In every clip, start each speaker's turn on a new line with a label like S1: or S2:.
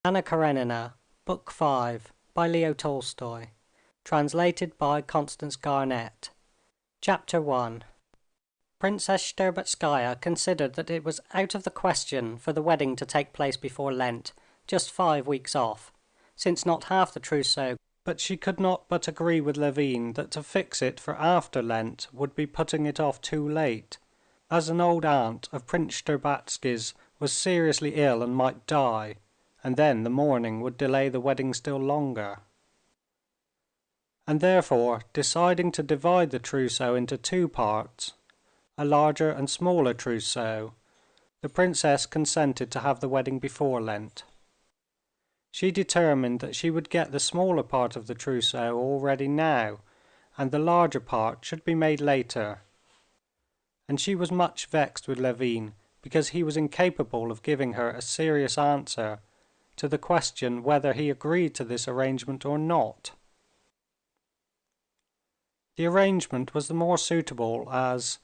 S1: Anna Karenina, Book 5, by Leo Tolstoy. Translated by Constance Garnett. Chapter 1. Princess Shtcherbatskaya considered that it was out of the question for the wedding to take place before Lent, just 5 weeks off, since not half the trousseau. But she could not but agree with Levin that to fix it for after Lent would be putting it off too late, as an old aunt of Prince Shtcherbatsky's was seriously ill and might die, and then the mourning would delay the wedding still longer. And therefore, deciding to divide the trousseau into 2 parts, a larger and smaller trousseau, the princess consented to have the wedding before Lent. She determined that she would get the smaller part of the trousseau all ready now, and the larger part should be made later. And she was much vexed with Levin because he was incapable of giving her a serious answer to the question whether he agreed to this arrangement or not. The arrangement was the more suitable as,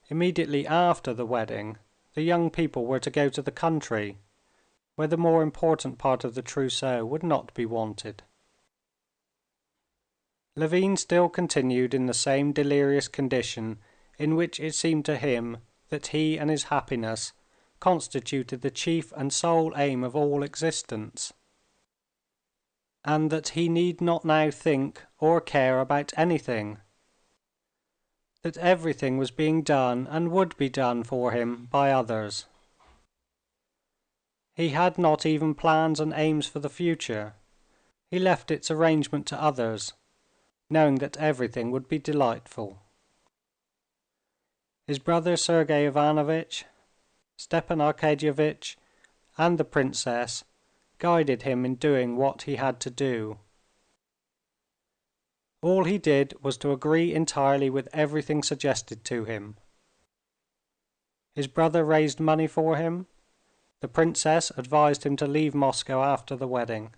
S1: immediately after the wedding, the young people were to go to the country, where the more important part of the trousseau would not be wanted. Levin still continued in the same delirious condition in which it seemed to him that he and his happiness constituted the chief and sole aim of all existence, and that he need not now think or care about anything, that everything was being done and would be done for him by others. He had not even plans and aims for the future. He left its arrangement to others, knowing that everything would be delightful. His brother Sergey Ivanovitch, Stepan Arkadyevitch, and the princess guided him in doing what he had to do. All he did was to agree entirely with everything suggested to him. His brother raised money for him. The princess advised him to leave Moscow after the wedding.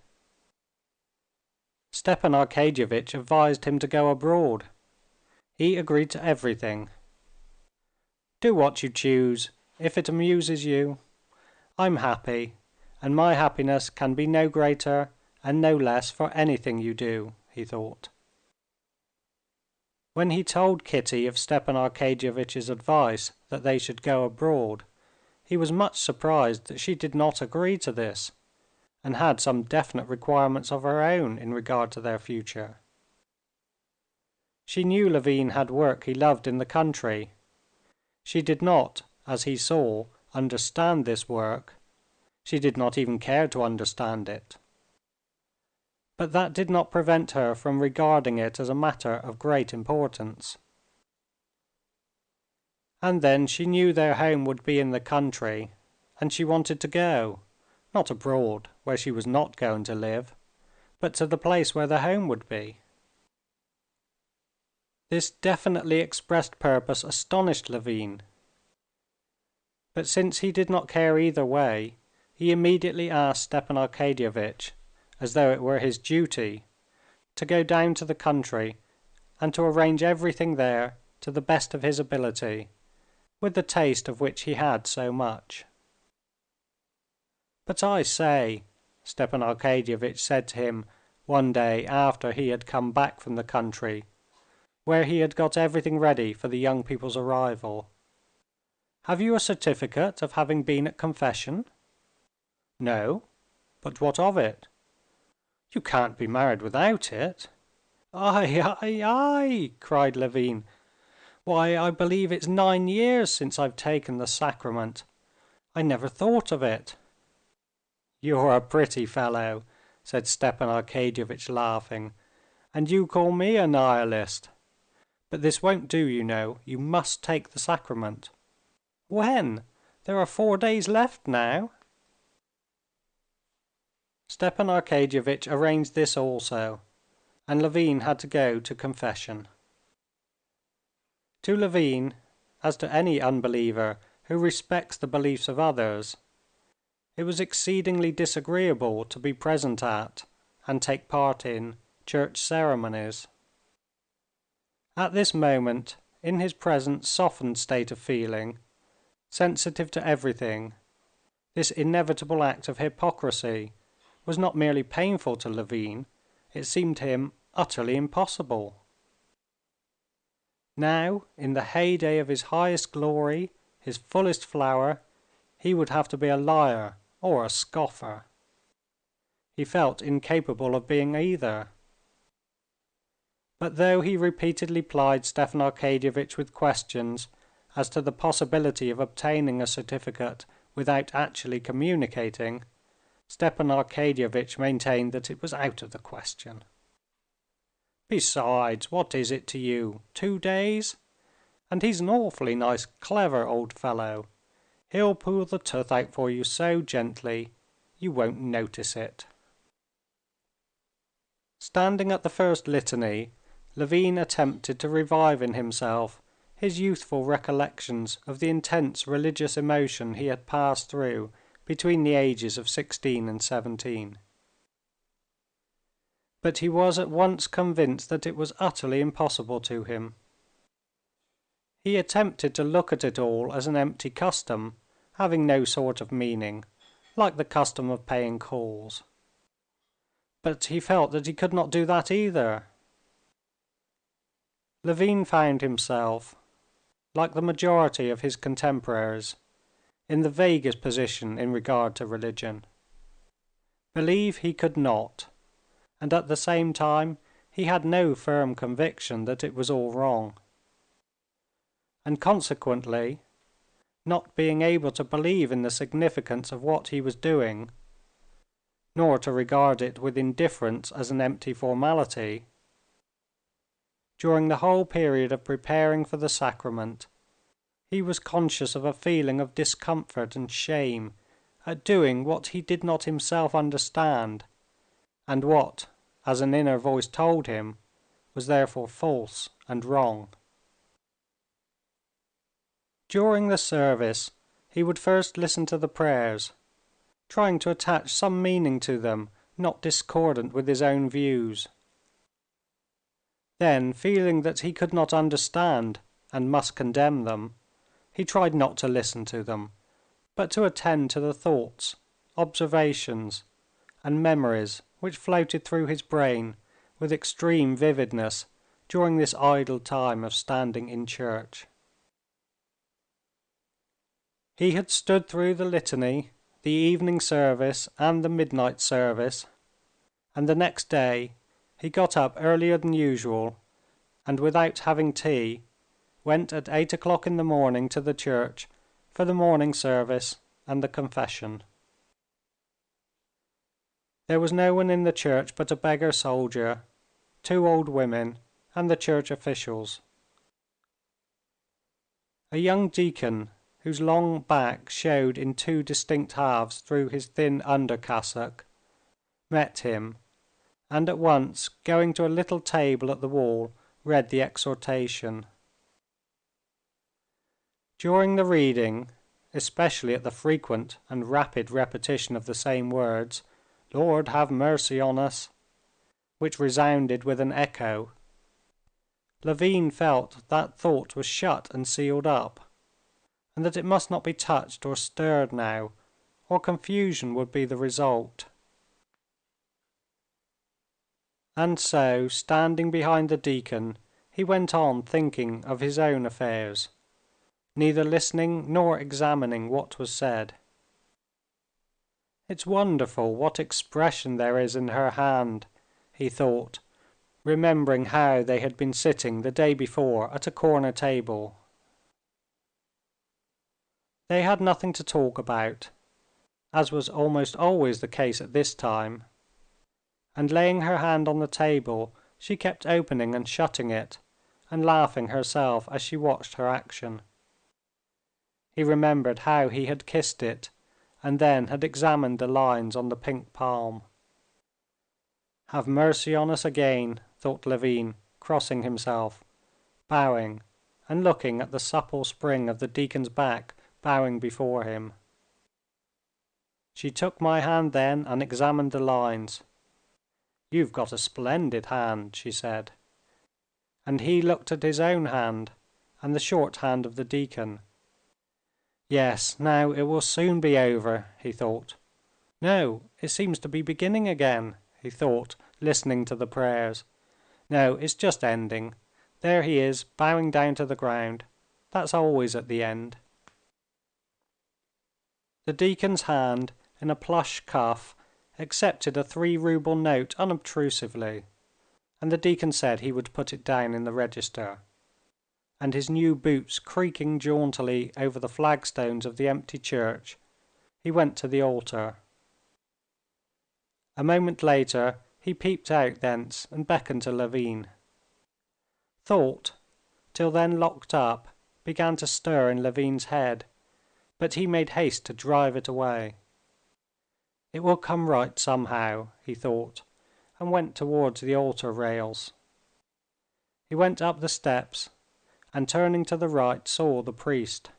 S1: Stepan Arkadyevitch advised him to go abroad. He agreed to everything. "Do what you choose, if it amuses you. I'm happy, and my happiness can be no greater and no less for anything you do," he thought. When he told Kitty of Stepan Arkadyevitch's advice that they should go abroad, he was much surprised that she did not agree to this, and had some definite requirements of her own in regard to their future. She knew Levin had work he loved in the country. She did not, as he saw, understand this work. She did not even care to understand it. But that did not prevent her from regarding it as a matter of great importance. And then she knew their home would be in the country, and she wanted to go, not abroad, where she was not going to live, but to the place where their home would be. This definitely expressed purpose astonished Levin. But since he did not care either way, he immediately asked Stepan Arkadyevitch, as though it were his duty, to go down to the country and to arrange everything there to the best of his ability, with the taste of which he had so much. "But I say," Stepan Arkadyevitch said to him one day after he had come back from the country, where he had got everything ready for the young people's arrival, "have you a certificate of having been at confession?" "No, but what of it?" "You can't be married without it." "Ai!" cried Levin. "Why, I believe it's 9 years since I've taken the sacrament. I never thought of it." "You're a pretty fellow," said Stepan Arkadyevitch, laughing, "and you call me a nihilist. But this won't do, you know. You must take the sacrament." "When? There are 4 days left now." Stepan Arkadyevitch arranged this also, and Levin had to go to confession. To Levin, as to any unbeliever who respects the beliefs of others, it was exceedingly disagreeable to be present at and take part in church ceremonies. At this moment, in his present softened state of feeling, sensitive to everything, this inevitable act of hypocrisy was not merely painful to Levin, it seemed to him utterly impossible. Now, in the heyday of his highest glory, his fullest flower, he would have to be a liar or a scoffer. He felt incapable of being either. But though he repeatedly plied Stepan Arkadyevitch with questions as to the possibility of obtaining a certificate without actually communicating, Stepan Arkadyevitch maintained that it was out of the question. "Besides, what is it to you? 2 days? And he's an awfully nice, clever old fellow. He'll pull the tooth out for you so gently, you won't notice it." Standing at the first litany, Levin attempted to revive in himself his youthful recollections of the intense religious emotion he had passed through between the ages of 16 and 17. But he was at once convinced that it was utterly impossible to him. He attempted to look at it all as an empty custom, having no sort of meaning, like the custom of paying calls. But he felt that he could not do that either. Levin found himself, like the majority of his contemporaries, in the vaguest position in regard to religion. Believe he could not, and at the same time he had no firm conviction that it was all wrong. And consequently, not being able to believe in the significance of what he was doing, nor to regard it with indifference as an empty formality, during the whole period of preparing for the sacrament, he was conscious of a feeling of discomfort and shame at doing what he did not himself understand, and what, as an inner voice told him, was therefore false and wrong. During the service, he would first listen to the prayers, trying to attach some meaning to them not discordant with his own views. Then, feeling that he could not understand and must condemn them, he tried not to listen to them, but to attend to the thoughts, observations, and memories which floated through his brain with extreme vividness during this idle time of standing in church. He had stood through the litany, the evening service, and the midnight service, and the next day he got up earlier than usual, and without having tea, went at 8 o'clock in the morning to the church for the morning service and the confession. There was no one in the church but a beggar soldier, 2 old women, and the church officials. A young deacon, whose long back showed in 2 distinct halves through his thin under-cassock, met him, and at once, going to a little table at the wall, read the exhortation. During the reading, especially at the frequent and rapid repetition of the same words, "Lord, have mercy on us," which resounded with an echo, Levin felt that thought was shut and sealed up, and that it must not be touched or stirred now, or confusion would be the result. And so, standing behind the deacon, he went on thinking of his own affairs, neither listening nor examining what was said. "It's wonderful what expression there is in her hand," he thought, remembering how they had been sitting the day before at a corner table. They had nothing to talk about, as was almost always the case at this time, and laying her hand on the table, she kept opening and shutting it, and laughing herself as she watched her action. He remembered how he had kissed it, and then had examined the lines on the pink palm. "Have mercy on us again," thought Levin, crossing himself, bowing, and looking at the supple spring of the deacon's back bowing before him. She took my hand then and examined the lines. "You've got a splendid hand," she said. And he looked at his own hand and the short hand of the deacon. "Yes, now it will soon be over," he thought. No, it seems to be beginning again, he thought, listening to the prayers. No, it's just ending. There he is, bowing down to the ground. That's always at the end. The deacon's hand, in a plush cuff, accepted a 3-rouble note unobtrusively, and the deacon said he would put it down in the register. And his new boots creaking jauntily over the flagstones of the empty church, he went to the altar. A moment later he peeped out thence and beckoned to Levin. Thought, till then locked up, began to stir in Levin's head, but he made haste to drive it away. It will come right somehow, he thought, and went towards the altar rails. He went up the steps, and turning to the right saw the priest.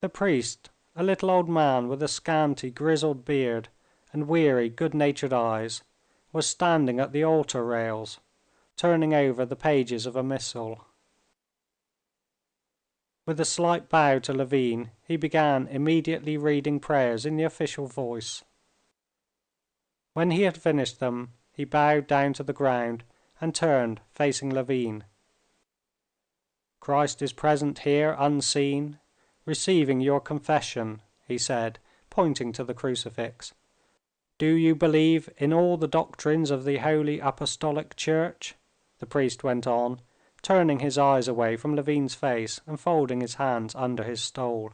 S1: The priest, a little old man with a scanty grizzled beard and weary, good-natured eyes, was standing at the altar rails, turning over the pages of a missal. With a slight bow to Levin, he began immediately reading prayers in the official voice. When he had finished them, he bowed down to the ground and turned, facing Levin. "Christ is present here unseen, receiving your confession," he said, pointing to the crucifix. "Do you believe in all the doctrines of the Holy Apostolic Church?" the priest went on, turning his eyes away from Levin's face and folding his hands under his stole.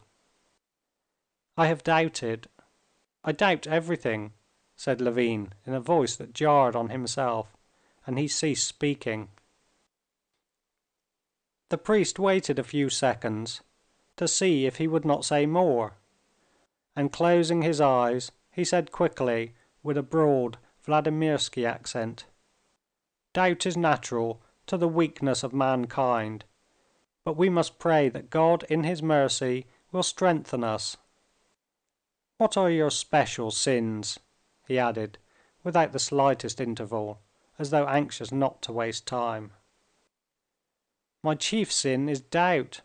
S1: "I have doubted. I doubt everything," said Levin in a voice that jarred on himself, and he ceased speaking. The priest waited a few seconds to see if he would not say more, and closing his eyes, he said quickly, with a broad Vladimirsky accent, "Doubt is natural to the weakness of mankind, but we must pray that God in His mercy will strengthen us. What are your special sins?" he added, without the slightest interval, as though anxious not to waste time. "My chief sin is doubt.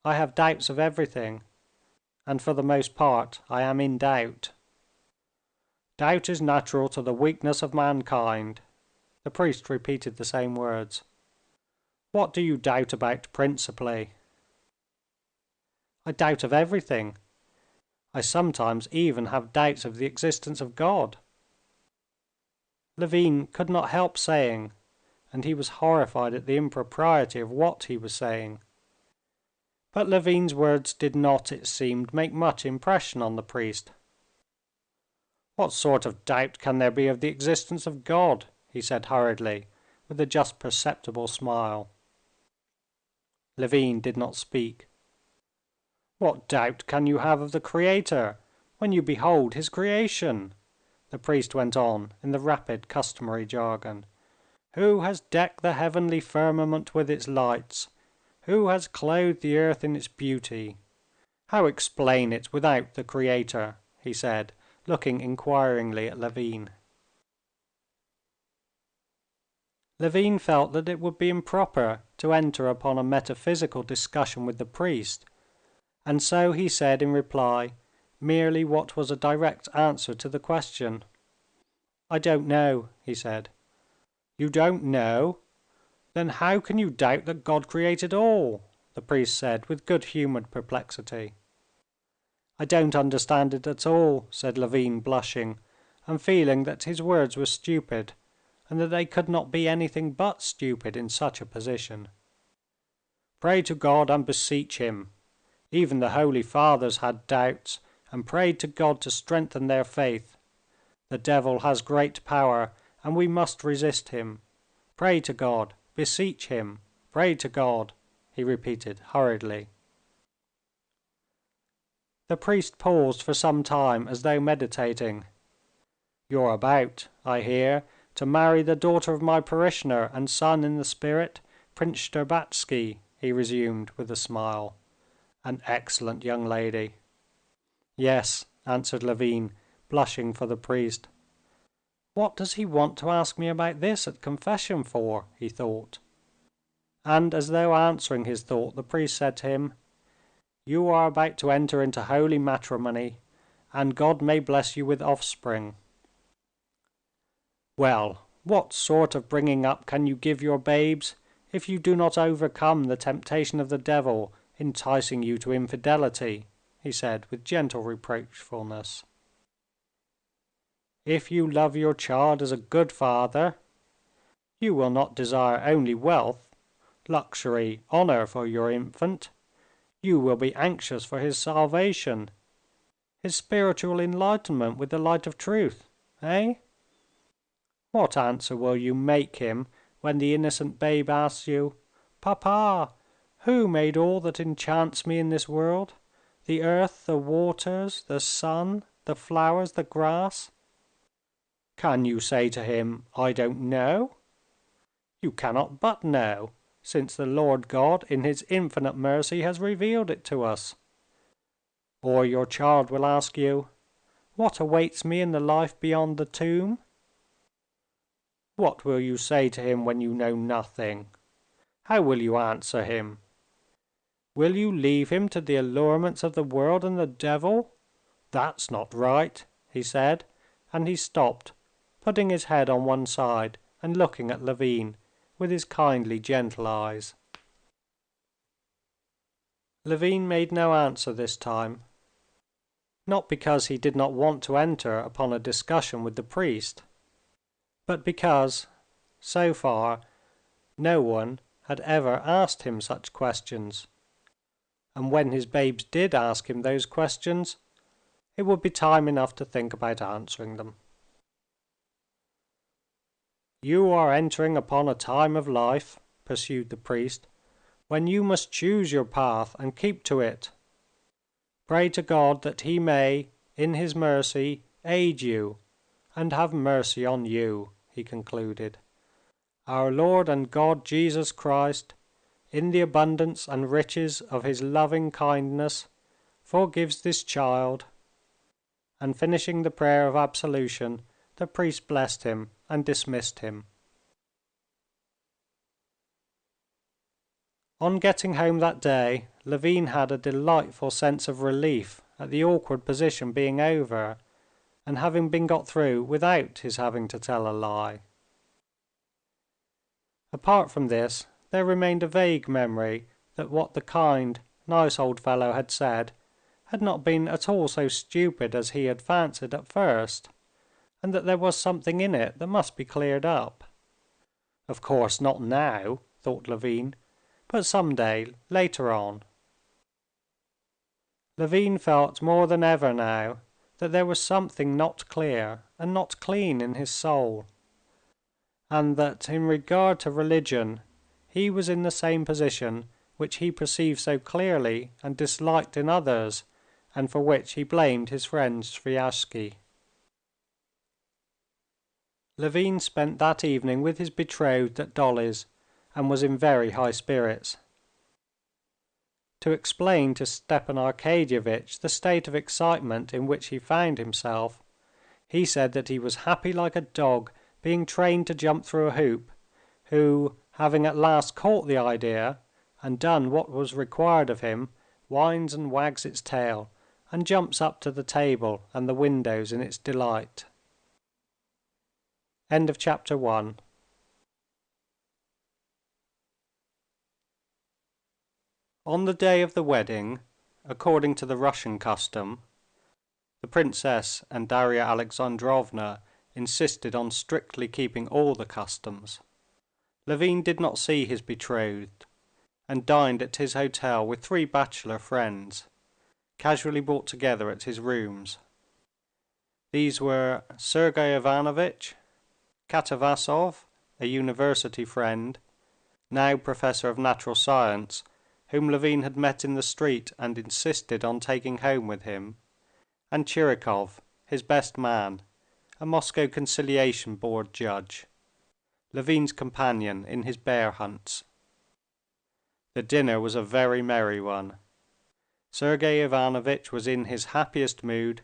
S1: I have doubts of everything, and for the most part I am in doubt." "Doubt is natural to the weakness of mankind." The priest repeated the same words. "What do you doubt about principally?" "I doubt of everything. I sometimes even have doubts of the existence of God." Levin could not help saying, and he was horrified at the impropriety of what he was saying. But Levin's words did not, it seemed, make much impression on the priest. "What sort of doubt can there be of the existence of God?" he said hurriedly, with a just perceptible smile. Levin did not speak. "What doubt can you have of the Creator when you behold His creation?" the priest went on in the rapid customary jargon. "Who has decked the heavenly firmament with its lights? Who has clothed the earth in its beauty? How explain it without the Creator?" he said, looking inquiringly at Levin. Levin felt that it would be improper to enter upon a metaphysical discussion with the priest, and so he said in reply merely what was a direct answer to the question. "I don't know," he said. "You don't know? Then how can you doubt that God created all?" the priest said with good-humored perplexity. "I don't understand it at all," said Levin, blushing, and feeling that his words were stupid, and that they could not be anything but stupid in such a position. "Pray to God and beseech Him. Even the Holy Fathers had doubts, and prayed to God to strengthen their faith. The devil has great power, and we must resist him. Pray to God, beseech Him, pray to God," he repeated hurriedly. The priest paused for some time as though meditating. "You're about, I hear, to marry the daughter of my parishioner and son in the spirit, Prince Shtcherbatsky," he resumed with a smile. "An excellent young lady." "Yes," answered Levin, blushing for the priest. "What does he want to ask me about this at confession for?" he thought. And as though answering his thought, the priest said to him, "You are about to enter into holy matrimony,
S2: and God may bless you with offspring." "Well, what sort of bringing up can you give your babes if you do not overcome the temptation of the devil enticing you to infidelity?" he said with gentle reproachfulness. "If you love your child as a good father, you will not desire only wealth, luxury, honor for your infant. You will be anxious for his salvation, his spiritual enlightenment with the light of truth, eh? What answer will you make him when the innocent babe asks you, 'Papa, who made all that enchants me in this world, the earth, the waters, the sun, the flowers, the grass?' Can you say to him, 'I don't know'? You cannot but know, since the Lord God in His infinite mercy has revealed it to us. Or your child will ask you, 'What awaits me in the life beyond the tomb?' What will you say to him when you know nothing? How will you answer him? Will you leave him to the allurements of the world and the devil? That's not right," he said, and he stopped, putting his head on one side and looking at Levin with his kindly, gentle eyes. Levin made no answer this time, not because he did not want to enter upon a discussion with the priest, but because, so far, no one had ever asked him such questions, and when his babes did ask him those questions, it would be time enough to think about answering them. "You are entering upon a time of life," pursued the priest, "when you must choose your path and keep to it. Pray to God that He may, in His mercy, aid you, and have mercy on you," he concluded. "Our Lord and God Jesus Christ, in the abundance and riches of His loving kindness, forgives this child." And finishing the prayer of absolution, the priest blessed him and dismissed him. On getting home that day, Levin had a delightful sense of relief at the awkward position being over, and having been got through without his having to tell a lie. Apart from this, there remained a vague memory that what the kind, nice old fellow had said had not been at all so stupid as he had fancied at first, and that there was something in it that must be cleared up. Of course, not now, thought Levin, but some day, later on. Levin felt more than ever now that there was something not clear and not clean in his soul, and that in regard to religion he was in the same position which he perceived so clearly and disliked in others, and for which he blamed his friend Sviazhsky. Levin spent that evening with his betrothed at Dolly's, and was in very high spirits. To explain to Stepan Arkadyevitch the state of excitement in which he found himself, he said that he was happy like a dog being trained to jump through a hoop, who, having at last caught the idea and done what was required of him, whines and wags its tail, and jumps up to the table and the windows in its delight. End of chapter 1. On the day of the wedding, according to the Russian custom, the princess and Darya Alexandrovna insisted on strictly keeping all the customs. Levin did not see his betrothed, and dined at his hotel with 3 bachelor friends, casually brought together at his rooms. These were Sergey Ivanovitch, Katavasov, a university friend, now professor of natural science, whom Levin had met in the street and insisted on taking home with him, and Tchirikov, his best man, a Moscow conciliation board judge, Levin's companion in his bear hunts. The dinner was a very merry one. Sergey Ivanovitch was in his happiest mood,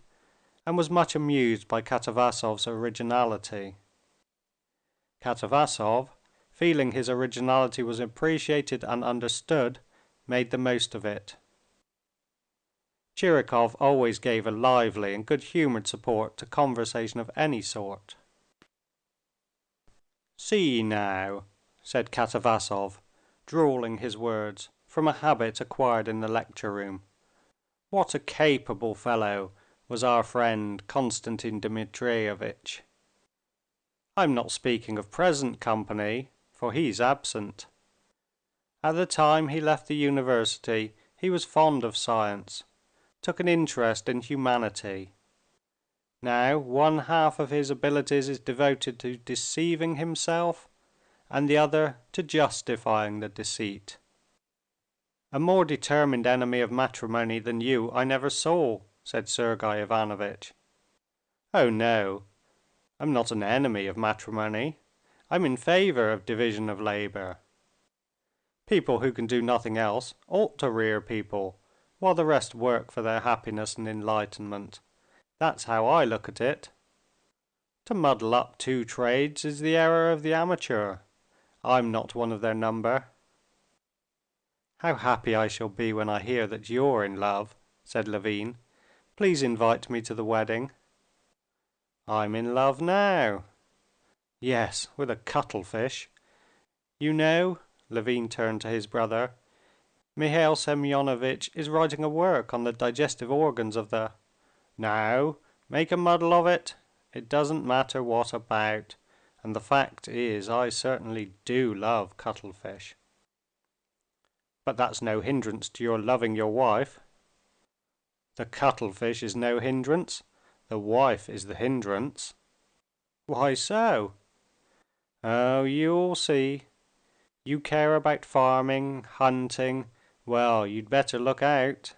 S2: and was much amused by Katavasov's originality. Katavasov, feeling his originality was appreciated and understood, made the most of it. Tchirikov always gave a lively and good-humored support to conversation of any sort. "See now," said Katavasov, drawling his words from a habit acquired in the lecture-room. "What a capable fellow was our friend Konstantin Dmitrievitch. I'm not speaking of present company, for he's absent. At the time he left the university he was fond of science, took an interest in humanity. Now one half of his abilities is devoted to deceiving himself, and the other to justifying the deceit. A more determined enemy of matrimony than you I never saw," said Sergey Ivanovitch. "Oh no, I'm not an enemy of matrimony. I'm in favor of division of labor. People who can do nothing else ought to rear people, while the rest work for their happiness and enlightenment. That's how I look at it. To muddle up two trades is the error of the amateur. I'm not one of their number." "How happy I shall be when I hear that you're in love," said Levin. "Please invite me to the wedding." "I'm in love now." "Yes, with a cuttlefish. You know," Levin turned to his brother, "Mihail Semyonovitch is writing a work on the digestive organs of the—" "Now, make a muddle of it. It doesn't matter what about, and the fact is I certainly do love cuttlefish." "But that's no hindrance to your loving your wife." "The cuttlefish is no hindrance. The wife is the hindrance." "Why so?" "Oh, you'll see. You care about farming, hunting. Well, you'd better look out."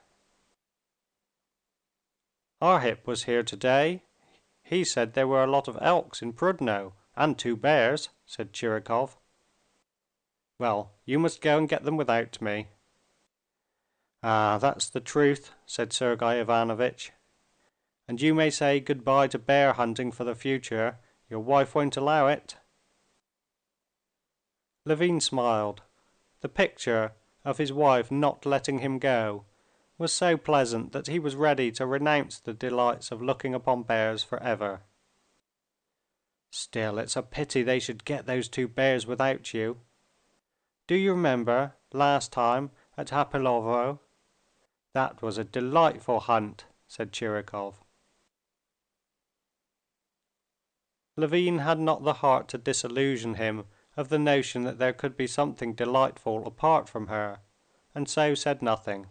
S2: "Arhip was here today. He said there were a lot of elks in Prudno, and 2 bears," said Tchirikov. "Well, you must go and get them without me." "Ah, that's the truth," said Sergey Ivanovitch. "And you may say good‐bye to bear hunting for the future. Your wife won't allow it." Levin smiled. The picture of his wife not letting him go was so pleasant that he was ready to renounce the delights of looking upon bears forever. "Still, it's a pity they should get those 2 bears without you. Do you remember last time at Hapilovo? That was a delightful hunt," said Tchirikov. Levin had not the heart to disillusion him of the notion that there could be something delightful apart from her, and so said nothing.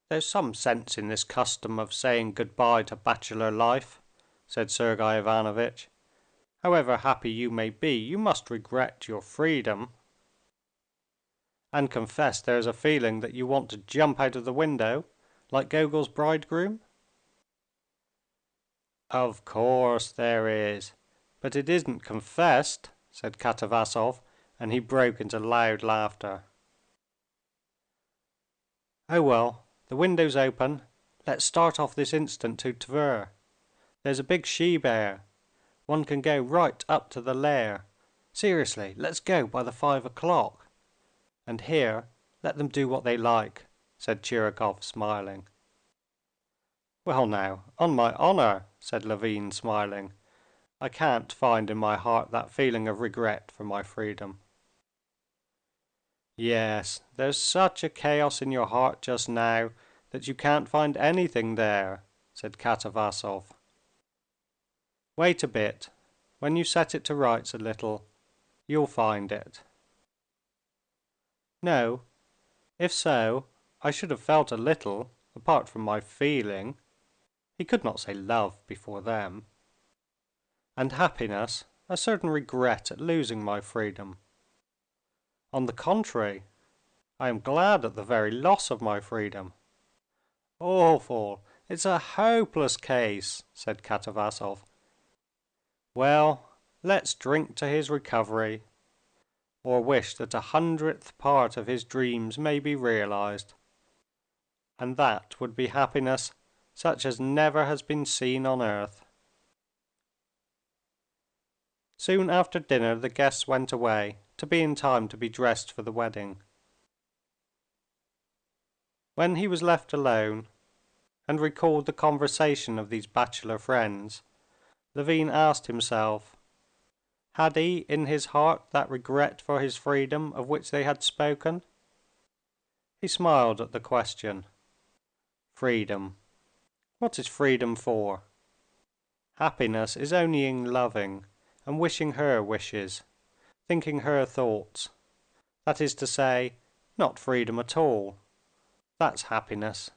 S2: "There's some sense in this custom of saying good‐bye to bachelor life," said Sergey Ivanovitch. "However happy you may be, you must regret your freedom." "And confess there's a feeling that you want to jump out of the window, like Gogol's bridegroom?" "Of course there is, but it isn't confessed," said Katavasov, and he broke into loud laughter. "Oh well, the window's open. Let's start off this instant to Tver. There's a big she-bear. One can go right up to the lair. Seriously, let's go by the 5 o'clock. And here, let them do what they like," said Tchirikov, smiling. "Well now, on my honor," said Levin, smiling, "I can't find in my heart that feeling of regret for my freedom." "Yes, there's such a chaos in your heart just now that you can't find anything there," said Katavasov. "Wait a bit. When you set it to rights a little, you'll find it." "No, if so, I should have felt a little, apart from my feeling." He could not say love before them. "And happiness, a certain regret at losing my freedom." "On the contrary, I am glad at the very loss of my freedom." "Awful! It's a hopeless case," said Katavasov. "Well, let's drink to his recovery, or wish that 100th part of his dreams may be realized. And that would be happiness such as never has been seen on earth." Soon after dinner the guests went away, to be in time to be dressed for the wedding. When he was left alone, and recalled the conversation of these bachelor friends, Levin asked himself, had he in his heart that regret for his freedom of which they had spoken? He smiled at the question. Freedom. What is freedom for? Happiness is only in loving and wishing her wishes, thinking her thoughts. That is to say, not freedom at all. That's happiness.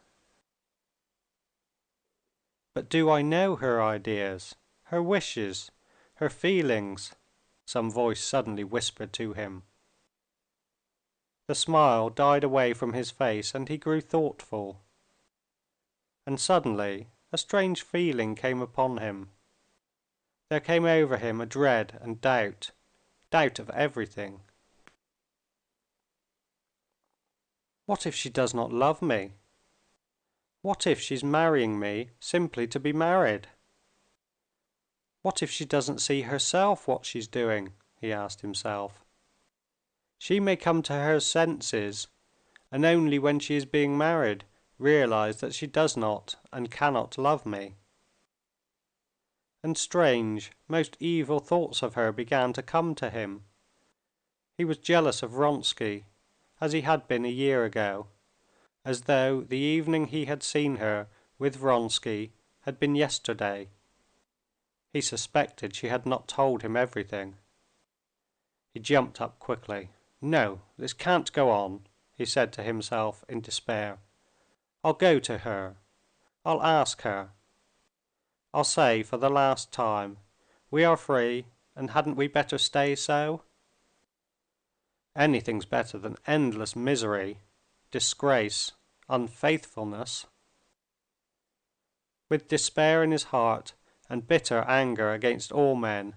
S2: But do I know her ideas, her wishes, her feelings? Some voice suddenly whispered to him. The smile died away from his face and he grew thoughtful. And suddenly a strange feeling came upon him. There came over him a dread and doubt of everything. What if she does not love me? What if she's marrying me simply to be married? What if she doesn't see herself what she's doing? He asked himself. She may come to her senses, and only when she is being married realize that she does not and cannot love me. And strange, most evil thoughts of her began to come to him. He was jealous of Vronsky, as he had been a year ago, as though the evening he had seen her with Vronsky had been yesterday. He suspected she had not told him everything. He jumped up quickly. No, this can't go on, he said to himself in despair. I'll go to her. I'll ask her. I'll say for the last time, we are free, and hadn't we better stay so? Anything's better than endless misery, disgrace, unfaithfulness. With despair in his heart and bitter anger against all men,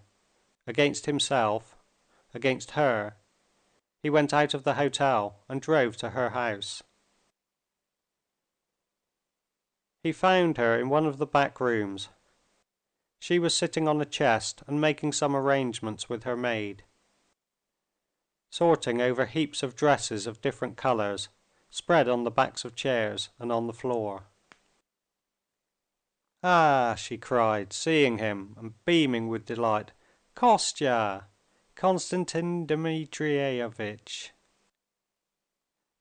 S2: against himself, against her, he went out of the hotel and drove to her house. He found her in one of the back rooms. She was sitting on a chest and making some arrangements with her maid, sorting over heaps of dresses of different colors, spread on the backs of chairs and on the floor. "Ah!" she cried, seeing him and beaming with delight. "Kostya! Konstantin Dmitrievitch!"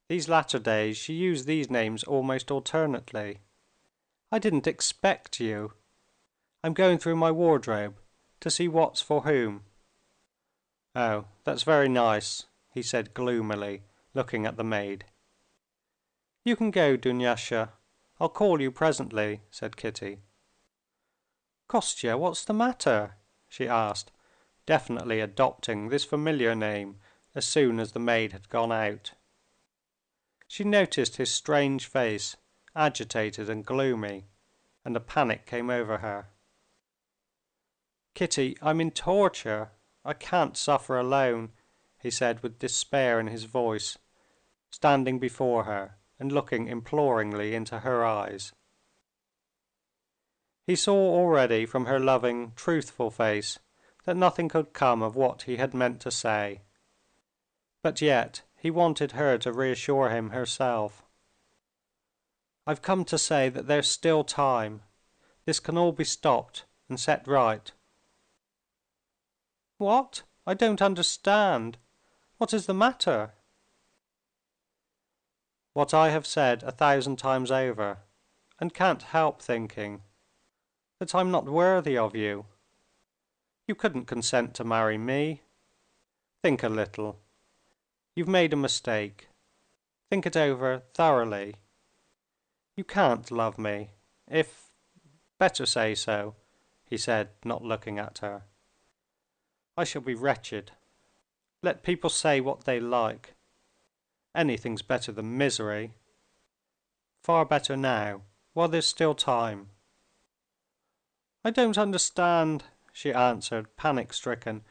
S2: These latter days she used these names almost alternately. "I didn't expect you. I'm going through my wardrobe to see what's for whom." "Oh, that's very nice," he said gloomily, looking at the maid. "You can go, Dunyasha. I'll call you presently," said Kitty. "Kostya, what's the matter?" she asked, definitely adopting this familiar name as soon as the maid had gone out. She noticed his strange face, agitated and gloomy, and a panic came over her. "Kitty, I'm in torture. I can't suffer alone," he said with despair in his voice, standing before her and looking imploringly into her eyes. He saw already from her loving, truthful face that nothing could come of what he had meant to say. But yet he wanted her to reassure him herself. "I've come to say that there's still time. This can all be stopped and set right." "What? I don't understand. What is the matter?" "What I have said 1,000 times over, and can't help thinking, that I'm not worthy of you. You couldn't consent to marry me. Think a little. You've made a mistake. Think it over thoroughly. You can't love me, if... better say so," he said, not looking at her. "I shall be wretched. Let people say what they like. Anything's better than misery. Far better now, while there's still time." "I don't understand," she answered, panic-stricken.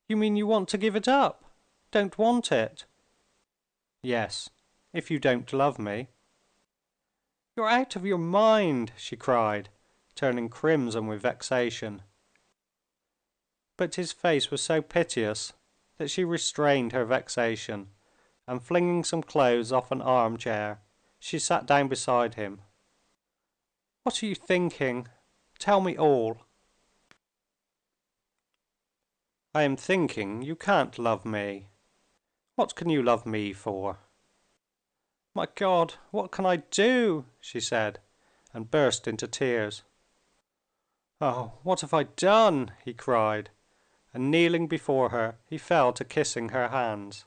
S2: "You mean you want to give it up? Don't want it?" "Yes, if you don't love me." "You're out of your mind!" she cried, turning crimson with vexation. But his face was so piteous that she restrained her vexation, and flinging some clothes off an armchair, she sat down beside him. "What are you thinking? Tell me all." "I am thinking you can't love me. What can you love me for?" "My God, what can I do?" she said, and burst into tears. "Oh, what have I done?" he cried, and kneeling before her, he fell to kissing her hands.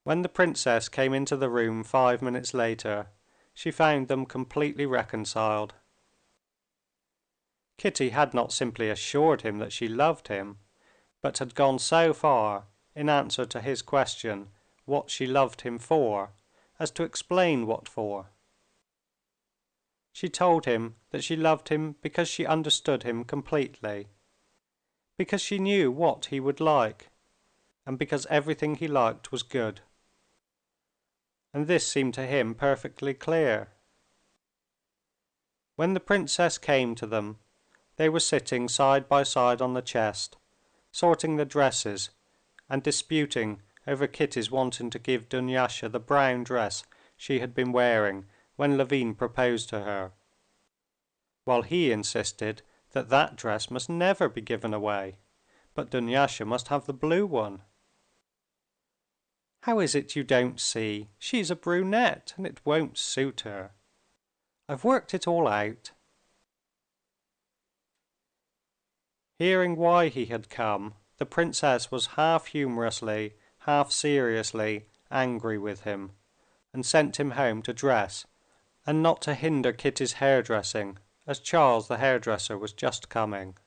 S2: When the princess came into the room 5 minutes later, she found them completely reconciled. Kitty had not simply assured him that she loved him, but had gone so far, in answer to his question what she loved him for, as to explain what for. She told him that she loved him because she understood him completely, because she knew what he would like, and because everything he liked was good. And this seemed to him perfectly clear. When the princess came to them, they were sitting side by side on the chest, sorting the dresses and disputing over Kitty's wanting to give Dunyasha the brown dress she had been wearing when Levin proposed to her, while he insisted that that dress must never be given away, but Dunyasha must have the blue one. "How is it you don't see? She's a brunette, and it won't suit her. I've worked it all out." Hearing why he had come, the princess was half humorously, half seriously angry with him, and sent him home to dress, and not to hinder Kitty's hairdressing, as Charles the hairdresser was just coming.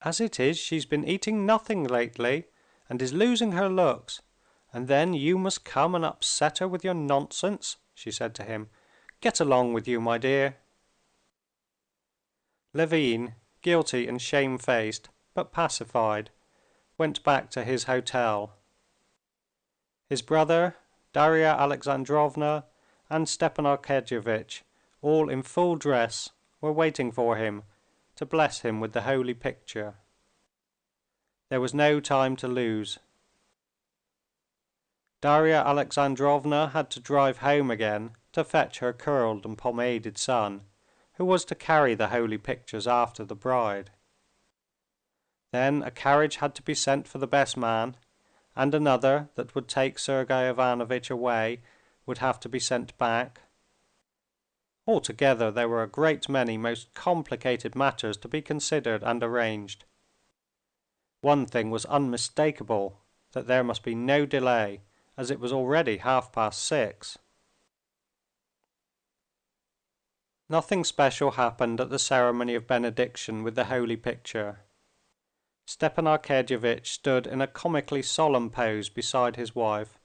S2: "As it is, she's been eating nothing lately, and is losing her looks, and then you must come and upset her with your nonsense," she said to him. "Get along with you, my dear." Levin, guilty and shamefaced, but pacified, went back to his hotel. His brother, Darya Alexandrovna, and Stepan Arkadyevitch, all in full dress, were waiting for him to bless him with the holy picture. There was no time to lose. Darya Alexandrovna had to drive home again to fetch her curled and pomaded son, who was to carry the holy pictures after the bride. Then a carriage had to be sent for the best man, and another that would take Sergey Ivanovitch away would have to be sent back. Altogether there were a great many most complicated matters to be considered and arranged. One thing was unmistakable, that there must be no delay, as it was already 6:30. Nothing special happened at the ceremony of benediction with the holy picture. Stepan Arkadyevitch stood in a comically solemn pose beside his wife,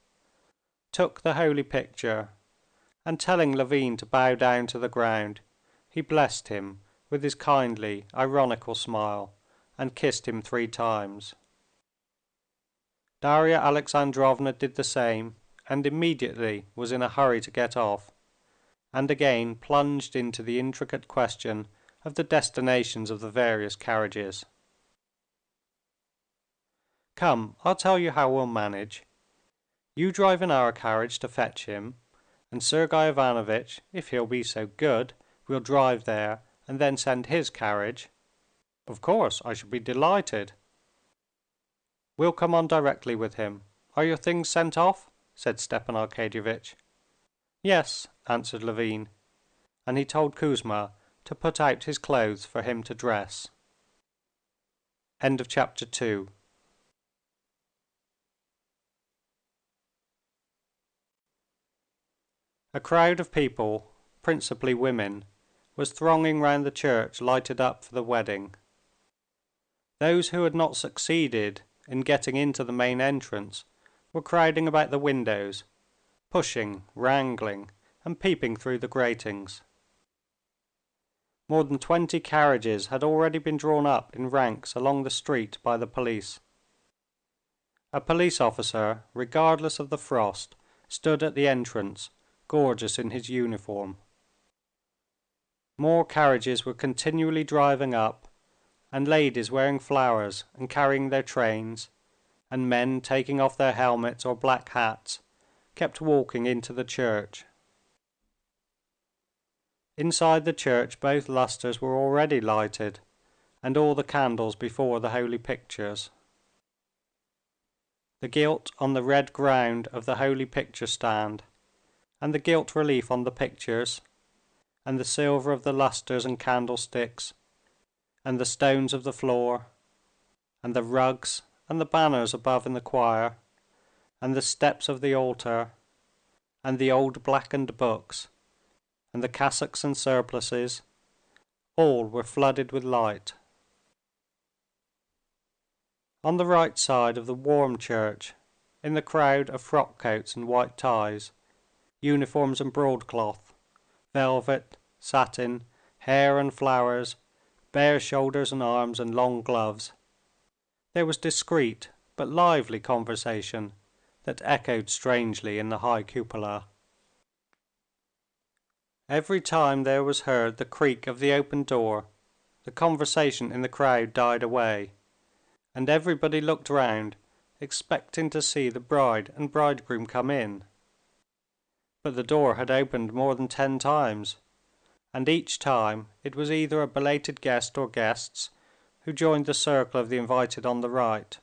S2: took the holy picture, and telling Levin to bow down to the ground, he blessed him with his kindly, ironical smile, and kissed him 3 times. Darya Alexandrovna did the same, and immediately was in a hurry to get off, and again plunged into the intricate question of the destinations of the various carriages. "Come, I'll tell you how we'll manage. You drive in our carriage to fetch him, and Sergey Ivanovitch, if he'll be so good, will drive there and then send his carriage. Of course, I shall be delighted." "We'll come on directly with him. Are your things sent off?" said Stepan Arkadyevitch. "Yes," answered Levin, and he told Kouzma to put out his clothes for him to dress. End of chapter 2. A crowd of people, principally women, was thronging round the church lighted up for the wedding. Those who had not succeeded in getting into the main entrance were crowding about the windows, pushing, wrangling, and peeping through the gratings. More than 20 carriages had already been drawn up in ranks along the street by the police. A police officer, regardless of the frost, stood at the entrance, gorgeous in his uniform. More carriages were continually driving up, and ladies wearing flowers and carrying their trains, and men taking off their helmets or black hats kept walking into the church. Inside the church both lustres were already lighted, and all the candles before the holy pictures. The gilt on the red ground of the holy picture stand, and the gilt relief on the pictures, and the silver of the lustres and candlesticks, and the stones of the floor, and the rugs and the banners above in the choir, and the steps of the altar, and the old blackened books, and the cassocks and surplices, all were flooded with light. On the right side of the warm church, in the crowd of frock coats and white ties, uniforms and broadcloth, velvet, satin, hair and flowers, bare shoulders and arms and long gloves, there was discreet but lively conversation that echoed strangely in the high cupola. Every time there was heard the creak of the open door, the conversation in the crowd died away, and everybody looked round, expecting to see the bride and bridegroom come in. But the door had opened more than 10 times, and each time it was either a belated guest or guests who joined the circle of the invited on the right,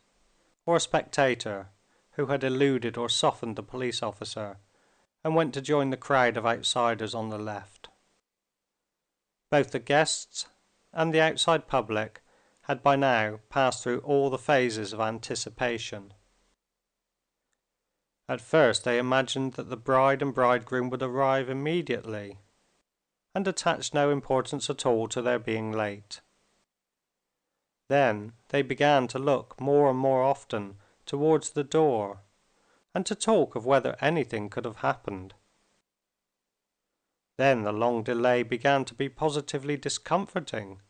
S2: or a spectator who had eluded or softened the police officer and went to join the crowd of outsiders on the left. Both the guests and the outside public had by now passed through all the phases of anticipation. At first they imagined that the bride and bridegroom would arrive immediately, and attached no importance at all to their being late. Then they began to look more and more often towards the door, and to talk of whether anything could have happened. Then the long delay began to be positively discomforting,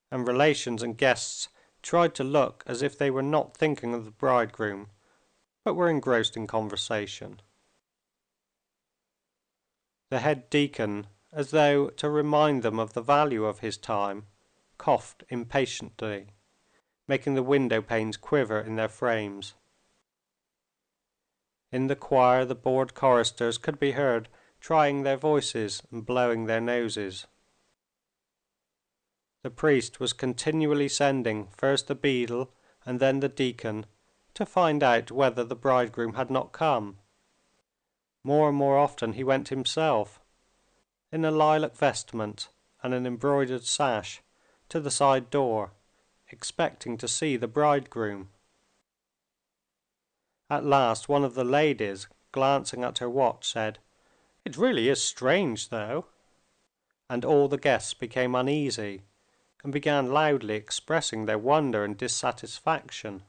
S2: and relations and guests tried to look as if they were not thinking of the bridegroom, but were engrossed in conversation. The head deacon, as though to remind them of the value of his time, coughed impatiently, making the window panes quiver in their frames. In the choir the bored choristers could be heard trying their voices and blowing their noses. The priest was continually sending first the beadle and then the deacon to find out whether the bridegroom had not come. More and more often he went himself, in a lilac vestment and an embroidered sash, to the side door, expecting to see the bridegroom. At last one of the ladies, glancing at her watch, said, "It really is strange, though," and all the guests became uneasy, and began loudly expressing their wonder and dissatisfaction.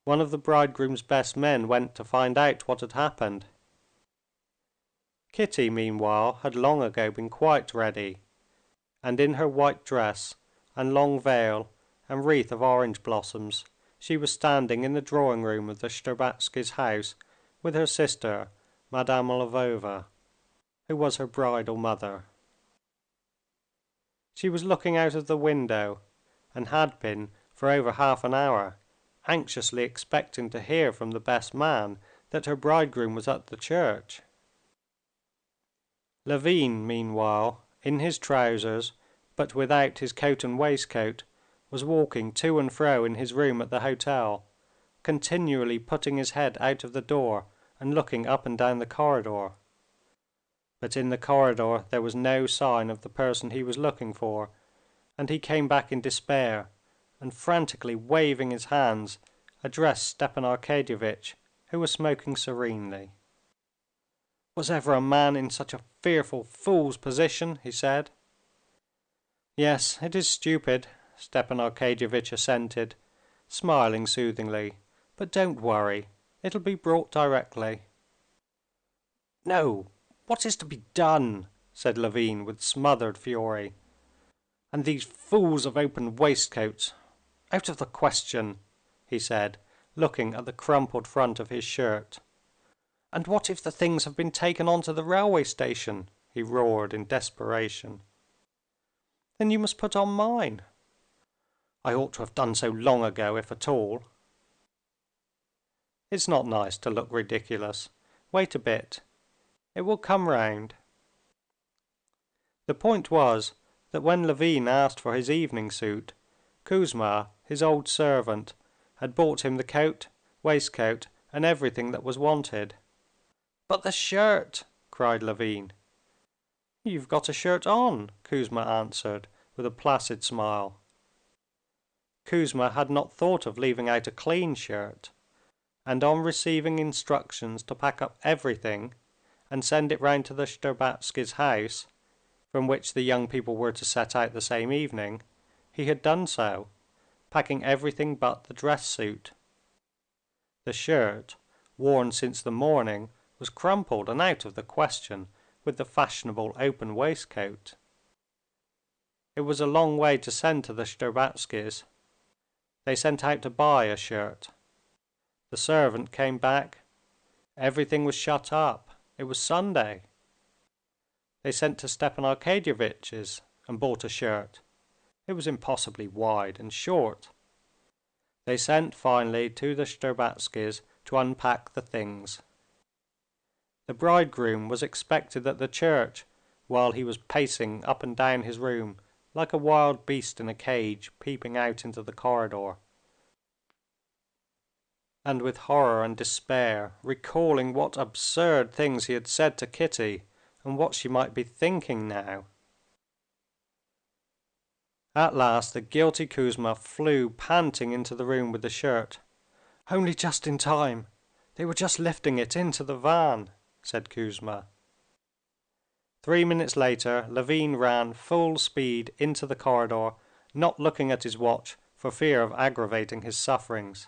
S2: One of the bridegroom's best men went to find out what had happened. Kitty, meanwhile, had long ago been quite ready, and in her white dress and long veil and wreath of orange blossoms, she was standing in the drawing-room of the Shtcherbatskys' house with her sister, Madame Lvova, who was her bridal mother. She was looking out of the window, and had been for over half an hour, anxiously expecting to hear from the best man that her bridegroom was at the church. Levin, meanwhile, in his trousers, but without his coat and waistcoat, was walking to and fro in his room at the hotel, continually putting his head out of the door and looking up and down the corridor. But in the corridor there was no sign of the person he was looking for, and he came back in despair, and frantically waving his hands, addressed Stepan Arkadyevitch, who was smoking serenely. "Was ever a man in such a fearful fool's position?" he said. "Yes, it is stupid," Stepan Arkadyevitch assented, smiling soothingly. "But don't worry, it'll be brought directly." "No, what is to be done?" said Levin with smothered fury. "And these fools of open waistcoats? Out of the question," he said, looking at the crumpled front of his shirt. "And what if the things have been taken on to the railway station?" he roared in desperation. "Then you must put on mine." I ought to have done so long ago, if at all. It's not nice to look ridiculous. Wait a bit. It will come round. The point was that when Levin asked for his evening suit, Kouzma, his old servant, had bought him the coat, waistcoat, and everything that was wanted. "But the shirt!" cried Levin. "You've got a shirt on," Kouzma answered, with a placid smile. Kouzma had not thought of leaving out a clean shirt, and on receiving instructions to pack up everything and send it round to the Shtcherbatskys' house, from which the young people were to set out the same evening, he had done so, packing everything but the dress suit. The shirt, worn since the morning, was crumpled and out of the question with the fashionable open waistcoat. It was a long way to send to the Shtcherbatskys. They sent out to buy a shirt. The servant came back. Everything was shut up. It was Sunday. They sent to Stepan Arkadyevitch's and bought a shirt. It was impossibly wide and short. They sent finally to the Shtcherbatskys to unpack the things. The bridegroom was expected at the church while he was pacing up and down his room like a wild beast in a cage, peeping out into the corridor, and with horror and despair recalling what absurd things he had said to Kitty and what she might be thinking now. At last the guilty Kouzma flew panting into the room with the shirt. "Only just in time. They were just lifting it into the van," said Kouzma. 3 minutes later Levin ran full speed into the corridor, not looking at his watch for fear of aggravating his sufferings.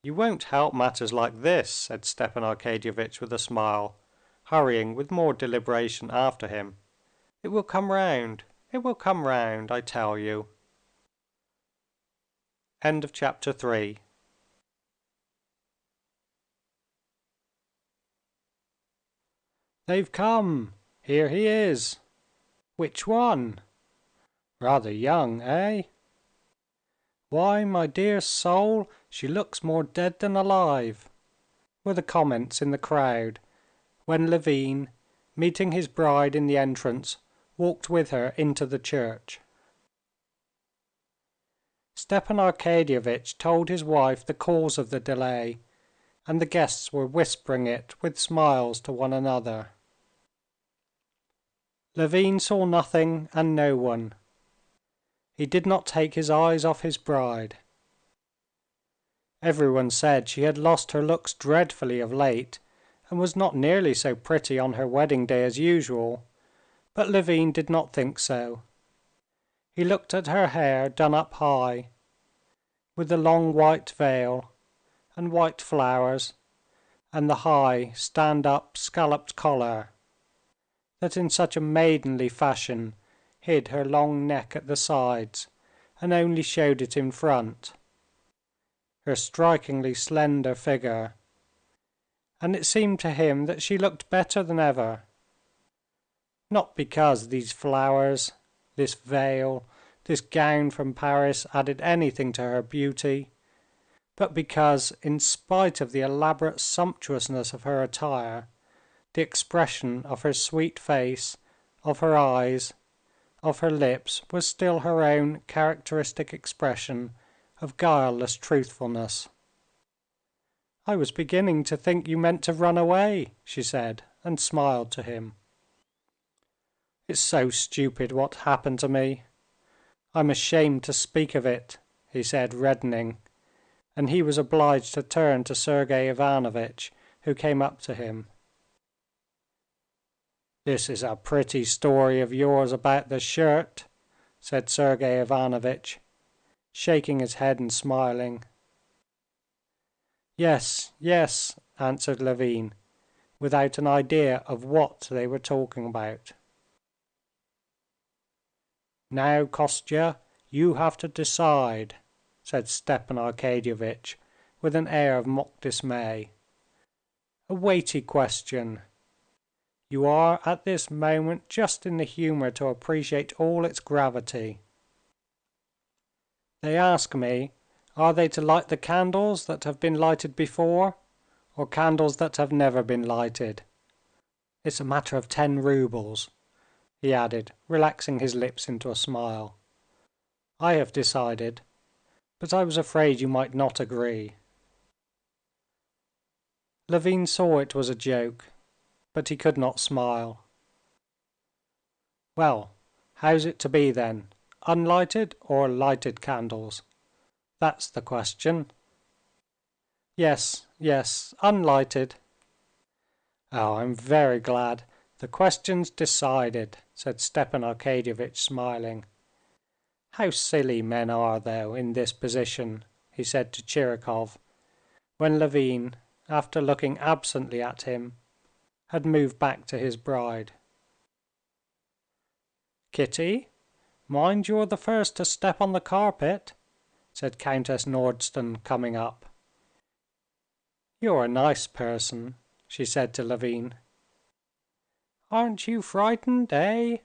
S2: "You won't help matters like this," said Stepan Arkadyevitch with a smile, hurrying with more deliberation after him. "It will come round. It will come round, I tell you." End of chapter 3. "They've come. Here he is." "Which one?" "Rather young, eh?" "Why, my dear soul, she looks more dead than alive," were the comments in the crowd, when Levin, meeting his bride in the entrance, walked with her into the church. Stepan Arkadyevitch told his wife the cause of the delay, and the guests were whispering it with smiles to one another. Levin saw nothing and no one. He did not take his eyes off his bride. Everyone said she had lost her looks dreadfully of late, and was not nearly so pretty on her wedding day as usual, but Levin did not think so. He looked at her hair done up high, with the long white veil, and white flowers, and the high, stand-up, scalloped collar, that in such a maidenly fashion hid her long neck at the sides and only showed it in front, her strikingly slender figure, and it seemed to him that she looked better than ever, not because these flowers, this veil, this gown from Paris added anything to her beauty, but because, in spite of the elaborate sumptuousness of her attire, the expression of her sweet face, of her eyes, of her lips was still her own characteristic expression of guileless truthfulness. "I was beginning to think you meant to run away," she said, and smiled to him. "It's so stupid what happened to me. I'm ashamed to speak of it," he said, reddening, and he was obliged to turn to Sergey Ivanovitch, who came up to him. "This is a pretty story of yours about the shirt," said Sergey Ivanovitch, shaking his head and smiling. "Yes, yes," answered Levin, without an idea of what they were talking about. "Now, Kostya, you have to decide," said Stepan Arkadyevitch with an air of mock dismay. "A weighty question. You are at this moment just in the humor to appreciate all its gravity." They ask me, are they to light the candles that have been lighted before, or candles that have never been lighted? It's a matter of 10 roubles," he added, relaxing his lips into a smile. "I have decided, but I was afraid you might not agree." Levin saw it was a joke, but he could not smile. "Well, how's it to be then? Unlighted or lighted candles? That's the question." "Yes, yes, unlighted." "Oh, I'm very glad. The question's decided," said Stepan Arkadyevitch, smiling. "How silly men are, though, in this position," he said to Tchirikov, when Levin, after looking absently at him, had moved back to his bride. "Kitty, mind you're the first to step on the carpet," said Countess Nordston, coming up. "You're a nice person," she said to Levin. "Aren't you frightened, eh?"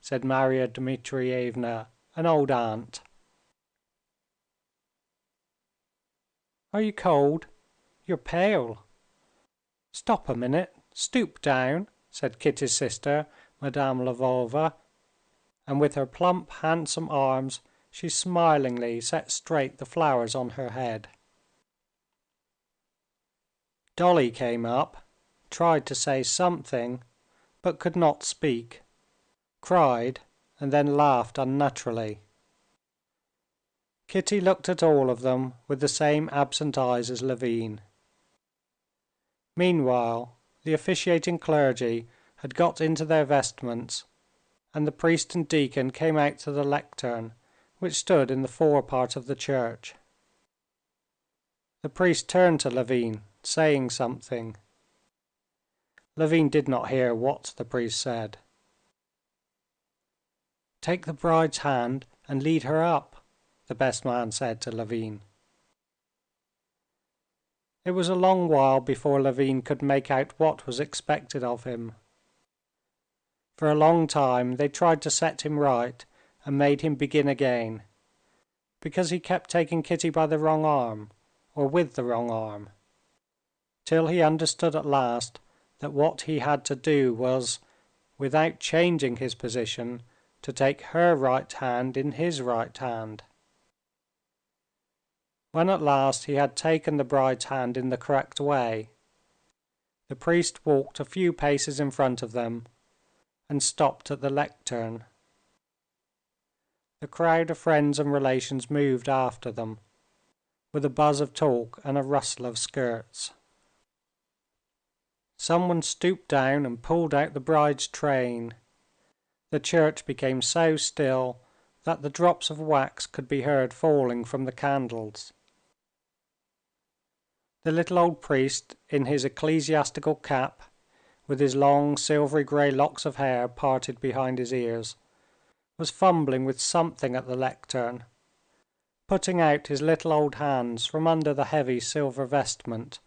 S2: said Marya Dmitrievna, an old aunt. "Are you cold? You're pale. Stop a minute, stoop down," said Kitty's sister, Madame Lvova, and with her plump, handsome arms she smilingly set straight the flowers on her head. Dolly came up, tried to say something, but could not speak, cried, and then laughed unnaturally. Kitty looked at all of them with the same absent eyes as Levin. Meanwhile, the officiating clergy had got into their vestments, and the priest and deacon came out to the lectern, which stood in the fore part of the church. The priest turned to Levin, saying something. Levin did not hear what the priest said. "Take the bride's hand and lead her up," the best man said to Levin. It was a long while before Levin could make out what was expected of him. For a long time they tried to set him right and made him begin again, because he kept taking Kitty by the wrong arm, or with the wrong arm, till he understood at last that what he had to do was, without changing his position, to take her right hand in his right hand. When at last he had taken the bride's hand in the correct way, the priest walked a few paces in front of them and stopped at the lectern. The crowd of friends and relations moved after them, with a buzz of talk and a rustle of skirts. Someone stooped down and pulled out the bride's train. The church became so still that the drops of wax could be heard falling from the candles. The little old priest, in his ecclesiastical cap, with his long silvery gray locks of hair parted behind his ears, was fumbling with something at the lectern, putting out his little old hands from under the heavy silver vestment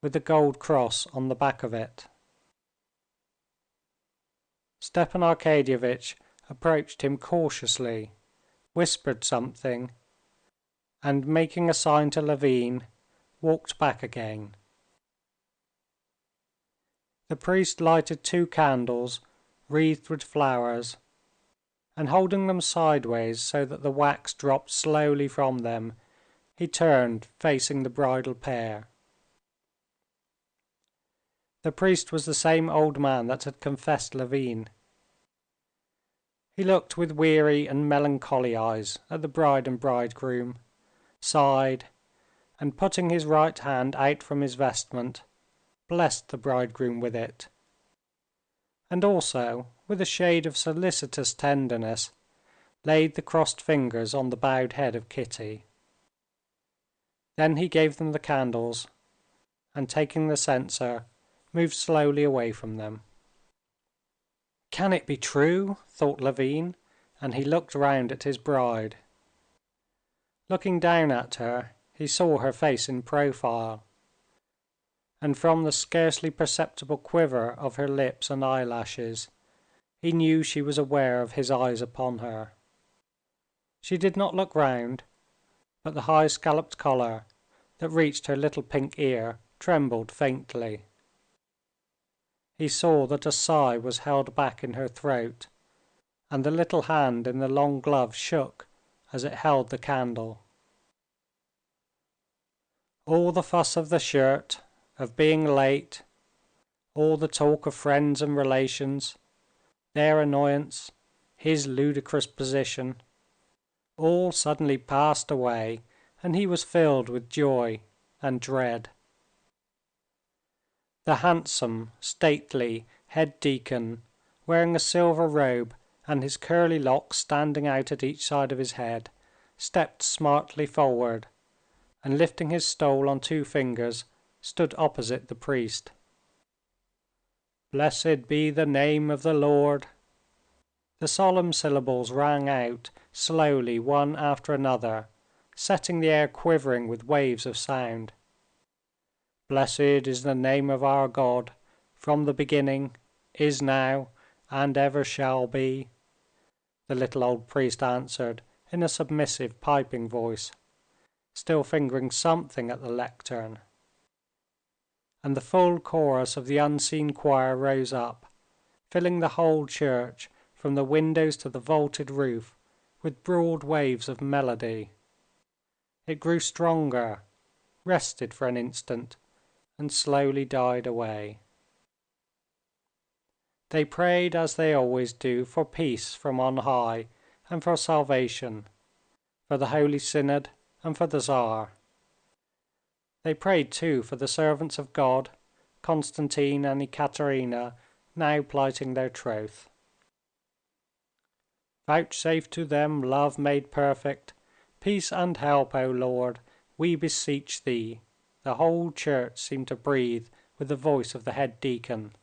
S2: with the gold cross on the back of it. Stepan Arkadyevitch approached him cautiously, whispered something, and making a sign to Levin, walked back again. The priest lighted 2 candles wreathed with flowers, and holding them sideways so that the wax dropped slowly from them, he turned facing the bridal pair. The priest was the same old man that had confessed Levin. He looked with weary and melancholy eyes at the bride and bridegroom, sighed, and putting his right hand out from his vestment, blessed the bridegroom with it, and also, with a shade of solicitous tenderness, laid the crossed fingers on the bowed head of Kitty. Then he gave them the candles, and taking the censer, moved slowly away from them. "Can it be true?" thought Levin, and he looked round at his bride. Looking down at her, he saw her face in profile, and from the scarcely perceptible quiver of her lips and eyelashes, he knew she was aware of his eyes upon her. She did not look round, but the high scalloped collar that reached her little pink ear trembled faintly. He saw that a sigh was held back in her throat, and the little hand in the long glove shook as it held the candle. All the fuss of the shirt, of being late, all the talk of friends and relations, their annoyance, his ludicrous position, all suddenly passed away, and he was filled with joy and dread. The handsome, stately head deacon, wearing a silver robe and his curly locks standing out at each side of his head, stepped smartly forward, and lifting his stole on 2 fingers, stood opposite the priest. "Blessed be the name of the Lord." The solemn syllables rang out slowly one after another, setting the air quivering with waves of sound. "Blessed is the name of our God, from the beginning, is now, and ever shall be," the little old priest answered in a submissive piping voice, still fingering something at the lectern. And the full chorus of the unseen choir rose up, filling the whole church from the windows to the vaulted roof with broad waves of melody. It grew stronger, rested for an instant, and slowly died away. They prayed as they always do for peace from on high and for salvation, for the Holy Synod and for the Tsar. They prayed too for the servants of God, Constantine and Katerina, now plighting their troth. "Vouchsafe to them love made perfect, peace and help, O Lord, we beseech Thee," the whole church seemed to breathe with the voice of the head deacon.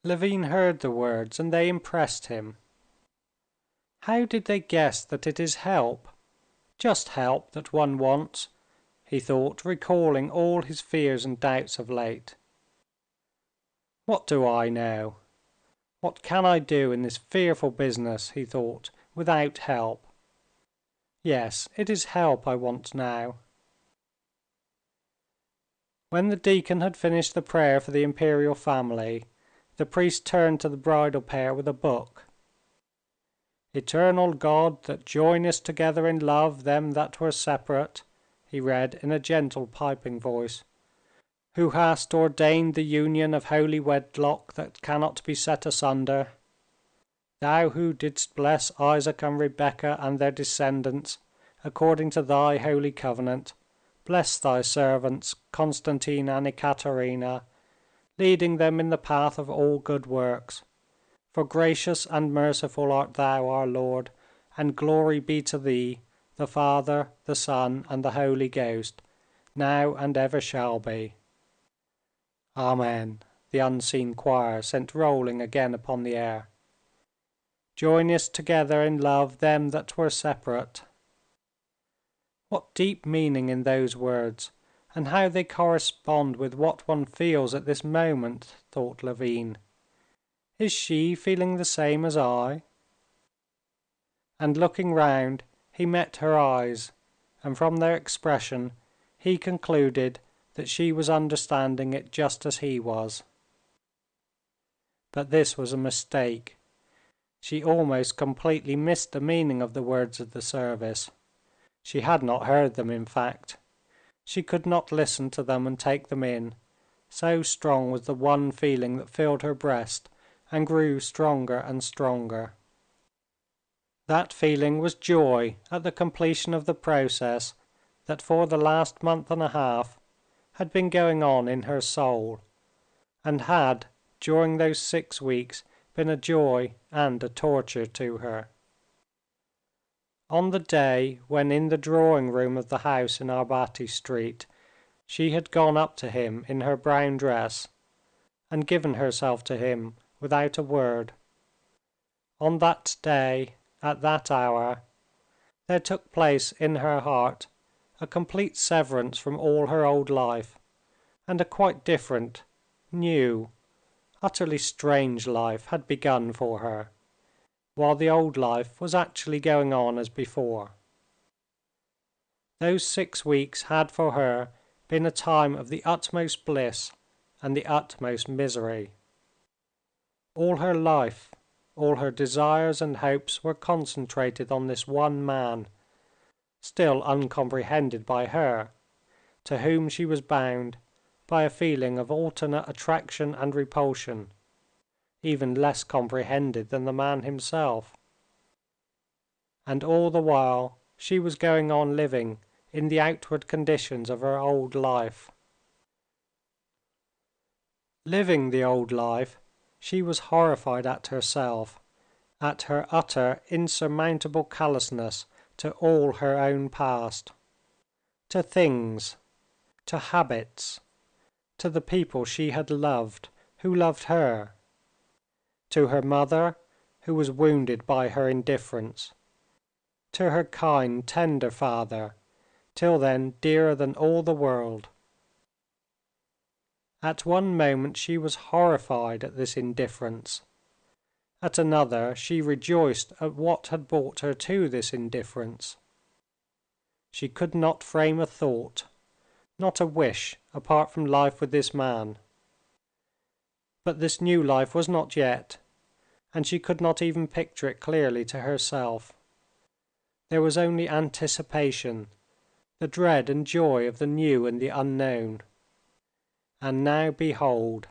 S2: Levin heard the words, and they impressed him. How did they guess that it is help, just help, that one wants? He thought, recalling all his fears and doubts of late. "What do I know? What can I do in this fearful business," he thought, "without help? Yes, it is help I want now." When the deacon had finished the prayer for the imperial family, the priest turned to the bridal pair with a book. "Eternal God, that joinest together in love them that were separate," he read in a gentle piping voice, "who hast ordained the union of holy wedlock that cannot be set asunder. Thou who didst bless Isaac and Rebekah and their descendants, according to thy holy covenant, bless thy servants Constantine and Ekaterina, leading them in the path of all good works. For gracious and merciful art thou, our Lord, and glory be to thee, the Father, the Son, and the Holy Ghost, now and ever shall be. Amen," the unseen choir sent rolling again upon the air. "Joinest together in love them that were separate." What deep meaning in those words, and how they correspond with what one feels at this moment, thought Levin. Is she feeling the same as I? And looking round, he met her eyes, and from their expression he concluded that she was understanding it just as he was. But this was a mistake. She almost completely missed the meaning of the words of the service. She had not heard them, in fact. She could not listen to them and take them in, so strong was the one feeling that filled her breast and grew stronger and stronger. That feeling was joy at the completion of the process that for the last month and a half had been going on in her soul, and had during those 6 weeks been a joy and a torture to her. On the day when in the drawing-room of the house in Arbaty Street she had gone up to him in her brown dress and given herself to him without a word, on that day, at that hour, there took place in her heart a complete severance from all her old life, and a quite different, new, utterly strange life had begun for her, while the old life was actually going on as before. Those 6 weeks had for her been a time of the utmost bliss and the utmost misery. All her life, all her desires and hopes were concentrated on this one man, still uncomprehended by her, to whom she was bound by a feeling of alternate attraction and repulsion, even less comprehended than the man himself. And all the while she was going on living in the outward conditions of her old life. Living the old life, she was horrified at herself, at her utter, insurmountable callousness to all her own past, to things, to habits, to the people she had loved, who loved her, to her mother, who was wounded by her indifference, to her kind, tender father, till then dearer than all the world. At one moment she was horrified at this indifference. At another she rejoiced at what had brought her to this indifference. She could not frame a thought, not a wish, apart from life with this man. But this new life was not yet, and she could not even picture it clearly to herself. There was only anticipation, the dread and joy of the new and the unknown. And now behold,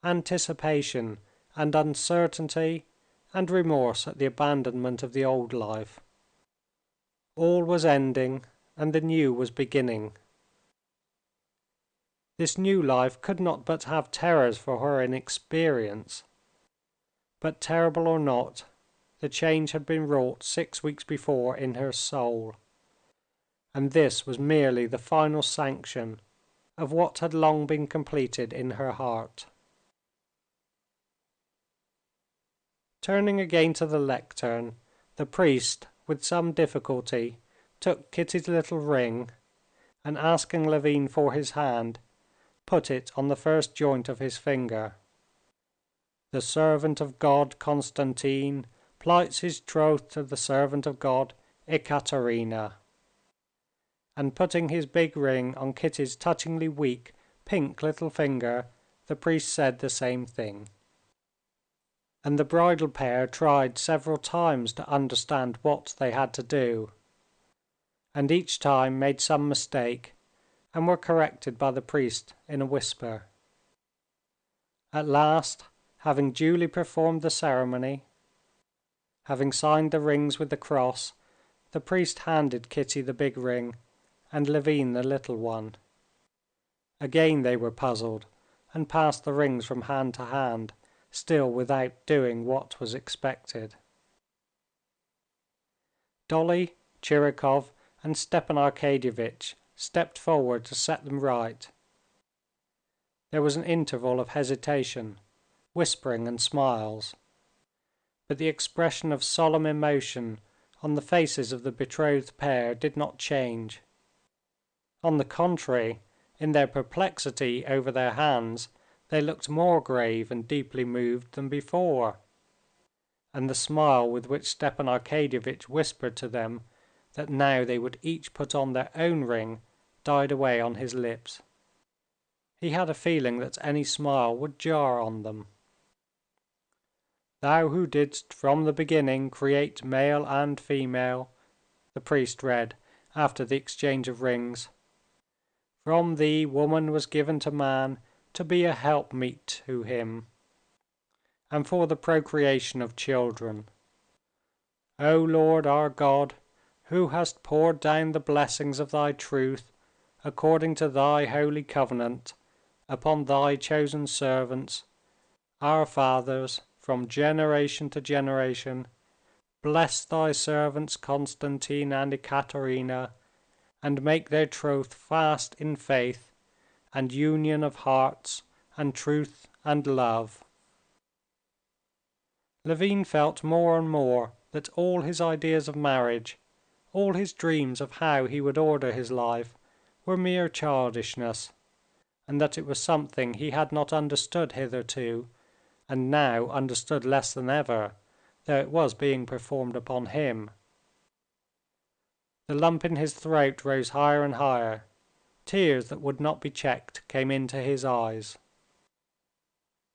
S2: anticipation and uncertainty and remorse at the abandonment of the old life. All was ending and the new was beginning. This new life could not but have terrors for her inexperience. But terrible or not, the change had been wrought 6 weeks before in her soul, and this was merely the final sanction of what had long been completed in her heart. Turning again to the lectern, the priest, with some difficulty, took Kitty's little ring, and asking Levin for his hand, put it on the first joint of his finger. The servant of God, Konstantin, plights his troth to the servant of God, Ekaterina. And putting his big ring on Kitty's touchingly weak, pink little finger, the priest said the same thing. And the bridal pair tried several times to understand what they had to do, and each time made some mistake, and were corrected by the priest in a whisper. At last, having duly performed the ceremony, having signed the rings with the cross, the priest handed Kitty the big ring, and Levin the little one. Again they were puzzled, and passed the rings from hand to hand, still without doing what was expected. Dolly, Tchirikov, and Stepan Arkadyevitch stepped forward to set them right. There was an interval of hesitation, whispering and smiles, but the expression of solemn emotion on the faces of the betrothed pair did not change. On the contrary, in their perplexity over their hands, they looked more grave and deeply moved than before, and the smile with which Stepan Arkadyevitch whispered to them that now they would each put on their own ring died away on his lips. He had a feeling that any smile would jar on them. "Thou who didst from the beginning create male and female," the priest read after the exchange of rings. "From thee woman was given to man to be a helpmeet to him, and for the procreation of children. O Lord our God, who hast poured down the blessings of thy truth, according to thy holy covenant, upon thy chosen servants, our fathers, from generation to generation, bless thy servants Konstantin and Ekaterina, and make their troth fast in faith, and union of hearts, and truth and love." Levin felt more and more that all his ideas of marriage, all his dreams of how he would order his life, were mere childishness, and that it was something he had not understood hitherto, and now understood less than ever, though it was being performed upon him. The lump in his throat rose higher and higher. Tears that would not be checked came into his eyes.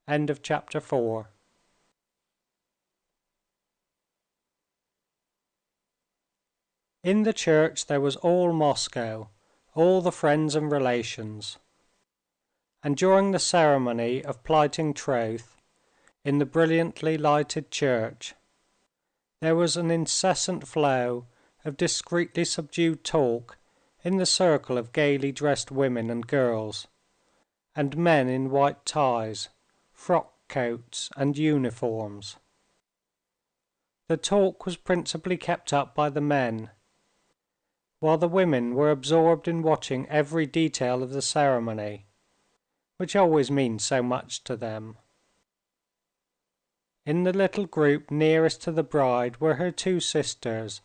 S2: End of chapter 4. In the church there was all Moscow, all the friends and relations. And during the ceremony of plighting troth, in the brilliantly lighted church, there was an incessant flow of discreetly subdued talk in the circle of gaily dressed women and girls, and men in white ties, frock coats, and uniforms. The talk was principally kept up by the men, while the women were absorbed in watching every detail of the ceremony, which always means so much to them. In the little group nearest to the bride were her two sisters,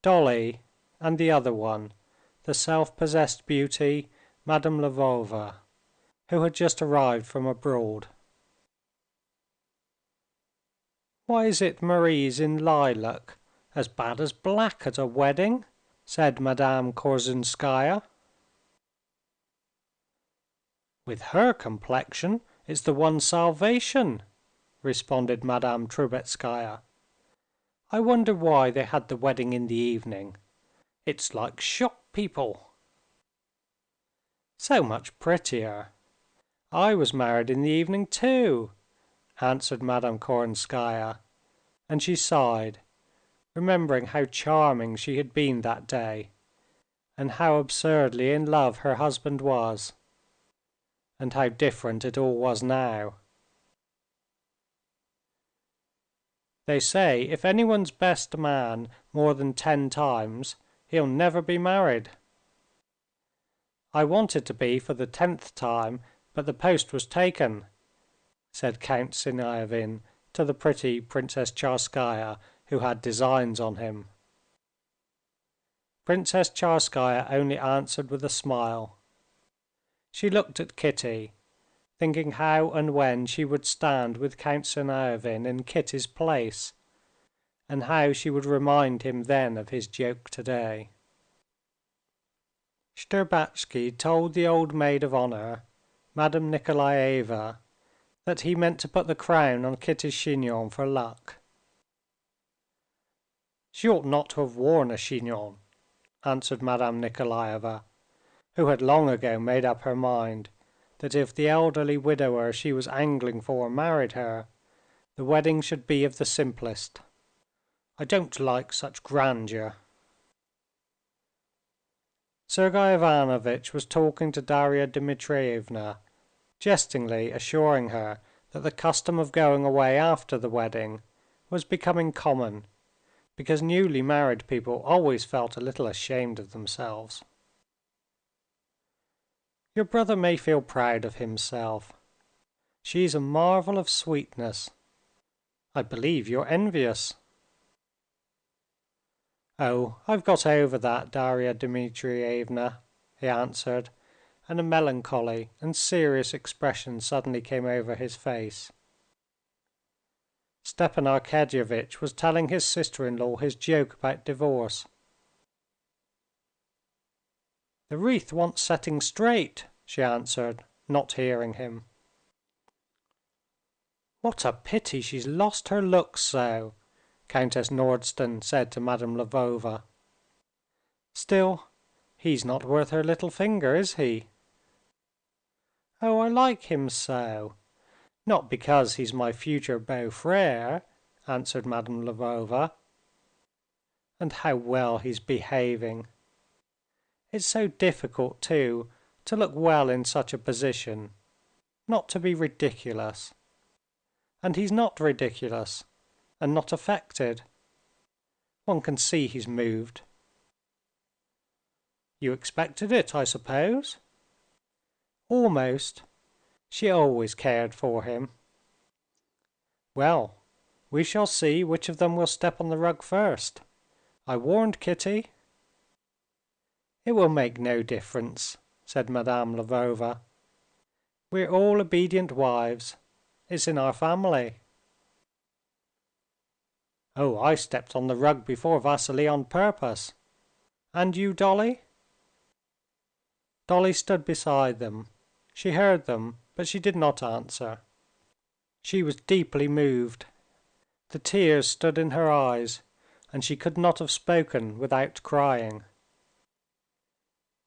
S2: Dolly, and the other one, the self-possessed beauty, Madame Lvova, who had just arrived from abroad. "Why is it Marie's in lilac? As bad as black at a wedding," said Madame Korsunskaya. "With her complexion, it's the one salvation," responded Madame Trubetskaya. "I wonder why they had the wedding in the evening. It's like shop people." "So much prettier. I was married in the evening too," answered Madame Korsunskaya, and she sighed, remembering how charming she had been that day, and how absurdly in love her husband was, and how different it all was now. They say if anyone's best man more than 10 times, he'll never be married. "I wanted to be for the 10th time, but the post was taken," said Count Siniavin to the pretty Princess Tcharskaya, who had designs on him. Princess Tcharskaya only answered with a smile. She looked at Kitty, thinking how and when she would stand with Count Siniavin in Kitty's place, and how she would remind him then of his joke today. Shtcherbatsky told the old maid of honor, Madame Nikolaeva, that he meant to put the crown on Kitty's chignon for luck. "She ought not to have worn a chignon," answered Madame Nikolaeva, who had long ago made up her mind that if the elderly widower she was angling for married her, the wedding should be of the simplest. "I don't like such grandeur." Sergey Ivanovitch was talking to Darya Dmitrievna, jestingly assuring her that the custom of going away after the wedding was becoming common, because newly married people always felt a little ashamed of themselves. "Your brother may feel proud of himself. She's a marvel of sweetness. I believe you're envious." "Oh, I've got over that, Darya Dmitrievna," he answered, and a melancholy and serious expression suddenly came over his face. Stepan Arkadyevitch was telling his sister-in-law his joke about divorce. "The wreath wants setting straight," she answered, not hearing him. "What a pity she's lost her looks so," Countess Nordston said to Madame Lvova. "Still, he's not worth her little finger, is he?" "Oh, I like him so. Not because he's my future beau-frère," answered Madame Lvova. "And how well he's behaving. It's so difficult, too, to look well in such a position, not to be ridiculous. And he's not ridiculous, and not affected. One can see he's moved." "You expected it, I suppose?" "Almost. She always cared for him." "Well, we shall see which of them will step on the rug first. I warned Kitty." "It will make no difference," said Madame Lvova. "We're all obedient wives. It's in our family." "Oh, I stepped on the rug before Vassily on purpose. And you, Dolly?" Dolly stood beside them. She heard them, but she did not answer. She was deeply moved. The tears stood in her eyes, and she could not have spoken without crying.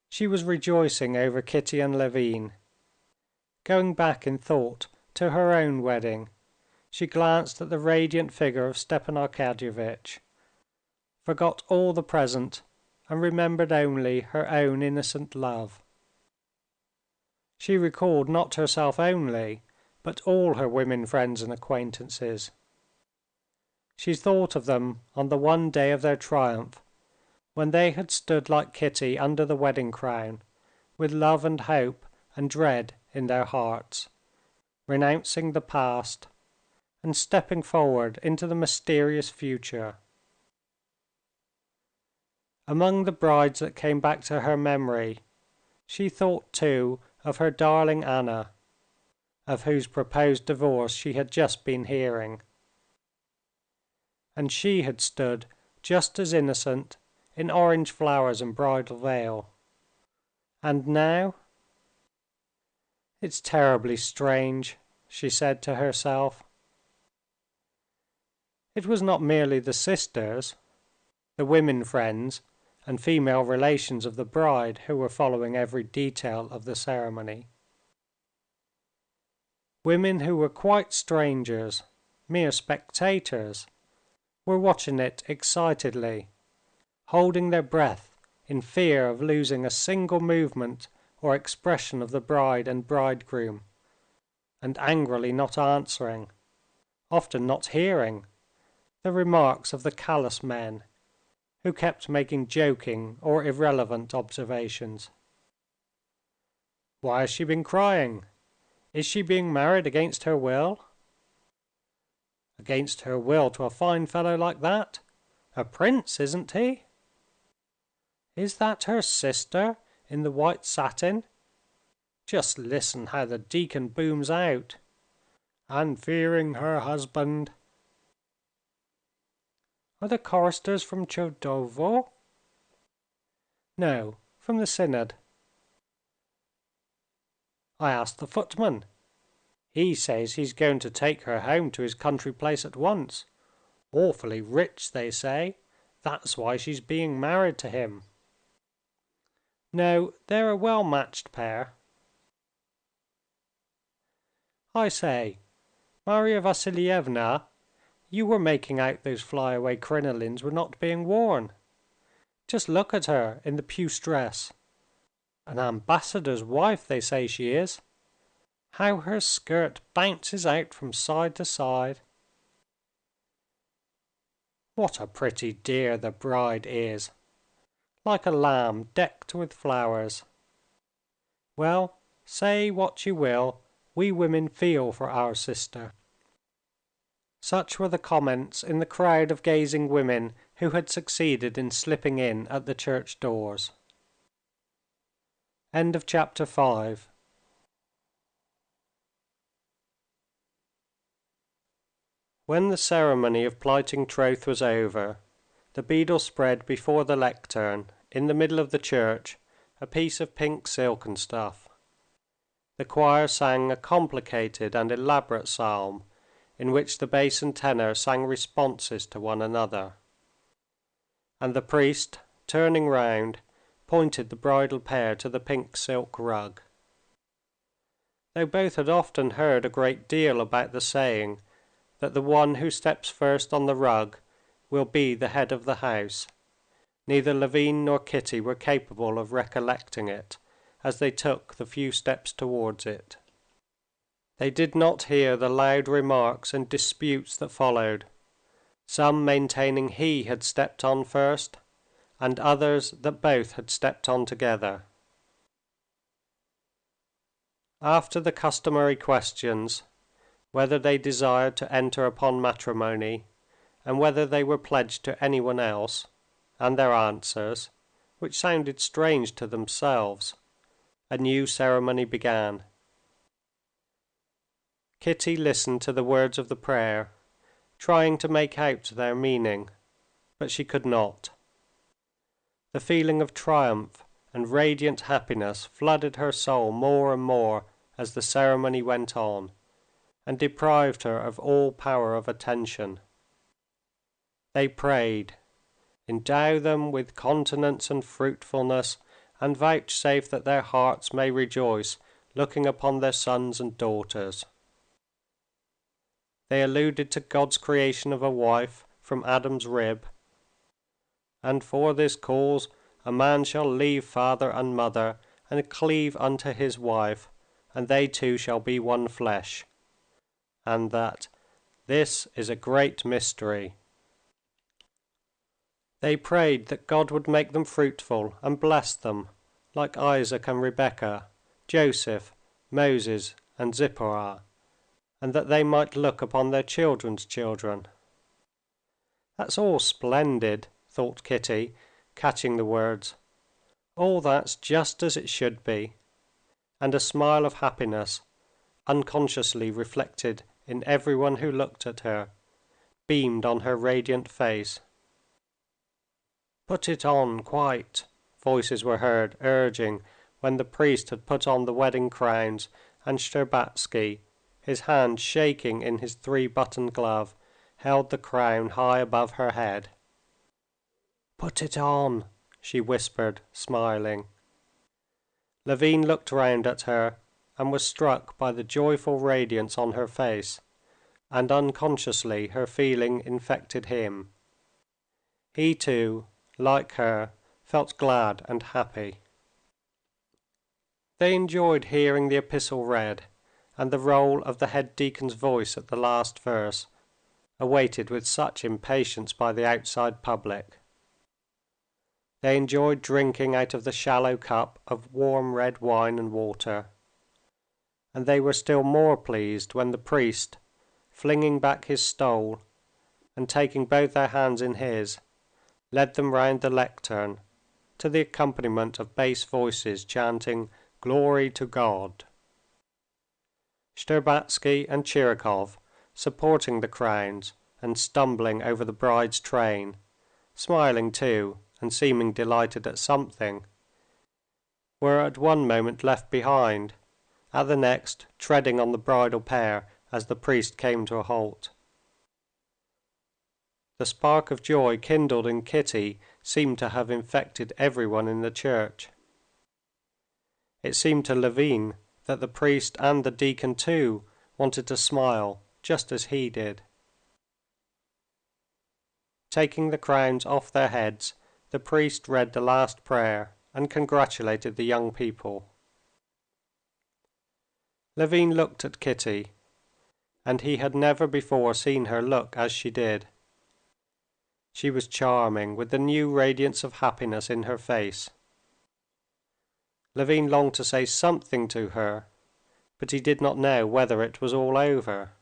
S2: She was rejoicing over Kitty and Levin. Going back in thought to her own wedding, she glanced at the radiant figure of Stepan Arkadyevitch, forgot all the present, and remembered only her own innocent love. She recalled not herself only, but all her women friends and acquaintances. She thought of them on the one day of their triumph, when they had stood like Kitty under the wedding crown, with love and hope and dread in their hearts, renouncing the past and stepping forward into the mysterious future. Among the brides that came back to her memory, she thought too of her darling Anna, of whose proposed divorce she had just been hearing. And she had stood just as innocent, in orange flowers and bridal veil. And now? "It's terribly strange," she said to herself. It was not merely the sisters, the women friends, and female relations of the bride who were following every detail of the ceremony. Women who were quite strangers, mere spectators, were watching it excitedly, holding their breath in fear of losing a single movement or expression of the bride and bridegroom, and angrily not answering, often not hearing, the remarks of the callous men, who kept making joking or irrelevant observations. "Why has she been crying? Is she being married against her will?" "Against her will to a fine fellow like that? A prince, isn't he?" "Is that her sister in the white satin? Just listen how the deacon booms out. And fearing her husband." "Are the choristers from Chodovo?" "No, from the synod." "I asked the footman. He says he's going to take her home to his country place at once. Awfully rich, they say. That's why she's being married to him." "No, they're a well-matched pair." "I say, Marya Vassilievna, you were making out those flyaway crinolines were not being worn. Just look at her in the puce dress. An ambassador's wife they say she is. How her skirt bounces out from side to side. What a pretty dear the bride is, like a lamb decked with flowers. Well, say what you will, we women feel for our sister." Such were the comments in the crowd of gazing women who had succeeded in slipping in at the church doors. End of chapter 5. When the ceremony of plighting troth was over, the beadle spread before the lectern, in the middle of the church, a piece of pink silken stuff. The choir sang a complicated and elaborate psalm, in which the bass and tenor sang responses to one another. And the priest, turning round, pointed the bridal pair to the pink silk rug. Though both had often heard a great deal about the saying that the one who steps first on the rug will be the head of the house, neither Levin nor Kitty were capable of recollecting it as they took the few steps towards it. They did not hear the loud remarks and disputes that followed, some maintaining he had stepped on first, and others that both had stepped on together. After the customary questions, whether they desired to enter upon matrimony, and whether they were pledged to anyone else, and their answers, which sounded strange to themselves, a new ceremony began. Kitty listened to the words of the prayer, trying to make out their meaning, but she could not. The feeling of triumph and radiant happiness flooded her soul more and more as the ceremony went on, and deprived her of all power of attention. They prayed, "Endow them with continence and fruitfulness, and vouchsafe that their hearts may rejoice, looking upon their sons and daughters." They alluded to God's creation of a wife from Adam's rib. "And for this cause a man shall leave father and mother, and cleave unto his wife, and they two shall be one flesh." And that "this is a great mystery." They prayed that God would make them fruitful and bless them, like Isaac and Rebekah, Joseph, Moses, and Zipporah, and that they might look upon their children's children. "That's all splendid," thought Kitty, catching the words. "All that's just as it should be," and a smile of happiness, unconsciously reflected in everyone who looked at her, beamed on her radiant face. "Put it on, quite," voices were heard urging when the priest had put on the wedding crowns, and Shtcherbatsky, his hand shaking in his three-buttoned glove, held the crown high above her head. "Put it on," she whispered, smiling. Levin looked round at her and was struck by the joyful radiance on her face, and unconsciously her feeling infected him. He too, like her, felt glad and happy. They enjoyed hearing the epistle read, and the roll of the head deacon's voice at the last verse, awaited with such impatience by the outside public. They enjoyed drinking out of the shallow cup of warm red wine and water, and they were still more pleased when the priest, flinging back his stole and taking both their hands in his, led them round the lectern to the accompaniment of bass voices chanting "Glory to God." Shtcherbatsky and Tchirikov, supporting the crowns and stumbling over the bride's train, smiling too and seeming delighted at something, were at one moment left behind, at the next treading on the bridal pair as the priest came to a halt. The spark of joy kindled in Kitty seemed to have infected everyone in the church. It seemed to Levin that the priest and the deacon too wanted to smile just as he did. Taking the crowns off their heads, the priest read the last prayer and congratulated the young people. Levin looked at Kitty, and he had never before seen her look as she did. She was charming with the new radiance of happiness in her face. Levin longed to say something to her, but he did not know whether it was all over.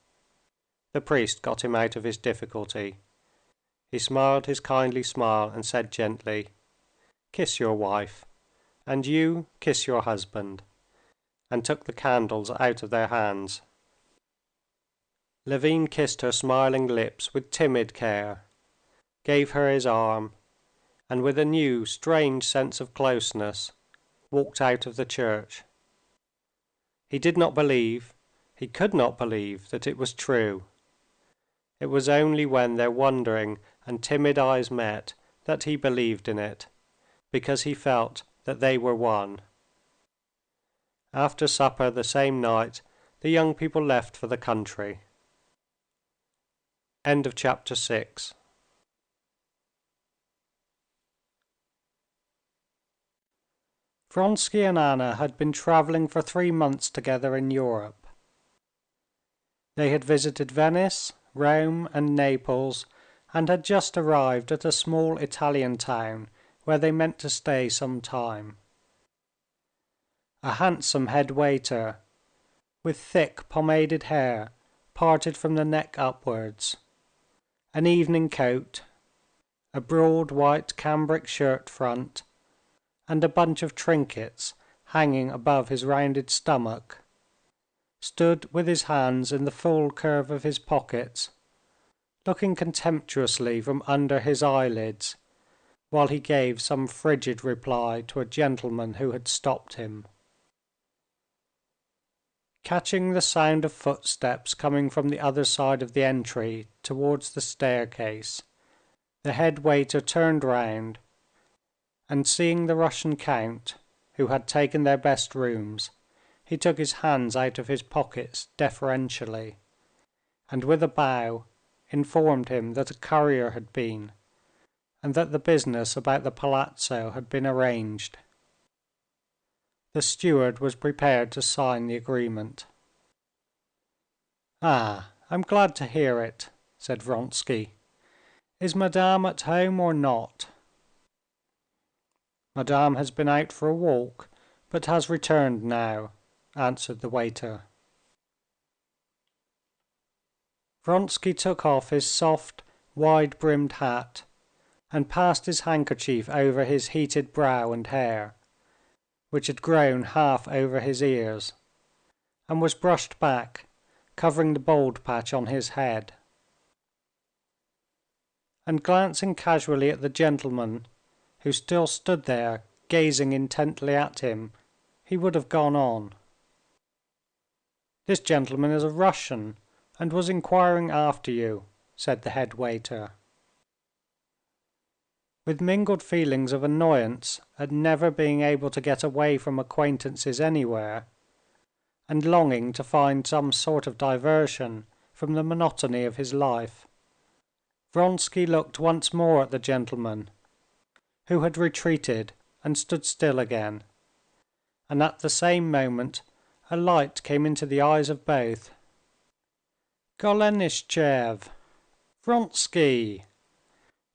S2: The priest got him out of his difficulty. He smiled his kindly smile and said gently, "Kiss your wife, and you kiss your husband," and took the candles out of their hands. Levin kissed her smiling lips with timid care, gave her his arm, and with a new, strange sense of closeness, walked out of the church. He did not believe, he could not believe that it was true. It was only when their wondering and timid eyes met that he believed in it, because he felt that they were one. After supper the same night, the young people left for the country. End of chapter 6. Vronsky and Anna had been traveling for 3 months together in Europe. They had visited Venice, Rome, and Naples, and had just arrived at a small Italian town where they meant to stay some time. A handsome head waiter, with thick pomaded hair parted from the neck upwards, an evening coat, a broad white cambric shirt front, and a bunch of trinkets hanging above his rounded stomach, stood with his hands in the full curve of his pockets, looking contemptuously from under his eyelids, while he gave some frigid reply to a gentleman who had stopped him. Catching the sound of footsteps coming from the other side of the entry towards the staircase, the head waiter turned round, and seeing the Russian count, who had taken their best rooms, he took his hands out of his pockets deferentially, and with a bow informed him that a courier had been, and that the business about the palazzo had been arranged. The steward was prepared to sign the agreement. "Ah, I'm glad to hear it," said Vronsky. "Is Madame at home or not?" "Madame has been out for a walk, but has returned now," answered the waiter. Vronsky took off his soft, wide-brimmed hat, and passed his handkerchief over his heated brow and hair, which had grown half over his ears, and was brushed back, covering the bald patch on his head. And glancing casually at the gentleman, who still stood there gazing intently at him, he would have gone on. "This gentleman is a Russian, and was inquiring after you," said the head waiter. With mingled feelings of annoyance at never being able to get away from acquaintances anywhere, and longing to find some sort of diversion from the monotony of his life, Vronsky looked once more at the gentleman, who had retreated and stood still again, and at the same moment a light came into the eyes of both. "Golenishtchev! Vronsky!"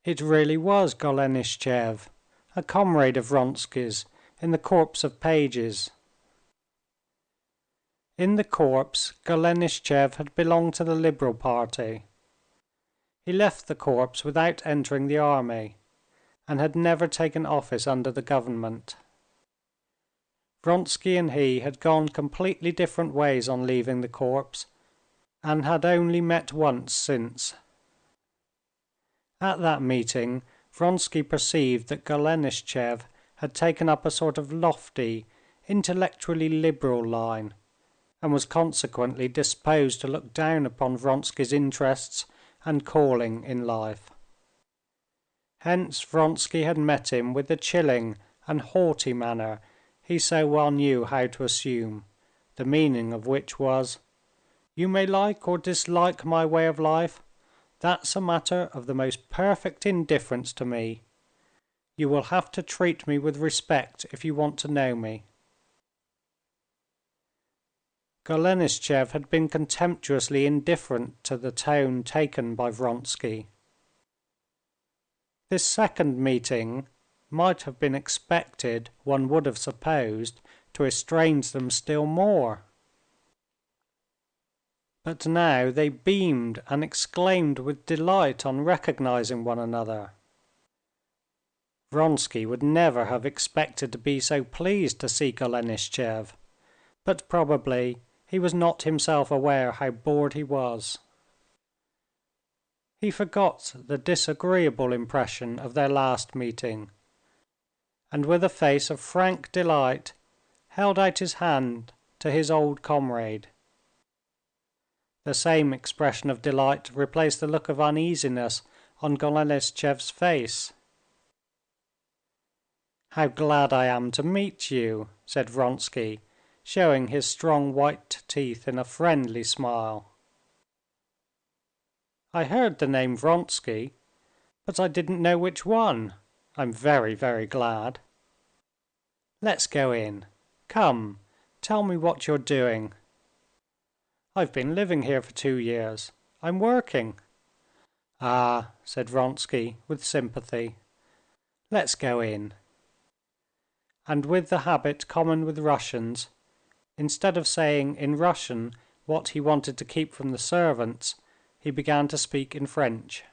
S2: It really was Golenishtchev, a comrade of Vronsky's in the corps of pages. In the corps, Golenishtchev had belonged to the Liberal party. He left the corps without entering the army, and had never taken office under the government. Vronsky and he had gone completely different ways on leaving the corps, and had only met once since. At that meeting, Vronsky perceived that Golenishtchev had taken up a sort of lofty, intellectually liberal line, and was consequently disposed to look down upon Vronsky's interests and calling in life. Hence Vronsky had met him with the chilling and haughty manner he so well knew how to assume, the meaning of which was, "You may like or dislike my way of life. That's a matter of the most perfect indifference to me. You will have to treat me with respect if you want to know me." Golenishtchev had been contemptuously indifferent to the tone taken by Vronsky. This second meeting might have been expected, one would have supposed, to estrange them still more. But now they beamed and exclaimed with delight on recognizing one another. Vronsky would never have expected to be so pleased to see Golenishtchev, but probably he was not himself aware how bored he was. He forgot the disagreeable impression of their last meeting, and with a face of frank delight held out his hand to his old comrade. The same expression of delight replaced the look of uneasiness on Golenishtchev's face. "How glad I am to meet you," said Vronsky, showing his strong white teeth in a friendly smile. "I heard the name Vronsky, but I didn't know which one. I'm very, very glad. Let's go in. Come, tell me what you're doing." "I've been living here for 2 years. I'm working." "Ah," said Vronsky with sympathy. "Let's go in." And with the habit common with Russians, instead of saying in Russian what he wanted to keep from the servants, he began to speak in French.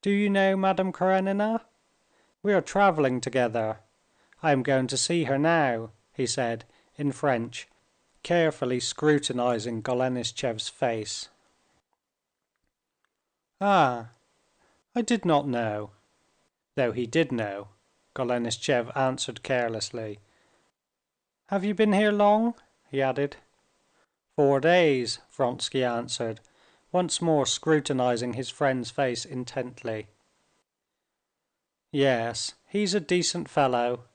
S2: "Do you know Madame Karenina? We are traveling together. I am going to see her now," he said in French, carefully scrutinizing Golenishtchev's face. Ah, I did not know." Though he did know, Golenishtchev answered carelessly. "Have you been here long?" he added. 4 days," Vronsky answered, once more scrutinizing his friend's face intently. "Yes, he's a decent fellow,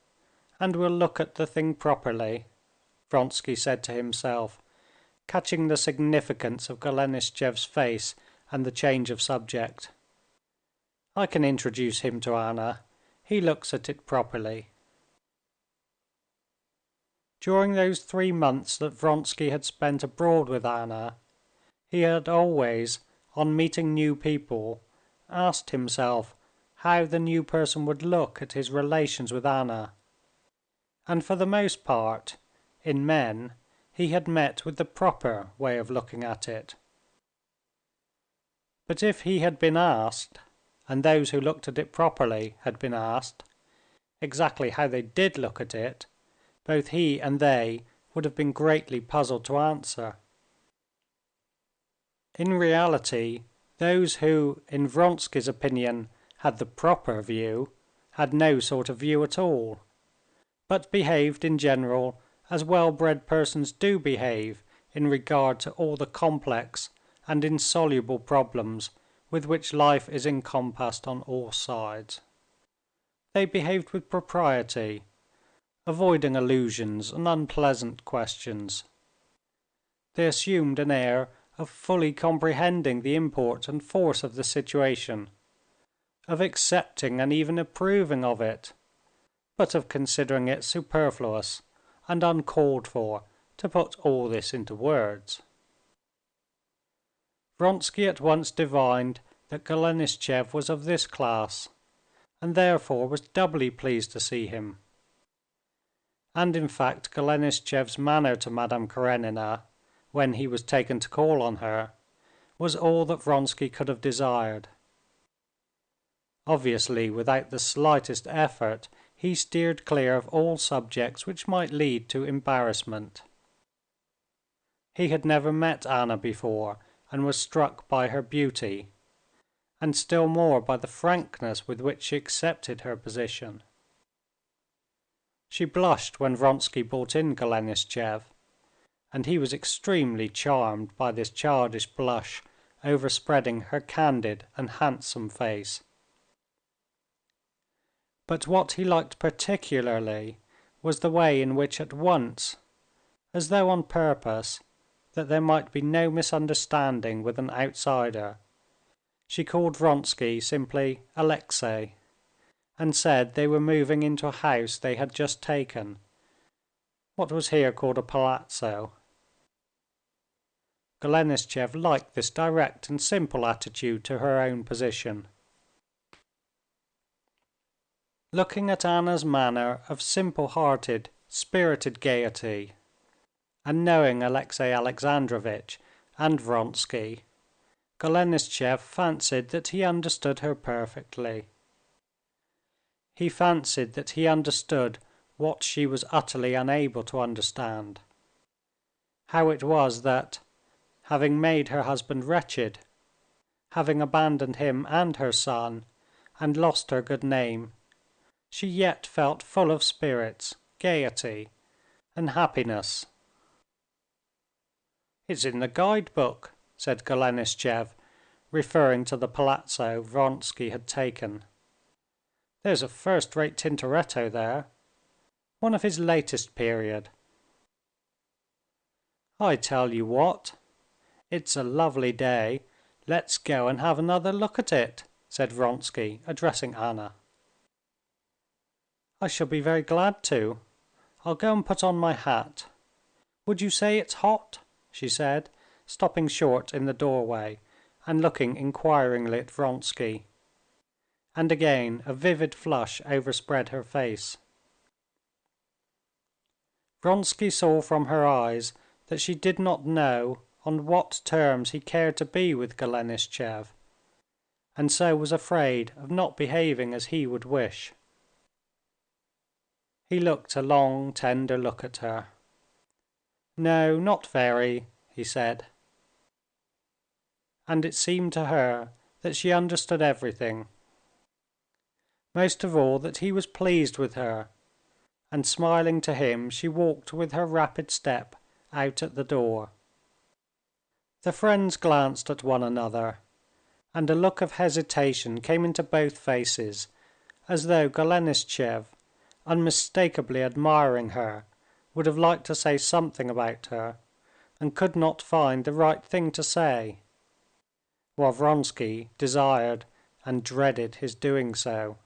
S2: and will look at the thing properly," Vronsky said to himself, catching the significance of Golenishtchev's face and the change of subject. "I can introduce him to Anna. He looks at it properly." During those 3 months that Vronsky had spent abroad with Anna, he had always, on meeting new people, asked himself how the new person would look at his relations with Anna, and for the most part, in men, he had met with the proper way of looking at it. But if he had been asked, and those who looked at it properly had been asked, exactly how they did look at it, both he and they would have been greatly puzzled to answer. In reality, those who, in Vronsky's opinion, had the proper view, had no sort of view at all, but behaved in general as well-bred persons do behave in regard to all the complex and insoluble problems with which life is encompassed on all sides. They behaved with propriety, avoiding allusions and unpleasant questions. They assumed an air of fully comprehending the import and force of the situation, of accepting and even approving of it, but of considering it superfluous and uncalled for to put all this into words. Vronsky at once divined that Golenishtchev was of this class, and therefore was doubly pleased to see him. And in fact Golenishtchev's manner to Madame Karenina, when he was taken to call on her, was all that Vronsky could have desired. Obviously, without the slightest effort, he steered clear of all subjects which might lead to embarrassment. He had never met Anna before, and was struck by her beauty, and still more by the frankness with which she accepted her position. She blushed when Vronsky brought in Golenishtchev, and he was extremely charmed by this childish blush overspreading her candid and handsome face. But what he liked particularly was the way in which at once, as though on purpose, that there might be no misunderstanding with an outsider, she called Vronsky simply Alexey, and said they were moving into a house they had just taken, what was here called a palazzo. Golenishtchev liked this direct and simple attitude to her own position. Looking at Anna's manner of simple-hearted, spirited gaiety, and knowing Alexey Alexandrovitch and Vronsky, Golenishtchev fancied that he understood her perfectly. He fancied that he understood what she was utterly unable to understand. How it was that, having made her husband wretched, having abandoned him and her son, and lost her good name, she yet felt full of spirits, gaiety, and happiness. "It's in the guide-book," said Golenishtchev, referring to the palazzo Vronsky had taken. "There's a first-rate Tintoretto there, one of his latest period. I tell you what, it's a lovely day. Let's go and have another look at it," said Vronsky, addressing Anna. "I shall be very glad to. I'll go and put on my hat. Would you say it's hot?" she said, stopping short in the doorway and looking inquiringly at Vronsky. And again a vivid flush overspread her face. Vronsky saw from her eyes that she did not know on what terms he cared to be with Golenishtchev, and so was afraid of not behaving as he would wish. He looked a long, tender look at her. "No, not very," he said. And it seemed to her that she understood everything, most of all that he was pleased with her, and smiling to him she walked with her rapid step out at the door. The friends glanced at one another, and a look of hesitation came into both faces, as though Golenishtchev, unmistakably admiring her, would have liked to say something about her, and could not find the right thing to say, while Vronsky desired and dreaded his doing so.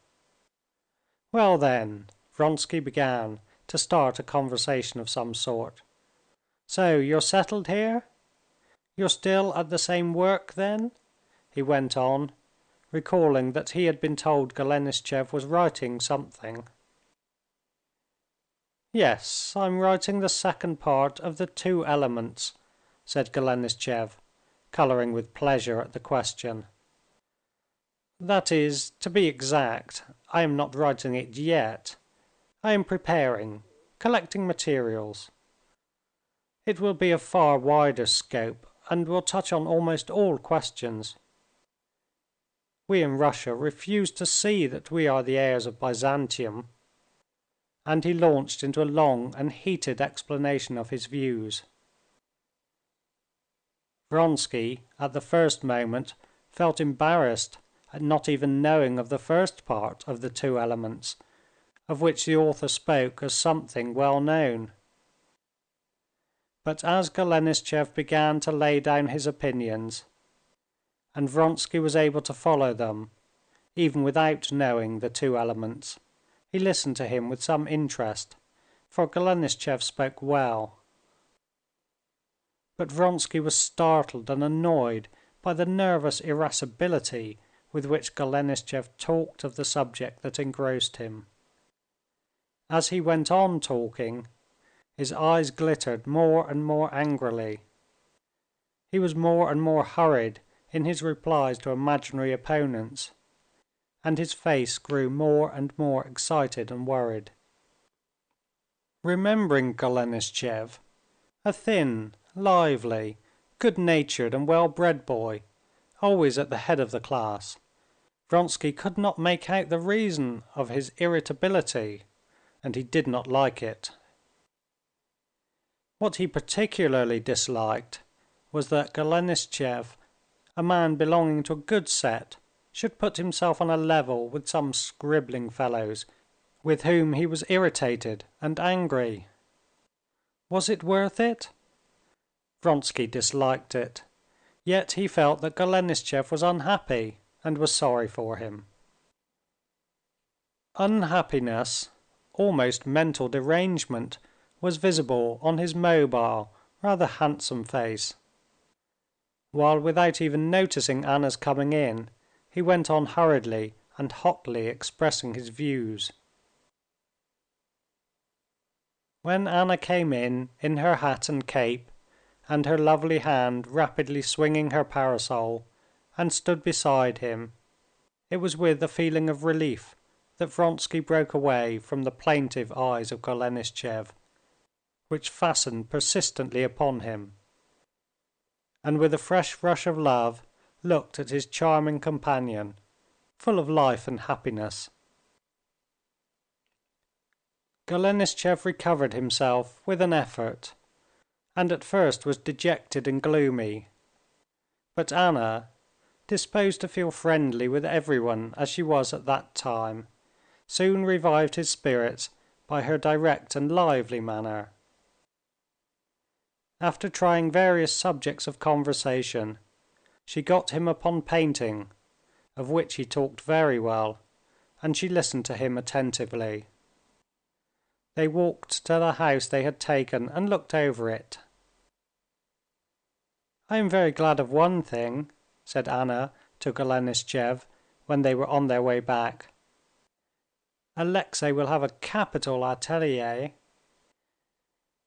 S2: "Well then," Vronsky began to start a conversation of some sort. "So you're settled here? You're still at the same work then?" he went on, recalling that he had been told Golenishtchev was writing something. "Yes, I'm writing the second part of the Two Elements," said Golenishtchev, coloring with pleasure at the question. "That is, to be exact, I am not writing it yet. I am preparing, collecting materials. It will be of far wider scope, and will touch on almost all questions. We in Russia refuse to see that we are the heirs of Byzantium." And he launched into a long and heated explanation of his views. Vronsky, at the first moment, felt embarrassed at not even knowing of the first part of the Two Elements, of which the author spoke as something well known. But as Golenishtchev began to lay down his opinions, and Vronsky was able to follow them, even without knowing the Two Elements, he listened to him with some interest, for Golenishtchev spoke well. But Vronsky was startled and annoyed by the nervous irascibility with which Golenishtchev talked of the subject that engrossed him. As he went on talking, his eyes glittered more and more angrily. He was more and more hurried in his replies to imaginary opponents, and his face grew more and more excited and worried. Remembering Golenishtchev, a thin, lively, good-natured and well-bred boy, always at the head of the class, Vronsky could not make out the reason of his irritability, and he did not like it. What he particularly disliked was that Golenishtchev, a man belonging to a good set, should put himself on a level with some scribbling fellows with whom he was irritated and angry. Was it worth it? Vronsky disliked it, yet he felt that Golenishtchev was unhappy and was sorry for him. Unhappiness, almost mental derangement, was visible on his mobile, rather handsome face, while without even noticing Anna's coming in, he went on hurriedly and hotly expressing his views. When Anna came in her hat and cape, and her lovely hand rapidly swinging her parasol, and stood beside him, it was with a feeling of relief that Vronsky broke away from the plaintive eyes of Golenishtchev, which fastened persistently upon him, and with a fresh rush of love looked at his charming companion, full of life and happiness. Golenishtchev recovered himself with an effort, and at first was dejected and gloomy, but Anna, disposed to feel friendly with everyone as she was at that time, soon revived his spirits by her direct and lively manner. After trying various subjects of conversation, she got him upon painting, of which he talked very well, and she listened to him attentively. They walked to the house they had taken and looked over it. "I am very glad of one thing," said Anna to Golenishtchev when they were on their way back. "Alexey will have a capital atelier."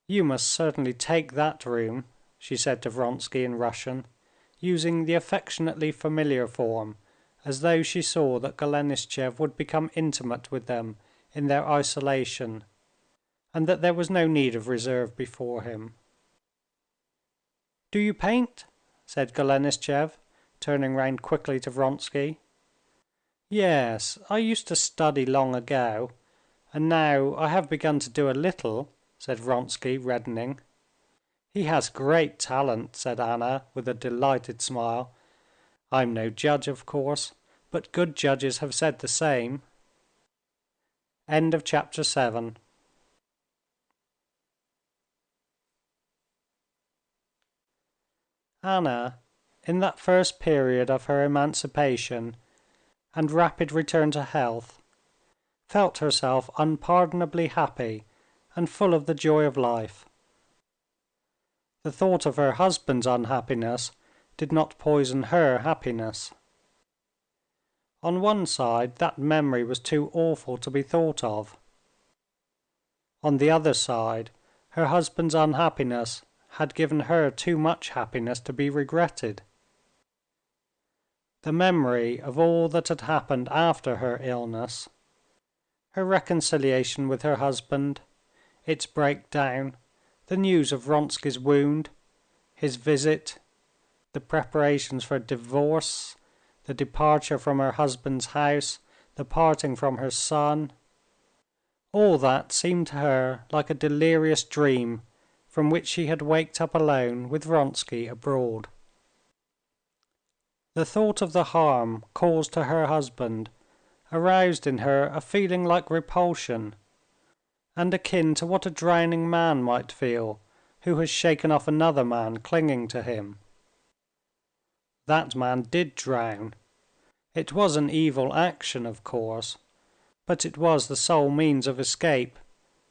S2: "You must certainly take that room," she said to Vronsky in Russian, using the affectionately familiar form, as though she saw that Golenishtchev would become intimate with them in their isolation, and that there was no need of reserve before him. "Do you paint?" said Golenishtchev, turning round quickly to Vronsky. "Yes, I used to study long ago, and now I have begun to do a little," said Vronsky, reddening. "He has great talent," said Anna, with a delighted smile. "I'm no judge, of course, but good judges have said the same." End of chapter 7. Anna, in that first period of her emancipation and rapid return to health, felt herself unpardonably happy and full of the joy of life. The thought of her husband's unhappiness did not poison her happiness. On one side, that memory was too awful to be thought of. On the other side, her husband's unhappiness had given her too much happiness to be regretted. The memory of all that had happened after her illness, her reconciliation with her husband, its breakdown, the news of Vronsky's wound, his visit, the preparations for divorce, the departure from her husband's house, the parting from her son, all that seemed to her like a delirious dream from which she had waked up alone with Vronsky abroad. The thought of the harm caused to her husband aroused in her a feeling like repulsion, and akin to what a drowning man might feel who has shaken off another man clinging to him. That man did drown. It was an evil action, of course, but it was the sole means of escape,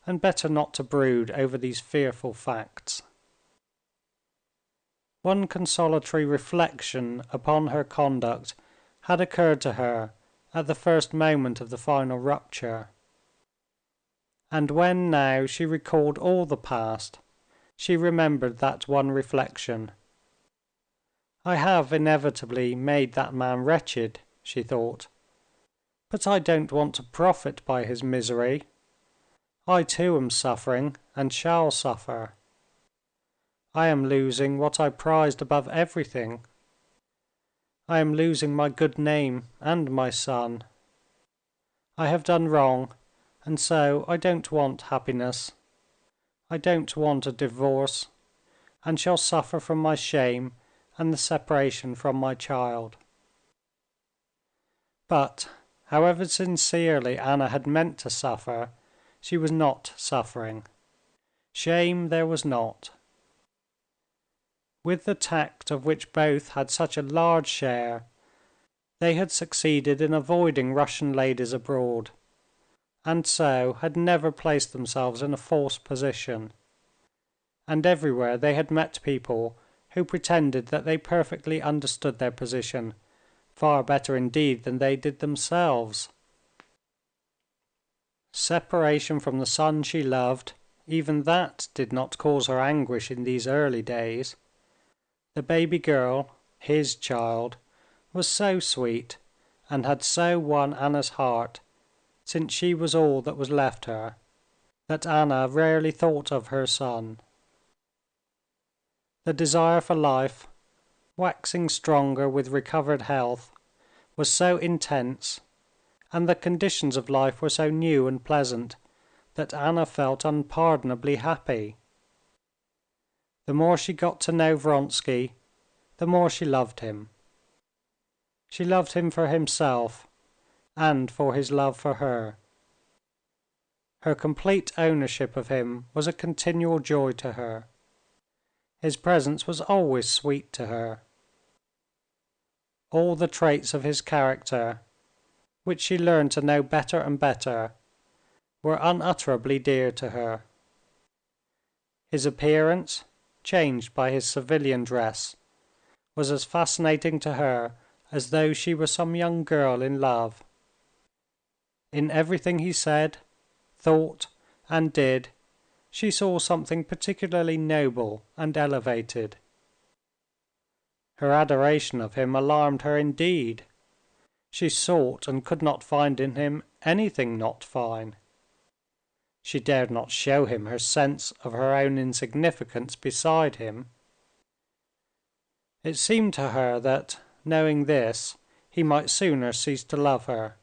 S2: and better not to brood over these fearful facts. One consolatory reflection upon her conduct had occurred to her at the first moment of the final rupture, and when now she recalled all the past, she remembered that one reflection. "I have inevitably made that man wretched," she thought, "but I don't want to profit by his misery. I too am suffering and shall suffer. I am losing what I prized above everything. I am losing my good name and my son. I have done wrong, and so I don't want happiness. I don't want a divorce, and shall suffer from my shame and the separation from my child." But, however sincerely Anna had meant to suffer, she was not suffering. Shame there was not. With the tact of which both had such a large share, they had succeeded in avoiding Russian ladies abroad, and so had never placed themselves in a false position, and everywhere they had met people who pretended that they perfectly understood their position, far better indeed than they did themselves. Separation from the son she loved, even that did not cause her anguish in these early days. The baby girl, his child, was so sweet, and had so won Anna's heart, since she was all that was left her, that Anna rarely thought of her son. The desire for life, waxing stronger with recovered health, was so intense, and the conditions of life were so new and pleasant, that Anna felt unpardonably happy. The more she got to know Vronsky, the more she loved him. She loved him for himself, and for his love for her. Her complete ownership of him was a continual joy to her. His presence was always sweet to her. All the traits of his character, which she learned to know better and better, were unutterably dear to her. His appearance, changed by his civilian dress, was as fascinating to her as though she were some young girl in love. In everything he said, thought, and did, she saw something particularly noble and elevated. Her adoration of him alarmed her indeed. She sought and could not find in him anything not fine. She dared not show him her sense of her own insignificance beside him. It seemed to her that, knowing this, he might sooner cease to love her,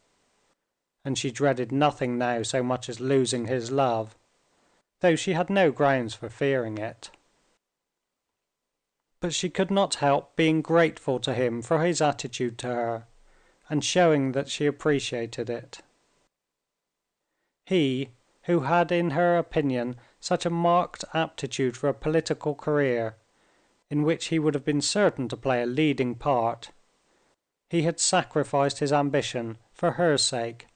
S2: and she dreaded nothing now so much as losing his love, though she had no grounds for fearing it. But she could not help being grateful to him for his attitude to her, and showing that she appreciated it. He, who had in her opinion such a marked aptitude for a political career, in which he would have been certain to play a leading part, he had sacrificed his ambition for her sake,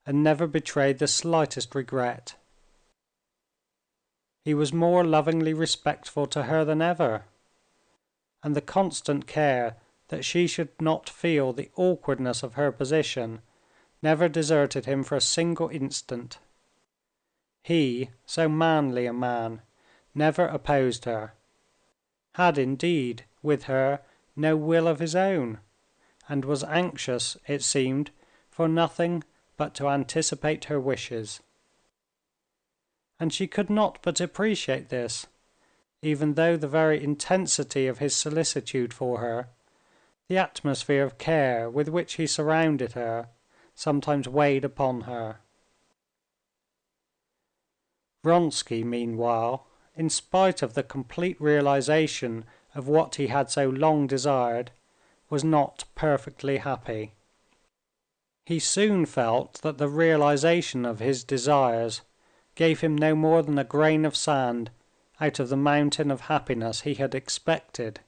S2: and never betrayed the slightest regret. He was more lovingly respectful to her than ever, and the constant care that she should not feel the awkwardness of her position never deserted him for a single instant. He, so manly a man, never opposed her, had indeed with her no will of his own, and was anxious, it seemed, for nothing but to anticipate her wishes. And she could not but appreciate this, even though the very intensity of his solicitude for her, the atmosphere of care with which he surrounded her, sometimes weighed upon her. Vronsky, meanwhile, in spite of the complete realization of what he had so long desired, was not perfectly happy. He soon felt that the realization of his desires gave him no more than a grain of sand out of the mountain of happiness he had expected.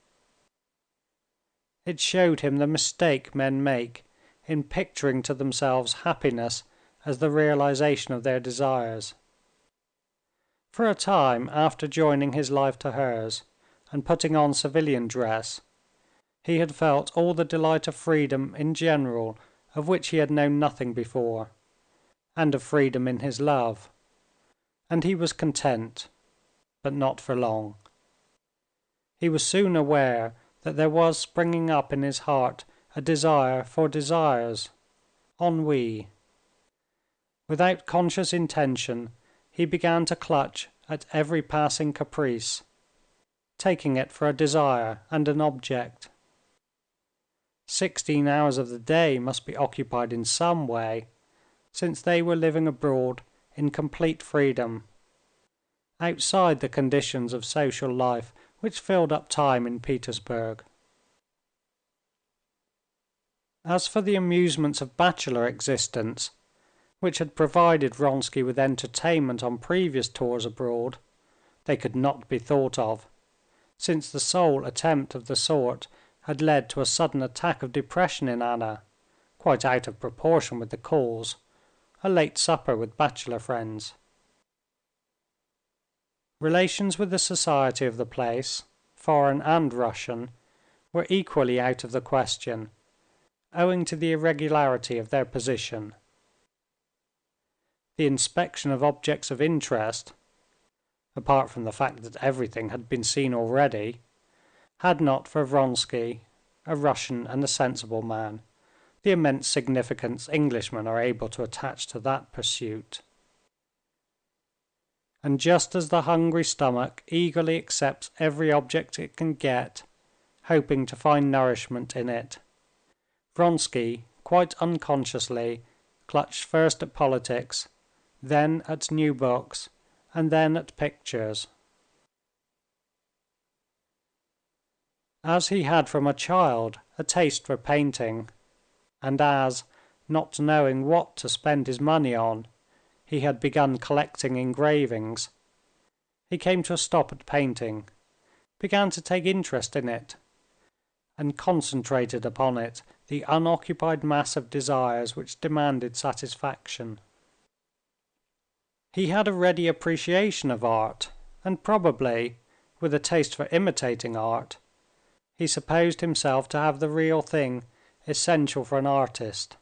S2: It showed him the mistake men make in picturing to themselves happiness as the realization of their desires. For a time after joining his life to hers and putting on civilian dress, he had felt all the delight of freedom in general of which he had known nothing before, and of freedom in his love, and he was content, but not for long. He was soon aware that there was springing up in his heart a desire for desires, ennui. Without conscious intention, he began to clutch at every passing caprice, taking it for a desire and an object. 16 hours of the day must be occupied in some way, since they were living abroad in complete freedom, outside the conditions of social life which filled up time in Petersburg. As for the amusements of bachelor existence, which had provided Vronsky with entertainment on previous tours abroad, they could not be thought of, since the sole attempt of the sort had led to a sudden attack of depression in Anna, quite out of proportion with the cause, a late supper with bachelor friends. Relations with the society of the place, foreign and Russian, were equally out of the question, owing to the irregularity of their position. The inspection of objects of interest, apart from the fact that everything had been seen already, had not for Vronsky, a Russian and a sensible man, the immense significance Englishmen are able to attach to that pursuit. And just as the hungry stomach eagerly accepts every object it can get, hoping to find nourishment in it, Vronsky, quite unconsciously, clutched first at politics, then at new books, and then at pictures. As he had from a child a taste for painting, and as, not knowing what to spend his money on, he had begun collecting engravings, he came to a stop at painting, began to take interest in it, and concentrated upon it the unoccupied mass of desires which demanded satisfaction. He had a ready appreciation of art, and probably, with a taste for imitating art, he supposed himself to have the real thing essential for an artist.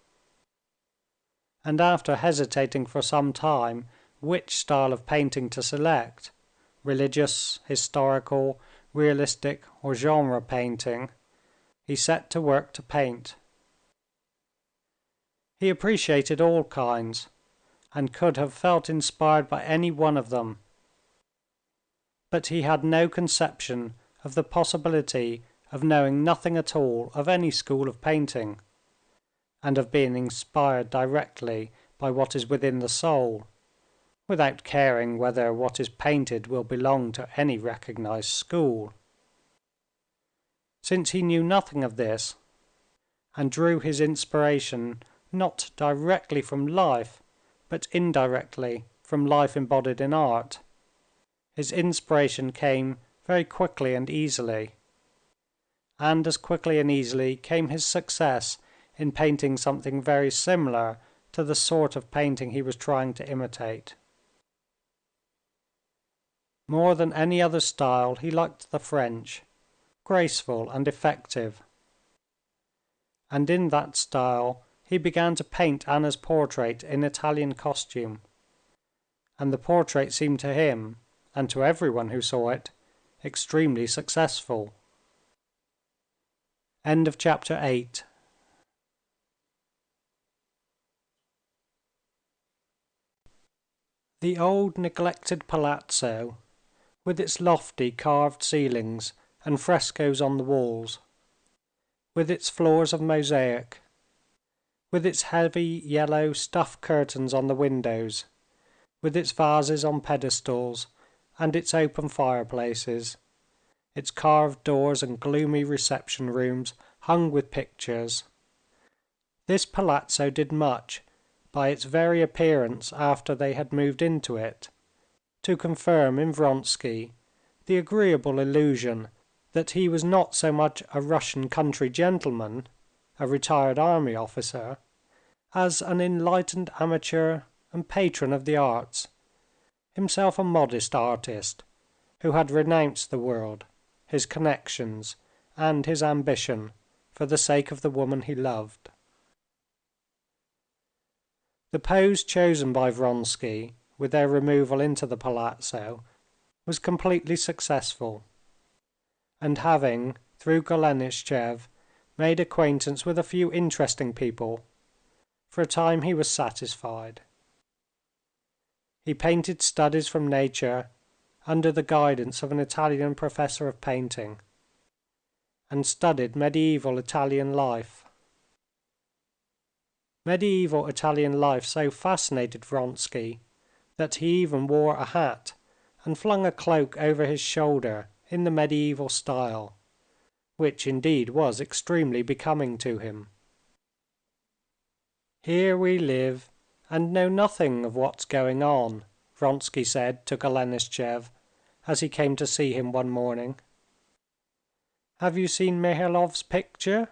S2: And after hesitating for some time which style of painting to select, religious, historical, realistic, or genre painting, he set to work to paint. He appreciated all kinds, and could have felt inspired by any one of them. But he had no conception of the possibility of knowing nothing at all of any school of painting, and of being inspired directly by what is within the soul, without caring whether what is painted will belong to any recognized school. Since he knew nothing of this, and drew his inspiration not directly from life, but indirectly from life embodied in art, his inspiration came very quickly and easily, and as quickly and easily came his success in painting something very similar to the sort of painting he was trying to imitate. More than any other style he liked the French, graceful and effective, and in that style he began to paint Anna's portrait in Italian costume, and the portrait seemed to him, and to everyone who saw it, extremely successful. End of chapter 8. The old neglected palazzo, with its lofty carved ceilings and frescoes on the walls, with its floors of mosaic, with its heavy yellow stuff curtains on the windows, with its vases on pedestals and its open fireplaces, its carved doors and gloomy reception rooms hung with pictures. This palazzo did much, by its very appearance after they had moved into it, to confirm in Vronsky the agreeable illusion that he was not so much a Russian country gentleman, a retired army officer, as an enlightened amateur and patron of the arts, himself a modest artist, who had renounced the world, his connections, and his ambition for the sake of the woman he loved. The pose chosen by Vronsky with their removal into the palazzo was completely successful, and having, through Golenishtchev, made acquaintance with a few interesting people, for a time he was satisfied. He painted studies from nature under the guidance of an Italian professor of painting, and studied medieval Italian life. Medieval Italian life so fascinated Vronsky that he even wore a hat and flung a cloak over his shoulder in the medieval style, which indeed was extremely becoming to him. "Here we live and know nothing of what's going on," Vronsky said to Golenishtchev as he came to see him one morning. "Have you seen Mihailov's picture?"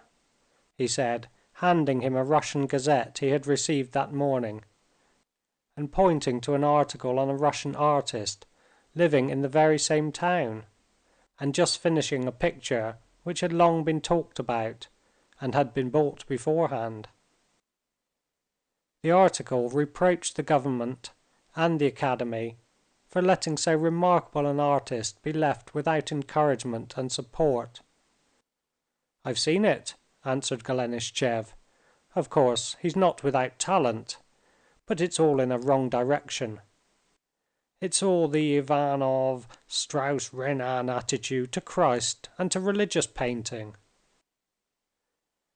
S2: he said, handing him a Russian gazette he had received that morning, and pointing to an article on a Russian artist living in the very same town, and just finishing a picture which had long been talked about and had been bought beforehand. The article reproached the government and the academy for letting so remarkable an artist be left without encouragement and support. "I've seen it," answered Golenishtchev. "Of course, he's not without talent, but it's all in a wrong direction. It's all the Ivanov, Strauss, Renan attitude to Christ and to religious painting."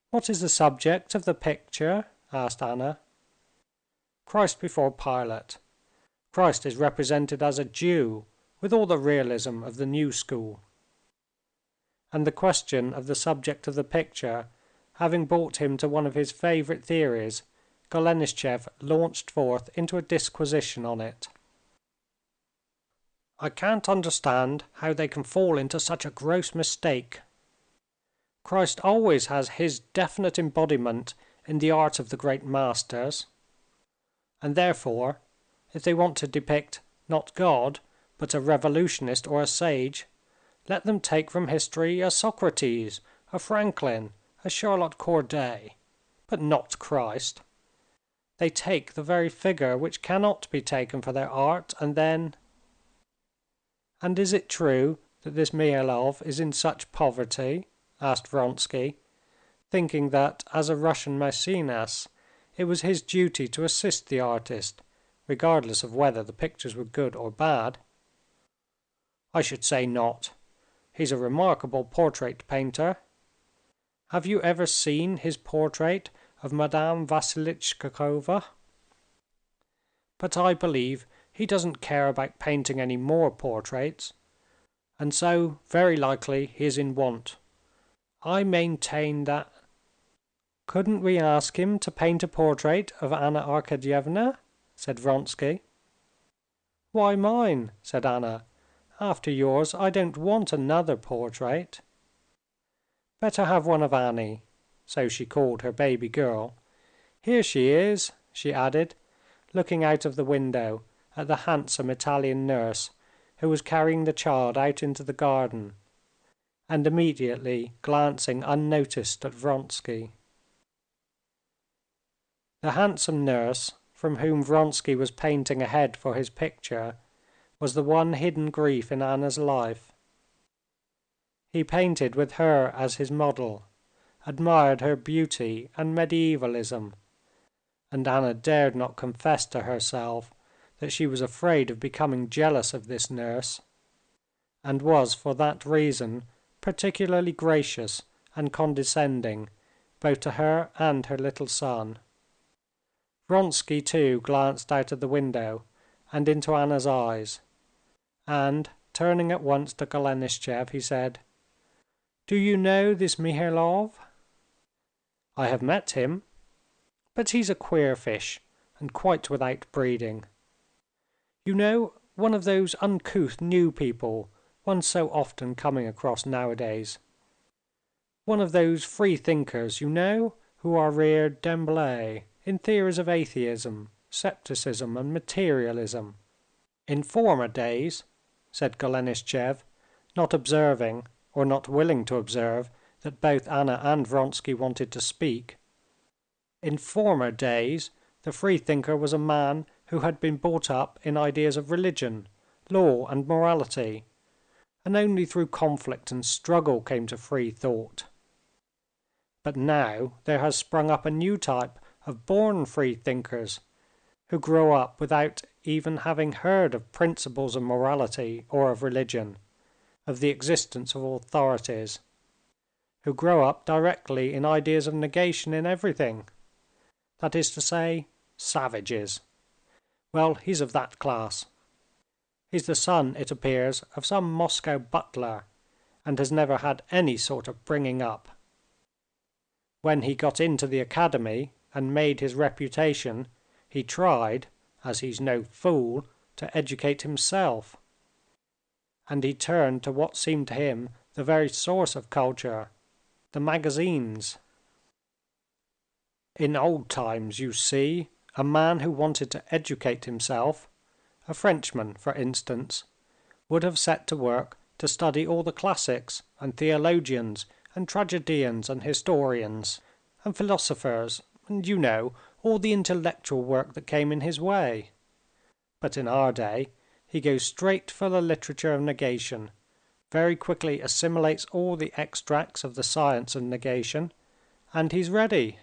S2: "What is the subject of the picture?" asked Anna. "Christ before Pilate. Christ is represented as a Jew, with all the realism of the new school." And the question of the subject of the picture having brought him to one of his favorite theories, Golenishtchev launched forth into a disquisition on it. "I can't understand how they can fall into such a gross mistake. Christ always has his definite embodiment in the art of the great masters, and therefore, if they want to depict, not God, but a revolutionist or a sage, let them take from history a Socrates, a Franklin, a Charlotte Corday, but not Christ. They take the very figure which cannot be taken for their art, and then...." "And is it true that this Mihailov is in such poverty?" asked Vronsky, thinking that as a Russian Maecenas it was his duty to assist the artist, regardless of whether the pictures were good or bad. "I should say not. He's a remarkable portrait painter. Have you ever seen his portrait of Madame Vasilichkova? But I believe he doesn't care about painting any more portraits, and so very likely he is in want. I maintain that—" "Couldn't we ask him to paint a portrait of Anna Arkadyevna?" said Vronsky. "Why mine?" said Anna. "After yours I don't want another portrait." "Better have one of Annie," so she called her baby girl. "Here she is," she added, looking out of the window at the handsome Italian nurse who was carrying the child out into the garden, and immediately glancing unnoticed at Vronsky. The handsome nurse, from whom Vronsky was painting a head for his picture, was the one hidden grief in Anna's life. He painted with her as his model, admired her beauty and medievalism, and Anna dared not confess to herself that she was afraid of becoming jealous of this nurse, and was for that reason particularly gracious and condescending both to her and her little son. Vronsky too glanced out of the window and into Anna's eyes, and, turning at once to Golenishtchev, he said, "Do you know this Mihailov?" "I have met him, but he's a queer fish and quite without breeding. You know, one of those uncouth new people one's so often coming across nowadays. One of those free thinkers, you know, who are reared d'emblée in theories of atheism, scepticism, and materialism. In former days," said Golenishtchev, not observing, or not willing to observe, that both Anna and Vronsky wanted to speak. "In former days the freethinker was a man who had been brought up in ideas of religion, law, and morality, and only through conflict and struggle came to free thought. But now there has sprung up a new type of born freethinkers, who grow up without even having heard of principles of morality or of religion, of the existence of authorities, who grow up directly in ideas of negation in everything, that is to say, savages. Well, he's of that class. He's the son, it appears, of some Moscow butler, and has never had any sort of bringing up. When he got into the academy and made his reputation, he tried, as he's no fool, to educate himself. And he turned to what seemed to him the very source of culture, the magazines. In old times, you see, a man who wanted to educate himself, a Frenchman, for instance, would have set to work to study all the classics and theologians and tragedians and historians and philosophers, and, you know, all the intellectual work that came in his way. But in our day he goes straight for the literature of negation, very quickly assimilates all the extracts of the science of negation, and he's ready.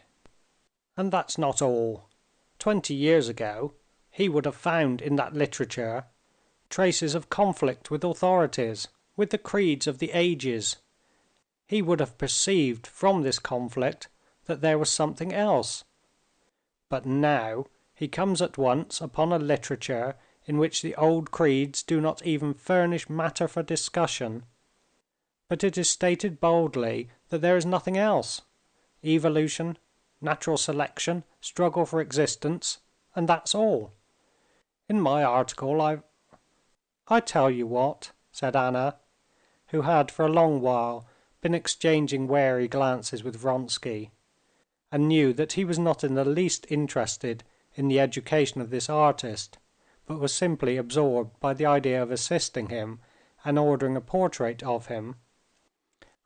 S2: And that's not all. 20 years ago he would have found in that literature traces of conflict with authorities, with the creeds of the ages. He would have perceived from this conflict that there was something else. But now he comes at once upon a literature in which the old creeds do not even furnish matter for discussion, but it is stated boldly that there is nothing else: evolution, natural selection, struggle for existence, and that's all. In my article I tell you what," said Anna, who had for a long while been exchanging wary glances with Vronsky, and knew that he was not in the least interested in the education of this artist, but was simply absorbed by the idea of assisting him and ordering a portrait of him.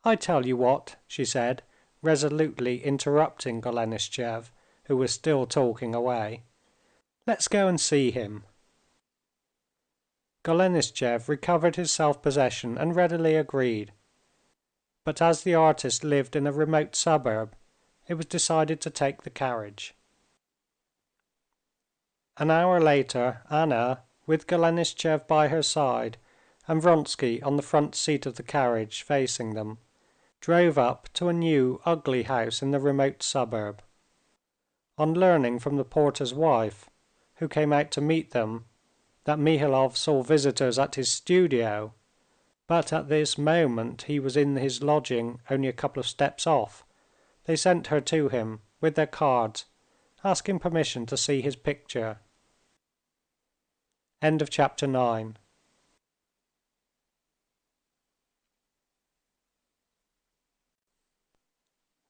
S2: "I tell you what," she said, resolutely interrupting Golenishtchev, who was still talking away. "Let's go and see him." Golenishtchev recovered his self-possession and readily agreed. But as the artist lived in a remote suburb, it was decided to take the carriage. An hour later, Anna, with Golenishtchev by her side, and Vronsky on the front seat of the carriage facing them, drove up to a new ugly house in the remote suburb. On learning from the porter's wife, who came out to meet them, that Mihailov saw visitors at his studio, but at this moment he was in his lodging only a couple of steps off, they sent her to him with their cards, asking permission to see his picture. End of chapter 9.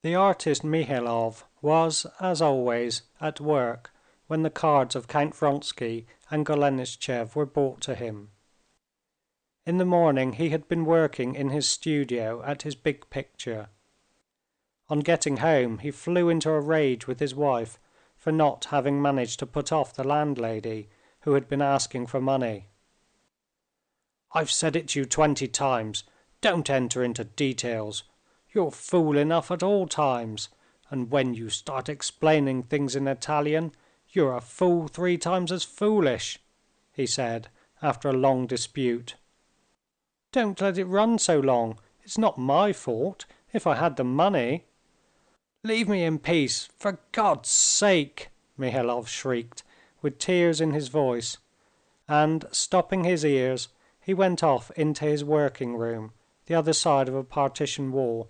S2: The artist Mihailov was, as always, at work when the cards of Count Vronsky and Golenishtchev were brought to him. In the morning he had been working in his studio at his big picture. On getting home he flew into a rage with his wife for not having managed to put off the landlady who had been asking for money. "I've said it to you 20 times, don't enter into details. You're fool enough at all times, and when you start explaining things in Italian, you're a fool 3 times as foolish," he said after a long dispute. "Don't let it run so long. It's not my fault, if I had the money." "Leave me in peace, for God's sake!" Mihailov shrieked, with tears in his voice, and, stopping his ears, he went off into his working room, the other side of a partition wall,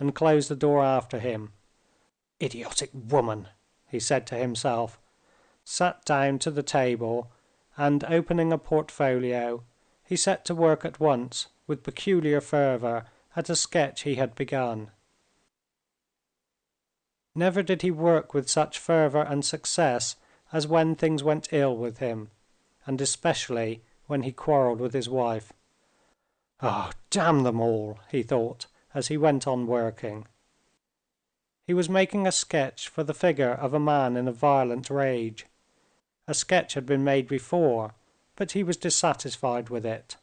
S2: and closed the door after him. "Idiotic woman!" he said to himself, sat down to the table, and opening a portfolio, he set to work at once with peculiar fervor at a sketch he had begun. Never did he work with such fervor and success as when things went ill with him, and especially when he quarreled with his wife. "Oh, damn them all!" he thought as he went on working. He was making a sketch for the figure of a man in a violent rage. A sketch had been made before, but he was dissatisfied with it.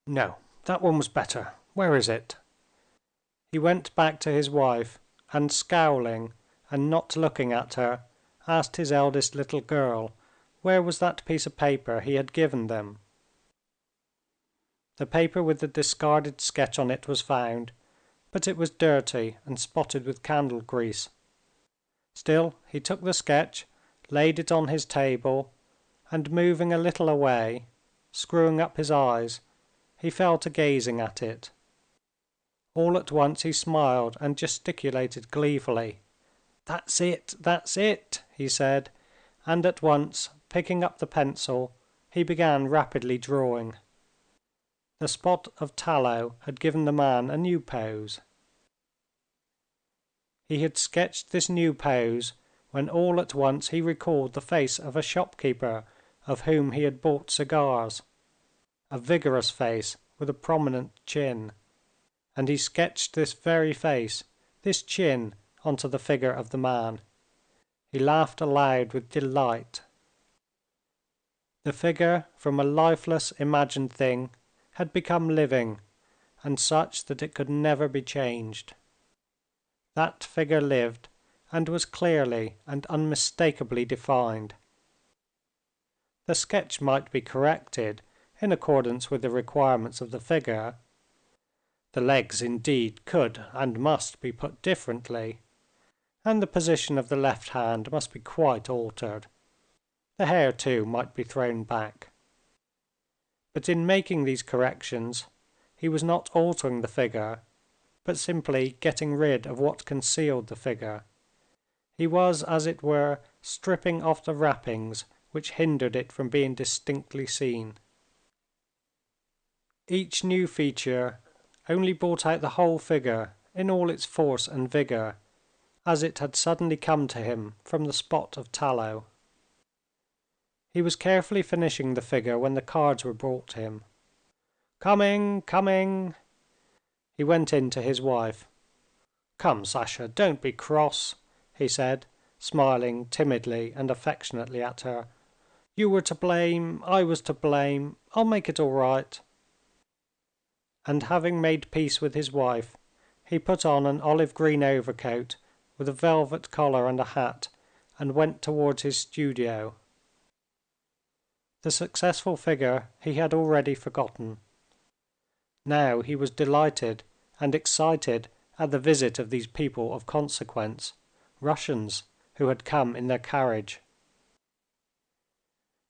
S2: "No, that one was better. Where is it?" He went back to his wife, and scowling and not looking at her, asked his eldest little girl where was that piece of paper he had given them. The paper with the discarded sketch on it was found, but it was dirty and spotted with candle grease. Still he took the sketch, laid it on his table, and moving a little away, screwing up his eyes, he fell to gazing at it. All at once he smiled and gesticulated gleefully. "That's it, that's it!" he said, and at once, picking up the pencil, he began rapidly drawing. The spot of tallow had given the man a new pose. He had sketched this new pose when all at once he recalled the face of a shopkeeper of whom he had bought cigars, a vigorous face with a prominent chin, and he sketched this very face, this chin, onto the figure of the man. He laughed aloud with delight. The figure, from a lifeless imagined thing, had become living, and such that it could never be changed. That figure lived, and was clearly and unmistakably defined. The sketch might be corrected in accordance with the requirements of the figure. The legs indeed could and must be put differently, and the position of the left hand must be quite altered. The hair too might be thrown back. But in making these corrections, he was not altering the figure, but simply getting rid of what concealed the figure. He was, as it were, stripping off the wrappings which hindered it from being distinctly seen. Each new feature only brought out the whole figure in all its force and vigor, as it had suddenly come to him from the spot of tallow. He was carefully finishing the figure when the cards were brought him. "Coming, coming!" He went in to his wife. "Come, Sasha, don't be cross," he said, smiling timidly and affectionately at her. "You were to blame, I was to blame. I'll make it all right." And having made peace with his wife, he put on an olive green overcoat with a velvet collar and a hat, and went towards his studio. The successful figure he had already forgotten. Now he was delighted and excited at the visit of these people of consequence, Russians, who had come in their carriage.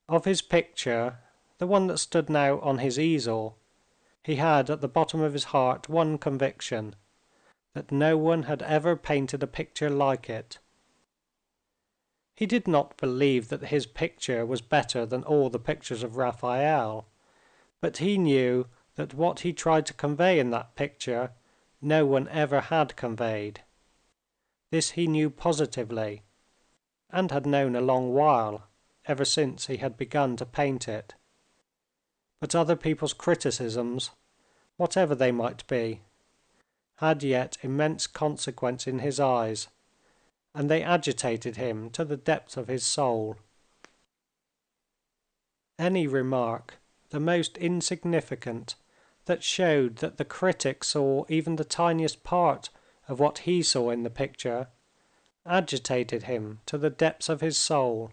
S2: Of his picture, the one that stood now on his easel, he had at the bottom of his heart one conviction, that no one had ever painted a picture like it. He did not believe that his picture was better than all the pictures of Raphael, but he knew that what he tried to convey in that picture no one ever had conveyed. This he knew positively, and had known a long while, ever since he had begun to paint it. But other people's criticisms, whatever they might be, had yet immense consequence in his eyes, and they agitated him to the depth of his soul. Any remark, the most insignificant, that showed that the critic saw even the tiniest part of what he saw in the picture, agitated him to the depths of his soul.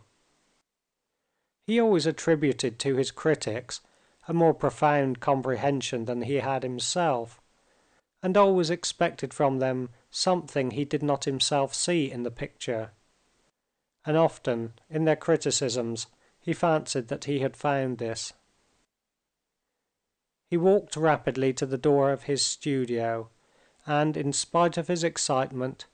S2: He always attributed to his critics a more profound comprehension than he had himself, and always expected from them something he did not himself see in the picture, and often in their criticisms he fancied that he had found this. He walked rapidly to the door of his studio, and in spite of his excitement,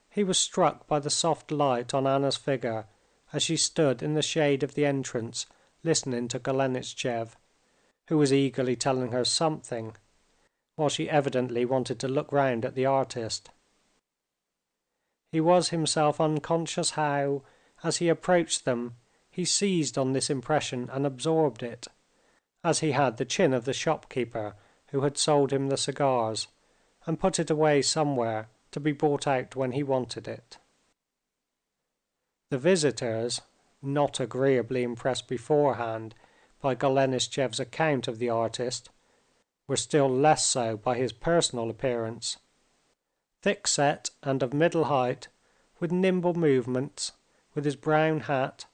S2: he was struck by the soft light on Anna's figure as she stood in the shade of the entrance listening to Golenishtchev, who was eagerly telling her something, while she evidently wanted to look round at the artist. He was himself unconscious how, as he approached them, he seized on this impression and absorbed it, as he had the chin of the shopkeeper who had sold him the cigars, and put it away somewhere to be brought out when he wanted it. The visitors, not agreeably impressed beforehand by Golenishtchev's account of the artist, were still less so by his personal appearance. Thick-set and of middle height, with nimble movements, with his brown hat,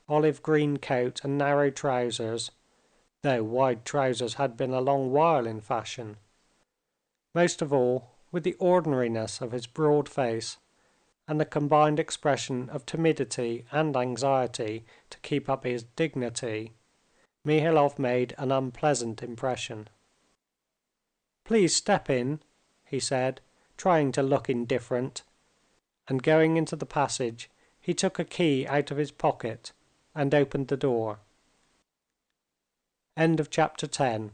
S2: olive green coat and narrow trousers, though wide trousers had been a long while in fashion, most of all with the ordinariness of his broad face, and the combined expression of timidity and anxiety to keep up his dignity, Mihailov made an unpleasant impression. "Please step in," he said, trying to look indifferent, and going into the passage, he took a key out of his pocket and opened the door. End of chapter 10.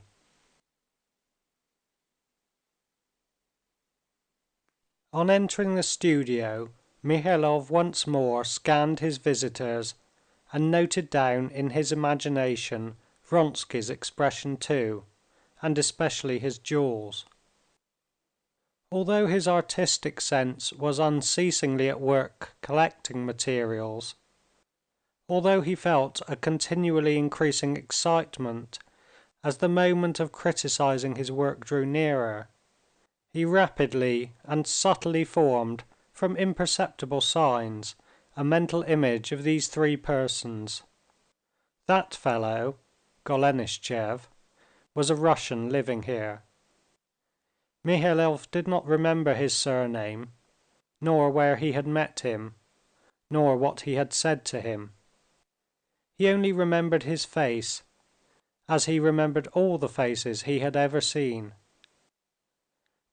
S2: On entering the studio, Mihailov once more scanned his visitors and noted down in his imagination Vronsky's expression too, and especially his jewels. Although his artistic sense was unceasingly at work collecting materials, although he felt a continually increasing excitement as the moment of criticizing his work drew nearer, he rapidly and subtly formed from imperceptible signs a mental image of these three persons. That fellow, Golenishtchev, was a Russian living here. Mihailov did not remember his surname, nor where he had met him, nor what he had said to him. He only remembered his face, as he remembered all the faces he had ever seen.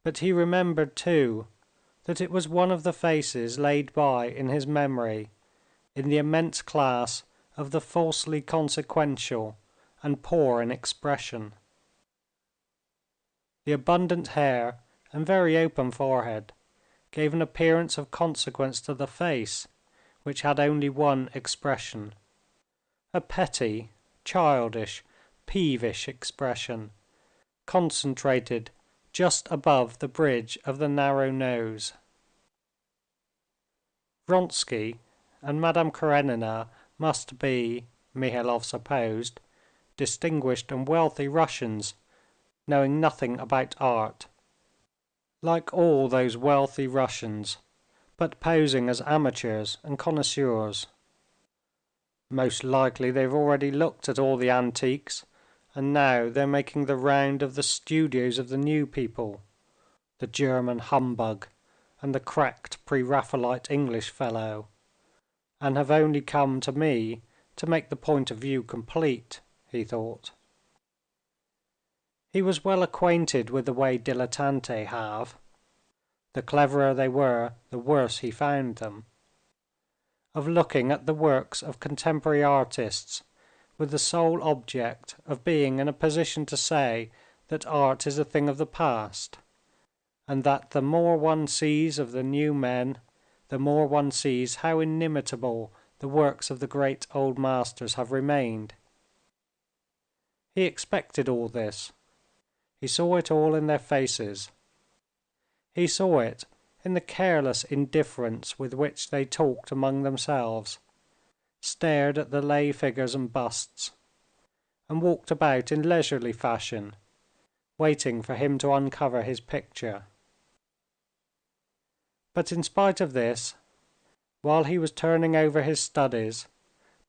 S2: But he remembered too that it was one of the faces laid by in his memory in the immense class of the falsely consequential and poor in expression. The abundant hair and very open forehead gave an appearance of consequence to the face, which had only one expression, a petty, childish, peevish expression, concentrated just above the bridge of the narrow nose. Vronsky and Madame Karenina must be, Mihailov supposed, distinguished and wealthy Russians, knowing nothing about art, like all those wealthy Russians, but posing as amateurs and connoisseurs. Most likely they've already looked at all the antiques, and now they're making the round of the studios of the new people, the German humbug and the cracked pre-Raphaelite English fellow, and have only come to me to make the point of view complete," he thought. He was well acquainted with the way dilettanti have. The cleverer they were, the worse he found them. Of looking at the works of contemporary artists with the sole object of being in a position to say that art is a thing of the past, and that the more one sees of the new men, the more one sees how inimitable the works of the great old masters have remained. He expected all this. He saw it all in their faces. He saw it in the careless indifference with which they talked among themselves, stared at the lay figures and busts, and walked about in leisurely fashion, waiting for him to uncover his picture. But in spite of this, while he was turning over his studies,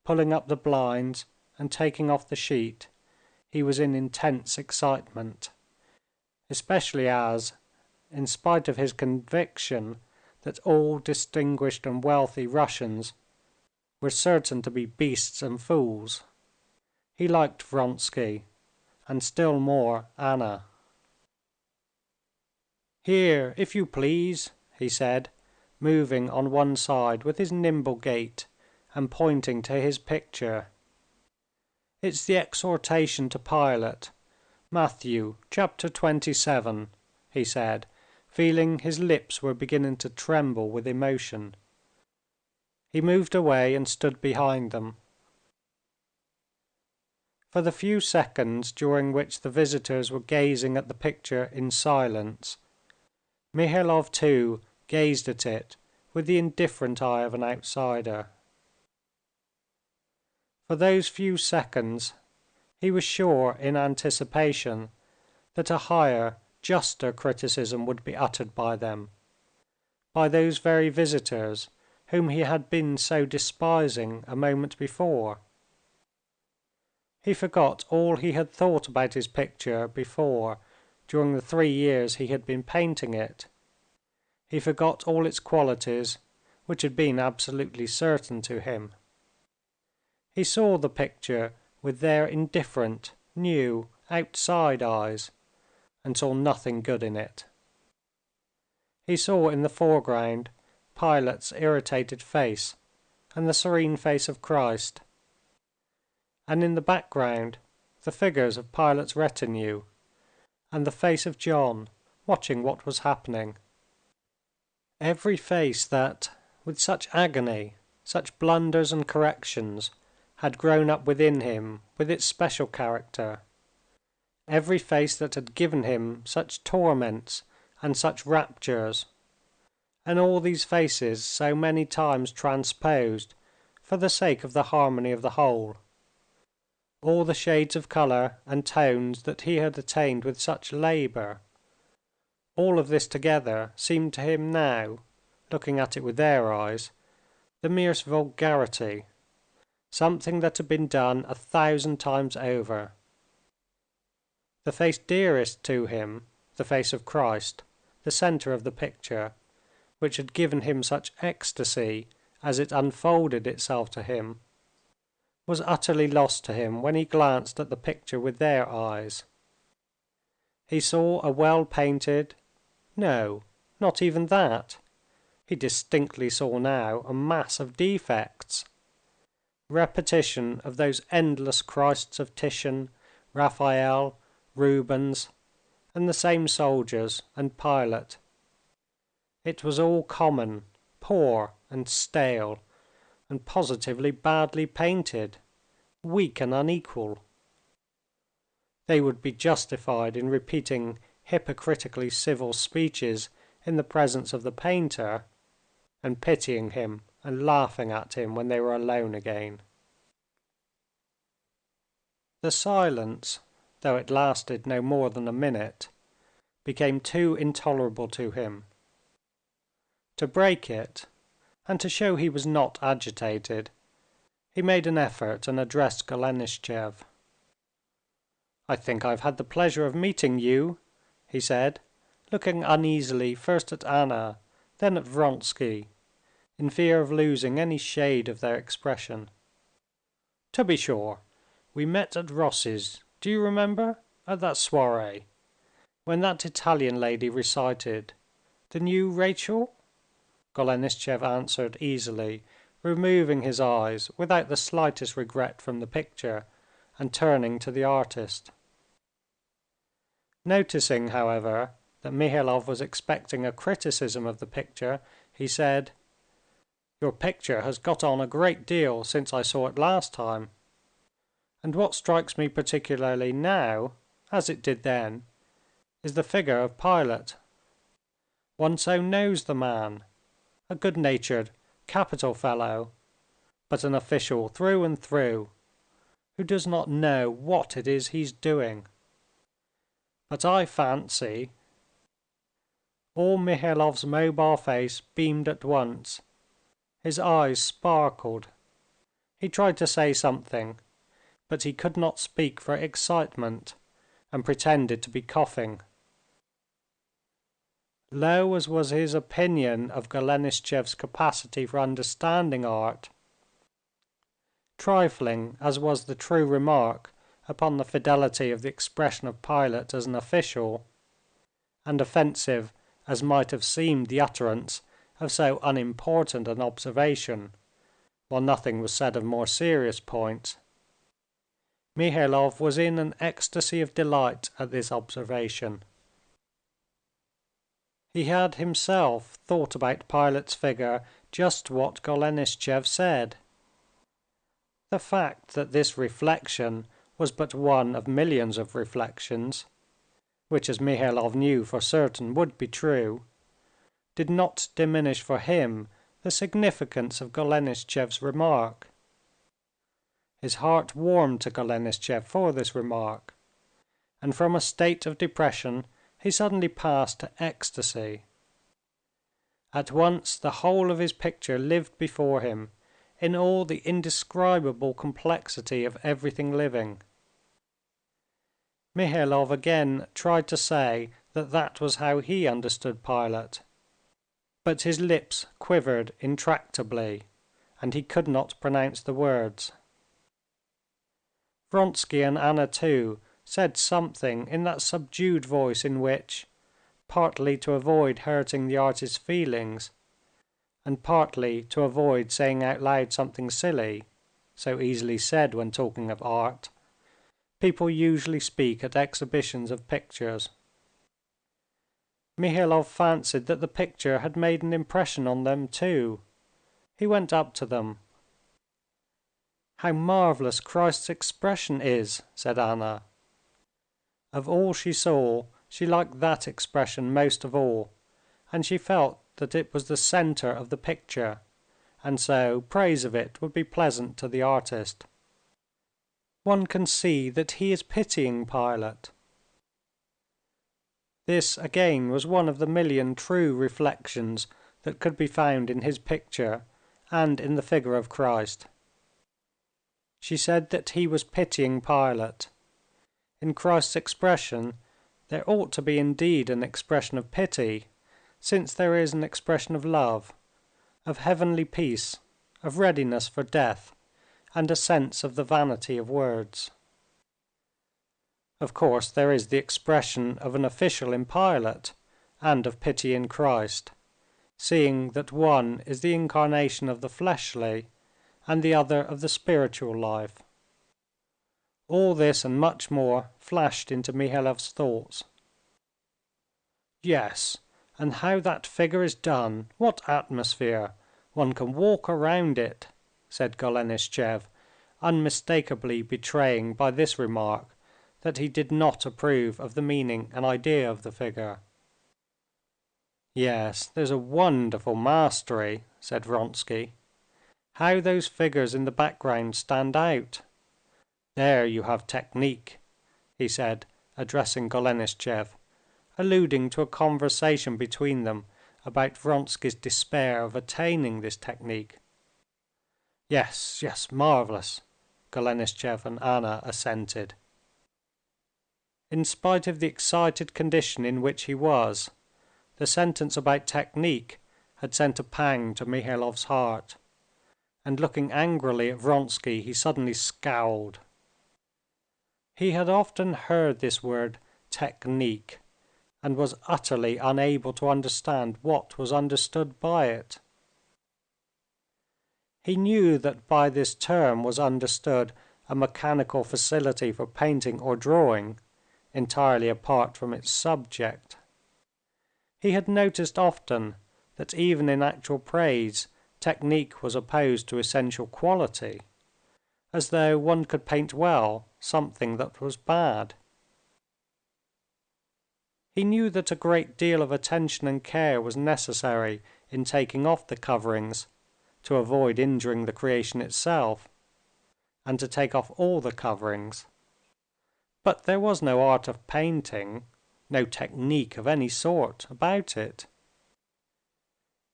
S2: pulling up the blinds and taking off the sheet, he was in intense excitement, especially as, in spite of his conviction that all distinguished and wealthy Russians were certain to be beasts and fools, he liked Vronsky, and still more Anna. "Here, if you please," he said, moving on one side with his nimble gait and pointing to his picture. "It's the exhortation to Pilate, Matthew chapter 27," he said, feeling his lips were beginning to tremble with emotion. He moved away and stood behind them. For the few seconds during which the visitors were gazing at the picture in silence, Mihailov too gazed at it with the indifferent eye of an outsider. For those few seconds he was sure in anticipation that a higher, juster criticism would be uttered by them, by those very visitors whom he had been so despising a moment before. He forgot all he had thought about his picture before during the 3 years he had been painting it. He forgot all its qualities, which had been absolutely certain to him. He saw the picture with their indifferent, new, outside eyes, and saw nothing good in it. He saw in the foreground Pilate's irritated face and the serene face of Christ, and in the background the figures of Pilate's retinue and the face of John watching what was happening. Every face that, with such agony, such blunders and corrections, had grown up within him with its special character, every face that had given him such torments and such raptures, and all these faces so many times transposed for the sake of the harmony of the whole, all the shades of color and tones that he had attained with such labor, all of this together seemed to him now, looking at it with their eyes, the merest vulgarity, something that had been done 1,000 times over. The face dearest to him, the face of Christ, the center of the picture, which had given him such ecstasy as it unfolded itself to him, was utterly lost to him when he glanced at the picture with their eyes. He saw a well-painted, no, not even that, he distinctly saw now a mass of defects, repetition of those endless Christs of Titian, Raphael, Rubens, and the same soldiers and Pilate. It was all common, poor and stale, and positively badly painted, weak and unequal. They would be justified in repeating hypocritically civil speeches in the presence of the painter, and pitying him and laughing at him when they were alone again. The silence, though it lasted no more than a minute, became too intolerable to him. To break it, and to show he was not agitated, He made an effort and addressed Golenishtchev. "I think I've had the pleasure of meeting you," he said, looking uneasily first at Anna, then at Vronsky, in fear of losing any shade of their expression. "To be sure. We met at Ross's, do you remember? At that soiree, when that Italian lady recited, 'The new Rachel'?" Golenishtchev answered easily, removing his eyes without the slightest regret from the picture, and turning to the artist. Noticing, however, that Mihailov was expecting a criticism of the picture, he said, "Your picture has got on a great deal since I saw it last time. And what strikes me particularly now, as it did then, is the figure of Pilate. One so knows the man, a good-natured, capital fellow, but an official through and through, who does not know what it is he's doing. But I fancy...." All Mihailov's mobile face beamed at once. His eyes sparkled. He tried to say something, but he could not speak for excitement, and pretended to be coughing. Low as was his opinion of Golenishtchev's capacity for understanding art, trifling as was the true remark upon the fidelity of the expression of Pilate as an official, and offensive as might have seemed the utterance of so unimportant an observation, while nothing was said of more serious points, Mihailov was in an ecstasy of delight at this observation. He had himself thought about Pilate's figure just what Golenishtchev said. The fact that this reflection was but one of millions of reflections, which as Mihailov knew for certain would be true, did not diminish for him the significance of Golenishtchev's remark. His heart warmed to Golenishtchev for this remark, and from a state of depression he suddenly passed to ecstasy. At once the whole of his picture lived before him in all the indescribable complexity of everything living. Mihailov again tried to say that that was how he understood Pilate, but his lips quivered intractably, and he could not pronounce the words. Vronsky and Anna too said something in that subdued voice in which, partly to avoid hurting the artist's feelings, and partly to avoid saying out loud something silly, so easily said when talking of art, people usually speak at exhibitions of pictures. Mihailov fancied that the picture had made an impression on them too. He went up to them. "How marvelous Christ's expression is!" said Anna. Of all she saw, she liked that expression most of all, and she felt that it was the center of the picture, and so praise of it would be pleasant to the artist. "One can see that he is pitying Pilate." This again was one of the million true reflections that could be found in his picture and in the figure of Christ. She said that he was pitying Pilate. In Christ's expression there ought to be indeed an expression of pity, since there is an expression of love, of heavenly peace, of readiness for death, and a sense of the vanity of words. Of course there is the expression of an official in Pilate, and of pity in Christ, seeing that one is the incarnation of the fleshly, and the other of the spiritual life. All this and much more flashed into Mihailov's thoughts. "Yes, and how that figure is done! What atmosphere! One can walk around it," said Golenishtchev, unmistakably betraying by this remark that he did not approve of the meaning and idea of the figure. "Yes, there's a wonderful mastery," said Vronsky. "How those figures in the background stand out! There you have technique," he said, addressing Golenishtchev, alluding to a conversation between them about Vronsky's despair of attaining this technique. Yes, yes, marvelous, Golenishtchev and Anna assented. In spite of the excited condition in which he was, the sentence about technique had sent a pang to Mihailov's heart, and looking angrily at Vronsky, he suddenly scowled. He had often heard this word technique, and was utterly unable to understand what was understood by it. He knew that by this term was understood a mechanical facility for painting or drawing, entirely apart from its subject. He had noticed often that even in actual praise technique was opposed to essential quality, as though one could paint well something that was bad. He knew that a great deal of attention and care was necessary in taking off the coverings to avoid injuring the creation itself, and to take off all the coverings. But there was no art of painting, no technique of any sort about it.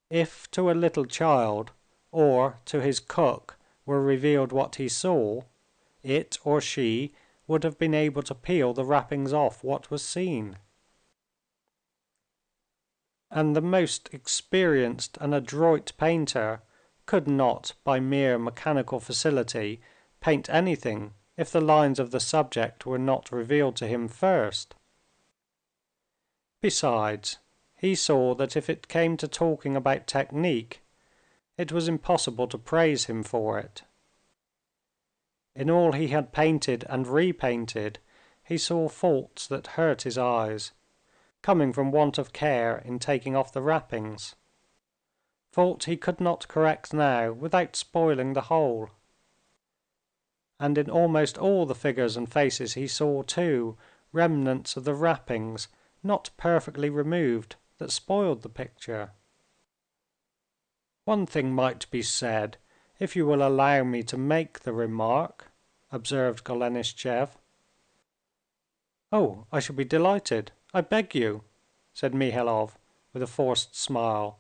S2: If to a little child or to his cook were revealed what he saw, it or she would have been able to peel the wrappings off what was seen. And the most experienced and adroit painter could not by mere mechanical facility paint anything if the lines of the subject were not revealed to him first. Besides, he saw that if it came to talking about technique, it was impossible to praise him for it. In all he had painted and repainted, he saw faults that hurt his eyes, coming from want of care in taking off the wrappings. Fault he could not correct now without spoiling the whole. And in almost all the figures and faces he saw, too, remnants of the wrappings not perfectly removed that spoiled the picture. "One thing might be said, if you will allow me to make the remark," observed Golenishtchev. "Oh, I shall be delighted, I beg you," said Mihailov with a forced smile.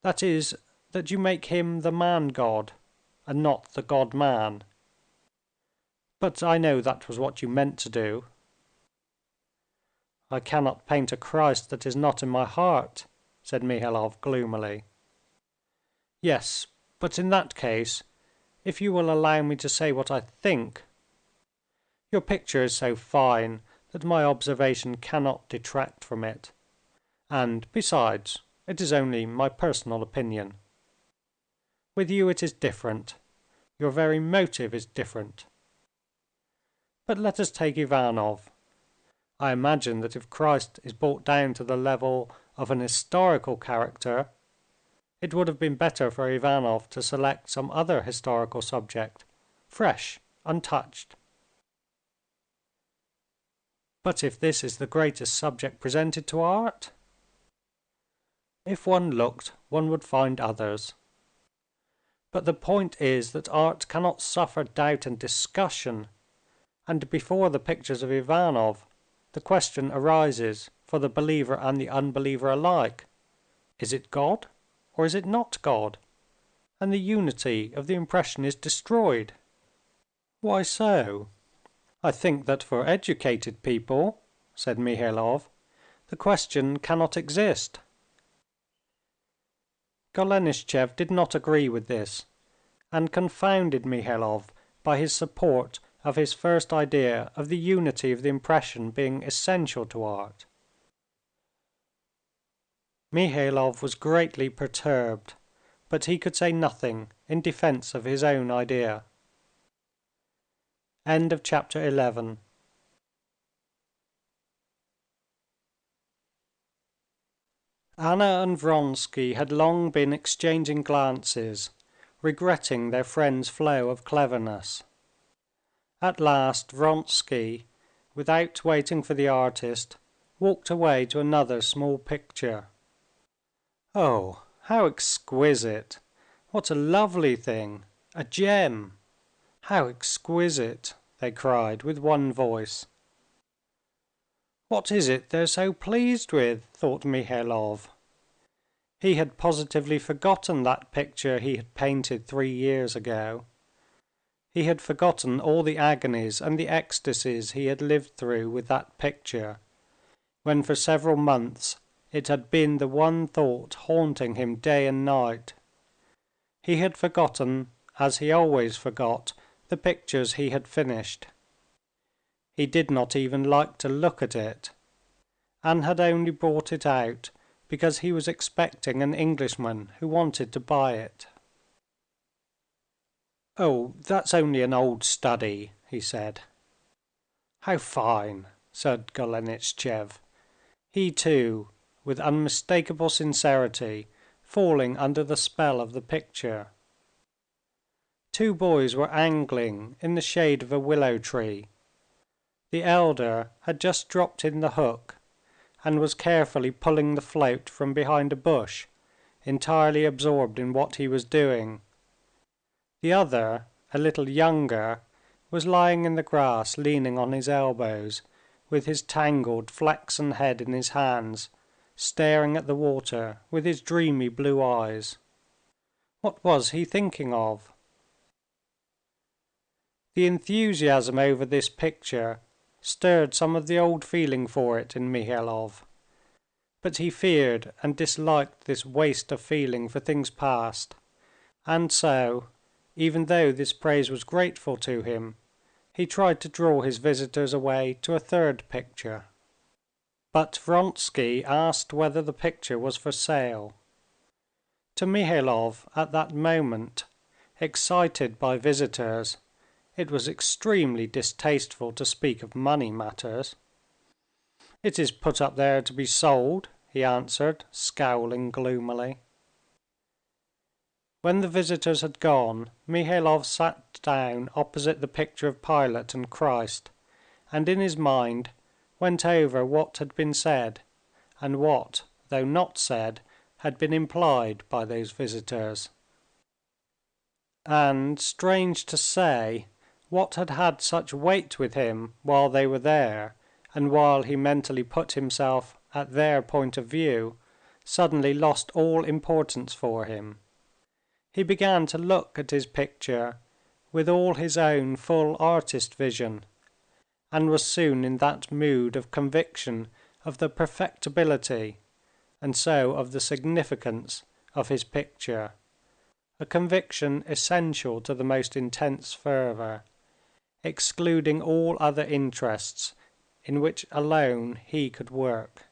S2: "That is, that you make him the man-god, and not the god-man. But I know that was what you meant to do." "I cannot paint a Christ that is not in my heart," said Mihailov gloomily. "Yes, but in that case, if you will allow me to say what I think, your picture is so fine that my observation cannot detract from it, and besides, it is only my personal opinion. With you it is different, your very motive is different. But let us take Ivanov. I imagine that if Christ is brought down to the level of an historical character, it would have been better for Ivanov to select some other historical subject, fresh, untouched. But if this is the greatest subject presented to art? If one looked, one would find others. But the point is that art cannot suffer doubt and discussion, and before the pictures of Ivanov, the question arises for the believer and the unbeliever alike: is it God or is it not God? And the unity of the impression is destroyed. "Why so? I think that for educated people," said Mihailov, "the question cannot exist." Golenishtchev did not agree with this, and confounded Mihailov by his support of his first idea of the unity of the impression being essential to art. Mihailov was greatly perturbed, but he could say nothing in defense of his own idea. End of chapter 11. Anna and Vronsky had long been exchanging glances, regretting their friend's flow of cleverness. At last Vronsky, without waiting for the artist, walked away to another small picture. "Oh, how exquisite! What a lovely thing! A gem! How exquisite!" they cried with one voice. "What is it they're so pleased with?" thought Mihailov. He had positively forgotten that picture he had painted 3 years ago. He had forgotten all the agonies and the ecstasies he had lived through with that picture, when for several months it had been the one thought haunting him day and night. He had forgotten, as he always forgot, the pictures he had finished. He did not even like to look at it, and had only brought it out because he was expecting an Englishman who wanted to buy it. "Oh, that's only an old study," he said. "How fine!" said Golenishtchev, he too, with unmistakable sincerity, falling under the spell of the picture. Two boys were angling in the shade of a willow tree. The elder had just dropped in the hook, and was carefully pulling the float from behind a bush, entirely absorbed in what he was doing. The other, a little younger, was lying in the grass leaning on his elbows, with his tangled flaxen head in his hands, staring at the water with his dreamy blue eyes. What was he thinking of? The enthusiasm over this picture stirred some of the old feeling for it in Mihailov, but he feared and disliked this waste of feeling for things past, and so, even though this praise was grateful to him, he tried to draw his visitors away to a third picture. But Vronsky asked whether the picture was for sale. To Mihailov at that moment, excited by visitors, it was extremely distasteful to speak of money matters. "It is put up there to be sold," he answered, scowling gloomily. When the visitors had gone, Mihailov sat down opposite the picture of Pilate and Christ, and in his mind went over what had been said, and what, though not said, had been implied by those visitors. And, strange to say, what had had such weight with him while they were there, and while he mentally put himself at their point of view, suddenly lost all importance for him. He began to look at his picture with all his own full artist vision, and was soon in that mood of conviction of the perfectibility, and so of the significance, of his picture, a conviction essential to the most intense fervor, excluding all other interests in which alone he could work.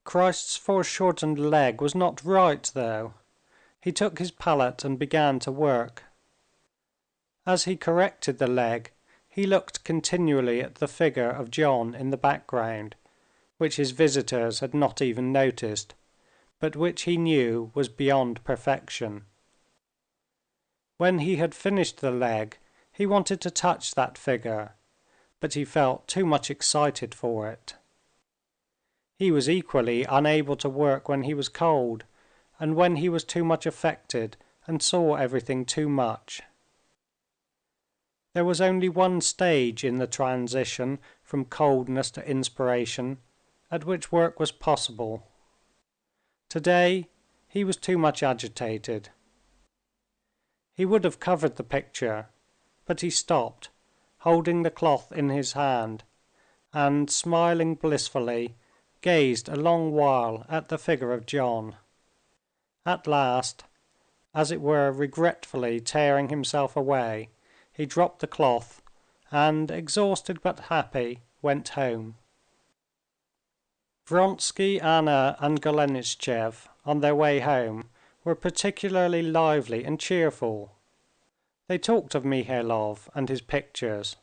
S2: Christ's foreshortened leg was not right, though. He took his palette and began to work. As he corrected the leg, he looked continually at the figure of John in the background, which his visitors had not even noticed, but which he knew was beyond perfection. When he had finished the leg, he wanted to touch that figure, but he felt too much excited for it. He was equally unable to work when he was cold, and when he was too much affected and saw everything too much. There was only one stage in the transition from coldness to inspiration at which work was possible. Today he was too much agitated. He would have covered the picture, but he stopped, holding the cloth in his hand, and smiling blissfully, gazed a long while at the figure of John. At last, as it were regretfully tearing himself away, he dropped the cloth, and, exhausted but happy, went home. Vronsky, Anna, and Golenishtchev, on their way home, were particularly lively and cheerful. They talked of Mihailov and his pictures.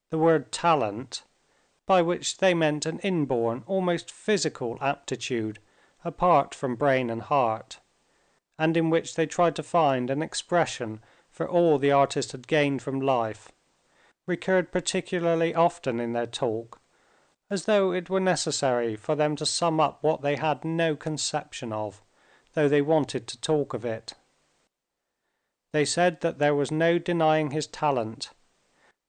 S2: The word talent, by which they meant an inborn, almost physical aptitude apart from brain and heart, and in which they tried to find an expression for all the artist had gained from life, recurred particularly often in their talk, as though it were necessary for them to sum up what they had no conception of, though they wanted to talk of it. They said that there was no denying his talent,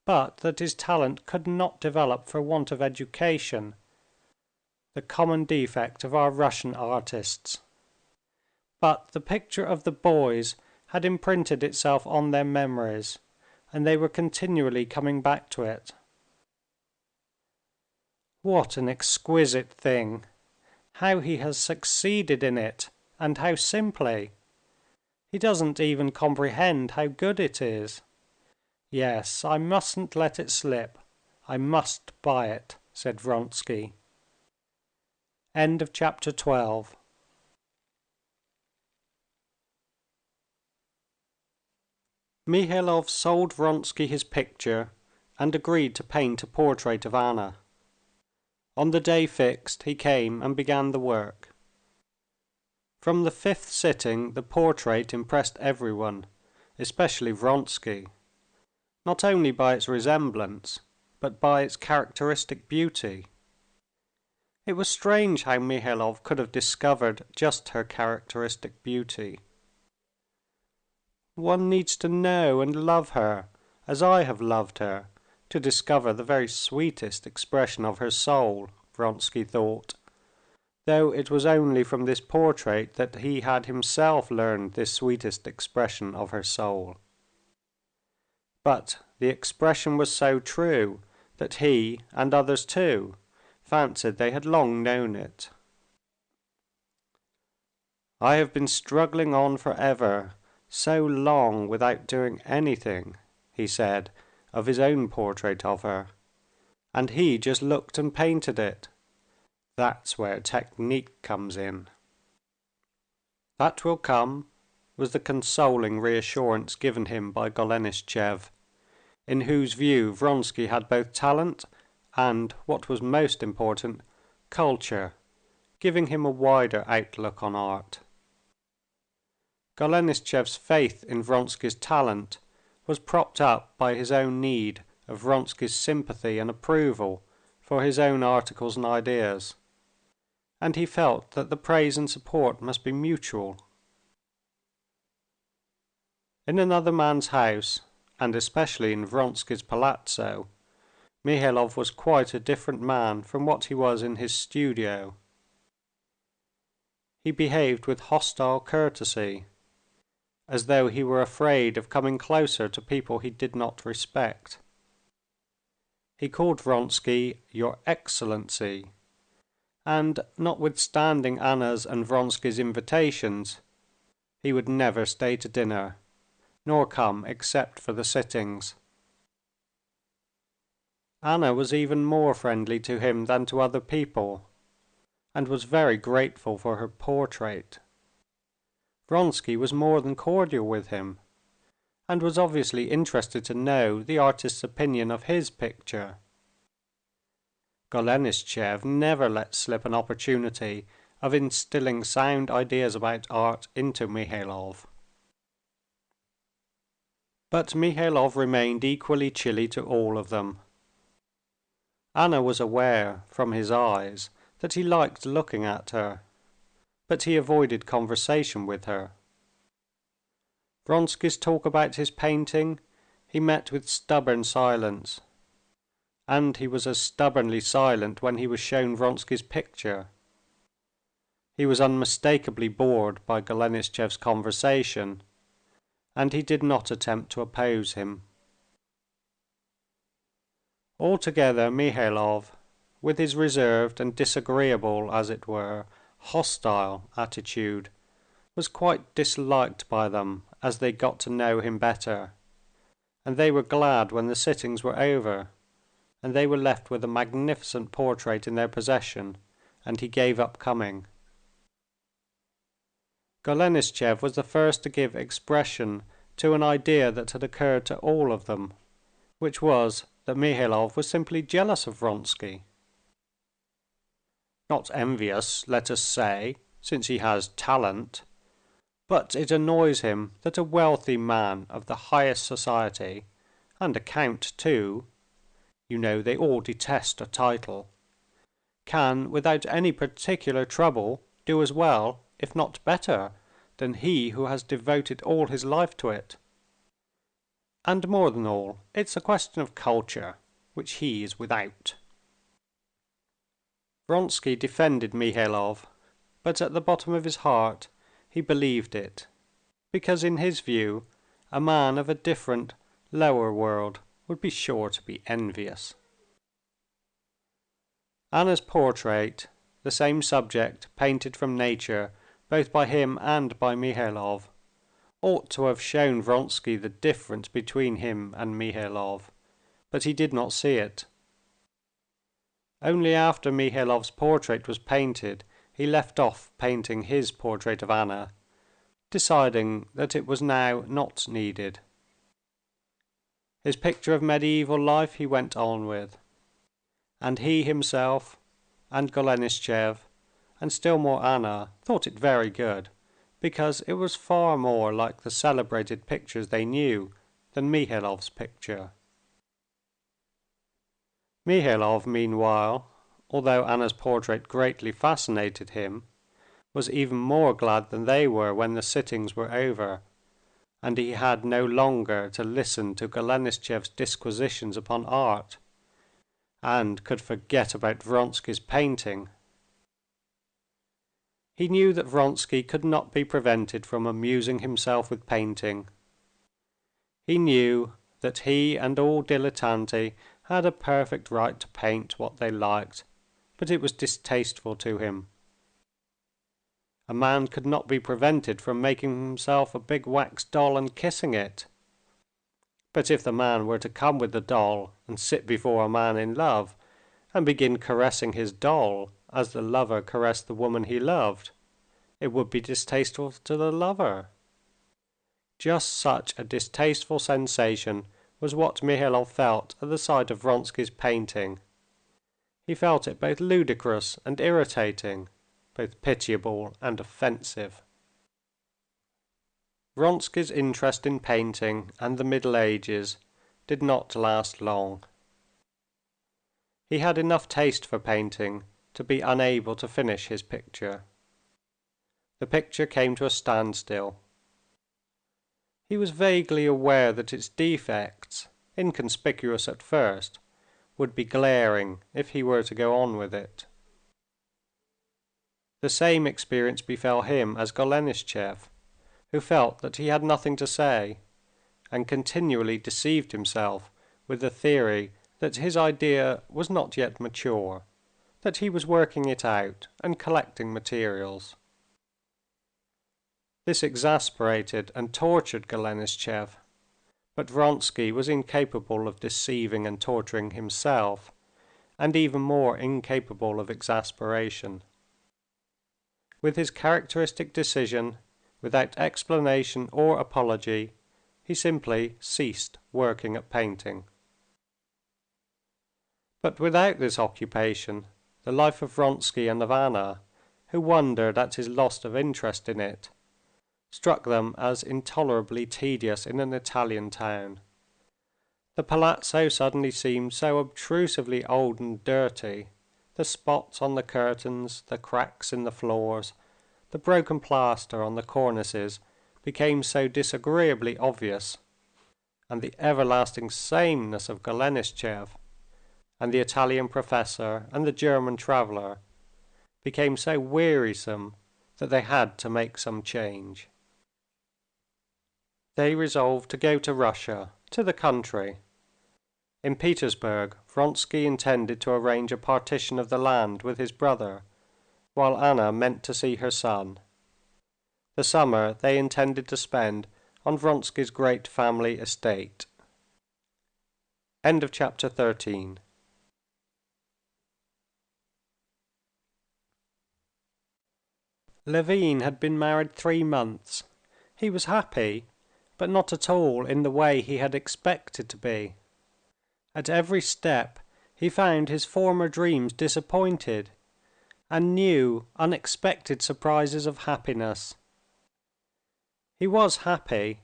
S2: but that his talent could not develop for want of education. the common defect of our Russian artists. But the picture of the boys had imprinted itself on their memories, and they were continually coming back to it. What an exquisite thing! How he has succeeded in it, and how simply! He doesn't even comprehend how good it is. Yes, I mustn't let it slip. I must buy it, said Vronsky. End of chapter 12. Mihailov sold Vronsky his picture and agreed to paint a portrait of Anna. On the day fixed he came and began the work. From the fifth sitting the portrait impressed everyone, especially Vronsky, not only by its resemblance, but by its characteristic beauty. It was strange how Mihailov could have discovered just her characteristic beauty. One needs to know and love her, as I have loved her, to discover the very sweetest expression of her soul, Vronsky thought, though it was only from this portrait that he had himself learned this sweetest expression of her soul. But the expression was so true that he, and others too, fancied they had long known it. I have been struggling on forever, so long without doing anything, he said of his own portrait of her, and he just looked and painted it. That's where technique comes in. That will come, was the consoling reassurance given him by Golenishtchev, in whose view Vronsky had both talent and, what was most important, culture, giving him a wider outlook on art. Golenishtchev's faith in Vronsky's talent was propped up by his own need of Vronsky's sympathy and approval for his own articles and ideas, and he felt that the praise and support must be mutual. In another man's house, and especially in Vronsky's palazzo, Mihailov was quite a different man from what he was in his studio. He behaved with hostile courtesy, as though he were afraid of coming closer to people he did not respect. He called Vronsky "Your Excellency," and notwithstanding Anna's and Vronsky's invitations, he would never stay to dinner, nor come except for the sittings. Anna was even more friendly to him than to other people, and was very grateful for her portrait. Vronsky was more than cordial with him, and was obviously interested to know the artist's opinion of his picture. Golenishtchev never let slip an opportunity of instilling sound ideas about art into Mihailov. But Mihailov remained equally chilly to all of them. Anna was aware, from his eyes, that he liked looking at her, but he avoided conversation with her. Vronsky's talk about his painting he met with stubborn silence, and he was as stubbornly silent when he was shown Vronsky's picture. He was unmistakably bored by Golenishtchev's conversation, and he did not attempt to oppose him. Altogether Mihailov, with his reserved and disagreeable, as it were, hostile attitude, was quite disliked by them as they got to know him better, and they were glad when the sittings were over, and they were left with a magnificent portrait in their possession, and he gave up coming. Golenishtchev was the first to give expression to an idea that had occurred to all of them, which was that Mihailov was simply jealous of Vronsky. Not envious, let us say, since he has talent, but it annoys him that a wealthy man of the highest society, and a count too, you know they all detest a title, can without any particular trouble do as well, if not better, than he who has devoted all his life to it. And more than all, it's a question of culture, which he is without. Vronsky defended Mihailov, but at the bottom of his heart he believed it, because in his view a man of a different, lower world would be sure to be envious. Anna's portrait, the same subject painted from nature both by him and by Mihailov, ought to have shown Vronsky the difference between him and Mihailov, but he did not see it. Only after Mihailov's portrait was painted he left off painting his portrait of Anna, deciding that it was now not needed. His picture of medieval life he went on with, and he himself, and Golenishtchev, and still more Anna, thought it very good, because it was far more like the celebrated pictures they knew than Mihailov's picture. Mihailov, meanwhile, although Anna's portrait greatly fascinated him, was even more glad than they were when the sittings were over, and he had no longer to listen to Golenishtchev's disquisitions upon art, and could forget about Vronsky's painting. He knew that Vronsky could not be prevented from amusing himself with painting. He knew that he and all dilettanti had a perfect right to paint what they liked, but it was distasteful to him. A man could not be prevented from making himself a big wax doll and kissing it. But if the man were to come with the doll and sit before a man in love, and begin caressing his doll as the lover caressed the woman he loved, it would be distasteful to the lover. Just such a distasteful sensation was what Mihailov felt at the sight of Vronsky's painting. He felt it both ludicrous and irritating, both pitiable and offensive. Vronsky's interest in painting and the Middle Ages did not last long. He had enough taste for painting to be unable to finish his picture. The picture came to a standstill. He was vaguely aware that its defects, inconspicuous at first, would be glaring if he were to go on with it. The same experience befell him as Golenishtchev, who felt that he had nothing to say, and continually deceived himself with the theory that his idea was not yet mature, that he was working it out and collecting materials. This exasperated and tortured Golenishtchev, but Vronsky was incapable of deceiving and torturing himself, and even more incapable of exasperation. With his characteristic decision, without explanation or apology, he simply ceased working at painting. But without this occupation, the life of Vronsky and of Anna, who wondered at his loss of interest in it, struck them as intolerably tedious in an Italian town. The palazzo suddenly seemed so obtrusively old and dirty, the spots on the curtains, the cracks in the floors, the broken plaster on the cornices became so disagreeably obvious, and the everlasting sameness of Golenishtchev, and the Italian professor and the German traveler became so wearisome that they had to make some change. They resolved to go to Russia, to the country. In Petersburg, Vronsky intended to arrange a partition of the land with his brother, while Anna meant to see her son. The summer they intended to spend on Vronsky's great family estate. End of chapter 13. Levin had been married 3 months. He was happy, but not at all in the way he had expected to be. At every step he found his former dreams disappointed, and new, unexpected surprises of happiness. He was happy,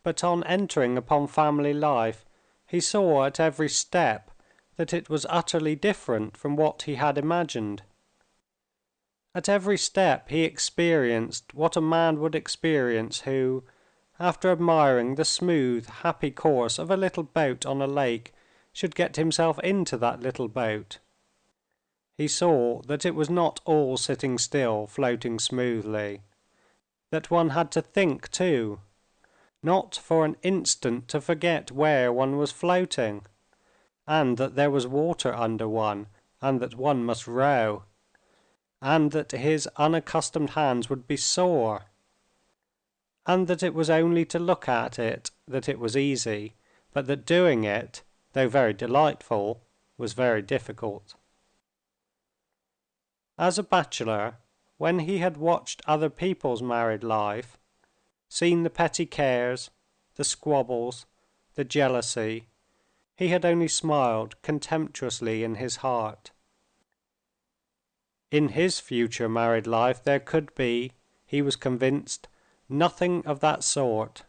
S2: but on entering upon family life he saw at every step that it was utterly different from what he had imagined. At every step he experienced what a man would experience who, after admiring the smooth, happy course of a little boat on a lake, should get himself into that little boat. He saw that it was not all sitting still, floating smoothly, that one had to think too, not for an instant to forget where one was floating, and that there was water under one, and that one must row, and that his unaccustomed hands would be sore, and that it was only to look at it that it was easy, but that doing it, though very delightful, was very difficult. As a bachelor, when he had watched other people's married life, seen the petty cares, the squabbles, the jealousy, he had only smiled contemptuously in his heart. In his future married life there could be, he was convinced, nothing of that sort.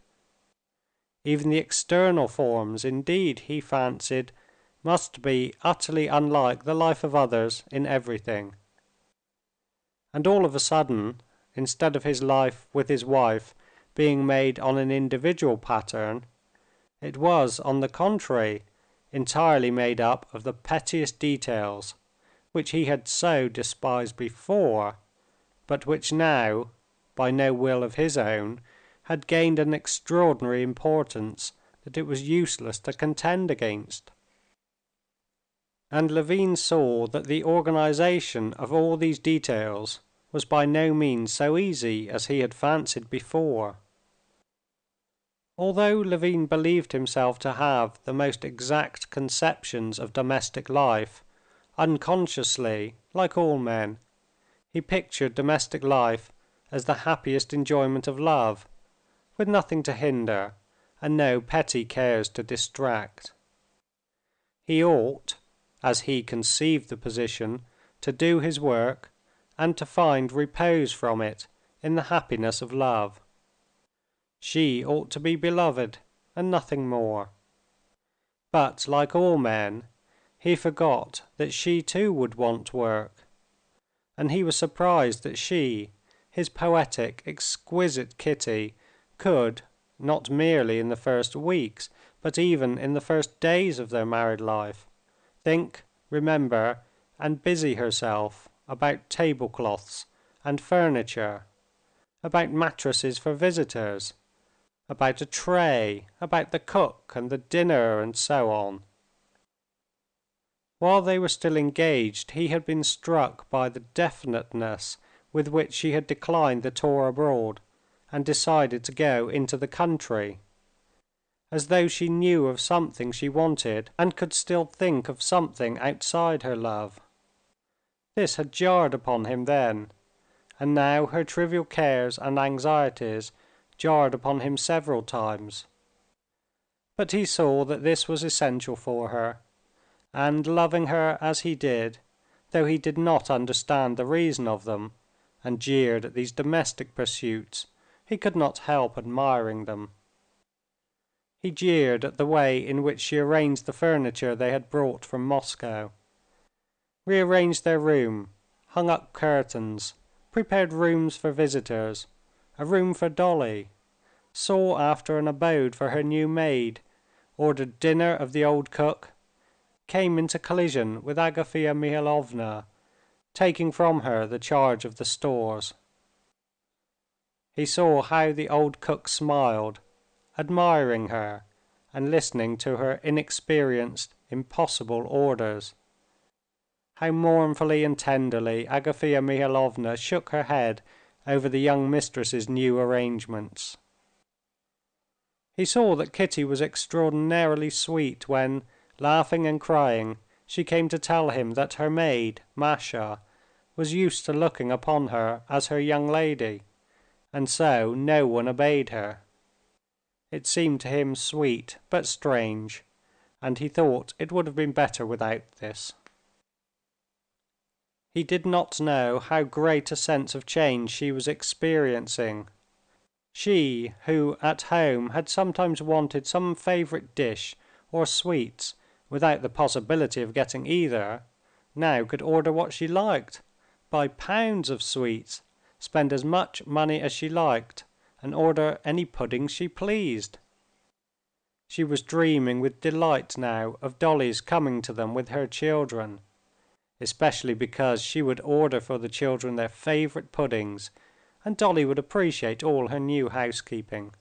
S2: Even the external forms, indeed, he fancied, must be utterly unlike the life of others in everything. And all of a sudden, instead of his life with his wife being made on an individual pattern, it was, on the contrary, entirely made up of the pettiest details, which he had so despised before, but which now, by no will of his own, had gained an extraordinary importance that it was useless to contend against. And Levin saw that the organization of all these details was by no means so easy as he had fancied before. Although Levin believed himself to have the most exact conceptions of domestic life, unconsciously, like all men, he pictured domestic life as the happiest enjoyment of love, with nothing to hinder and no petty cares to distract. He ought, as he conceived the position, to do his work and to find repose from it in the happiness of love. She ought to be beloved and nothing more. But like all men, he forgot that she too would want work, and he was surprised that she, his poetic, exquisite Kitty, could, not merely in the first weeks, but even in the first days of their married life, think, remember, and busy herself about tablecloths and furniture, about mattresses for visitors, about a tray, about the cook and the dinner, and so on. While they were still engaged, he had been struck by the definiteness with which she had declined the tour abroad and decided to go into the country, as though she knew of something she wanted and could still think of something outside her love. This had jarred upon him then, and now her trivial cares and anxieties jarred upon him several times. But he saw that this was essential for her, and loving her as he did, though he did not understand the reason of them, and jeered at these domestic pursuits, he could not help admiring them. He jeered at the way in which she arranged the furniture they had brought from Moscow, rearranged their room, hung up curtains, prepared rooms for visitors, a room for Dolly, saw after an abode for her new maid, ordered dinner of the old cook, came into collision with Agafea Mihalovna, taking from her the charge of the stores. He saw how the old cook smiled, admiring her and listening to her inexperienced, impossible orders. How mournfully and tenderly Agafea Mihalovna shook her head over the young mistress's new arrangements. He saw that Kitty was extraordinarily sweet when, laughing and crying, she came to tell him that her maid, Masha, was used to looking upon her as her young lady, and so no one obeyed her. It seemed to him sweet but strange, and he thought it would have been better without this. He did not know how great a sense of change she was experiencing. She, who at home had sometimes wanted some favorite dish or sweets without the possibility of getting either, now could order what she liked, buy pounds of sweets, spend as much money as she liked, and order any puddings she pleased. She was dreaming with delight now of Dolly's coming to them with her children, especially because she would order for the children their favorite puddings, and Dolly would appreciate all her new housekeeping.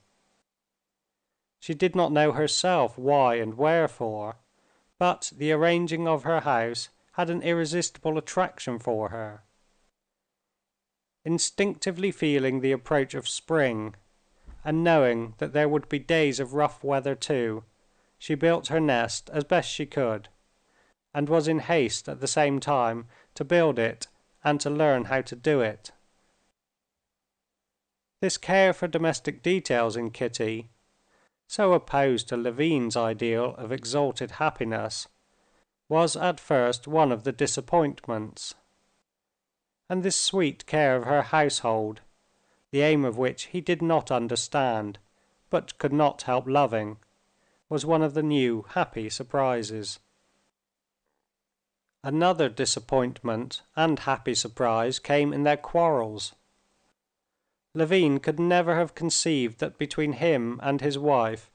S2: She did not know herself why and wherefore, but the arranging of her house had an irresistible attraction for her. Instinctively feeling the approach of spring, and knowing that there would be days of rough weather too, she built her nest as best she could, and was in haste at the same time to build it and to learn how to do it. This care for domestic details in Kitty, so opposed to Levin's ideal of exalted happiness, was at first one of the disappointments. And this sweet care of her household, the aim of which he did not understand, but could not help loving, was one of the new happy surprises. Another disappointment and happy surprise came in their quarrels. Levin could never have conceived that between him and his wife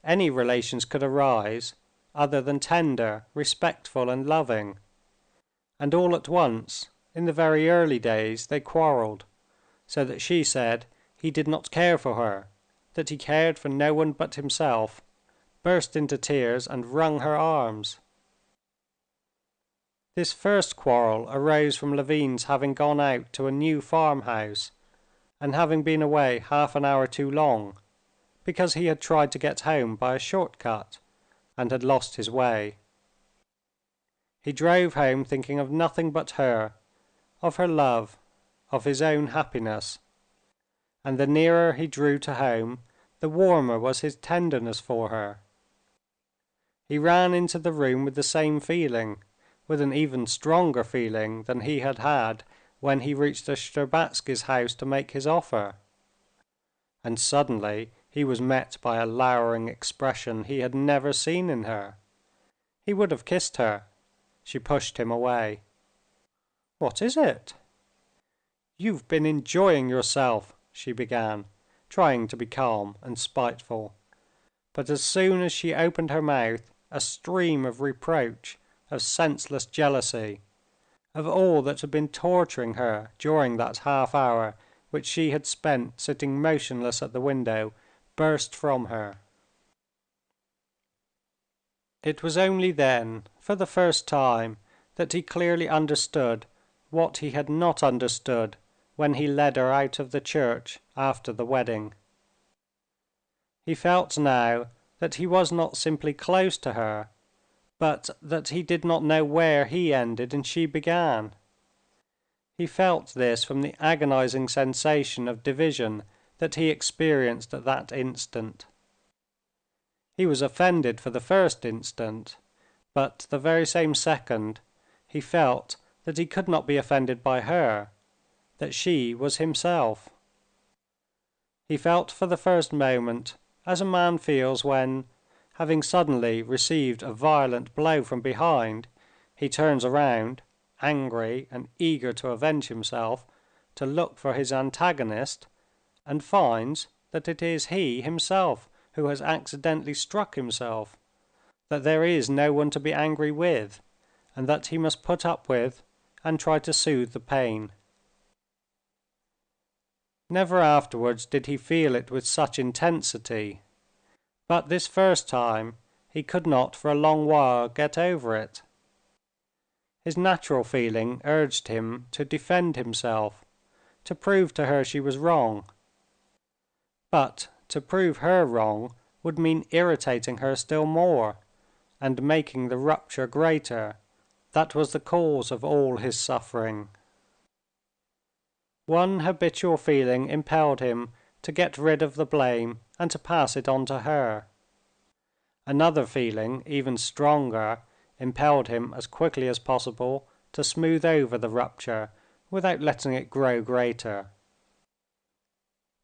S2: any relations could arise other than tender, respectful, and loving, and all at once, in the very early days, they quarreled, so that she said he did not care for her, that he cared for no one but himself, burst into tears and wrung her arms. This first quarrel arose from Levin's having gone out to a new farmhouse, and having been away half an hour too long, because he had tried to get home by a short cut, and had lost his way. He drove home thinking of nothing but her, of her love, of his own happiness, and the nearer he drew to home, the warmer was his tenderness for her. He ran into the room with the same feeling, with an even stronger feeling than he had had when he reached the Shtcherbatskys' house to make his offer. And suddenly he was met by a lowering expression he had never seen in her. He would have kissed her. She pushed him away. "What is it?" "You've been enjoying yourself," she began, trying to be calm and spiteful. But as soon as she opened her mouth, a stream of reproach, of senseless jealousy, of all that had been torturing her during that half hour which she had spent sitting motionless at the window, burst from her. It was only then, for the first time, that he clearly understood what he had not understood when he led her out of the church after the wedding. He felt now that he was not simply close to her, but that he did not know where he ended and she began. He felt this from the agonizing sensation of division that he experienced at that instant. He was offended for the first instant, but the very same second he felt that he could not be offended by her, that she was himself. He felt for the first moment as a man feels when, having suddenly received a violent blow from behind, he turns around, angry and eager to avenge himself, to look for his antagonist, and finds that it is he himself who has accidentally struck himself, that there is no one to be angry with, and that he must put up with and try to soothe the pain. Never afterwards did he feel it with such intensity, but this first time he could not for a long while get over it. His natural feeling urged him to defend himself, to prove to her she was wrong. But to prove her wrong would mean irritating her still more, and making the rupture greater. That was the cause of all his suffering. One habitual feeling impelled him to get rid of the blame and to pass it on to her. Another feeling, even stronger, impelled him as quickly as possible to smooth over the rupture without letting it grow greater.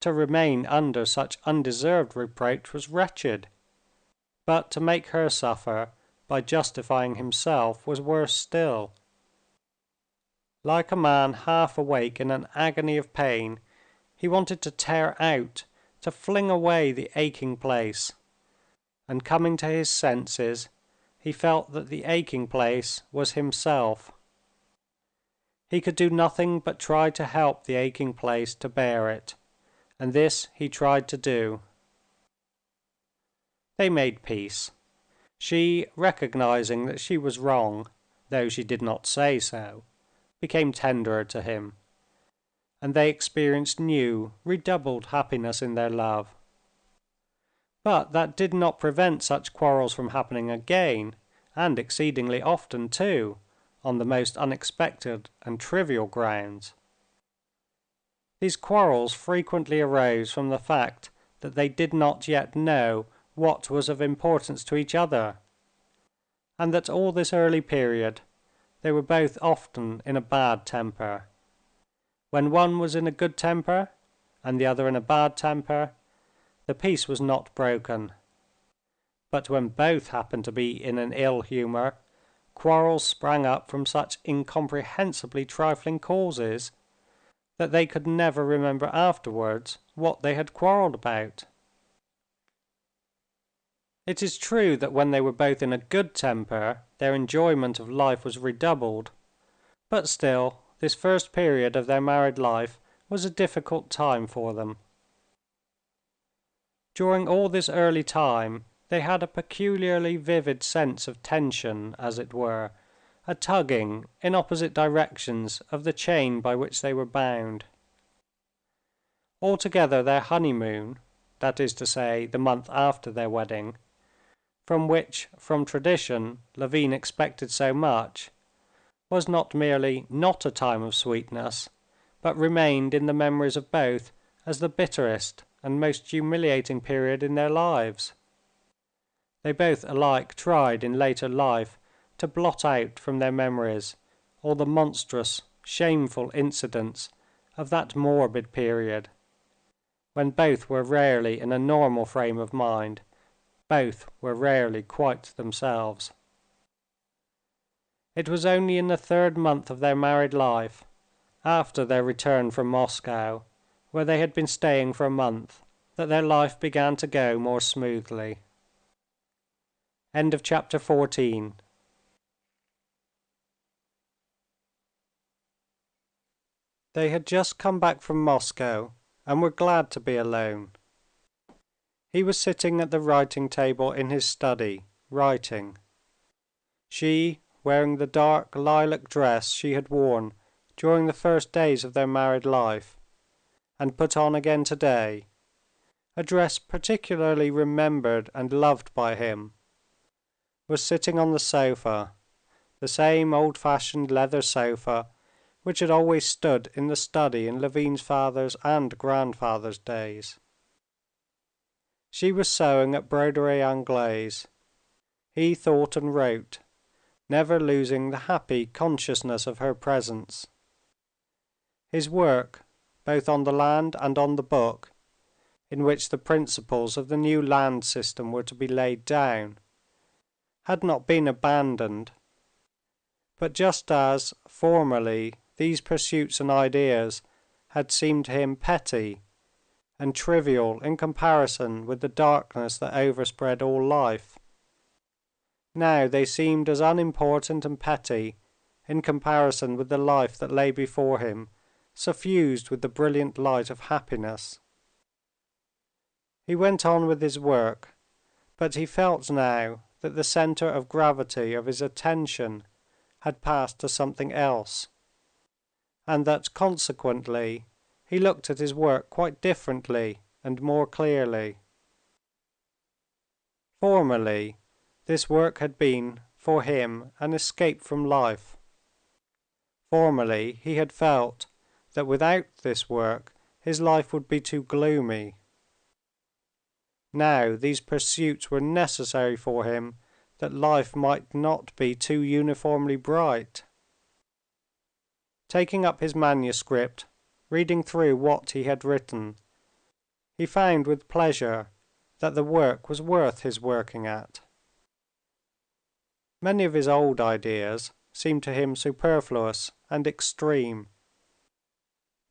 S2: To remain under such undeserved reproach was wretched, but to make her suffer by justifying himself was worse still. Like a man half awake in an agony of pain, he wanted to tear out, to fling away the aching place, and coming to his senses, he felt that the aching place was himself. He could do nothing but try to help the aching place to bear it, and this he tried to do. They made peace. She, recognizing that she was wrong, though she did not say so, became tenderer to him, and they experienced new, redoubled happiness in their love. But that did not prevent such quarrels from happening again, and exceedingly often too, on the most unexpected and trivial grounds. These quarrels frequently arose from the fact that they did not yet know what was of importance to each other, and that all this early period they were both often in a bad temper. When one was in a good temper and the other in a bad temper, the peace was not broken. But when both happened to be in an ill humor, quarrels sprang up from such incomprehensibly trifling causes that they could never remember afterwards what they had quarreled about. It is true that when they were both in a good temper, their enjoyment of life was redoubled, but still this first period of their married life was a difficult time for them. During all this early time they had a peculiarly vivid sense of tension, as it were, a tugging in opposite directions of the chain by which they were bound. Altogether their honeymoon, that is to say, the month after their wedding, from which, from tradition, Levin expected so much, was not merely not a time of sweetness, but remained in the memories of both as the bitterest and most humiliating period in their lives. They both alike tried in later life to blot out from their memories all the monstrous, shameful incidents of that morbid period, when both were rarely in a normal frame of mind, both were rarely quite themselves. It was only in the third month of their married life, after their return from Moscow, where they had been staying for a month, that their life began to go more smoothly. End of chapter 14. They had just come back from Moscow and were glad to be alone. He was sitting at the writing table in his study, writing. She, wearing the dark lilac dress she had worn during the first days of their married life, and put on again today, a dress particularly remembered and loved by him, was sitting on the sofa, the same old-fashioned leather sofa which had always stood in the study in Levin's father's and grandfather's days. She was sewing at broderie anglaise. He thought and wrote, never losing the happy consciousness of her presence. His work, both on the land and on the book, in which the principles of the new land system were to be laid down, had not been abandoned, but just as, formerly, these pursuits and ideas had seemed to him petty and trivial in comparison with the darkness that overspread all life, now they seemed as unimportant and petty in comparison with the life that lay before him, suffused with the brilliant light of happiness. He went on with his work, but he felt now that the center of gravity of his attention had passed to something else, and that consequently he looked at his work quite differently and more clearly. Formerly, this work had been for him an escape from life. Formerly, he had felt that without this work his life would be too gloomy. Now these pursuits were necessary for him that life might not be too uniformly bright. Taking up his manuscript, reading through what he had written, he found with pleasure that the work was worth his working at. Many of his old ideas seemed to him superfluous and extreme,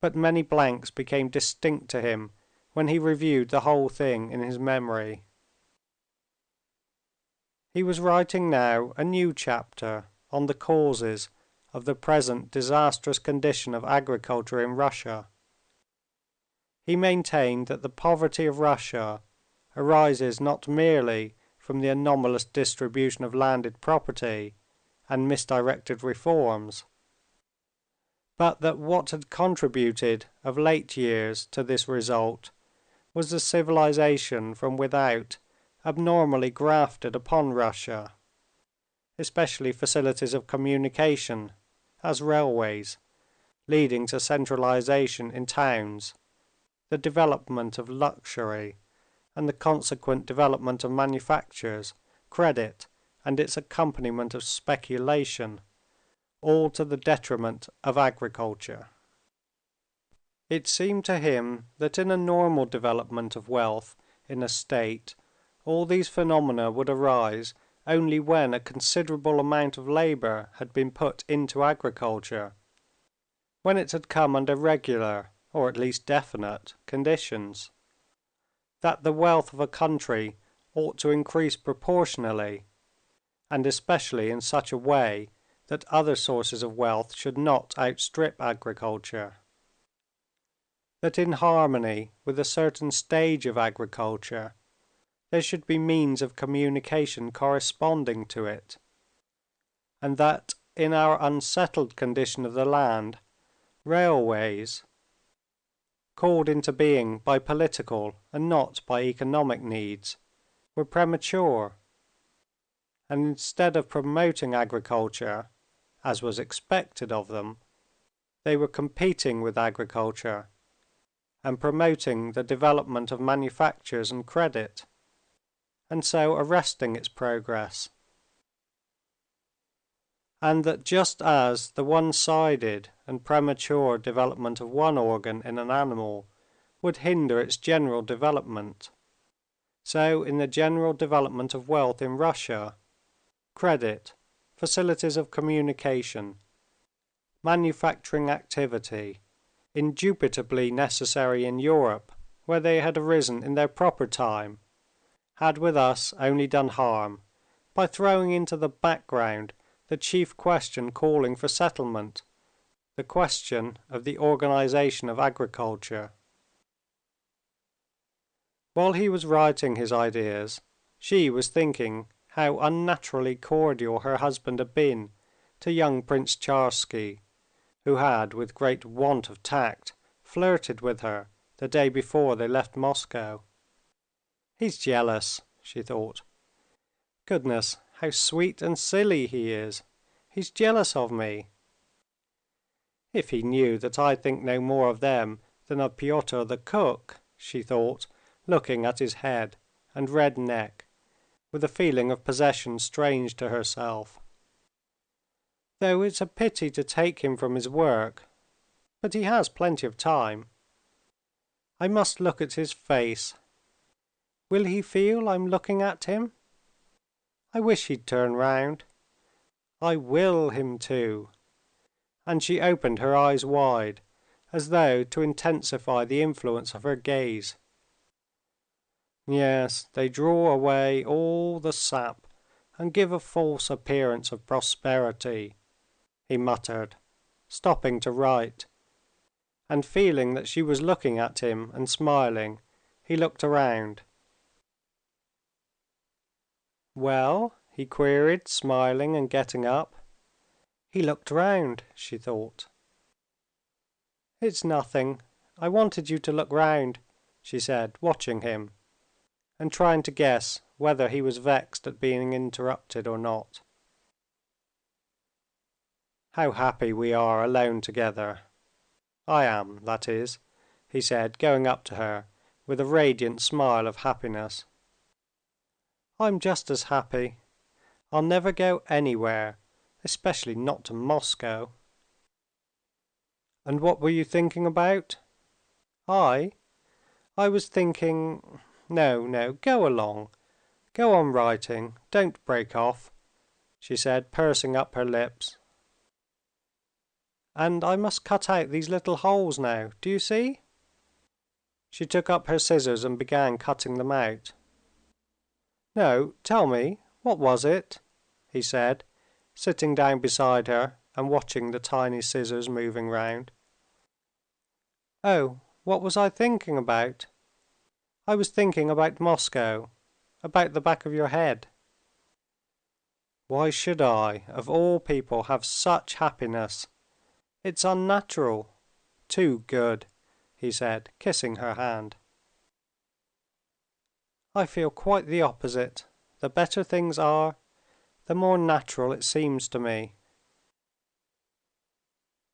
S2: but many blanks became distinct to him when he reviewed the whole thing in his memory. He was writing now a new chapter on the causes of the present disastrous condition of agriculture in Russia. He maintained that the poverty of Russia arises not merely from the anomalous distribution of landed property and misdirected reforms, but that what had contributed of late years to this result was the civilization from without abnormally grafted upon Russia, especially facilities of communication, as railways, leading to centralization in towns, the development of luxury, and the consequent development of manufactures, credit, and its accompaniment of speculation, all to the detriment of agriculture. It seemed to him that in a normal development of wealth in a state, all these phenomena would arise only when a considerable amount of labor had been put into agriculture, when it had come under regular, or at least definite, conditions, that the wealth of a country ought to increase proportionally, and especially in such a way that other sources of wealth should not outstrip agriculture, that in harmony with a certain stage of agriculture there should be means of communication corresponding to it, and that in our unsettled condition of the land, railways, called into being by political and not by economic needs, were premature, and instead of promoting agriculture, as was expected of them, they were competing with agriculture and promoting the development of manufactures and credit, and so arresting its progress, and that just as the one-sided and premature development of one organ in an animal would hinder its general development, so in the general development of wealth in Russia, credit, facilities of communication, manufacturing activity, indubitably necessary in Europe, where they had arisen in their proper time, had with us only done harm by throwing into the background the chief question calling for settlement, the question of the organization of agriculture. While he was writing his ideas, she was thinking how unnaturally cordial her husband had been to young Prince Tcharsky, who had, with great want of tact, flirted with her the day before they left Moscow. "He's jealous," she thought. "Goodness, how sweet and silly he is! He's jealous of me. If he knew that I think no more of them than of Pyotr the cook," she thought, looking at his head and red neck, with a feeling of possession strange to herself. "Though it's a pity to take him from his work, but he has plenty of time. I must look at his face. Will he feel I'm looking at him? I wish he'd turn round. I will him to." And she opened her eyes wide, as though to intensify the influence of her gaze. "Yes, they draw away all the sap and give a false appearance of prosperity," he muttered, stopping to write, and feeling that she was looking at him and smiling, he looked around. "Well?" he queried, smiling and getting up. He looked round, she thought. "It's nothing. I wanted you to look round," she said, watching him, and trying to guess whether he was vexed at being interrupted or not. "How happy we are alone together. I am, that is," he said, going up to her with a radiant smile of happiness. "I'm just as happy. I'll never go anywhere, especially not to Moscow." "And what were you thinking about?" "I was thinking. No, no, go along. Go on writing. Don't break off," she said, pursing up her lips. "And I must cut out these little holes now. Do you see?" She took up her scissors and began cutting them out. "No, tell me, what was it?" he said, sitting down beside her and watching the tiny scissors moving round. "Oh, what was I thinking about? I was thinking about Moscow, about the back of your head." "Why should I, of all people, have such happiness? It's unnatural, too good," he said, kissing her hand. "I feel quite the opposite. The better things are, the more natural it seems to me."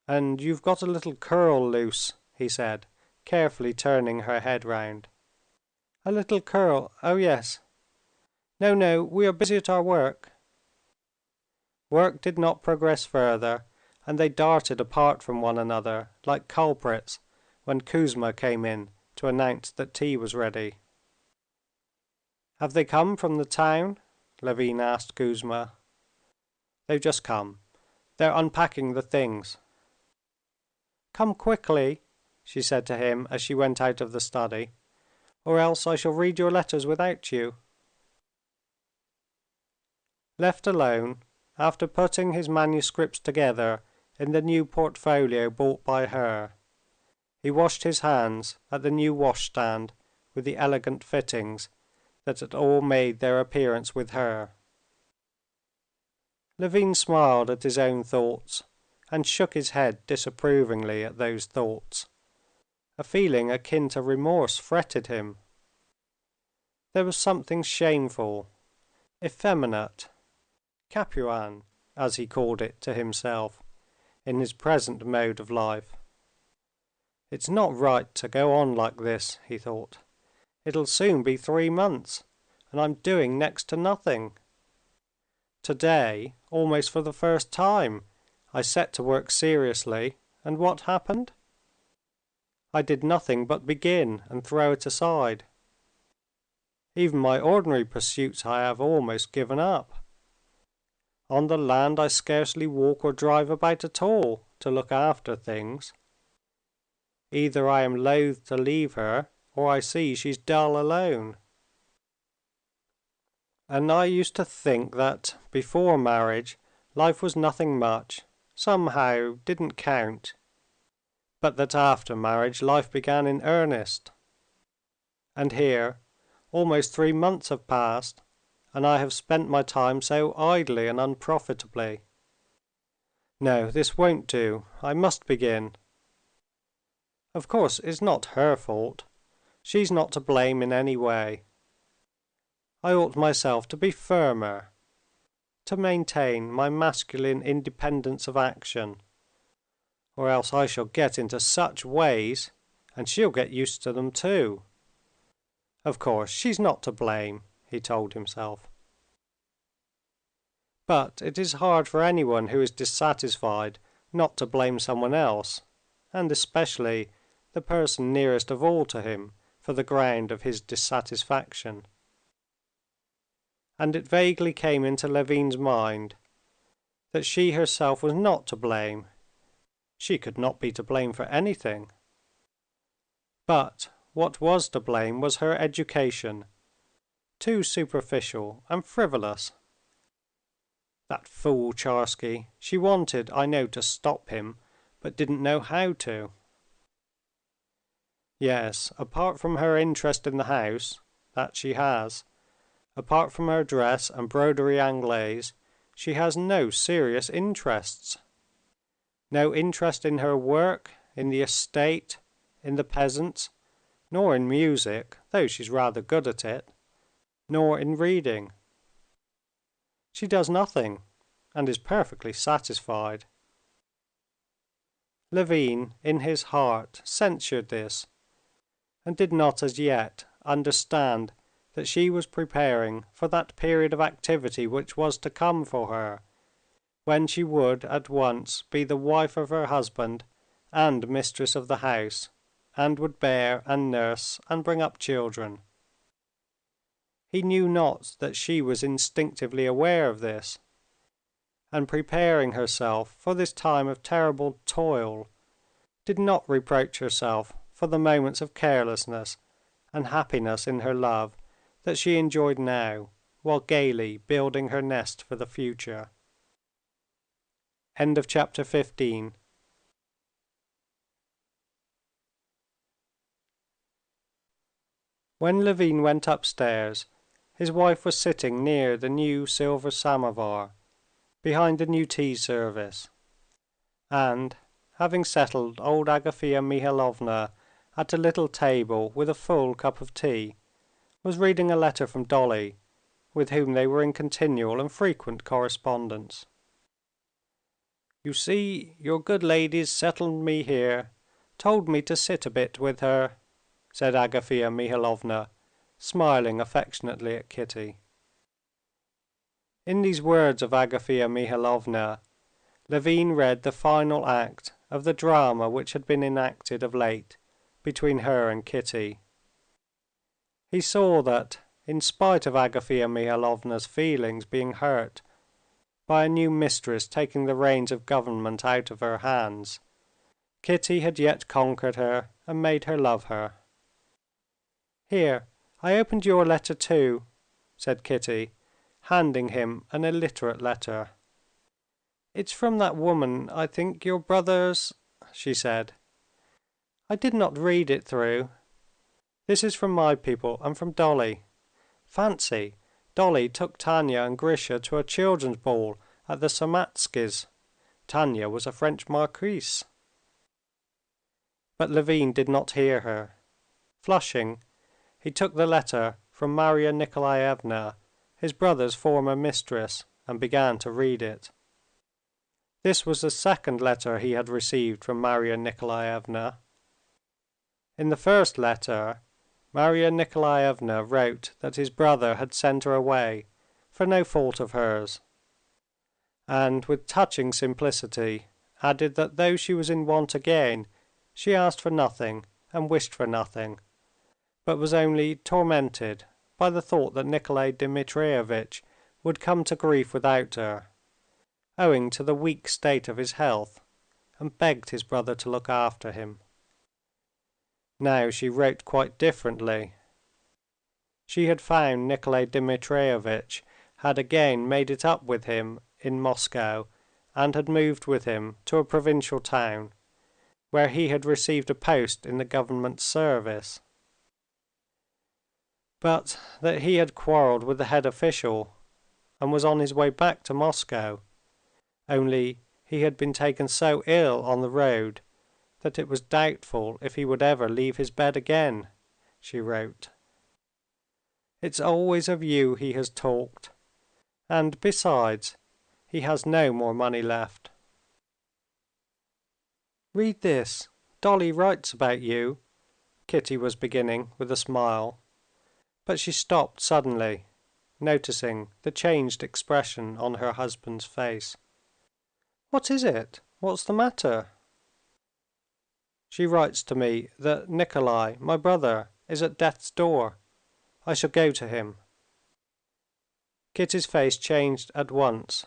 S2: "And you've got a little curl loose," he said, carefully turning her head round. "A little curl? Oh yes. No, no, we are busy at our work." Work did not progress further, and they darted apart from one another like culprits when Kouzma came in to announce that tea was ready. "Have they come from the town?" Levin asked Kouzma. "They've just come. They're unpacking the things." "Come quickly," she said to him as she went out of the study, "or else I shall read your letters without you." Left alone, after putting his manuscripts together in the new portfolio bought by her, he washed his hands at the new washstand with the elegant fittings that had all made their appearance with her. Levin smiled at his own thoughts and shook his head disapprovingly at those thoughts. A feeling akin to remorse fretted him. There was something shameful, effeminate, Capuan, as he called it to himself, in his present mode of life. "It's not right to go on like this," he thought. "It'll soon be 3 months, and I'm doing next to nothing. Today, almost for the first time, I set to work seriously, and what happened? I did nothing but begin and throw it aside. Even my ordinary pursuits I have almost given up. On the land I scarcely walk or drive about at all to look after things. Either I am loath to leave her, or I see she's dull alone. And I used to think that before marriage life was nothing much, somehow didn't count, but that after marriage life began in earnest. And here, almost 3 months have passed, and I have spent my time so idly and unprofitably. No, this won't do. I must begin. Of course, it's not her fault. She's not to blame in any way. I ought myself to be firmer, to maintain my masculine independence of action, or else I shall get into such ways, and she'll get used to them too. Of course, she's not to blame," he told himself. But it is hard for anyone who is dissatisfied not to blame someone else, and especially the person nearest of all to him, for the ground of his dissatisfaction. And it vaguely came into Levin's mind that she herself was not to blame. She could not be to blame for anything. But what was to blame was her education, too superficial and frivolous. That fool Tcharsky, she wanted, I know, to stop him, but didn't know how to. Yes, apart from her interest in the house, that she has, apart from her dress and broderie anglaise, she has no serious interests. No interest in her work, in the estate, in the peasants, nor in music, though she's rather good at it, nor in reading. She does nothing, and is perfectly satisfied. Levin, in his heart, censured this, and did not as yet understand that she was preparing for that period of activity which was to come for her, when she would at once be the wife of her husband and mistress of the house, and would bear and nurse and bring up children. He knew not that she was instinctively aware of this, and preparing herself for this time of terrible toil, did not reproach herself for the moments of carelessness and happiness in her love that she enjoyed now, while gaily building her nest for the future. End of chapter 15. When Levin went upstairs, his wife was sitting near the new silver samovar, behind the new tea service, and, having settled old Agafea Mihalovna at a little table with a full cup of tea, was reading a letter from Dolly, with whom they were in continual and frequent correspondence. "You see, your good lady's settled me here, told me to sit a bit with her," said Agafea Mihalovna, smiling affectionately at Kitty. In these words of Agafea Mihalovna, Levin read the final act of the drama which had been enacted of late between her and Kitty. He saw that, in spite of Agafea Mihalovna's feelings being hurt by a new mistress taking the reins of government out of her hands, Kitty had yet conquered her and made her love her. "Here, I opened your letter too," said Kitty, handing him an illiterate letter. "It's from that woman, I think, your brother's," she said. "I did not read it through. This is from my people and from Dolly. Fancy, Dolly took Tanya and Grisha to a children's ball at the Samatskys'. Tanya was a French marquise." But Levin did not hear her. Flushing, he took the letter from Marya Nikolaevna, his brother's former mistress, and began to read it. This was the second letter he had received from Marya Nikolaevna. In the first letter, Marya Nikolaevna wrote that his brother had sent her away for no fault of hers, and with touching simplicity added that though she was in want again, she asked for nothing and wished for nothing, but was only tormented by the thought that Nikolay Dmitrievitch would come to grief without her, owing to the weak state of his health, and begged his brother to look after him. Now she wrote quite differently. She had found Nikolay Dmitrievitch had again made it up with him in Moscow, and had moved with him to a provincial town, where he had received a post in the government service, but that he had quarreled with the head official and was on his way back to Moscow, only he had been taken so ill on the road that it was doubtful if he would ever leave his bed again, she wrote. "It's always of you he has talked, and besides, he has no more money left." "Read this. Dolly writes about you," Kitty was beginning with a smile, but she stopped suddenly, noticing the changed expression on her husband's face. "What is it? What's the matter?" "She writes to me that Nikolay, my brother, is at death's door. I shall go to him." Kitty's face changed at once.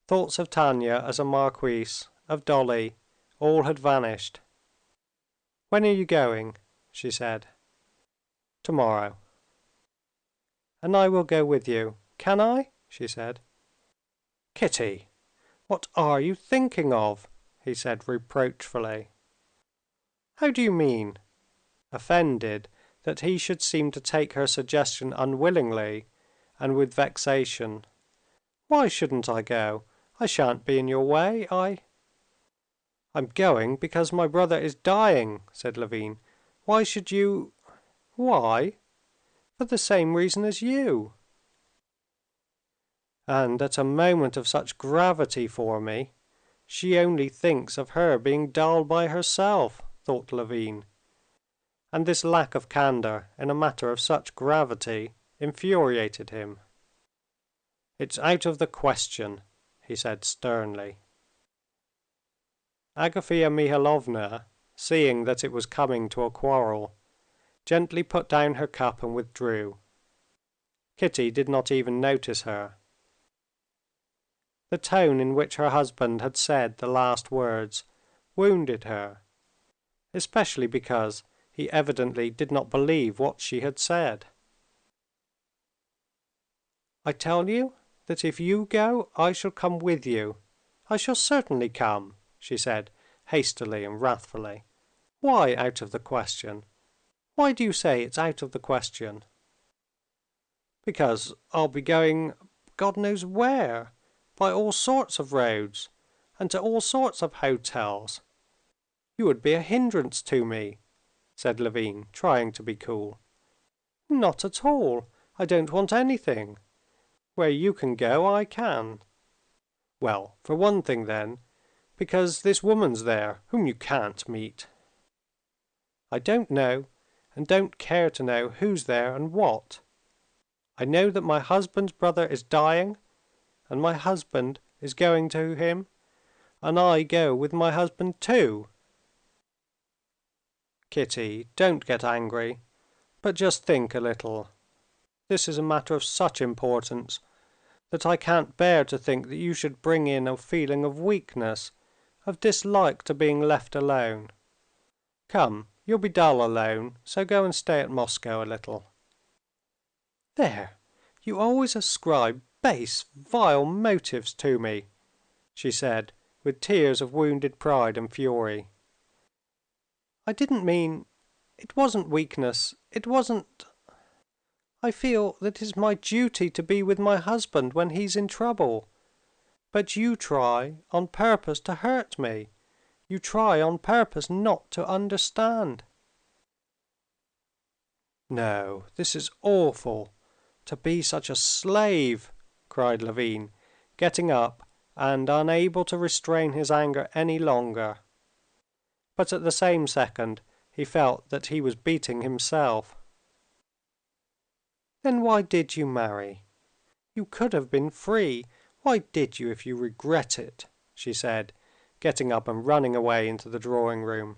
S2: Thoughts of Tanya as a marquise, of Dolly, all had vanished. "When are you going?" she said. "Tomorrow." "And I will go with you. Can I?" she said. "Kitty, what are you thinking of?" he said reproachfully. "How do you mean?" Offended that he should seem to take her suggestion unwillingly and with vexation. "Why shouldn't I go? I shan't be in your way. I'm going because my brother is dying," said Levin. "Why should you?" "Why? For the same reason as you." "And at a moment of such gravity for me, she only thinks of her being dull by herself," thought Levin, and this lack of candor in a matter of such gravity infuriated him. "It's out of the question," he said sternly. Agafea Mihalovna, seeing that it was coming to a quarrel, gently put down her cup and withdrew. Kitty did not even notice her. The tone in which her husband had said the last words wounded her, especially because he evidently did not believe what she had said. "I tell you that if you go, I shall come with you," I shall certainly come," she said, hastily and wrathfully. "Why out of the question? Why do you say it's out of the question?" "Because I'll be going God knows where, by all sorts of roads, and to all sorts of hotels. You would be a hindrance to me," said Levin, trying to be cool. "Not at all. I don't want anything. Where you can go, I can." "Well, for one thing then, because this woman's there, whom you can't meet." "I don't know, and don't care to know who's there and what. I know that my husband's brother is dying, and my husband is going to him, and I go with my husband too." "Kitty, don't get angry, but just think a little. This is a matter of such importance that I can't bear to think that you should bring in a feeling of weakness, of dislike to being left alone. Come, you'll be dull alone, so go and stay at Moscow a little." "There, you always ascribe base, vile motives to me," she said, with tears of wounded pride and fury. "I didn't mean... It wasn't weakness, it wasn't... I feel that it's my duty to be with my husband when he's in trouble. But you try on purpose to hurt me. You try on purpose not to understand." "No, this is awful. To be such a slave!" cried Levin, getting up and unable to restrain his anger any longer. But at the same second he felt that he was beating himself. "Then why did you marry? You could have been free. Why did you if you regret it?" she said, getting up and running away into the drawing-room.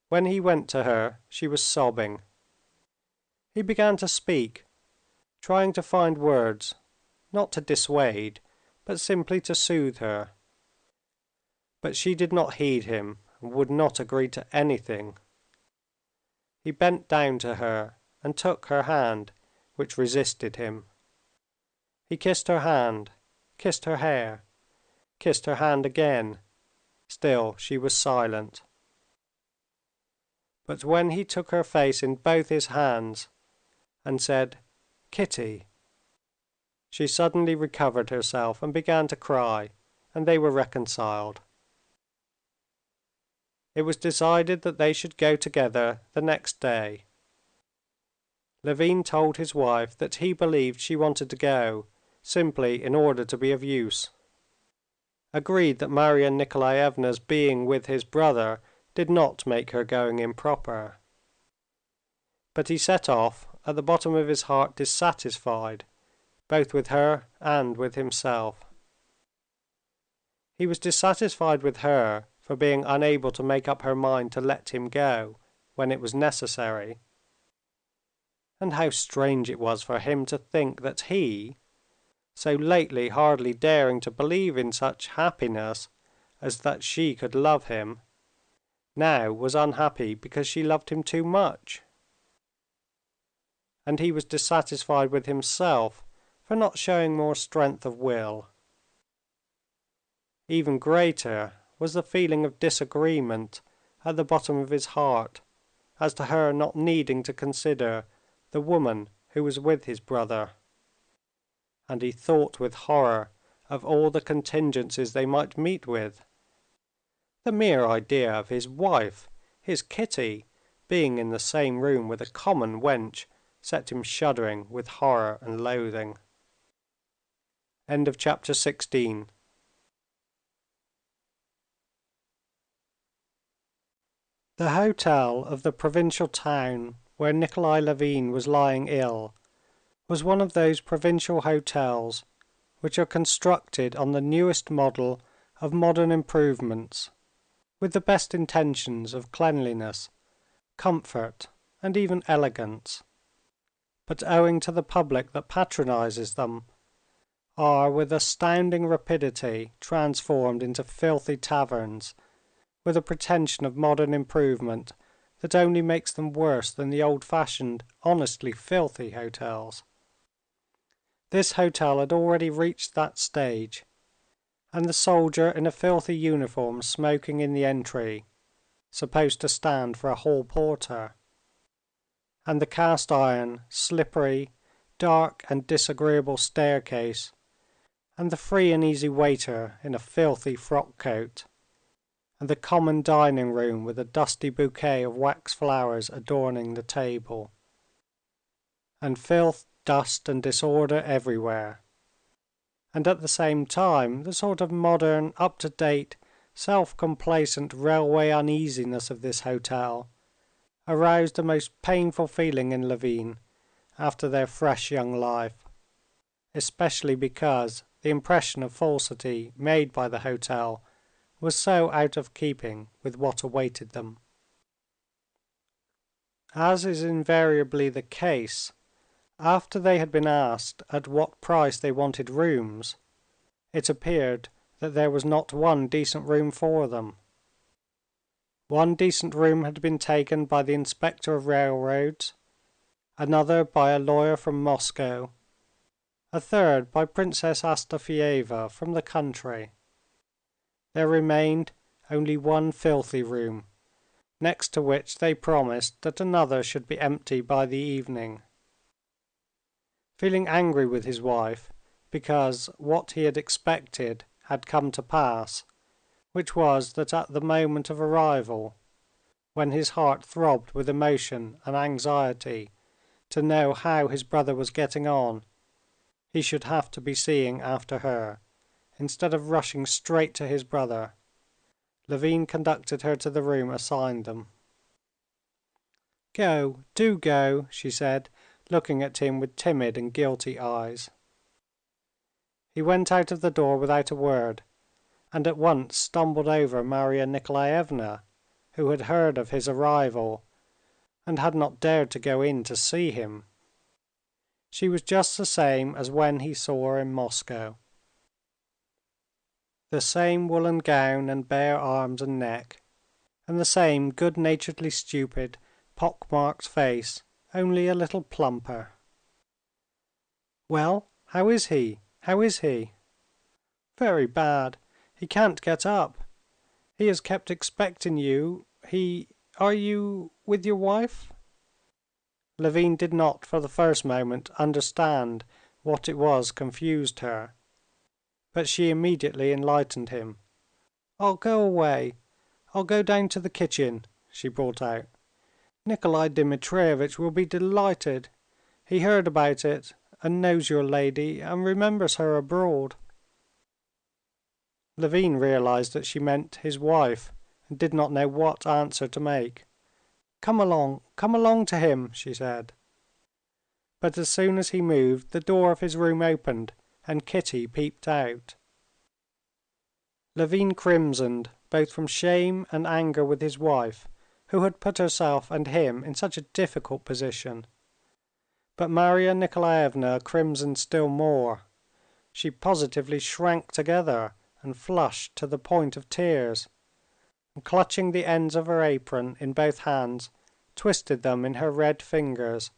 S2: When he went to her, she was sobbing. He began to speak, trying to find words, not to dissuade, but simply to soothe her. But she did not heed him and would not agree to anything. He bent down to her and took her hand, which resisted him. He kissed her hand, kissed her hair, kissed her hand again. Still she was silent. But when he took her face in both his hands and said, "Kitty," she suddenly recovered herself and began to cry, and they were reconciled. It was decided that they should go together the next day. Levin told his wife that he believed she wanted to go simply in order to be of use, agreed that Marya Nikolaevna's being with his brother did not make her going improper. But he set off, at the bottom of his heart dissatisfied, both with her and with himself. He was dissatisfied with her for being unable to make up her mind to let him go when it was necessary. And how strange it was for him to think that he, so lately hardly daring to believe in such happiness as that she could love him, now was unhappy because she loved him too much. And he was dissatisfied with himself for not showing more strength of will. Even greater was the feeling of disagreement at the bottom of his heart as to her not needing to consider the woman who was with his brother. And he thought with horror of all the contingencies they might meet with. The mere idea of his wife, his Kitty, being in the same room with a common wench set him shuddering with horror and loathing. End of chapter 16. The hotel of the provincial town where Nikolay Levin was lying ill was one of those provincial hotels which are constructed on the newest model of modern improvements, with the best intentions of cleanliness, comfort, and even elegance, but owing to the public that patronizes them, are with astounding rapidity transformed into filthy taverns, with a pretension of modern improvement that only makes them worse than the old-fashioned, honestly filthy hotels. This hotel had already reached that stage, and the soldier in a filthy uniform smoking in the entry, supposed to stand for a hall porter, and the cast iron, slippery, dark and disagreeable staircase, and the free and easy waiter in a filthy frock coat, and the common dining room with a dusty bouquet of wax flowers adorning the table, and filth, dust and disorder everywhere, and at the same time the sort of modern, up-to-date, self-complacent railway uneasiness of this hotel aroused a most painful feeling in Levin after their fresh young life, especially because the impression of falsity made by the hotel was so out of keeping with what awaited them. As is invariably the case, after they had been asked at what price they wanted rooms, it appeared that there was not one decent room for them. One decent room had been taken by the inspector of railroads, another by a lawyer from Moscow, a third by Princess Astafieva from the country. There remained only one filthy room, next to which they promised that another should be empty by the evening. Feeling angry with his wife because what he had expected had come to pass, which was that at the moment of arrival, when his heart throbbed with emotion and anxiety to know how his brother was getting on, he should have to be seeing after her, instead of rushing straight to his brother, Levin conducted her to the room assigned them. "Go, do go," she said, looking at him with timid and guilty eyes. He went out of the door without a word, and at once stumbled over Marya Nikolaevna, who had heard of his arrival, and had not dared to go in to see him. She was just the same as when he saw her in Moscow. The same woolen gown and bare arms and neck, and the same good-naturedly stupid, pock-marked face, only a little plumper. "Well, how is he? How is he?" "Very bad. He can't get up. He has kept expecting you. Are you with your wife?" Levin did not for the first moment understand what it was confused her, but she immediately enlightened him. "I'll go away. I'll go down to the kitchen," she brought out. "Nikolay Dmitrievitch will be delighted. He heard about it, and knows your lady, and remembers her abroad." Levin realized that she meant his wife, and did not know what answer to make. Come along to him," she said. But as soon as he moved, the door of his room opened, and Kitty peeped out. Levin crimsoned both from shame and anger with his wife, who had put herself and him in such a difficult position. But Marya Nikolaevna crimsoned still more. She positively shrank together and flushed to the point of tears, and clutching the ends of her apron in both hands, twisted them in her red fingers,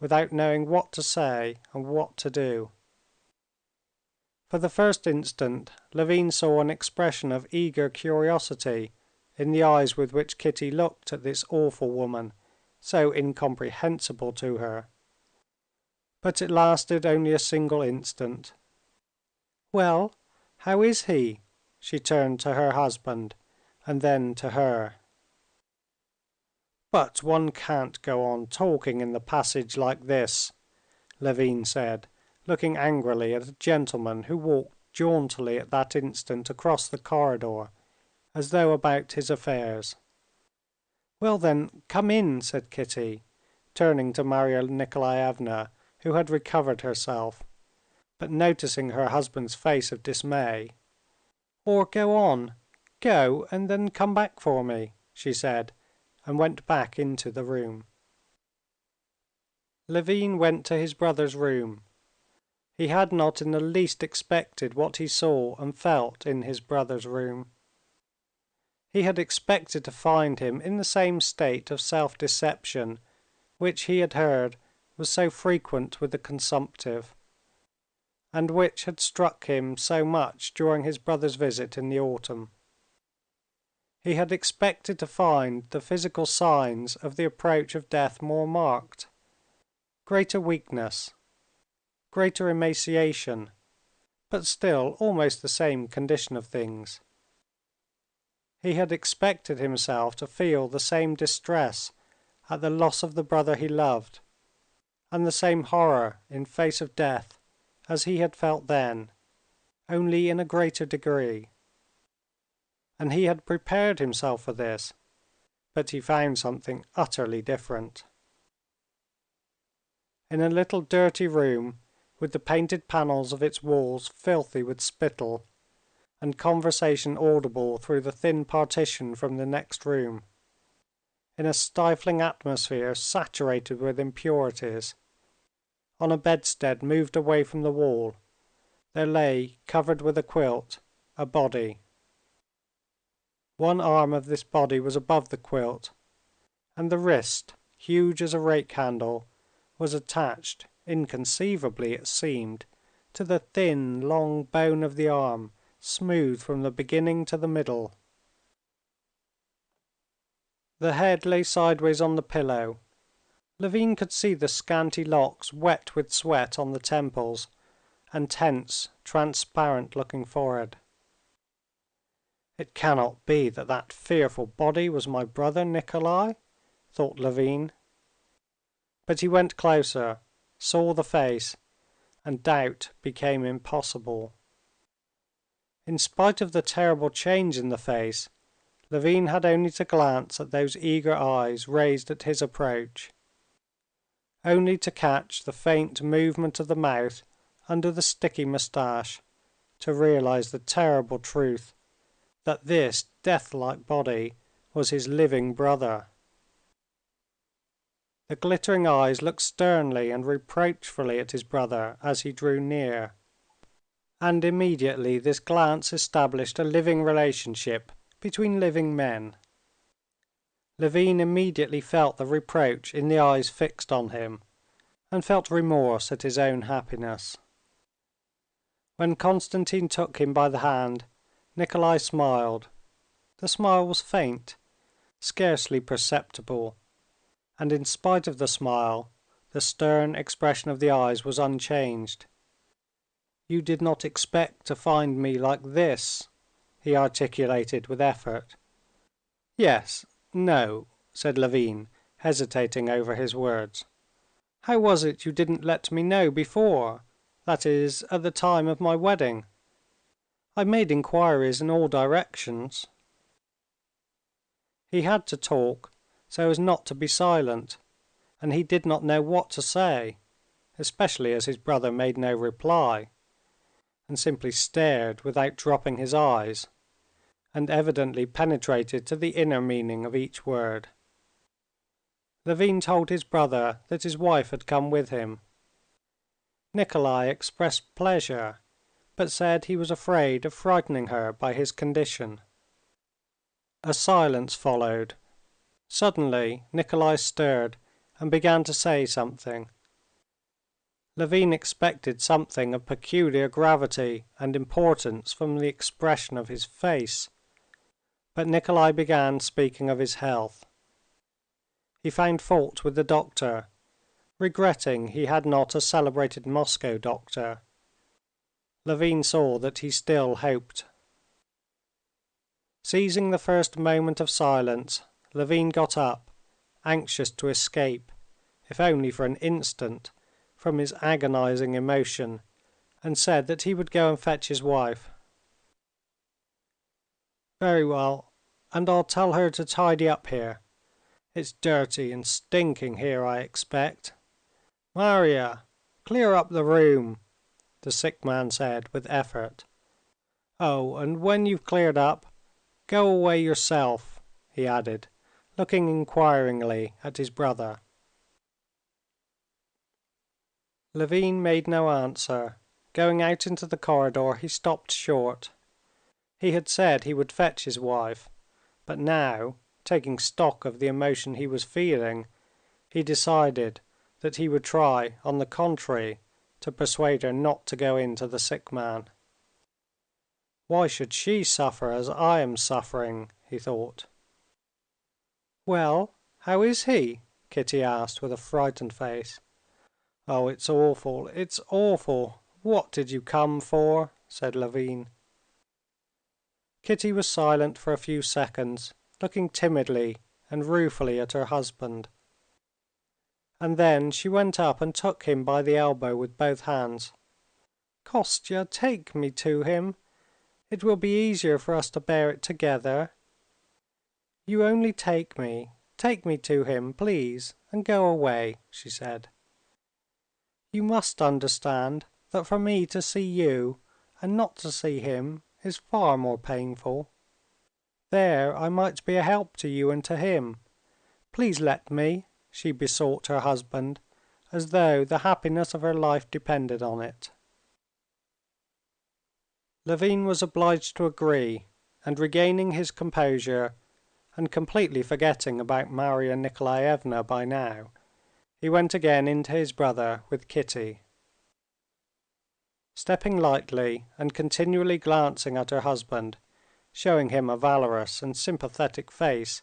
S2: without knowing what to say and what to do. For the first instant Levin saw an expression of eager curiosity in the eyes with which Kitty looked at this awful woman, so incomprehensible to her. But it lasted only a single instant. "Well, how is he?" She turned to her husband, and then to her. "But one can't go on talking in the passage like this," Levin said, looking angrily at a gentleman who walked jauntily at that instant across the corridor, as though about his affairs. "Well then, come in," said Kitty, turning to Marya Nikolaevna, who had recovered herself, but noticing her husband's face of dismay. "Or go on, go and then come back for me," she said, and went back into the room. Levin went to his brother's room. He had not in the least expected what he saw and felt in his brother's room. He had expected to find him in the same state of self-deception which he had heard was so frequent with the consumptive, and which had struck him so much during his brother's visit in the autumn. He had expected to find the physical signs of the approach of death more marked, greater weakness, greater emaciation, but still almost the same condition of things. He had expected himself to feel the same distress at the loss of the brother he loved, and the same horror in face of death as he had felt then, only in a greater degree. And he had prepared himself for this, but he found something utterly different. In a little dirty room, with the painted panels of its walls filthy with spittle, and conversation audible through the thin partition from the next room, in a stifling atmosphere saturated with impurities, on a bedstead moved away from the wall, there lay, covered with a quilt, a body. One arm of this body was above the quilt, and the wrist, huge as a rake handle, was attached, inconceivably it seemed, to the thin, long bone of the arm, smooth from the beginning to the middle. The head lay sideways on the pillow. Levin could see the scanty locks wet with sweat on the temples, and tense, transparent-looking forehead. "It cannot be that that fearful body was my brother Nikolay," thought Levin. But he went closer, saw the face, and doubt became impossible. In spite of the terrible change in the face, Levin had only to glance at those eager eyes raised at his approach, only to catch the faint movement of the mouth under the sticky mustache, to realize the terrible truth that this death-like body was his living brother. The glittering eyes looked sternly and reproachfully at his brother as he drew near, and immediately this glance established a living relationship between living men. Levin immediately felt the reproach in the eyes fixed on him, and felt remorse at his own happiness. When Konstantin took him by the hand, Nikolay smiled. The smile was faint, scarcely perceptible, and in spite of the smile, the stern expression of the eyes was unchanged. "You did not expect to find me like this," he articulated with effort. "Yes, no," said Levin, hesitating over his words. "How was it you didn't let me know before, that is, at the time of my wedding? I made inquiries in all directions." He had to talk so as not to be silent, and he did not know what to say, especially as his brother made no reply, and simply stared without dropping his eyes, and evidently penetrated to the inner meaning of each word. Levin told his brother that his wife had come with him. Nikolay expressed pleasure, but said he was afraid of frightening her by his condition. A silence followed. Suddenly Nikolay stirred and began to say something. Levin expected something of peculiar gravity and importance from the expression of his face, but Nikolay began speaking of his health. He found fault with the doctor, regretting he had not a celebrated Moscow doctor. Levin saw that he still hoped. Seizing the first moment of silence, Levin got up, anxious to escape, if only for an instant, from his agonizing emotion, and said that he would go and fetch his wife. "Very well, and I'll tell her to tidy up here. It's dirty and stinking here, I expect. Marya, clear up the room," the sick man said with effort. "Oh, and when you've cleared up, go away yourself," he added, looking inquiringly at his brother. Levin made no answer. Going out into the corridor, he stopped short. He had said he would fetch his wife, but now, taking stock of the emotion he was feeling, he decided that he would try, on the contrary, to persuade her not to go in to the sick man. Why should she suffer as I am suffering? He thought. Well, how is he? Kitty asked with a frightened face. Oh, it's awful, it's awful. What did you come for? Said Levin. Kitty was silent for a few seconds, looking timidly and ruefully at her husband. And then she went up and took him by the elbow with both hands. Kostya, take me to him. It will be easier for us to bear it together. You only take me to him, please, and go away, she said. You must understand that for me to see you and not to see him is far more painful. There I might be a help to you and to him. Please let me, she besought her husband, as though the happiness of her life depended on it. Levin was obliged to agree, and regaining his composure, and completely forgetting about Marya Nikolaevna by now, he went again into his brother with Kitty. Stepping lightly and continually glancing at her husband, showing him a valorous and sympathetic face,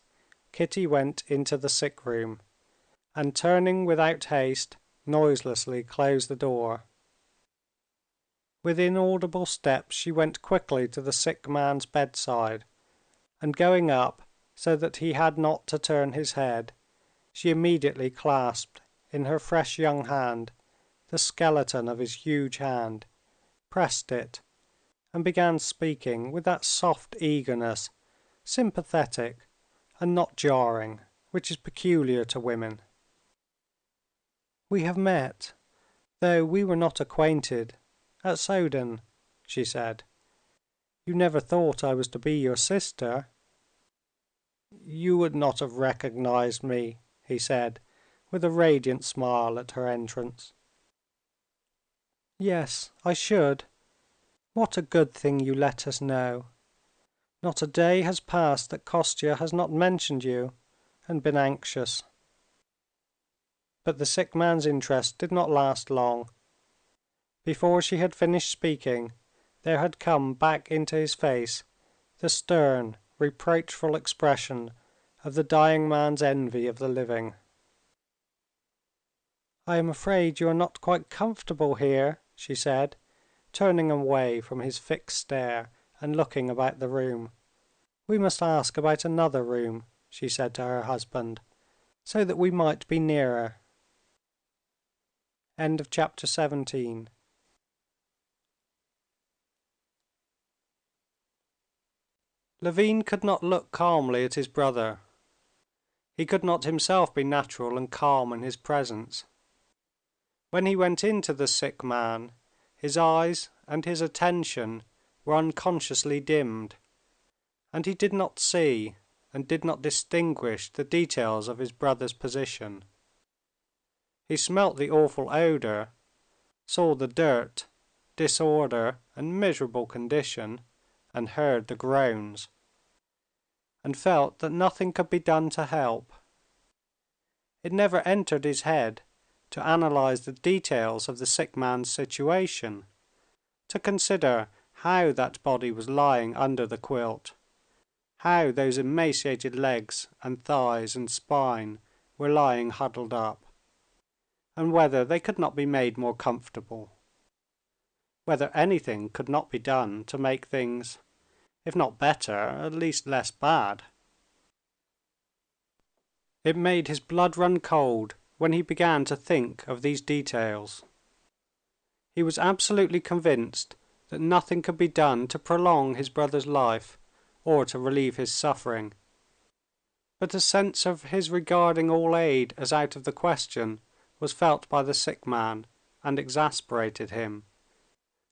S2: Kitty went into the sick room, and turning without haste, noiselessly closed the door. With inaudible steps she went quickly to the sick man's bedside, and going up so that he had not to turn his head, she immediately clasped in her fresh young hand the skeleton of his huge hand, pressed it, and began speaking with that soft eagerness, sympathetic and not jarring, which is peculiar to women. We have met, though we were not acquainted, at Soden, she said. You never thought I was to be your sister? You would not have recognized me, he said, with a radiant smile at her entrance. Yes, I should. What a good thing you let us know. Not a day has passed that Kostya has not mentioned you and been anxious. But the sick man's interest did not last long. Before she had finished speaking, there had come back into his face the stern, reproachful expression of the dying man's envy of the living. I am afraid you are not quite comfortable here, she said, turning away from his fixed stare and looking about the room. We must ask about another room, she said to her husband, so that we might be nearer. End of chapter 17. Levin could not look calmly at his brother. He could not himself be natural and calm in his presence. When he went into the sick man, his eyes and his attention were unconsciously dimmed, and he did not see and did not distinguish the details of his brother's position. He smelt the awful odor, saw the dirt, disorder, and miserable condition, and heard the groans, and felt that nothing could be done to help. It never entered his head to analyze the details of the sick man's situation, to consider how that body was lying under the quilt, how those emaciated legs and thighs and spine were lying huddled up, and whether they could not be made more comfortable, whether anything could not be done to make things, if not better, at least less bad. It made his blood run cold when he began to think of these details. He was absolutely convinced that nothing could be done to prolong his brother's life or to relieve his suffering. But a sense of his regarding all aid as out of the question was felt by the sick man and exasperated him,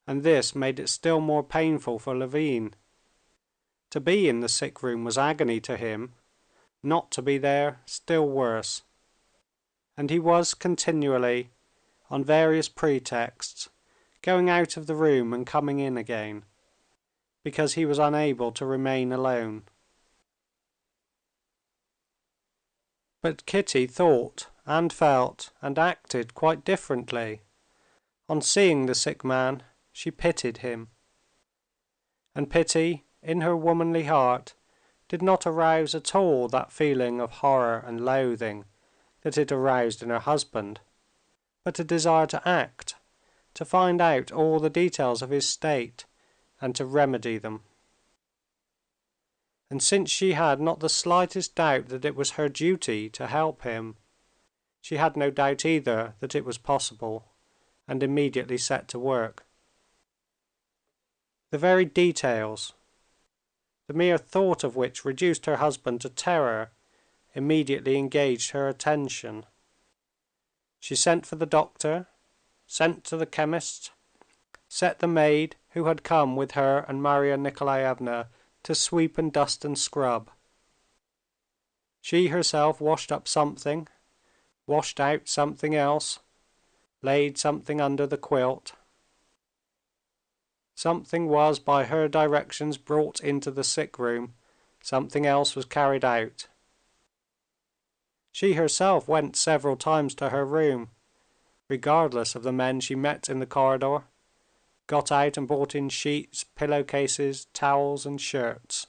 S2: and this made it still more painful for Levin. To be in the sick room was agony to him, not to be there still worse, and he was continually, on various pretexts, going out of the room and coming in again, because he was unable to remain alone. But Kitty thought and felt and acted quite differently. On seeing the sick man, she pitied him. And pity, in her womanly heart, did not arouse at all that feeling of horror and loathing that it aroused in her husband, but a desire to act, to find out all the details of his state, and to remedy them. And since she had not the slightest doubt that it was her duty to help him, she had no doubt either that it was possible, and immediately set to work. The very details, the mere thought of which reduced her husband to terror, immediately engaged her attention. She sent for the doctor, sent to the chemist, set the maid who had come with her and Marya Nikolaevna to sweep and dust and scrub. She herself washed up something, washed out something else, laid something under the quilt. Something was by her directions brought into the sick room, something else was carried out. She herself went several times to her room, regardless of the men she met in the corridor, got out and brought in sheets, pillowcases, towels, and shirts.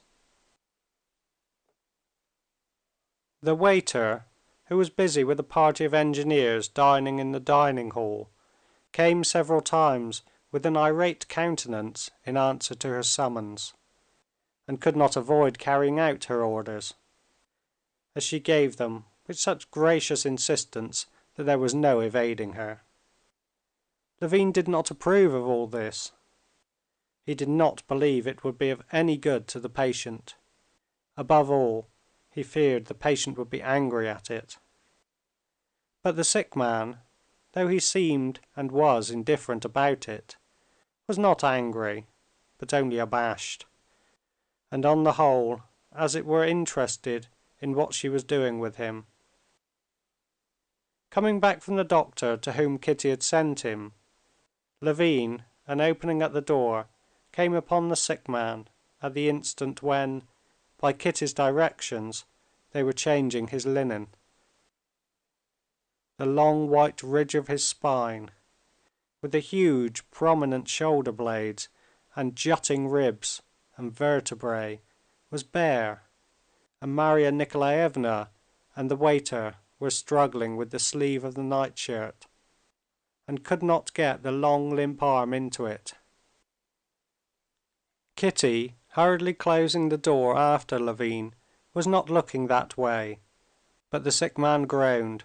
S2: The waiter, who was busy with a party of engineers dining in the dining hall, came several times with an irate countenance in answer to her summons, and could not avoid carrying out her orders, as she gave them with such gracious insistence that there was no evading her. Levin did not approve of all this. He did not believe it would be of any good to the patient. Above all, he feared the patient would be angry at it. But the sick man, though he seemed and was indifferent about it, was not angry, but only abashed, and on the whole, as it were, interested in what she was doing with him. Coming back from the doctor to whom Kitty had sent him, Levin, on opening at the door, came upon the sick man at the instant when, by Kitty's directions, they were changing his linen. The long white ridge of his spine, with the huge prominent shoulder blades and jutting ribs and vertebrae, was bare, and Marya Nikolaevna and the waiter were struggling with the sleeve of the nightshirt, and could not get the long limp arm into it. Kitty, hurriedly closing the door after Levin, was not looking that way, but the sick man groaned,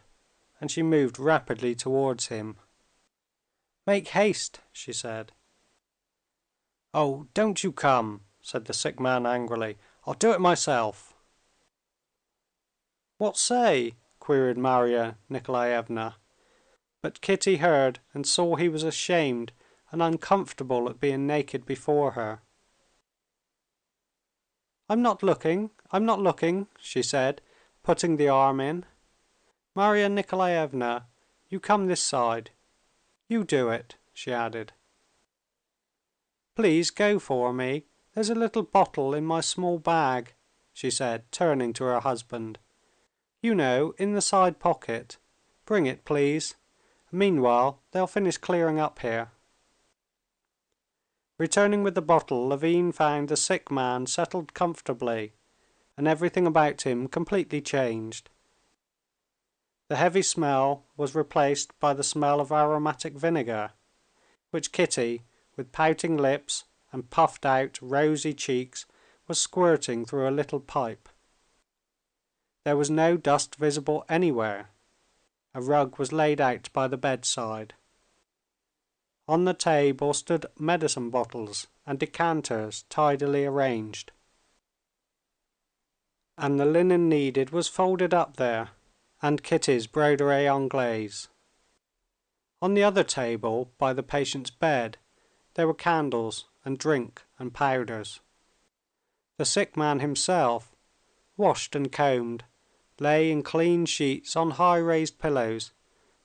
S2: and she moved rapidly towards him. "Make haste," she said. "Oh, don't you come," said the sick man angrily. "I'll do it myself." "What say?" queried Marya Nikolaevna. But Kitty heard and saw he was ashamed and uncomfortable at being naked before her. I'm not looking," she said, putting the arm in. "Marya Nikolaevna, you come this side. You do it," she added. "Please go for me. There's a little bottle in my small bag," she said, turning to her husband. "You know, in the side pocket. Bring it, please. Meanwhile, they'll finish clearing up here." Returning with the bottle, Levin found the sick man settled comfortably, and everything about him completely changed. The heavy smell was replaced by the smell of aromatic vinegar, which Kitty, with pouting lips and puffed out, rosy cheeks, was squirting through a little pipe. There was no dust visible anywhere. A rug was laid out by the bedside. On the table stood medicine bottles and decanters tidily arranged, and the linen needed was folded up there, and Kitty's broderie anglaise. On the other table, by the patient's bed, there were candles and drink and powders. The sick man himself, washed and combed, lay in clean sheets on high raised pillows,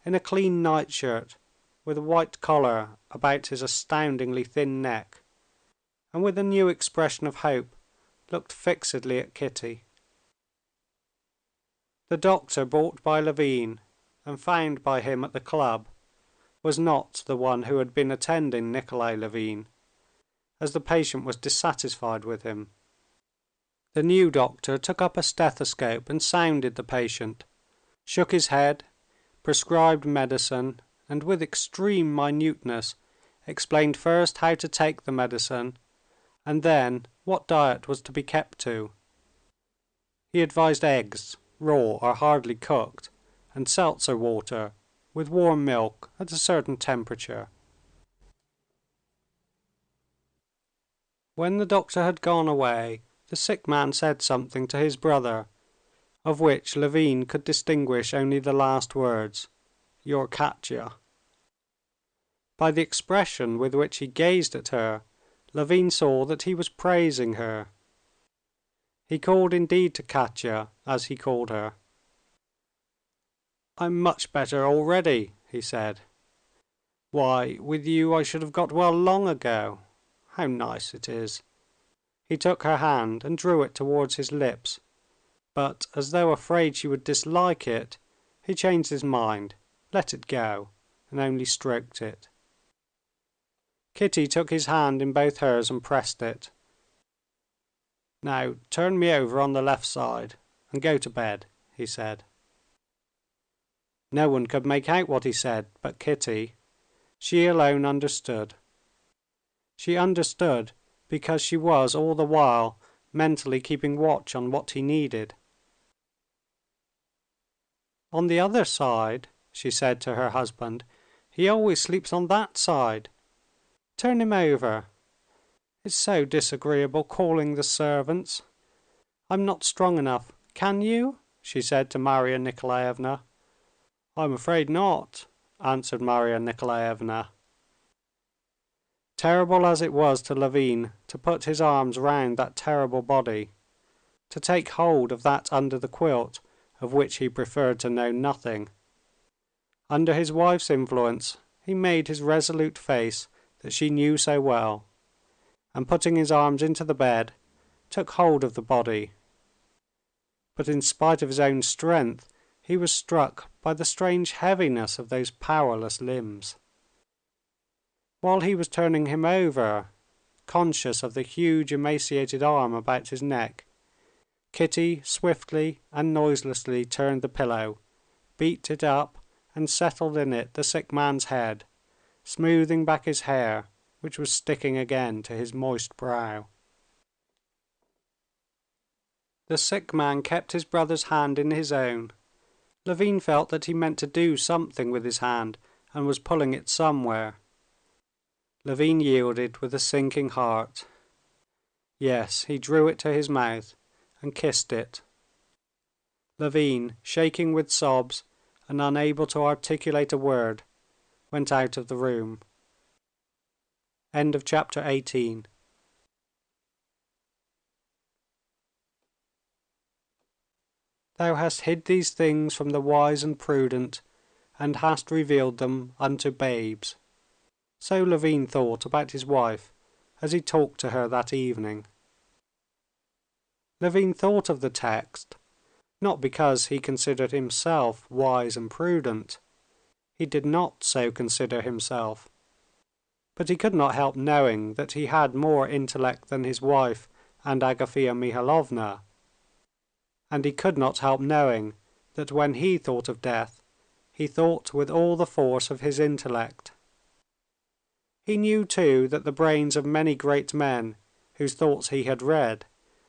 S2: in a clean nightshirt, with a white collar about his astoundingly thin neck, and with a new expression of hope looked fixedly at Kitty. The doctor brought by Levin, and found by him at the club, was not the one who had been attending Nikolay Levin, as the patient was dissatisfied with him. The new doctor took up a stethoscope and sounded the patient, shook his head, prescribed medicine, and with extreme minuteness explained first how to take the medicine, and then what diet was to be kept to. He advised eggs, raw or hardly cooked, and seltzer water, with warm milk at a certain temperature. When the doctor had gone away, the sick man said something to his brother, of which Levin could distinguish only the last words, "Your Katya." By the expression with which he gazed at her, Levin saw that he was praising her. He called indeed to Katya, as he called her. "I'm much better already," he said. "Why, with you I should have got well long ago. How nice it is!" He took her hand and drew it towards his lips, but as though afraid she would dislike it, he changed his mind, let it go, and only stroked it. Kitty took his hand in both hers and pressed it. "Now turn me over on the left side and go to bed," he said. No one could make out what he said but Kitty. She alone understood. She understood because she was all the while mentally keeping watch on what he needed. "On the other side," she said to her husband. "He always sleeps on that side. Turn him over. It's so disagreeable calling the servants. I'm not strong enough. Can you?" she said to Marya Nikolaevna. "I'm afraid not," answered Marya Nikolaevna. Terrible as it was to Levin to put his arms round that terrible body, to take hold of that under the quilt of which he preferred to know nothing, under his wife's influence he made his resolute face that she knew so well, and putting his arms into the bed, took hold of the body. But in spite of his own strength, he was struck by the strange heaviness of those powerless limbs. While he was turning him over, conscious of the huge emaciated arm about his neck, Kitty swiftly and noiselessly turned the pillow, beat it up, and settled in it the sick man's head, smoothing back his hair, which was sticking again to his moist brow. The sick man kept his brother's hand in his own. Levin felt that he meant to do something with his hand and was pulling it somewhere. Levin yielded with a sinking heart. Yes, he drew it to his mouth and kissed it. Levin, shaking with sobs and unable to articulate a word, went out of the room. End of chapter 18. Thou hast hid these things from the wise and prudent, and hast revealed them unto babes. So Levin thought about his wife as he talked to her that evening. Levin thought of the text, not because he considered himself wise and prudent. He did not so consider himself. But he could not help knowing that he had more intellect than his wife and Agafea Mihalovna. And he could not help knowing that when he thought of death, he thought with all the force of his intellect. He knew too that the brains of many great men, whose thoughts he had read,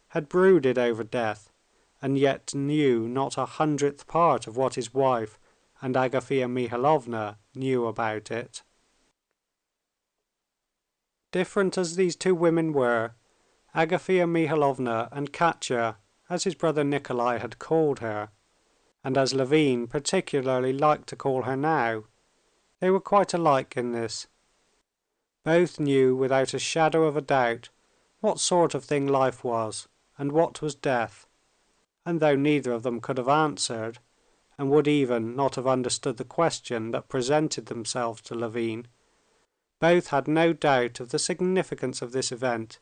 S2: had brooded over death, and yet knew not 1/100th part of what his wife and Agafea Mihalovna knew about it. Different as these two women were, Agafea Mihalovna and Katya, as his brother Nikolay had called her, and as Levin particularly liked to call her now, they were quite alike in this. Both knew without a shadow of a doubt what sort of thing life was and what was death, and though neither of them could have answered, and would even not have understood the question that presented themselves to Levin, both had no doubt of the significance of this event,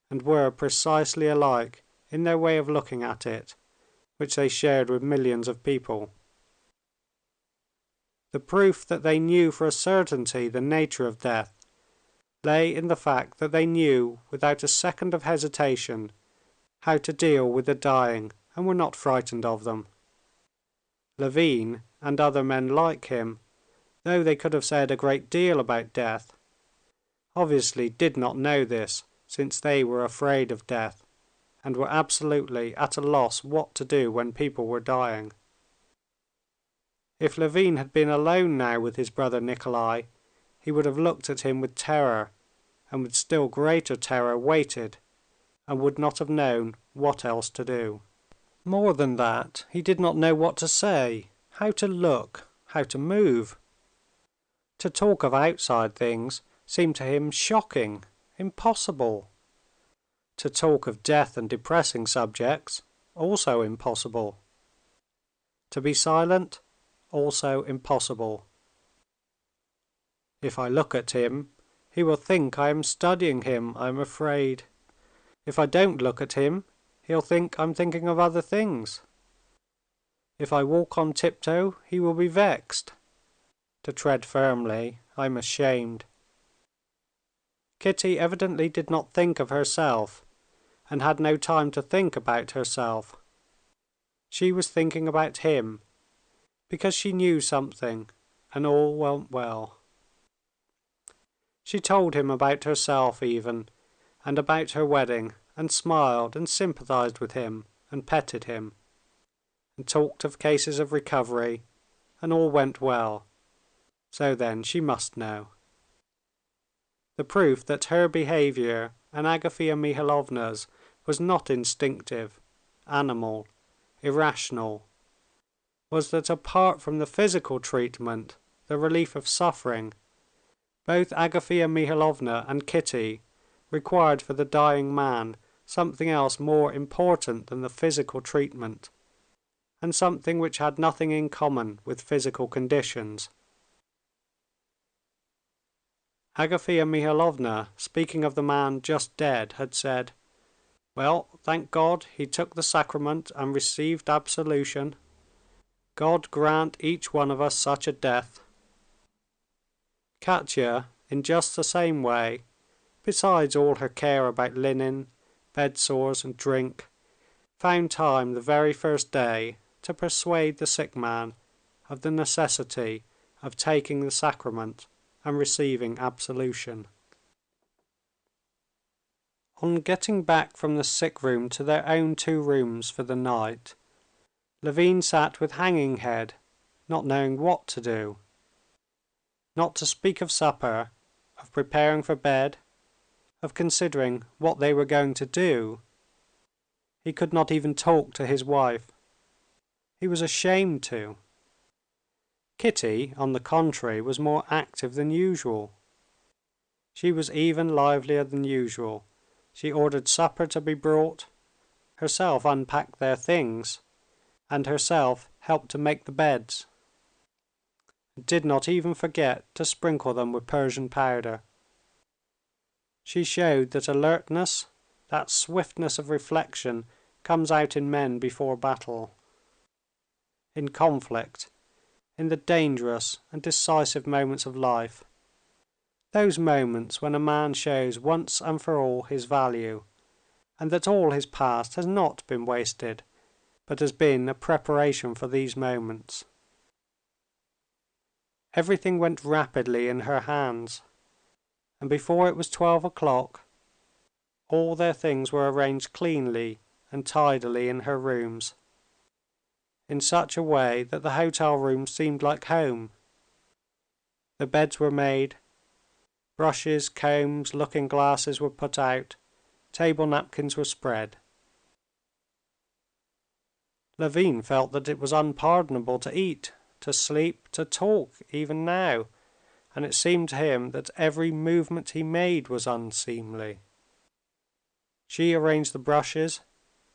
S2: and were precisely alike in their way of looking at it, which they shared with millions of people. The proof that they knew for a certainty the nature of death lay in the fact that they knew without a second of hesitation how to deal with the dying and were not frightened of them. Levin and other men like him, though they could have said a great deal about death, obviously did not know this, since they were afraid of death and were absolutely at a loss what to do when people were dying. If Levin had been alone now with his brother Nikolay, he would have looked at him with terror, and with still greater terror waited, and would not have known what else to do. More than that, he did not know what to say, how to look, how to move. To talk of outside things seemed to him shocking, impossible. To talk of death and depressing subjects, also impossible. To be silent, also impossible. If I look at him, he will think I am studying him, I am afraid. If I don't look at him, he'll think I'm thinking of other things. If I walk on tiptoe, he will be vexed. To tread firmly, I'm ashamed. Kitty evidently did not think of herself, and had no time to think about herself. She was thinking about him, because she knew something, and all went well. She told him about herself even, and about her wedding, and smiled and sympathized with him, and petted him, and talked of cases of recovery, and all went well. So then she must know. The proof that her behavior and Agafea Mihalovna's was not instinctive, animal, irrational, was that apart from the physical treatment, the relief of suffering, both Agafea Mihalovna and Kitty required for the dying man something else more important than the physical treatment, and something which had nothing in common with physical conditions. Agafea Mihalovna, speaking of the man just dead, had said, "Well, thank God, he took the sacrament and received absolution. God grant each one of us such a death." Katya, in just the same way, besides all her care about linen, bed-sores and drink, found time the very first day to persuade the sick man of the necessity of taking the sacrament and receiving absolution. On getting back from the sick room to their own 2 rooms for the night, Levin sat with hanging head, not knowing what to do. Not to speak of supper, of preparing for bed, of considering what they were going to do. He could not even talk to his wife. He was ashamed to. Kitty, on the contrary, was more active than usual. She was even livelier than usual. She ordered supper to be brought, herself unpacked their things, and herself helped to make the beds. Did not even forget to sprinkle them with Persian powder. She showed that alertness, that swiftness of reflection comes out in men before battle, in conflict, in the dangerous and decisive moments of life, those moments when a man shows once and for all his value, and that all his past has not been wasted, but has been a preparation for these moments. Everything went rapidly in her hands, and before it was 12 o'clock, all their things were arranged cleanly and tidily in her rooms, in such a way that the hotel room seemed like home. The beds were made, brushes, combs, looking-glasses were put out, table napkins were spread. Levin felt that it was unpardonable to eat, to sleep, to talk even now, and it seemed to him that every movement he made was unseemly. She arranged the brushes,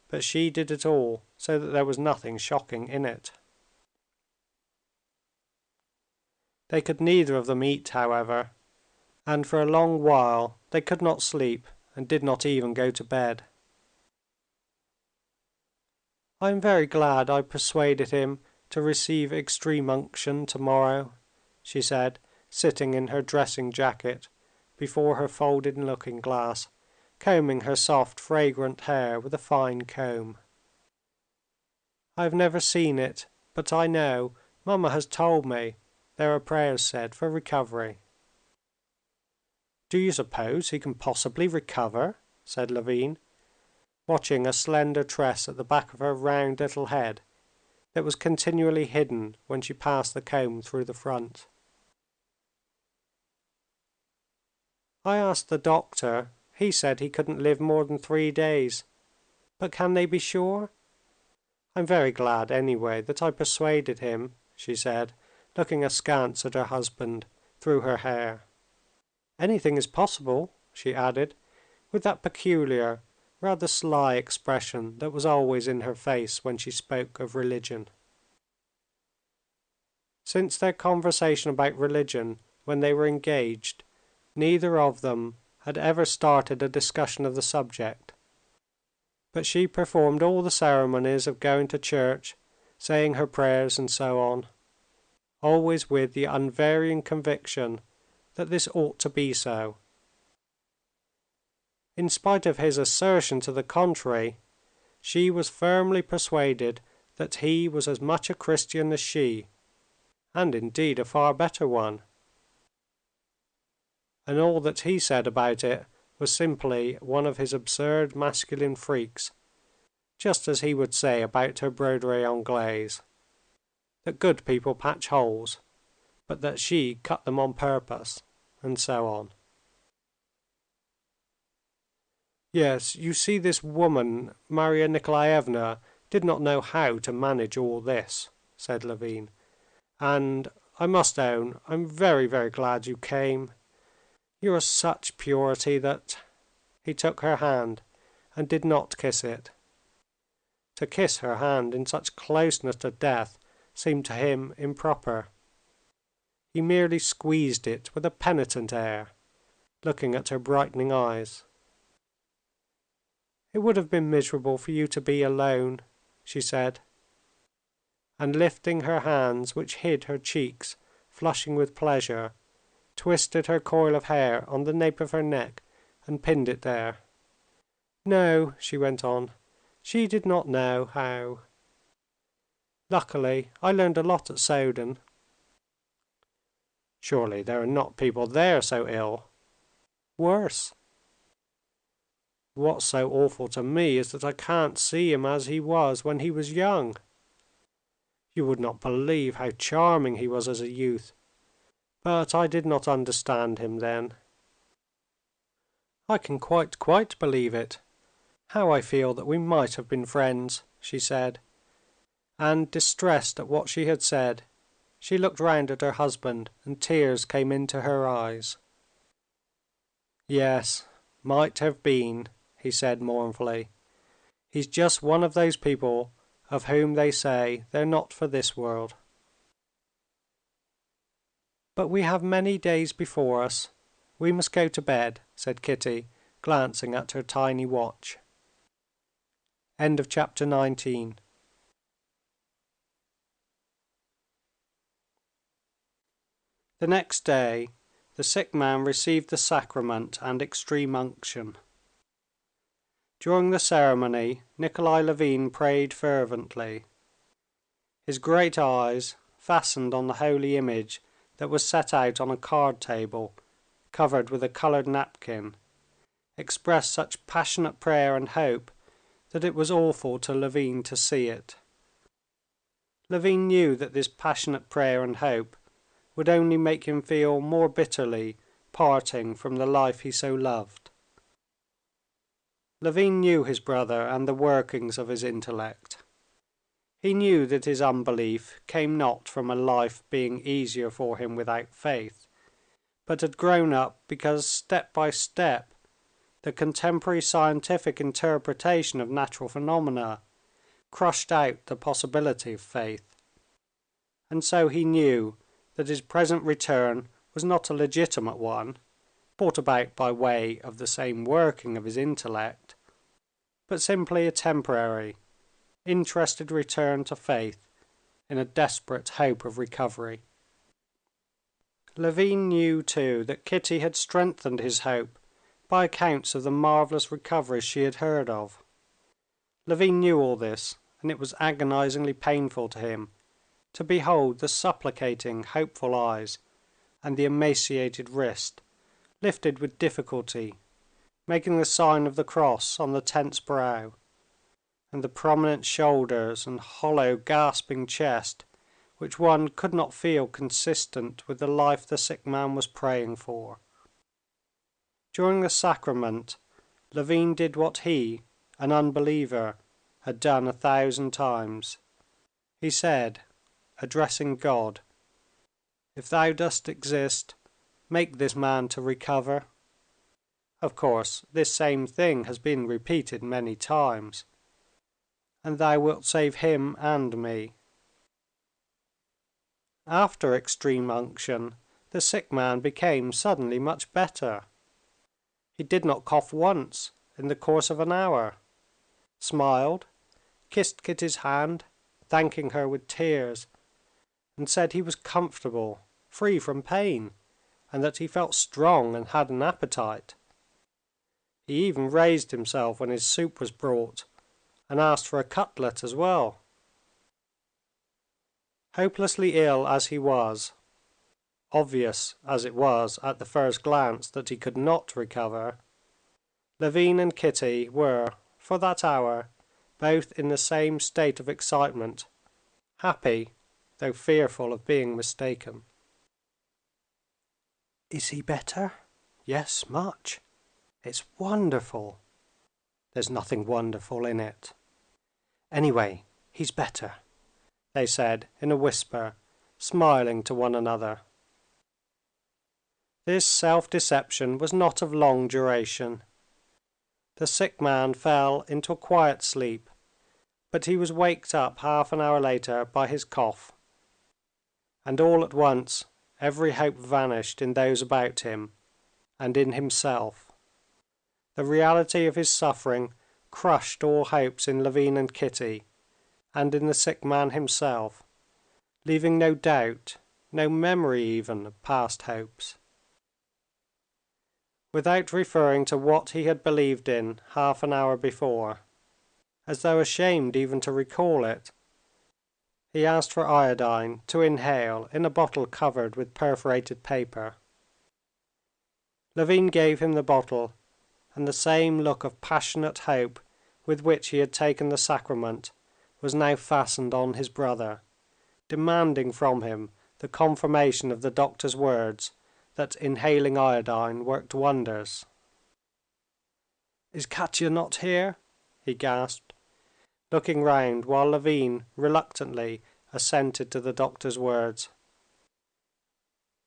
S2: but she did it all so that there was nothing shocking in it. They could neither of them eat, however, and for a long while they could not sleep and did not even go to bed. "I am very glad I persuaded him to receive extreme unction tomorrow," she said, sitting in her dressing jacket before her folded looking-glass, combing her soft, fragrant hair with a fine comb. "I have never seen it, but I know, mamma has told me, there are prayers said for recovery." "Do you suppose he can possibly recover?" said Levin, watching a slender tress at the back of her round little head that was continually hidden when she passed the comb through the front. "I asked the doctor. He said he couldn't live more than 3 days. But can they be sure? I'm very glad, anyway, that I persuaded him," she said, looking askance at her husband through her hair. "Anything is possible," she added, with that peculiar, rather sly expression that was always in her face when she spoke of religion. Since their conversation about religion when they were engaged, neither of them had ever started a discussion of the subject. But she performed all the ceremonies of going to church, saying her prayers and so on, always with the unvarying conviction that this ought to be so. In spite of his assertion to the contrary, she was firmly persuaded that he was as much a Christian as she, and indeed a far better one. And all that he said about it was simply one of his absurd masculine freaks, just as he would say about her broderie anglaise, that good people patch holes, but that she cut them on purpose, and so on. "Yes, you see this woman, Marya Nikolaevna, did not know how to manage all this," said Levin. "And I must own, I'm very, very glad you came. You're such purity that...." He took her hand and did not kiss it. To kiss her hand in such closeness to death seemed to him improper. He merely squeezed it with a penitent air, looking at her brightening eyes. "It would have been miserable for you to be alone," she said, and lifting her hands which hid her cheeks, flushing with pleasure, twisted her coil of hair on the nape of her neck and pinned it there. "No," she went on, "she did not know how. Luckily, I learned a lot at Soden." "Surely there are not people there so ill?" "Worse." "What's so awful to me is that I can't see him as he was when he was young. You would not believe how charming he was as a youth, but I did not understand him then." "I can quite believe it. How I feel that we might have been friends," she said, and distressed at what she had said, she looked round at her husband and tears came into her eyes. "Yes, might have been," he said mournfully. "He's just one of those people of whom they say they're not for this world." "But we have many days before us. We must go to bed," said Kitty, glancing at her tiny watch. End of chapter 19. The next day, the sick man received the sacrament and extreme unction. During the ceremony, Nikolay Levin prayed fervently. His great eyes, fastened on the holy image that was set out on a card table covered with a colored napkin, expressed such passionate prayer and hope that it was awful to Levin to see it. Levin knew that this passionate prayer and hope would only make him feel more bitterly parting from the life he so loved. Levin knew his brother and the workings of his intellect. He knew that his unbelief came not from a life being easier for him without faith, but had grown up because step by step the contemporary scientific interpretation of natural phenomena crushed out the possibility of faith. And so he knew that his present return was not a legitimate one, brought about by way of the same working of his intellect, but simply a temporary, interested return to faith in a desperate hope of recovery. Levin knew too that Kitty had strengthened his hope by accounts of the marvelous recoveries she had heard of. Levin knew all this, and it was agonizingly painful to him to behold the supplicating, hopeful eyes and the emaciated wrist, lifted with difficulty, making the sign of the cross on the tense brow, and the prominent shoulders and hollow, gasping chest, which one could not feel consistent with the life the sick man was praying for. During the sacrament, Levin did what he, an unbeliever, had done 1,000 times. He said, addressing God, "If thou dost exist, make this man to recover." Of course, this same thing has been repeated many times. "And thou wilt save him and me." After extreme unction, the sick man became suddenly much better. He did not cough once in the course of an hour, smiled, kissed Kitty's hand, thanking her with tears, and said he was comfortable, free from pain, and that he felt strong and had an appetite. He even raised himself when his soup was brought, and asked for a cutlet as well. Hopelessly ill as he was, obvious as it was at the first glance that he could not recover, Levin and Kitty were, for that hour, both in the same state of excitement, happy, though fearful of being mistaken. "Is he better?" "Yes, much." "It's wonderful." "There's nothing wonderful in it." "Anyway, he's better," they said in a whisper, smiling to one another. This self-deception was not of long duration. The sick man fell into a quiet sleep, but he was waked up half an hour later by his cough. And all at once every hope vanished in those about him and in himself. The reality of his suffering crushed all hopes in Levin and Kitty, and in the sick man himself, leaving no doubt, no memory even of past hopes. Without referring to what he had believed in half an hour before, as though ashamed even to recall it, he asked for iodine to inhale in a bottle covered with perforated paper. Levin gave him the bottle, and the same look of passionate hope with which he had taken the sacrament was now fastened on his brother, demanding from him the confirmation of the doctor's words that inhaling iodine worked wonders. "Is Katya not here?" he gasped, looking round while Levin reluctantly assented to the doctor's words.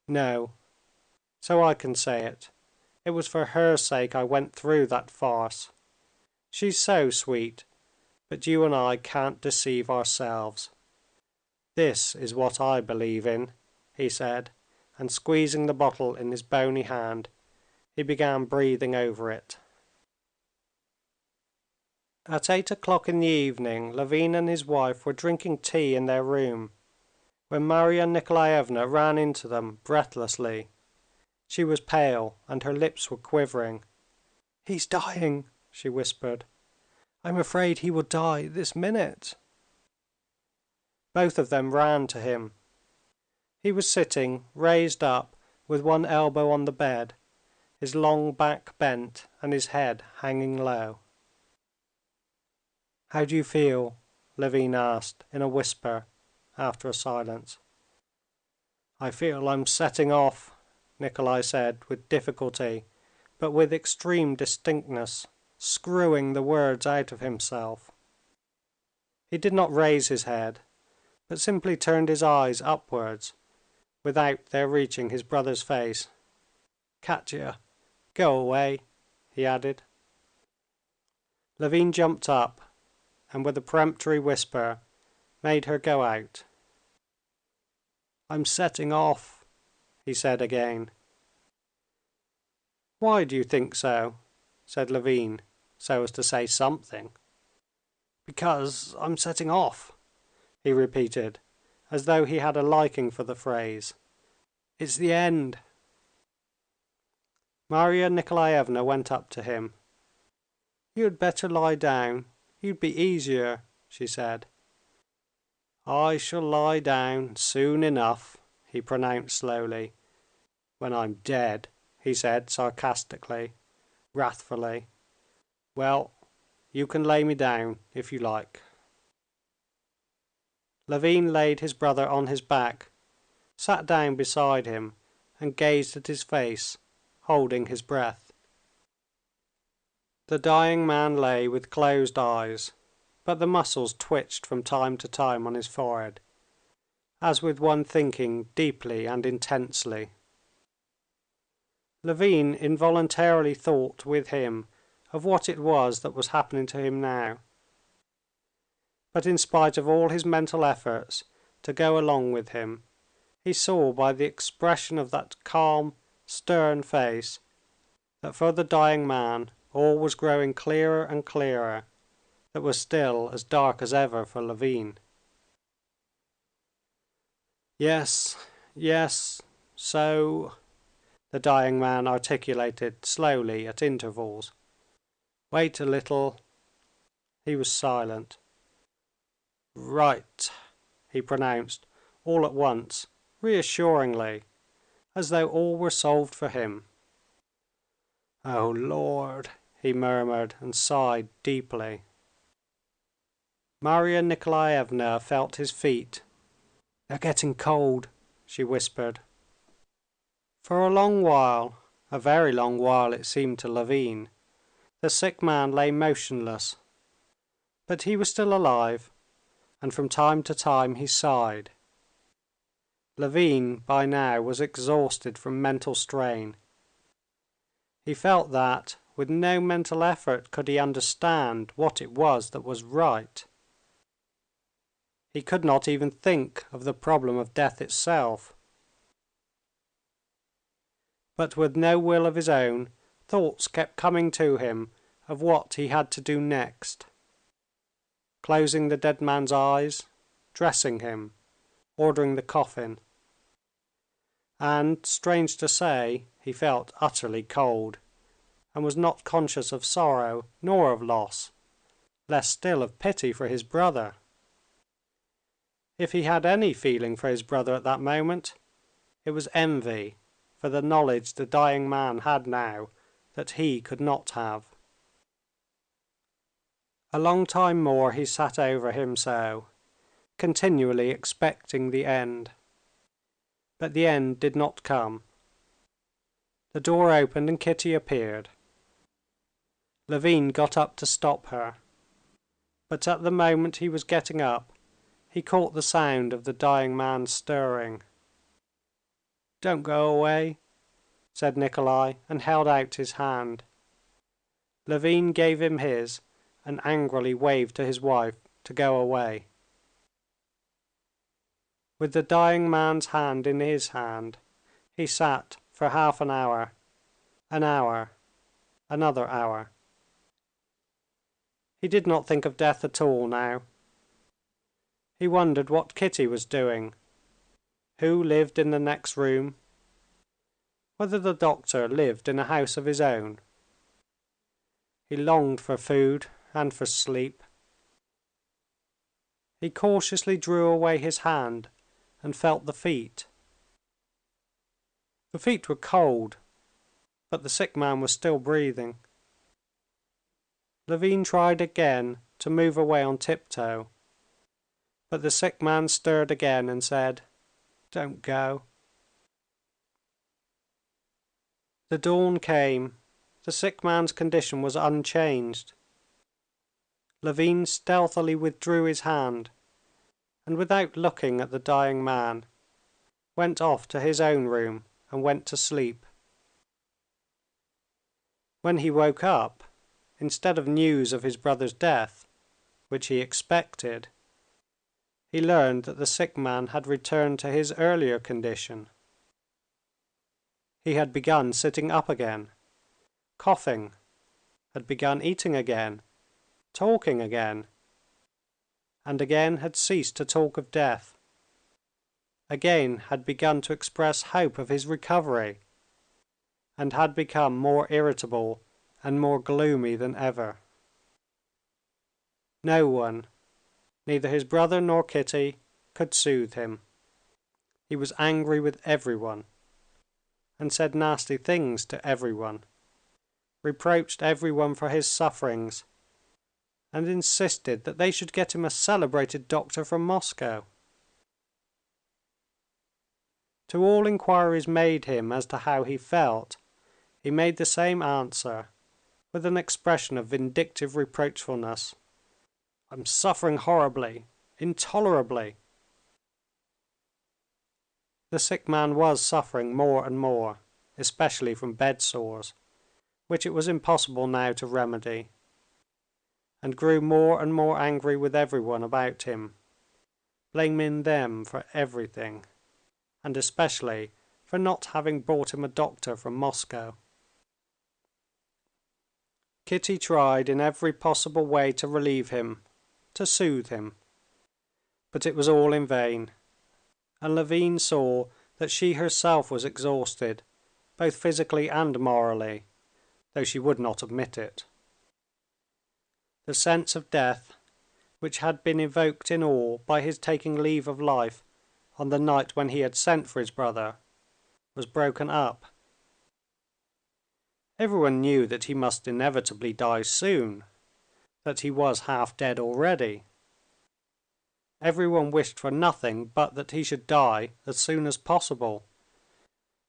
S2: "No. So I can say it. It was for her sake I went through that farce. She's so sweet, but you and I can't deceive ourselves. This is what I believe in," he said, and squeezing the bottle in his bony hand, he began breathing over it. At 8 o'clock in the evening Levin and his wife were drinking tea in their room, when Marya Nikolaevna ran into them breathlessly. She was pale, and her lips were quivering. "He's dying," she whispered. "I'm afraid he will die this minute." Both of them ran to him. He was sitting, raised up, with one elbow on the bed, his long back bent, and his head hanging low. "How do you feel?" Levin asked in a whisper, after a silence. "I feel I'm setting off," Nikolay said with difficulty, but with extreme distinctness, screwing the words out of himself. He did not raise his head, but simply turned his eyes upwards, without their reaching his brother's face. "Katya, go away," he added. Levin jumped up, and with a peremptory whisper made her go out. "I'm setting off," he said again. "Why do you think so?" said Levin, so as to say something. "Because I'm setting off," he repeated, as though he had a liking for the phrase. It's the end." Marya Nikolaevna went up to him. "You had better lie down. You'd be easier," she said. "I shall lie down soon enough," he pronounced slowly. "When I'm dead," he said sarcastically, wrathfully. "Well, you can lay me down if you like." Levin laid his brother on his back, sat down beside him, and gazed at his face, holding his breath. The dying man lay with closed eyes, but the muscles twitched from time to time on his forehead, as with one thinking deeply and intensely. Levin involuntarily thought with him of what it was that was happening to him now. But in spite of all his mental efforts to go along with him, he saw by the expression of that calm, stern face that for the dying man all was growing clearer and clearer, that was still as dark as ever for Levin. "Yes, yes, so," the dying man articulated slowly at intervals. "Wait a little." He was silent. "Right," he pronounced all at once, reassuringly, as though all were solved for him. "Oh, Lord!" he murmured and sighed deeply. Marya Nikolaevna felt his feet. "They're getting cold," she whispered. For a long while, a very long while it seemed to Levin, the sick man lay motionless, but he was still alive, and from time to time he sighed. Levin by now was exhausted from mental strain. He felt that with no mental effort could he understand what it was that was right. He could not even think of the problem of death itself. But with no will of his own, thoughts kept coming to him of what he had to do next. Closing the dead man's eyes, dressing him, ordering the coffin. And, strange to say, he felt utterly cold, and was not conscious of sorrow nor of loss, less still of pity for his brother. If he had any feeling for his brother at that moment, it was envy for the knowledge the dying man had now that he could not have. A long time more he sat over him so, continually expecting the end. But the end did not come. The door opened and Kitty appeared. Levin got up to stop her, but at the moment he was getting up, he caught the sound of the dying man stirring. "Don't go away," said Nikolay, and held out his hand. Levin gave him his, and angrily waved to his wife to go away. With the dying man's hand in his hand, he sat for half an hour, another hour. He did not think of death at all now. He wondered what Kitty was doing, who lived in the next room, whether the doctor lived in a house of his own. He longed for food and for sleep. He cautiously drew away his hand and felt the feet. The feet were cold, but the sick man was still breathing. Levin tried again to move away on tiptoe, but the sick man stirred again and said, "Don't go." The dawn came. The sick man's condition was unchanged. Levin stealthily withdrew his hand, and without looking at the dying man, went off to his own room and went to sleep. When he woke up, instead of news of his brother's death, which he expected, he learned that the sick man had returned to his earlier condition. He had begun sitting up again, coughing, had begun eating again, talking again, and again had ceased to talk of death, again had begun to express hope of his recovery, and had become more irritable and more gloomy than ever. No one, neither his brother nor Kitty, could soothe him. He was angry with everyone, and said nasty things to everyone, reproached everyone for his sufferings, and insisted that they should get him a celebrated doctor from Moscow. To all inquiries made him as to how he felt, he made the same answer, with an expression of vindictive reproachfulness: "I'm suffering horribly, intolerably." The sick man was suffering more and more, especially from bed sores, which it was impossible now to remedy, and grew more and more angry with everyone about him, blaming them for everything, and especially for not having brought him a doctor from Moscow. Kitty tried in every possible way to relieve him, to soothe him, but it was all in vain, and Levin saw that she herself was exhausted, both physically and morally, though she would not admit it. The sense of death, which had been evoked in all by his taking leave of life on the night when he had sent for his brother, was broken up. Everyone knew that he must inevitably die soon, that he was half dead already. Everyone wished for nothing but that he should die as soon as possible,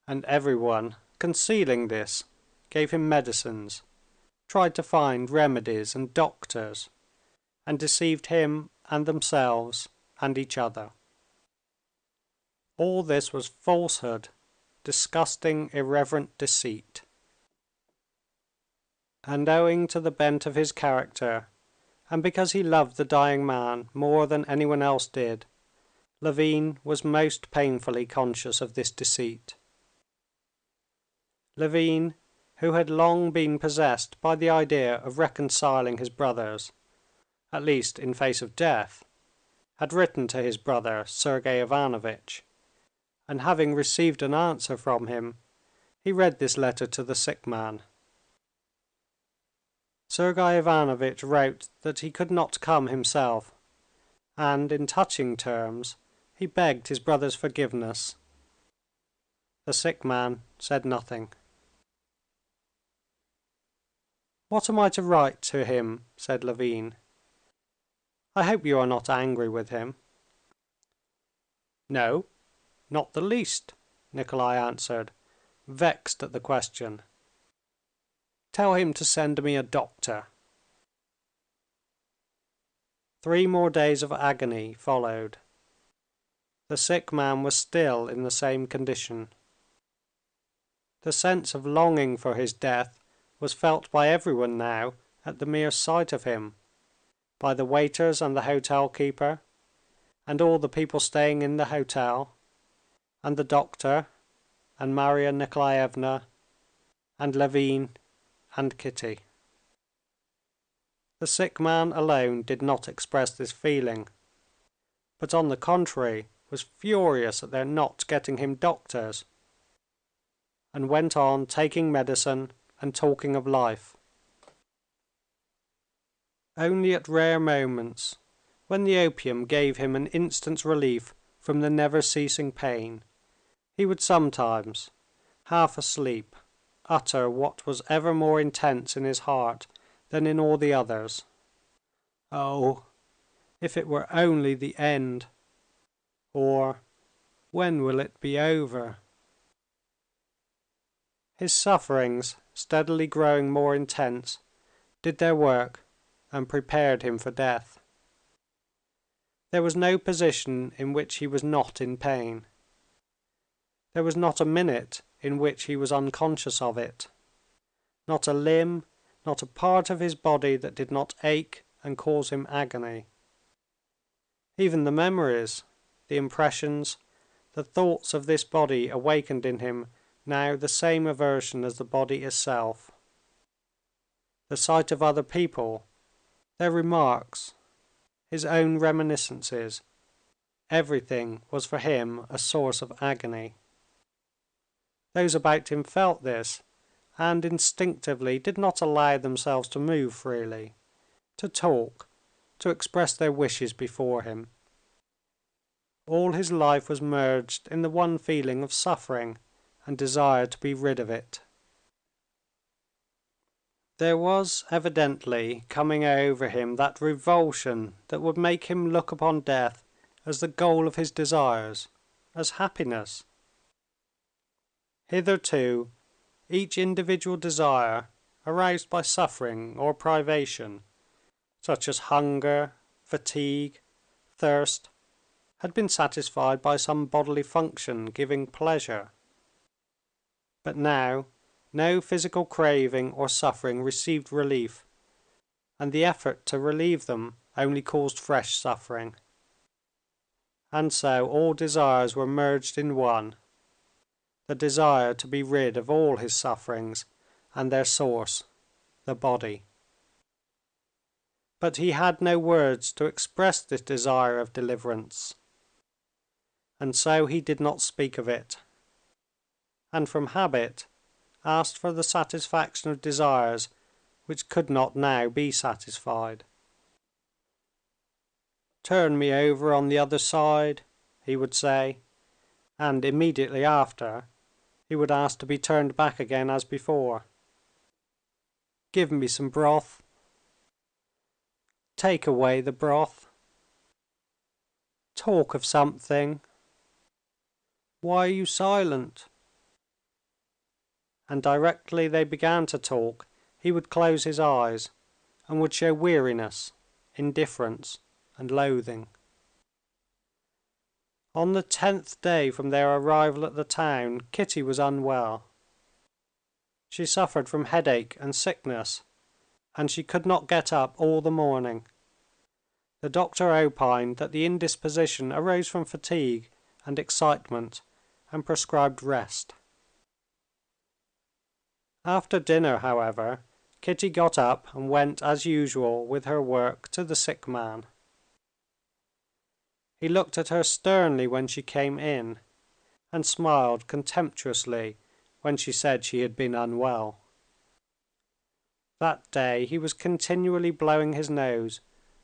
S2: and everyone, concealing this, gave him medicines, tried to find remedies and doctors, and deceived him and themselves and each other. All this was falsehood, disgusting, irreverent deceit. And owing to the bent of his character, and because he loved the dying man more than anyone else did, Levin was most painfully conscious of this deceit. Levin, who had long been possessed by the idea of reconciling his brothers, at least in face of death, had written to his brother Sergey Ivanovitch, and having received an answer from him, he read this letter to the sick man. Sergey Ivanovitch wrote that he could not come himself, and in touching terms he begged his brother's forgiveness. The sick man said nothing. "What am I to write to him?" said Levin. "I hope you are not angry with him." "No, not the least," Nikolay answered, vexed at the question. "Tell him to send me a doctor." 3 more days of agony followed. The sick man was still in the same condition. The sense of longing for his death was felt by everyone now at the mere sight of him, by the waiters and the hotel keeper, and all the people staying in the hotel, and the doctor, and Marya Nikolaevna, and Levin, and Kitty. The sick man alone did not express this feeling, but on the contrary was furious at their not getting him doctors, and went on taking medicine and talking of life. Only at rare moments, when the opium gave him an instant's relief from the never-ceasing pain, he would sometimes, half asleep, utter what was ever more intense in his heart than in all the others: "Oh, if it were only the end!" or "When will it be over?" His sufferings, steadily growing more intense, did their work and prepared him for death. There was no position in which he was not in pain. There was not a minute in which he was unconscious of it, not a limb, not a part of his body that did not ache and cause him agony. Even the memories, the impressions, the thoughts of this body awakened in him now the same aversion as the body itself. The sight of other people, their remarks, his own reminiscences, Everything was for him a source of agony. Those about him felt this, and instinctively did not allow themselves to move freely, to talk, to express their wishes before him. All his life was merged in the one feeling of suffering and desire to be rid of it. There was evidently coming over him that revulsion that would make him look upon death as the goal of his desires, as happiness. Hitherto, each individual desire, aroused by suffering or privation, such as hunger, fatigue, thirst, had been satisfied by some bodily function giving pleasure. But now, no physical craving or suffering received relief, and the effort to relieve them only caused fresh suffering. And so all desires were merged in one, the desire to be rid of all his sufferings and their source, the body. But he had no words to express this desire of deliverance, and so he did not speak of it, and from habit asked for the satisfaction of desires which could not now be satisfied. "Turn me over on the other side," he would say, and immediately after he would ask to be turned back again as before. "Give me some broth." "Take away the broth." "Talk of something." "Why are you silent?" And directly they began to talk, he would close his eyes, and would show weariness, indifference, and loathing. On the 10th day from their arrival at the town, Kitty was unwell. She suffered from headache and sickness, and she could not get up all the morning. The doctor opined that the indisposition arose from fatigue and excitement, and prescribed rest. After dinner, however, Kitty got up and went as usual with her work to the sick man. He looked at her sternly when she came in, and smiled contemptuously when she said she had been unwell. That day he was continually blowing his nose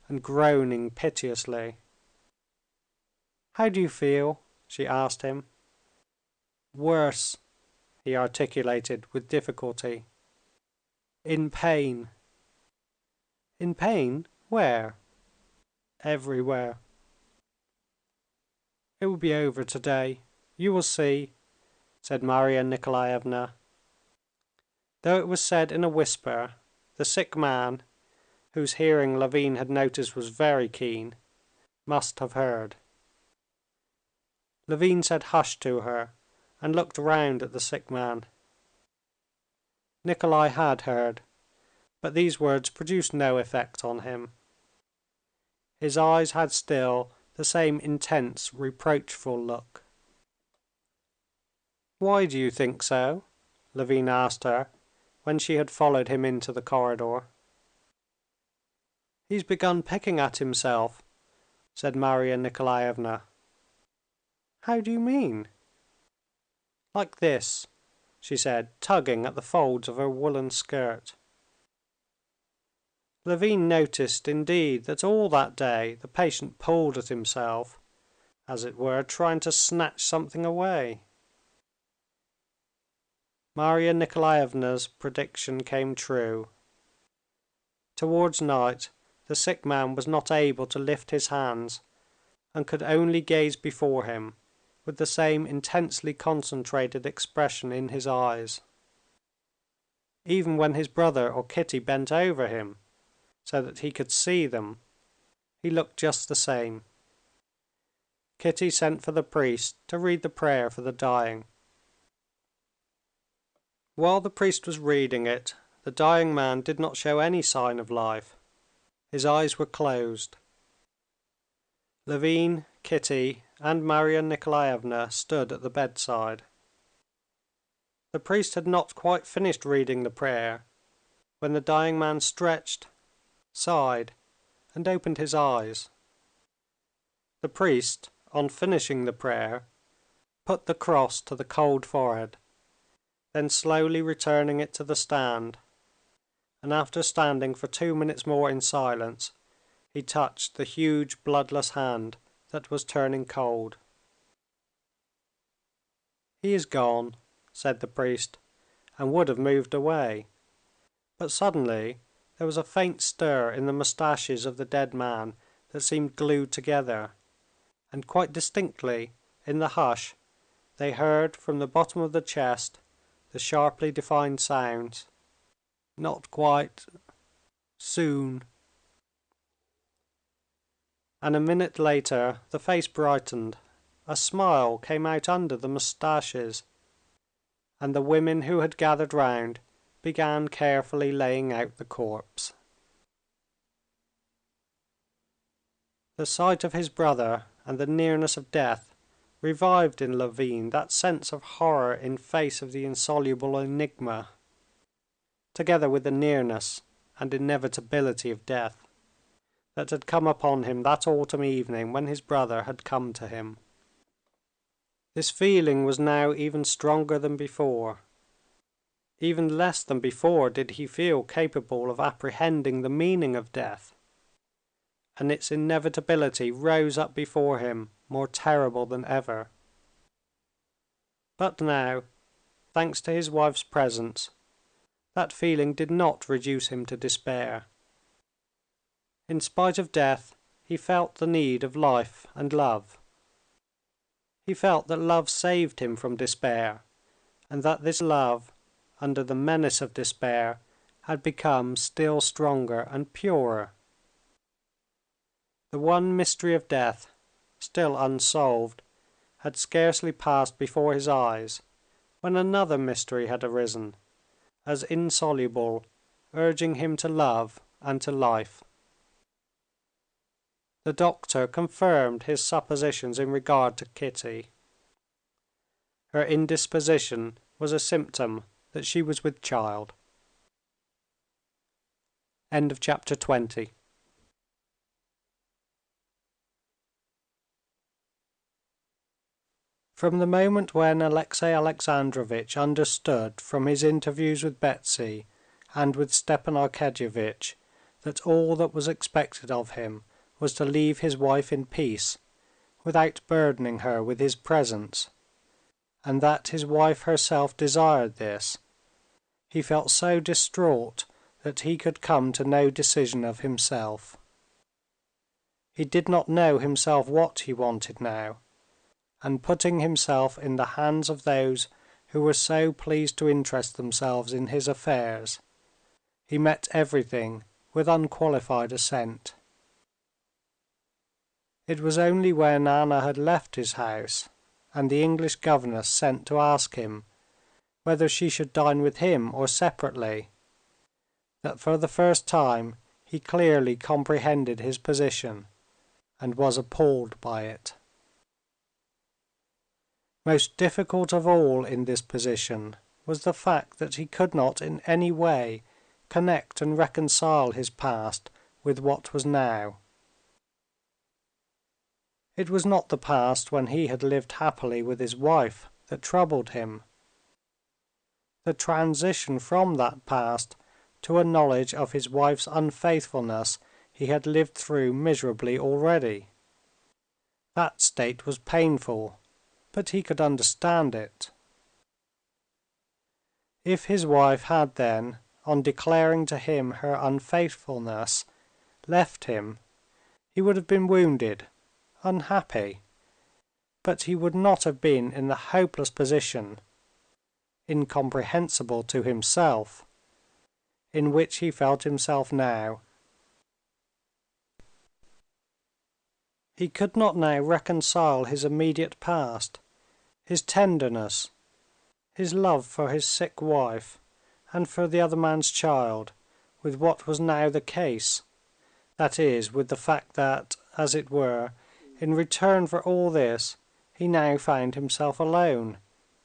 S2: and groaning piteously. "How do you feel?" she asked him. "Worse," he articulated with difficulty. "In pain." "In pain? Where?" "Everywhere." "It will be over today. You will see," said Marya Nikolaevna. Though it was said in a whisper, the sick man, whose hearing Levin had noticed was very keen, must have heard. Levin said hush to her, and looked round at the sick man. Nikolay had heard, but these words produced no effect on him. His eyes had still the same intense, reproachful look. "Why do you think so?" Levin asked her, when she had followed him into the corridor. "He's begun picking at himself," said Marya Nikolaevna. "How do you mean?" "Like this," she said, tugging at the folds of her woolen skirt. Levin noticed indeed that all that day the patient pulled at himself, as it were trying to snatch something away. Marya Nikolaevna's prediction came true. Towards night the sick man was not able to lift his hands, and could only gaze before him with the same intensely concentrated expression in his eyes. Even when his brother or Kitty bent over him, so that he could see them, he looked just the same. Kitty sent for the priest to read the prayer for the dying. While the priest was reading it, the dying man did not show any sign of life. His eyes were closed. Levin, Kitty, and Marya Nikolaevna stood at the bedside. The priest had not quite finished reading the prayer when the dying man stretched, sighed, and opened his eyes. The priest, on finishing the prayer, put the cross to the cold forehead, then slowly returning it to the stand, and after standing for 2 minutes more in silence, he touched the huge bloodless hand that was turning cold. "He is gone," said the priest, and would have moved away. But suddenly there was a faint stir in the moustaches of the dead man that seemed glued together, and quite distinctly, in the hush, they heard from the bottom of the chest the sharply defined sounds, "Not quite, soon." And a minute later the face brightened, a smile came out under the moustaches, and the women who had gathered round began carefully laying out the corpse. The sight of his brother and the nearness of death revived in Levin that sense of horror in face of the insoluble enigma, together with the nearness and inevitability of death, that had come upon him that autumn evening when his brother had come to him. This feeling was now even stronger than before. Even less than before did he feel capable of apprehending the meaning of death, and its inevitability rose up before him more terrible than ever. But now, thanks to his wife's presence, that feeling did not reduce him to despair. In spite of death, he felt the need of life and love. He felt that love saved him from despair, and that this love, under the menace of despair, had become still stronger and purer. The one mystery of death, still unsolved, had scarcely passed before his eyes, when another mystery had arisen, as insoluble, urging him to love and to life. The doctor confirmed his suppositions in regard to Kitty. Her indisposition was a symptom that she was with child. End of chapter 20. From the moment when Alexey Alexandrovitch understood from his interviews with Betsy and with Stepan Arkadyevitch that all that was expected of him was to leave his wife in peace, without burdening her with his presence, and that his wife herself desired this, he felt so distraught that he could come to no decision of himself. He did not know himself what he wanted now, and putting himself in the hands of those who were so pleased to interest themselves in his affairs, he met everything with unqualified assent. It was only when Anna had left his house, and the English governess sent to ask him whether she should dine with him or separately, that for the first time he clearly comprehended his position, and was appalled by it. Most difficult of all in this position was the fact that he could not in any way connect and reconcile his past with what was now. It was not the past when he had lived happily with his wife that troubled him. The transition from that past to a knowledge of his wife's unfaithfulness he had lived through miserably already. That state was painful, but he could understand it. If his wife had then, on declaring to him her unfaithfulness, left him, he would have been wounded, unhappy, but he would not have been in the hopeless position, incomprehensible to himself, in which he felt himself now. He could not now reconcile his immediate past, his tenderness, his love for his sick wife and for the other man's child, with what was now the case, that is, with the fact that, as it were, in return for all this, he now found himself alone,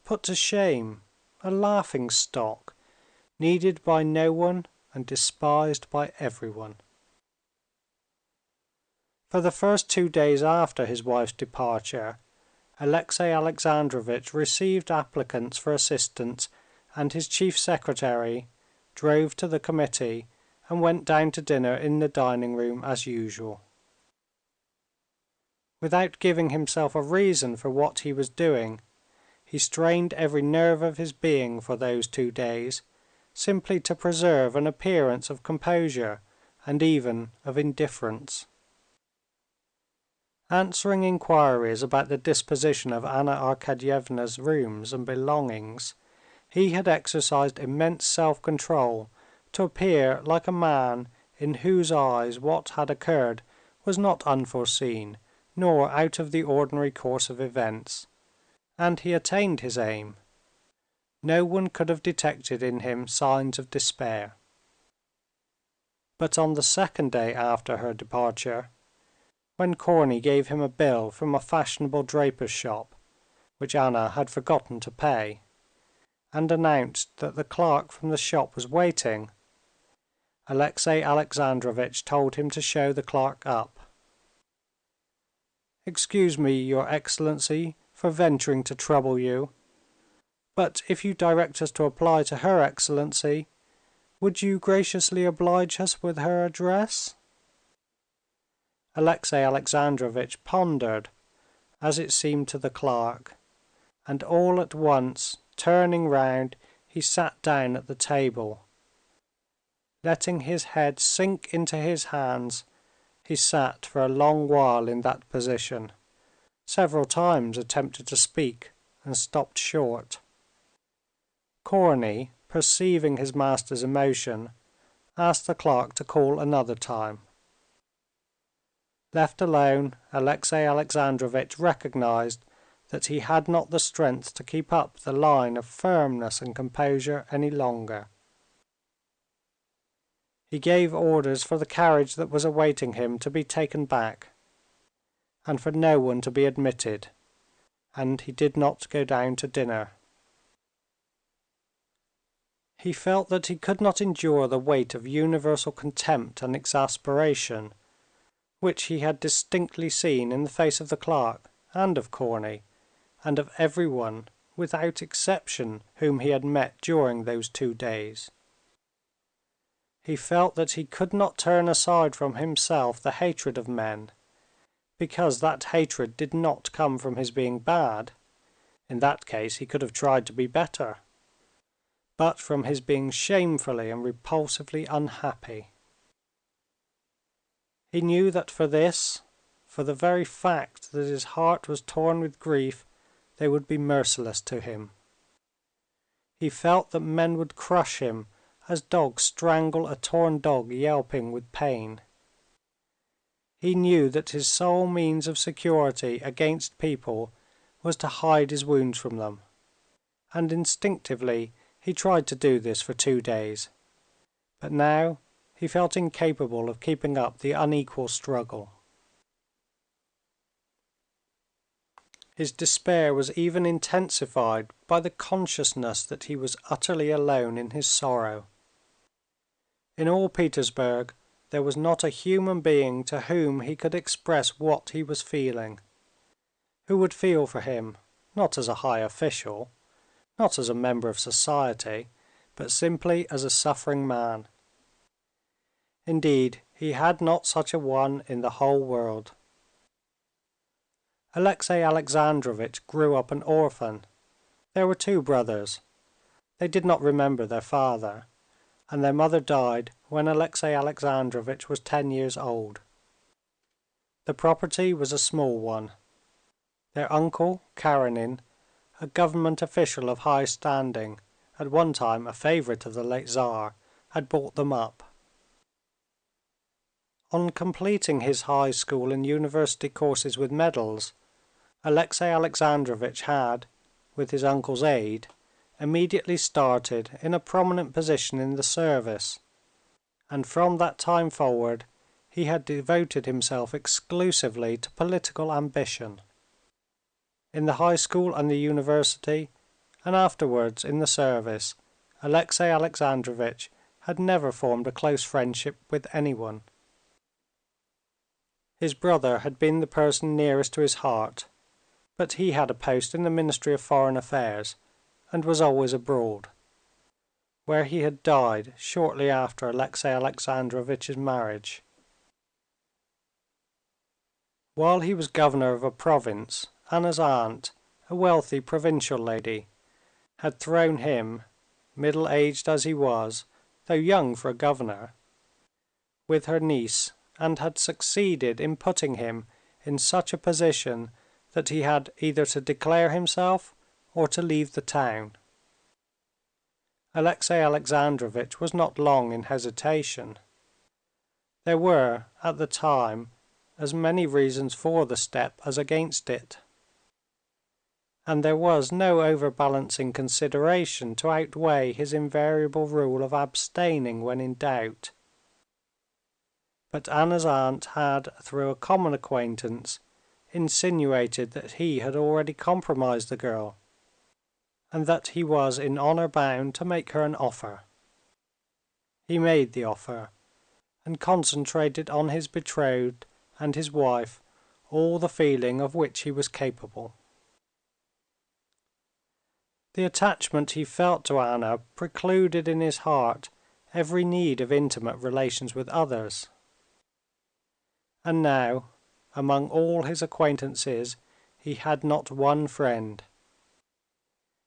S2: put to shame, a laughing-stock, needed by no one and despised by everyone. For the first 2 days after his wife's departure, Alexey Alexandrovitch received applicants for assistance, and his chief secretary drove to the committee and went down to dinner in the dining room as usual. Without giving himself a reason for what he was doing, he strained every nerve of his being for those 2 days, simply to preserve an appearance of composure and even of indifference. Answering inquiries about the disposition of Anna Arkadyevna's rooms and belongings, he had exercised immense self-control to appear like a man in whose eyes what had occurred was not unforeseen nor out of the ordinary course of events, and he attained his aim. No one could have detected in him signs of despair. But on the second day after her departure, when Corney gave him a bill from a fashionable draper's shop, which Anna had forgotten to pay, and announced that the clerk from the shop was waiting, Alexey Alexandrovitch told him to show the clerk up. "Excuse me, your excellency, for venturing to trouble you, but if you direct us to apply to her excellency, would you graciously oblige us with her address?" Alexey Alexandrovitch pondered, as it seemed to the clerk, and all at once, turning round, he sat down at the table. Letting his head sink into his hands, he sat for a long while in that position, several times attempted to speak and stopped short. Corney, perceiving his master's emotion, asked the clerk to call another time. Left alone, Alexey Alexandrovitch recognized that he had not the strength to keep up the line of firmness and composure any longer. He gave orders for the carriage that was awaiting him to be taken back, and for no one to be admitted, and he did not go down to dinner. He felt that he could not endure the weight of universal contempt and exasperation, which he had distinctly seen in the face of the clerk and of Corney, and of everyone, without exception, whom he had met during those 2 days. He felt that he could not turn aside from himself the hatred of men, because that hatred did not come from his being bad, in that case he could have tried to be better, but from his being shamefully and repulsively unhappy. He knew that for this, for the very fact that his heart was torn with grief, they would be merciless to him. He felt that men would crush him as dogs strangle a torn dog yelping with pain. He knew that his sole means of security against people was to hide his wounds from them, and instinctively he tried to do this for 2 days, but now he felt incapable of keeping up the unequal struggle. His despair was even intensified by the consciousness that he was utterly alone in his sorrow. In all Petersburg there was not a human being to whom he could express what he was feeling, who would feel for him, not as a high official, not as a member of society, but simply as a suffering man. Indeed, he had not such a one in the whole world. Alexey Alexandrovitch grew up an orphan. There were 2 brothers. They did not remember their father, and their mother died when Alexey Alexandrovitch was 10 years old. The property was a small one. Their uncle, Karenin, a government official of high standing, at one time a favorite of the late Tsar, had bought them up. On completing his high school and university courses with medals, Alexey Alexandrovitch had, with his uncle's aid, immediately started in a prominent position in the service, and from that time forward he had devoted himself exclusively to political ambition. In the high school and the university, and afterwards in the service, Alexey Alexandrovitch had never formed a close friendship with anyone. His brother had been the person nearest to his heart, but he had a post in the Ministry of Foreign Affairs and was always abroad, where he had died shortly after Alexey Alexandrovitch's marriage. While he was governor of a province, Anna's aunt, a wealthy provincial lady, had thrown him, middle-aged as he was, though young for a governor, with her niece, and had succeeded in putting him in such a position that he had either to declare himself or to leave the town. Alexey Alexandrovitch was not long in hesitation. There were, at the time, as many reasons for the step as against it, and there was no overbalancing consideration to outweigh his invariable rule of abstaining when in doubt. But Anna's aunt had, through a common acquaintance, insinuated that he had already compromised the girl, and that he was in honor bound to make her an offer. He made the offer, and concentrated on his betrothed and his wife all the feeling of which he was capable. The attachment he felt to Anna precluded in his heart every need of intimate relations with others. And now, among all his acquaintances, he had not one friend.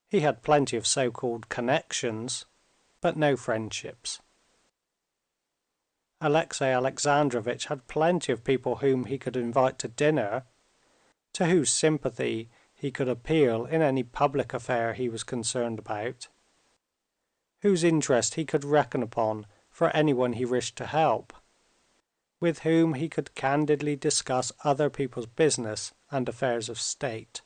S2: He had plenty of so-called connections, but no friendships. Alexey Alexandrovitch had plenty of people whom he could invite to dinner, to whose sympathy he could appeal in any public affair he was concerned about, whose interest he could reckon upon for anyone he wished to help, with whom he could candidly discuss other people's business and affairs of state.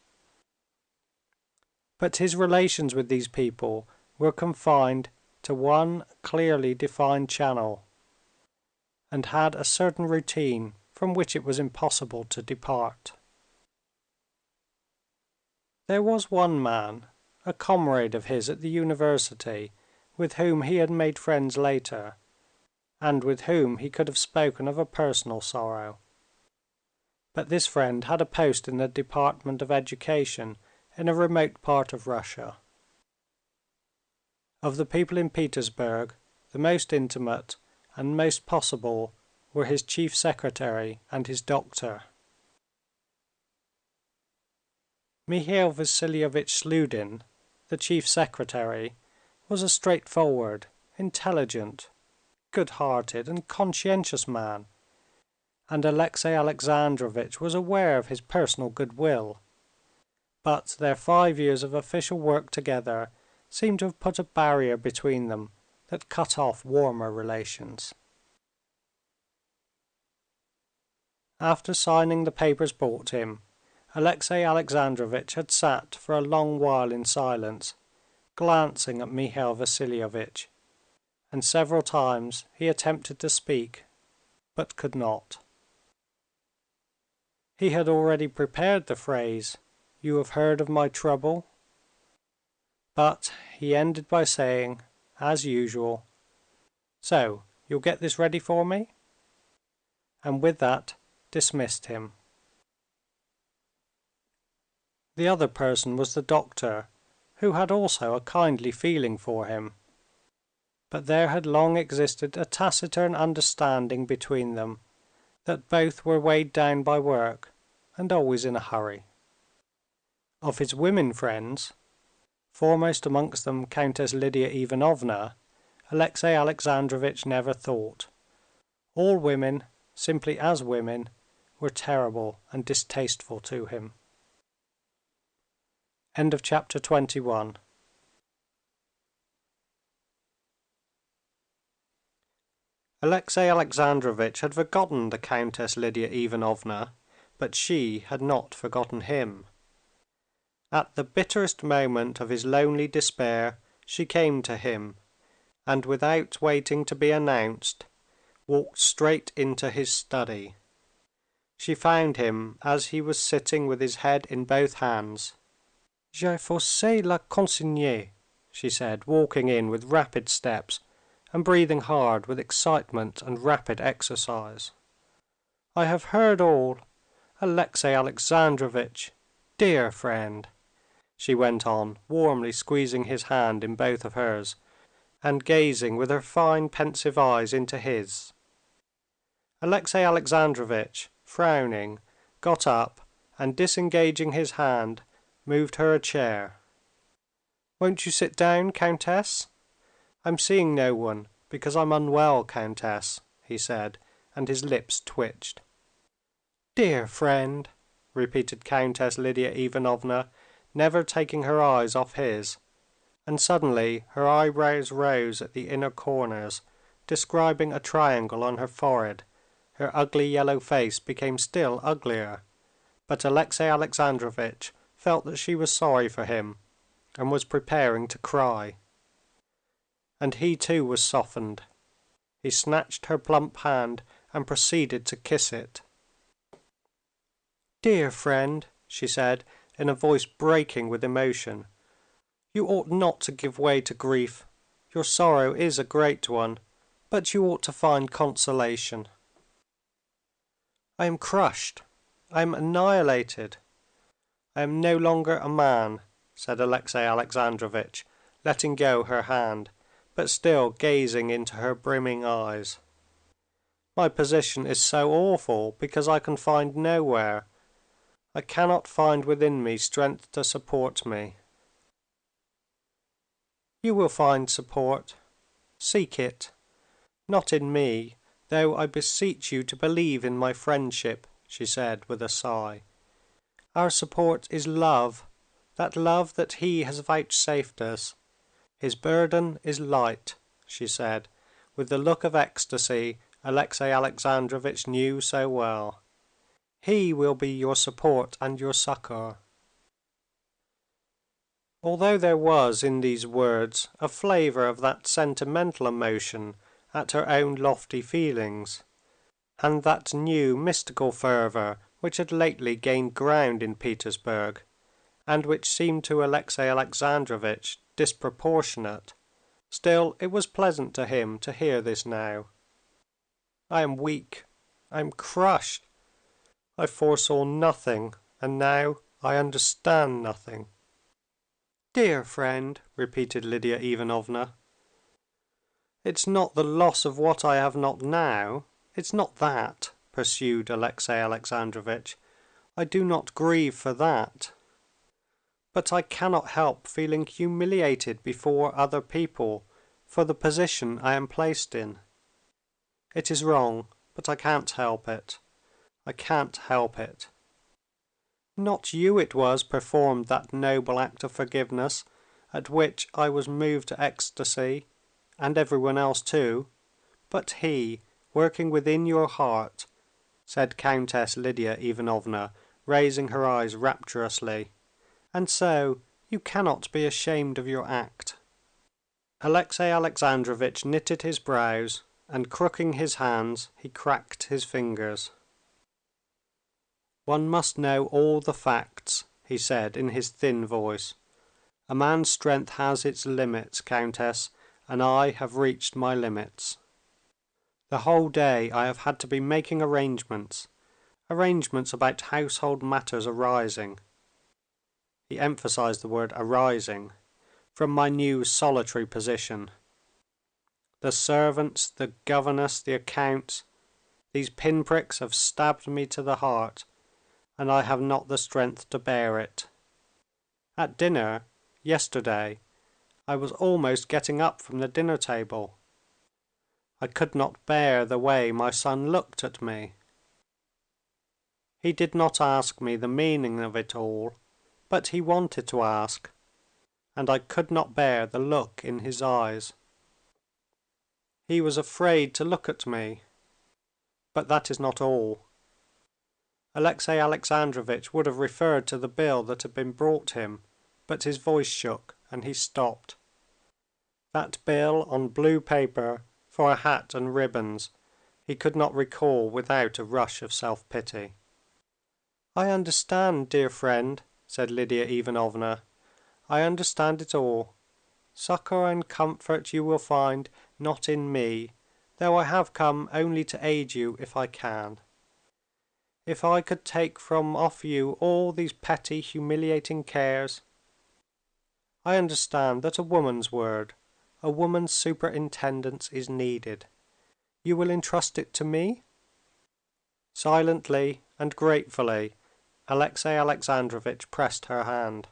S2: But his relations with these people were confined to one clearly defined channel, and had a certain routine from which it was impossible to depart. There was one man, a comrade of his at the university, with whom he had made friends later, and with whom he could have spoken of a personal sorrow. But this friend had a post in the Department of Education in a remote part of Russia. Of the people in Petersburg, the most intimate and most possible were his chief secretary and his doctor. Mihail Vasilyevitch Sludin, the chief secretary, was a straightforward, intelligent, good-hearted and conscientious man, and Alexey Alexandrovitch was aware of his personal goodwill, but their 5 years of official work together seemed to have put a barrier between them that cut off warmer relations. After signing the papers brought him, Alexey Alexandrovitch had sat for a long while in silence, glancing at Mihail Vasilyevitch, and several times he attempted to speak, but could not. He had already prepared the phrase, "You have heard of my trouble?" But he ended by saying, as usual, "So, you'll get this ready for me?" and with that dismissed him. The other person was the doctor, who had also a kindly feeling for him. But there had long existed a taciturn understanding between them that both were weighed down by work and always in a hurry. Of his women friends, foremost amongst them Countess Lidia Ivanovna, Alexey Alexandrovitch never thought. All women, simply as women, were terrible and distasteful to him. End of chapter 21. Alexey Alexandrovitch had forgotten the Countess Lidia Ivanovna, but she had not forgotten him. At the bitterest moment of his lonely despair, she came to him, and without waiting to be announced, walked straight into his study. She found him as he was sitting with his head in both hands. "J'ai forcé la consigne," she said, walking in with rapid steps, and breathing hard with excitement and rapid exercise. I have heard all. Alexey Alexandrovitch, dear friend," she went on, warmly squeezing his hand in both of hers, and gazing with her fine pensive eyes into his. Alexey Alexandrovitch, frowning, got up, and disengaging his hand, moved her a chair. "Won't you sit down, countess? I'm seeing no one, because I'm unwell, countess," he said, and his lips twitched. "Dear friend," repeated Countess Lidia Ivanovna, never taking her eyes off his, and suddenly her eyebrows rose at the inner corners, describing a triangle on her forehead. Her ugly yellow face became still uglier, but Alexey Alexandrovitch felt that she was sorry for him, and was preparing to cry. And he too was softened. He snatched her plump hand and proceeded to kiss it. "Dear friend," she said, in a voice breaking with emotion, "you ought not to give way to grief. Your sorrow is a great one, but you ought to find consolation." "I am crushed, I am annihilated, I am no longer a man," said Alexey Alexandrovitch, letting go her hand, but still gazing into her brimming eyes. "My position is so awful because I can find nowhere. I cannot find within me strength to support me." "You will find support. Seek it. Not in me, though I beseech you to believe in my friendship," she said with a sigh. "Our support is love, that love that He has vouchsafed us. His burden is light," she said, with the look of ecstasy Alexey Alexandrovitch knew so well. "He will be your support and your succor." Although there was in these words a flavor of that sentimental emotion at her own lofty feelings, and that new mystical fervor which had lately gained ground in Petersburg, and which seemed to Alexey Alexandrovitch disproportionate, still it was pleasant to him to hear this now. "I am weak, I am crushed. I foresaw nothing, and now I understand nothing." "Dear friend," repeated Lidia Ivanovna. "It's not the loss of what I have not now, it's not that," pursued Alexey Alexandrovitch. "I do not grieve for that. But I cannot help feeling humiliated before other people for the position I am placed in. It is wrong, but I can't help it. I can't help it. Not you it was performed that noble act of forgiveness at which I was moved to ecstasy, and everyone else too, but He working within your heart," said Countess Lidia Ivanovna, raising her eyes rapturously. "And so you cannot be ashamed of your act." Alexey Alexandrovitch knitted his brows, and crooking his hands, he cracked his fingers. "One must know all the facts," he said in his thin voice. "A man's strength has its limits, countess, and I have reached my limits. The whole day I have had to be making arrangements about household matters arising," he emphasized the word arising, "from my new solitary position. The servants, the governess, the accounts, these pinpricks have stabbed me to the heart, and I have not the strength to bear it. At dinner, yesterday, I was almost getting up from the dinner table. I could not bear the way my son looked at me. He did not ask me the meaning of it all, but he wanted to ask, and I could not bear the look in his eyes. He was afraid to look at me, but that is not all." Alexey Alexandrovitch would have referred to the bill that had been brought him, but his voice shook, and he stopped. That bill on blue paper for a hat and ribbons he could not recall without a rush of self-pity. "I understand, dear friend," said Lidia Ivanovna. "I understand it all. Succor and comfort you will find not in me, though I have come only to aid you if I can. if I could take from off you all these petty, humiliating cares. I understand that a woman's word, a woman's superintendence is needed. You will entrust it to me?" Silently and gratefully, Alexey Alexandrovitch pressed her hand.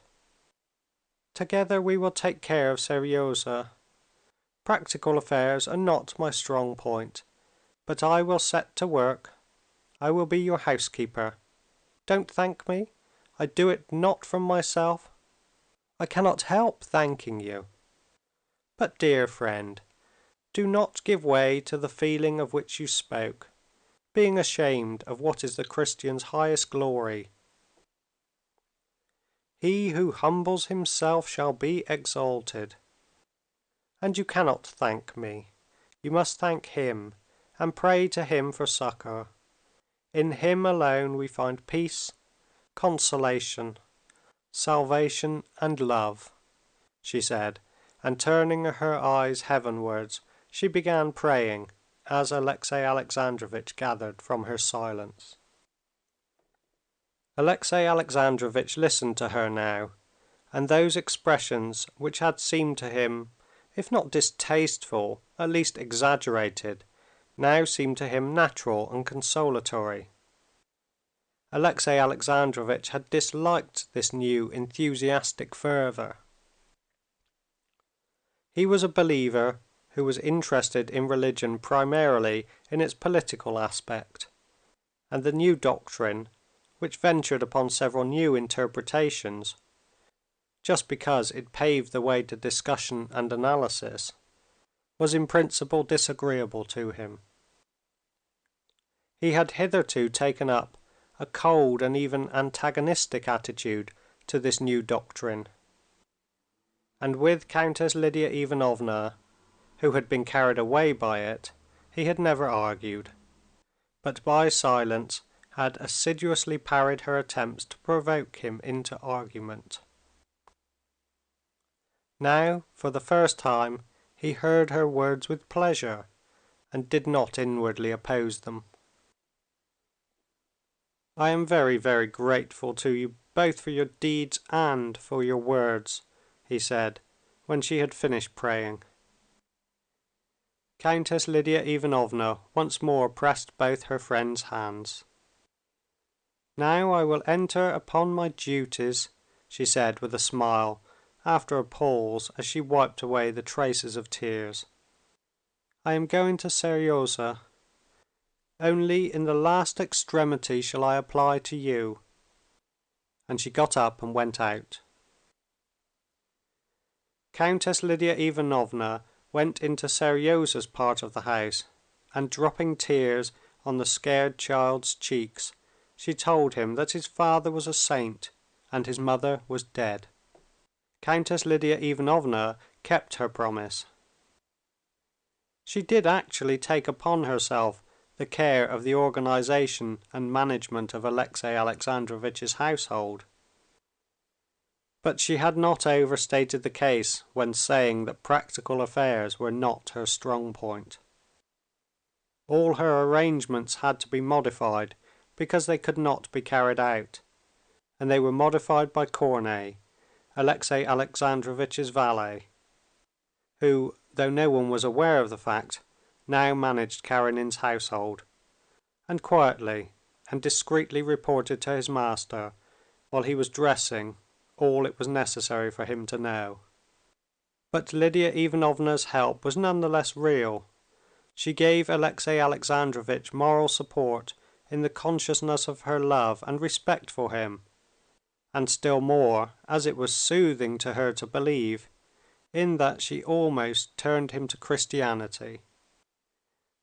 S2: "Together we will take care of Seryozha. Practical affairs are not my strong point, but I will set to work. I will be your housekeeper. Don't thank me. I do it not from myself. I cannot help thanking you. But, dear friend, do not give way to the feeling of which you spoke, being ashamed of what is the Christian's highest glory. He who humbles himself shall be exalted. And you cannot thank me. You must thank Him, and pray to Him for succor. In Him alone we find peace, consolation, salvation, and love," she said, and turning her eyes heavenwards, she began praying, as Alexey Alexandrovitch gathered from her silence. Alexey Alexandrovitch listened to her now, and those expressions which had seemed to him, if not distasteful, at least exaggerated, now seemed to him natural and consolatory. Alexey Alexandrovitch had disliked this new enthusiastic fervor. He was a believer who was interested in religion primarily in its political aspect, and the new doctrine, which ventured upon several new interpretations, just because it paved the way to discussion and analysis, was in principle disagreeable to him. He had hitherto taken up a cold and even antagonistic attitude to this new doctrine, and with Countess Lidia Ivanovna, who had been carried away by it, he had never argued, but by silence had assiduously parried her attempts to provoke him into argument. Now, for the first time, he heard her words with pleasure, and did not inwardly oppose them. "I am very, very grateful to you both for your deeds and for your words," he said, when she had finished praying. Countess Lidia Ivanovna once more pressed both her friend's hands. "Now I will enter upon my duties," she said with a smile, after a pause, as she wiped away the traces of tears. "I am going to Seryozha. Only in the last extremity shall I apply to you." And she got up and went out. Countess Lidia Ivanovna went into Seryozha's part of the house, and dropping tears on the scared child's cheeks, she told him that his father was a saint and his mother was dead. Countess Lidia Ivanovna kept her promise. She did actually take upon herself the care of the organization and management of Alexey Alexandrovitch's household. But she had not overstated the case when saying that practical affairs were not her strong point. All her arrangements had to be modified because they could not be carried out, and they were modified by Korney, Alexey Alexandrovitch's valet, who, though no one was aware of the fact, now managed Karenin's household, and quietly and discreetly reported to his master, while he was dressing, all it was necessary for him to know. But Lidia Ivanovna's help was none the less real. She gave Alexey Alexandrovitch moral support in the consciousness of her love and respect for him, and still more, as it was soothing to her to believe, in that she almost turned him to Christianity.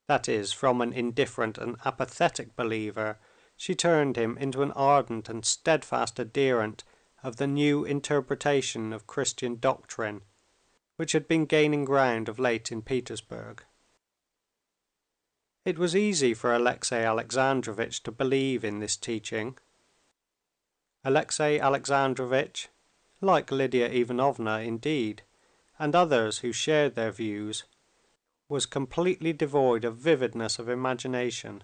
S2: That is, from an indifferent and apathetic believer, she turned him into an ardent and steadfast adherent of the new interpretation of Christian doctrine, which had been gaining ground of late in Petersburg. It was easy for Alexey Alexandrovitch to believe in this teaching. Alexey Alexandrovitch, like Lidia Ivanovna indeed, and others who shared their views, was completely devoid of vividness of imagination.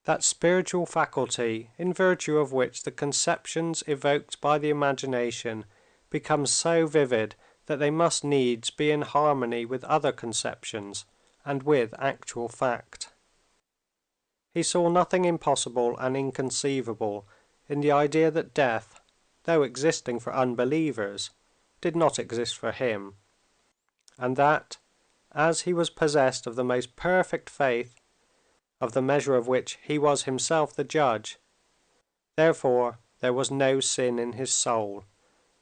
S2: that spiritual faculty in virtue of which the conceptions evoked by the imagination become so vivid that they must needs be in harmony with other conceptions and with actual fact. He saw nothing impossible and inconceivable in the idea that death, though existing for unbelievers, did not exist for him, and that, as he was possessed of the most perfect faith, of the measure of which he was himself the judge, therefore there was no sin in his soul,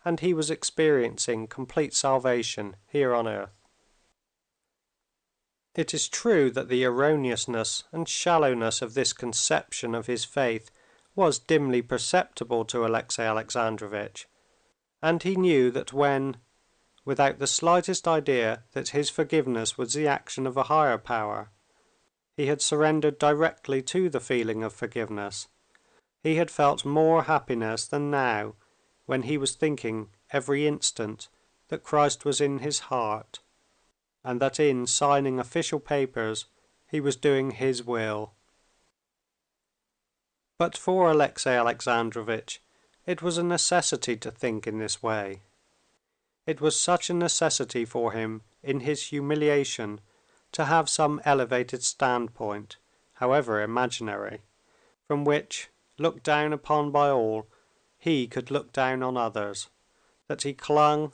S2: and he was experiencing complete salvation here on earth. It is true that the erroneousness and shallowness of this conception of his faith was dimly perceptible to Alexey Alexandrovitch, and he knew that when, without the slightest idea that his forgiveness was the action of a higher power, he had surrendered directly to the feeling of forgiveness, he had felt more happiness than now when he was thinking every instant that Christ was in his heart, and that in signing official papers he was doing his will. But for Alexey Alexandrovitch it was a necessity to think in this way. It was such a necessity for him in his humiliation to have some elevated standpoint, however imaginary, from which, looked down upon by all, he could look down on others, that he clung,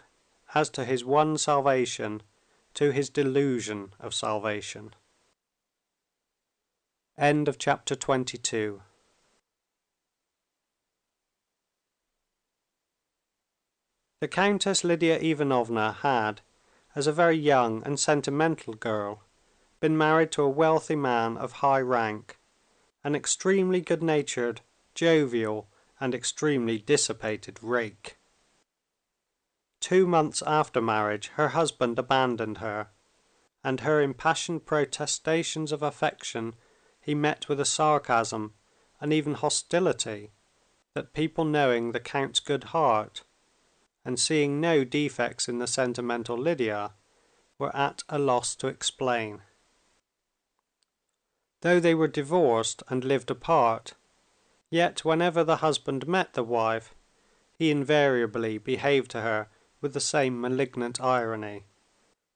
S2: as to his one salvation, to his delusion of salvation. End of chapter 22. The Countess Lidia Ivanovna had, as a very young and sentimental girl, been married to a wealthy man of high rank, an extremely good-natured, jovial, and extremely dissipated rake. 2 months after marriage her husband abandoned her, and her impassioned protestations of affection he met with a sarcasm and even hostility that people knowing the count's good heart, and seeing no defects in the sentimental Lydia, were at a loss to explain. Though they were divorced and lived apart, yet whenever the husband met the wife, he invariably behaved to her with the same malignant irony,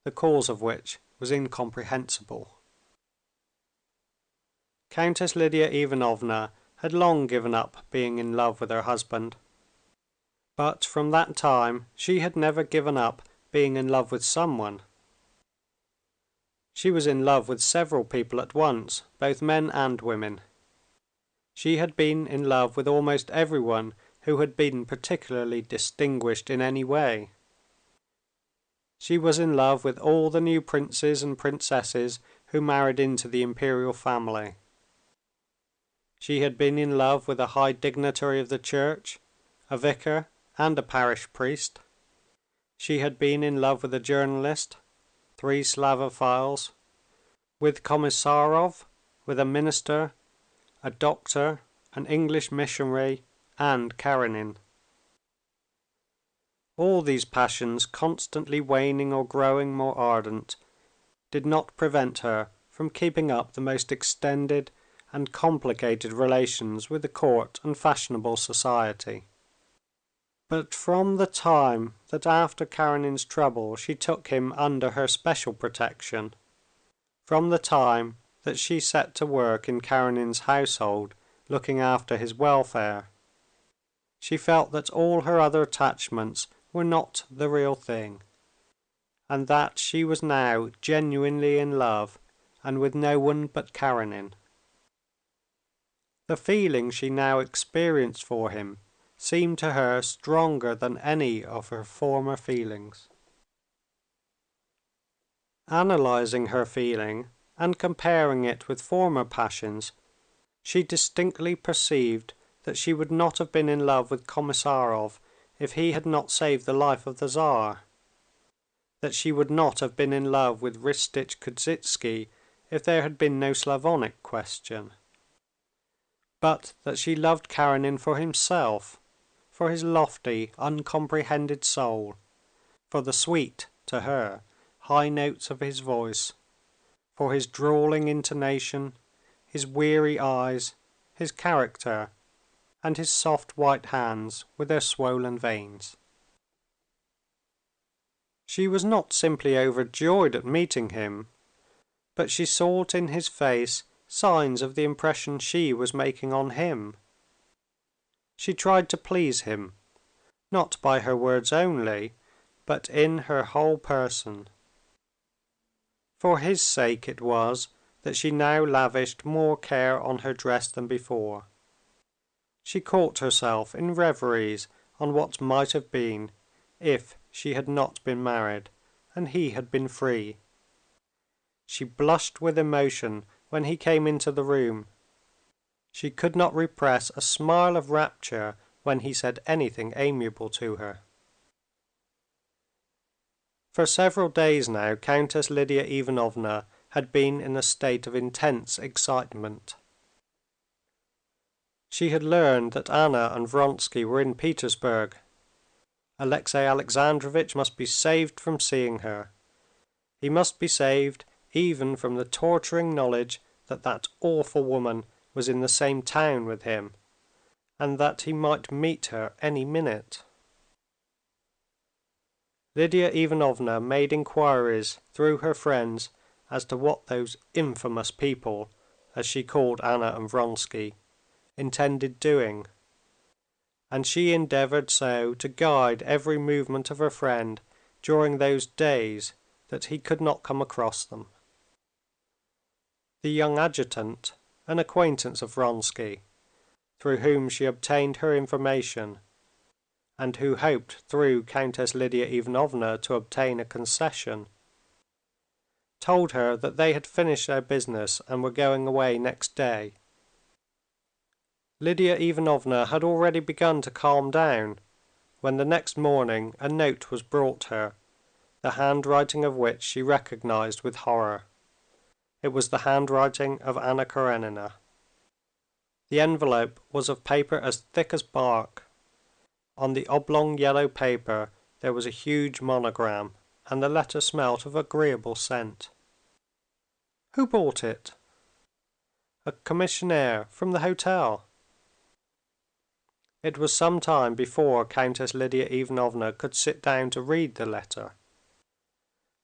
S2: the cause of which was incomprehensible. Countess Lidia Ivanovna had long given up being in love with her husband, but from that time she had never given up being in love with someone. She was in love with several people at once, both men and women. She had been in love with almost everyone who had been particularly distinguished in any way. She was in love with all the new princes and princesses who married into the imperial family. She had been in love with a high dignitary of the church, a vicar, and a parish priest. She had been in love with a journalist, 3 Slavophiles, with Komissarov, with a minister, a doctor, an English missionary, and Karenin. All these passions, constantly waning or growing more ardent, did not prevent her from keeping up the most extended and complicated relations with the court and fashionable society. But from the time that after Karenin's trouble she took him under her special protection, from the time that she set to work in Karenin's household looking after his welfare, she felt that all her other attachments were not the real thing, and that she was now genuinely in love and with no one but Karenin. The feeling she now experienced for him seemed to her stronger than any of her former feelings. Analyzing her feeling and comparing it with former passions, she distinctly perceived that she would not have been in love with Komissarov if he had not saved the life of the Tsar, that she would not have been in love with Ristitch Kuzitsky if there had been no Slavonic question, but that she loved Karenin for himself, for his lofty, uncomprehended soul, for the sweet, to her, high notes of his voice, for his drawling intonation, his weary eyes, his character, and his soft white hands with their swollen veins. She was not simply overjoyed at meeting him, but she sought in his face signs of the impression she was making on him. She tried to please him, not by her words only, but in her whole person. For his sake it was that she now lavished more care on her dress than before. She caught herself in reveries on what might have been if she had not been married and he had been free. She blushed with emotion when he came into the room. She could not repress a smile of rapture when he said anything amiable to her. For several days now Countess Lidia Ivanovna had been in a state of intense excitement. She had learned that Anna and Vronsky were in Petersburg. Alexey Alexandrovitch must be saved from seeing her. He must be saved even from the torturing knowledge that that awful woman was in the same town with him, and that he might meet her any minute. Lidia Ivanovna made inquiries through her friends as to what those infamous people, as she called Anna and Vronsky, intended doing, and she endeavored so to guide every movement of her friend during those days that he could not come across them. The young adjutant, an acquaintance of Vronsky, through whom she obtained her information, and who hoped through Countess Lidia Ivanovna to obtain a concession, told her that they had finished their business and were going away next day. Lidia Ivanovna had already begun to calm down, when the next morning a note was brought her, the handwriting of which she recognized with horror. It was the handwriting of Anna Karenina. The envelope was of paper as thick as bark. On the oblong yellow paper there was a huge monogram, and the letter smelt of agreeable scent. Who brought it? A commissionaire from the hotel. It was some time before Countess Lidia Ivanovna could sit down to read the letter.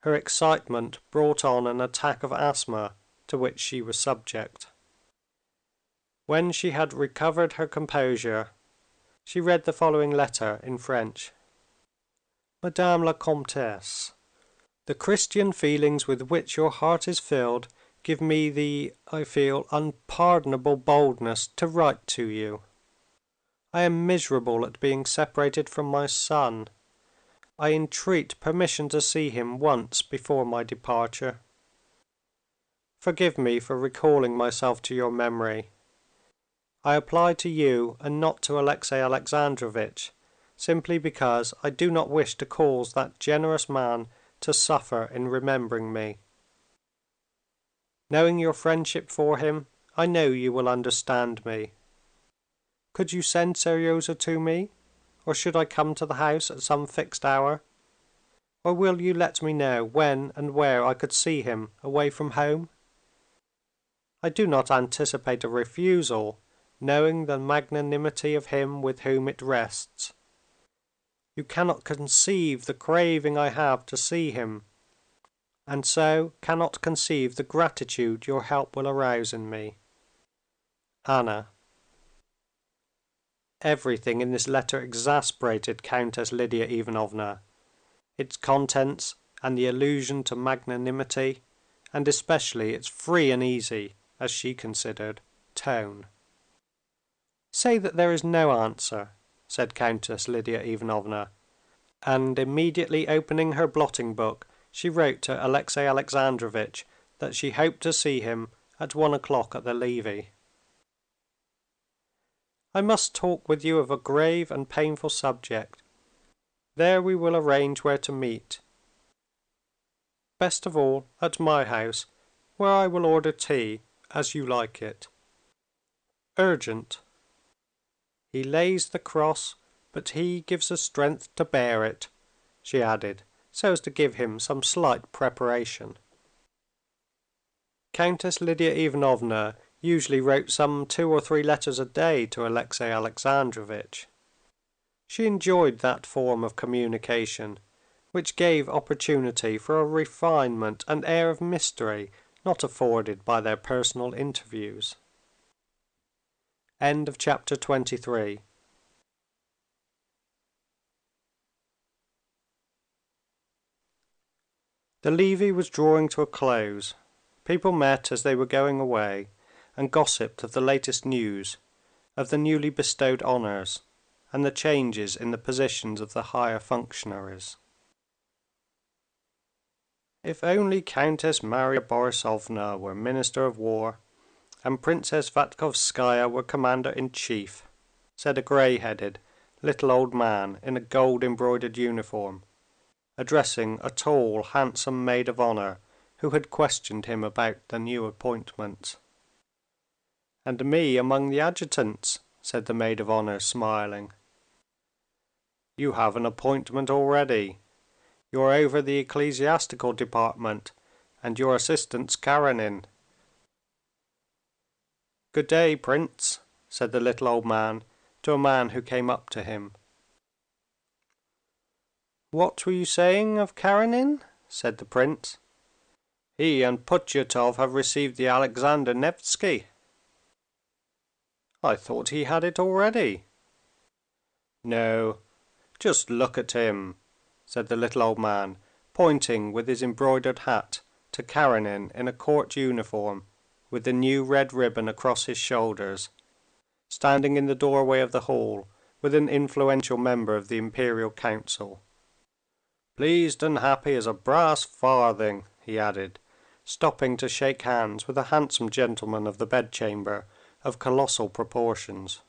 S2: Her excitement brought on an attack of asthma to which she was subject. When she had recovered her composure, she read the following letter in French. Madame la Comtesse, the Christian feelings with which your heart is filled give me the, I feel, unpardonable boldness to write to you. I am miserable at being separated from my son. I entreat permission to see him once before my departure. Forgive me for recalling myself to your memory. I apply to you and not to Alexey Alexandrovitch, simply because I do not wish to cause that generous man to suffer in remembering me. Knowing your friendship for him, I know you will understand me. Could you send Seryozha to me, or should I come to the house at some fixed hour? Or will you let me know when and where I could see him away from home? I do not anticipate a refusal, knowing the magnanimity of him with whom it rests. You cannot conceive the craving I have to see him, and so cannot conceive the gratitude your help will arouse in me. Anna. Everything in this letter exasperated Countess Lidia Ivanovna, its contents and the allusion to magnanimity, and especially its free and easy, as she considered, tone. "Say that there is no answer," said Countess Lidia Ivanovna, and immediately opening her blotting book, she wrote to Alexey Alexandrovitch that she hoped to see him at 1 o'clock at the levee. I must talk with you of a grave and painful subject. There we will arrange where to meet. Best of all, at my house, where I will order tea, as you like it. Urgent. He lays the cross, but he gives us strength to bear it, she added, so as to give him some slight preparation. Countess Lidia Ivanovna usually wrote some 2 or 3 letters a day to Alexey Alexandrovitch. She enjoyed that form of communication, which gave opportunity for a refinement and air of mystery not afforded by their personal interviews. End of chapter 23. The levee was drawing to a close. People met as they were going away, and gossiped of the latest news, of the newly bestowed honors, and the changes in the positions of the higher functionaries. If only Countess Maria Borisovna were Minister of War, and Princess Vatkovskaya were Commander-in-Chief, said a grey-headed, little old man in a gold-embroidered uniform, addressing a tall, handsome maid of honor who had questioned him about the new appointments. "And me among the adjutants," said the maid of honor, smiling. "You have an appointment already. You're over the ecclesiastical department, and your assistant's Karenin." "Good day, Prince," said the little old man to a man who came up to him. "What were you saying of Karenin?" said the prince. "He and Putyatov have received the Alexander Nevsky." "I thought he had it already." "No, just look at him," said the little old man, pointing with his embroidered hat to Karenin in a court uniform, with the new red ribbon across his shoulders, standing in the doorway of the hall with an influential member of the Imperial Council. "Pleased and happy as a brass farthing," he added, stopping to shake hands with a handsome gentleman of the bedchamber of colossal proportions.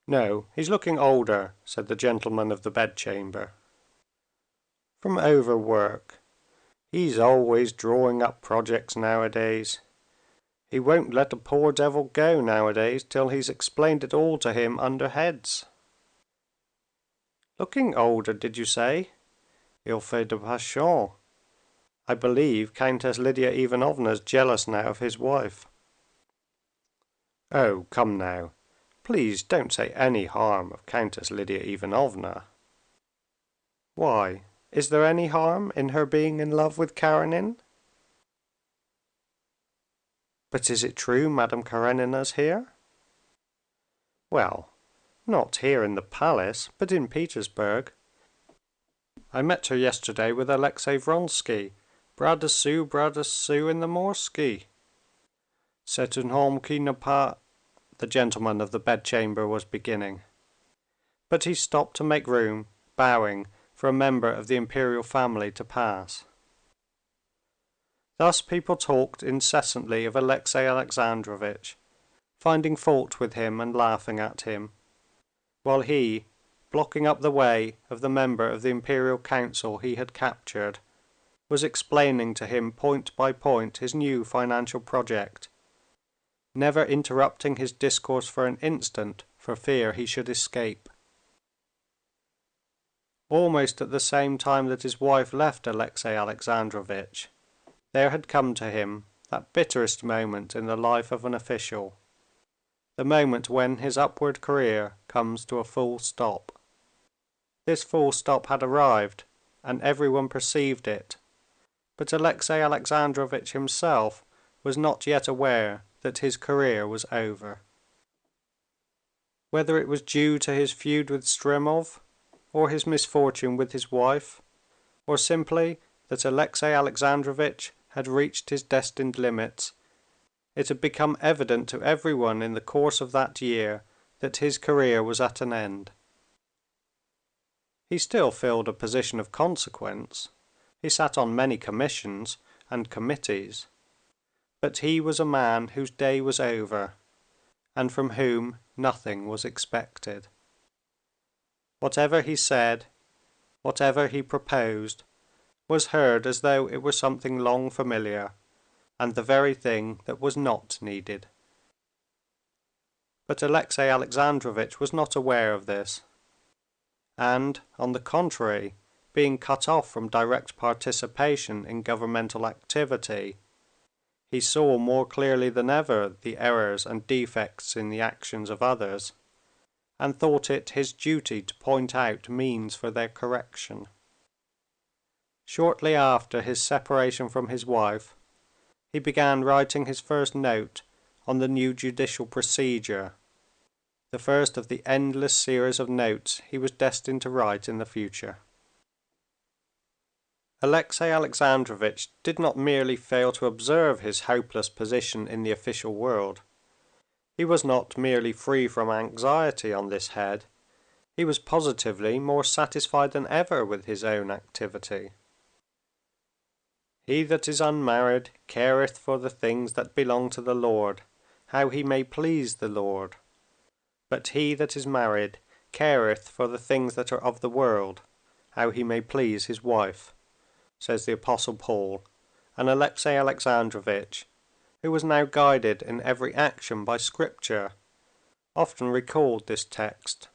S2: "No, he's looking older," said the gentleman of the bedchamber. "From overwork. He's always drawing up projects nowadays. He won't let a poor devil go nowadays till he's explained it all to him under heads." "Looking older, did you say? Il fait de passion. I believe Countess Lidia Ivanovna's jealous now of his wife." "Oh, come now. Please don't say any harm of Countess Lidia Ivanovna." "Why, is there any harm in her being in love with Karenin?" "But is it true Madame Karenina's here?" "Well, not here in the palace, but in Petersburg. I met her yesterday with Alexey Vronsky, bras dessous in the Morsky. C'est un homme qui n'a pas..." the gentleman of the bedchamber was beginning. But he stopped to make room, bowing, for a member of the imperial family to pass. Thus people talked incessantly of Alexey Alexandrovitch, finding fault with him and laughing at him, while he, blocking up the way of the member of the Imperial Council he had captured, was explaining to him point by point his new financial project, never interrupting his discourse for an instant for fear he should escape. Almost at the same time that his wife left Alexey Alexandrovitch, there had come to him that bitterest moment in the life of an official, the moment when his upward career comes to a full stop. This full stop had arrived, and everyone perceived it, but Alexey Alexandrovitch himself was not yet aware that his career was over. Whether it was due to his feud with Stremov, or his misfortune with his wife, or simply that Alexey Alexandrovitch had reached his destined limits, it had become evident to everyone in the course of that year that his career was at an end. He still filled a position of consequence, he sat on many commissions and committees, but he was a man whose day was over, and from whom nothing was expected. Whatever he said, whatever he proposed, was heard as though it were something long familiar, and the very thing that was not needed. But Alexey Alexandrovitch was not aware of this, and, on the contrary, being cut off from direct participation in governmental activity, he saw more clearly than ever the errors and defects in the actions of others, and thought it his duty to point out means for their correction. Shortly after his separation from his wife, he began writing his first note on the new judicial procedure, the first of the endless series of notes he was destined to write in the future. Alexey Alexandrovitch did not merely fail to observe his hopeless position in the official world. He was not merely free from anxiety on this head, he was positively more satisfied than ever with his own activity. He that is unmarried careth for the things that belong to the Lord, how he may please the Lord. But he that is married careth for the things that are of the world, how he may please his wife, says the Apostle Paul, and Alexey Alexandrovitch, who was now guided in every action by Scripture, often recalled this text.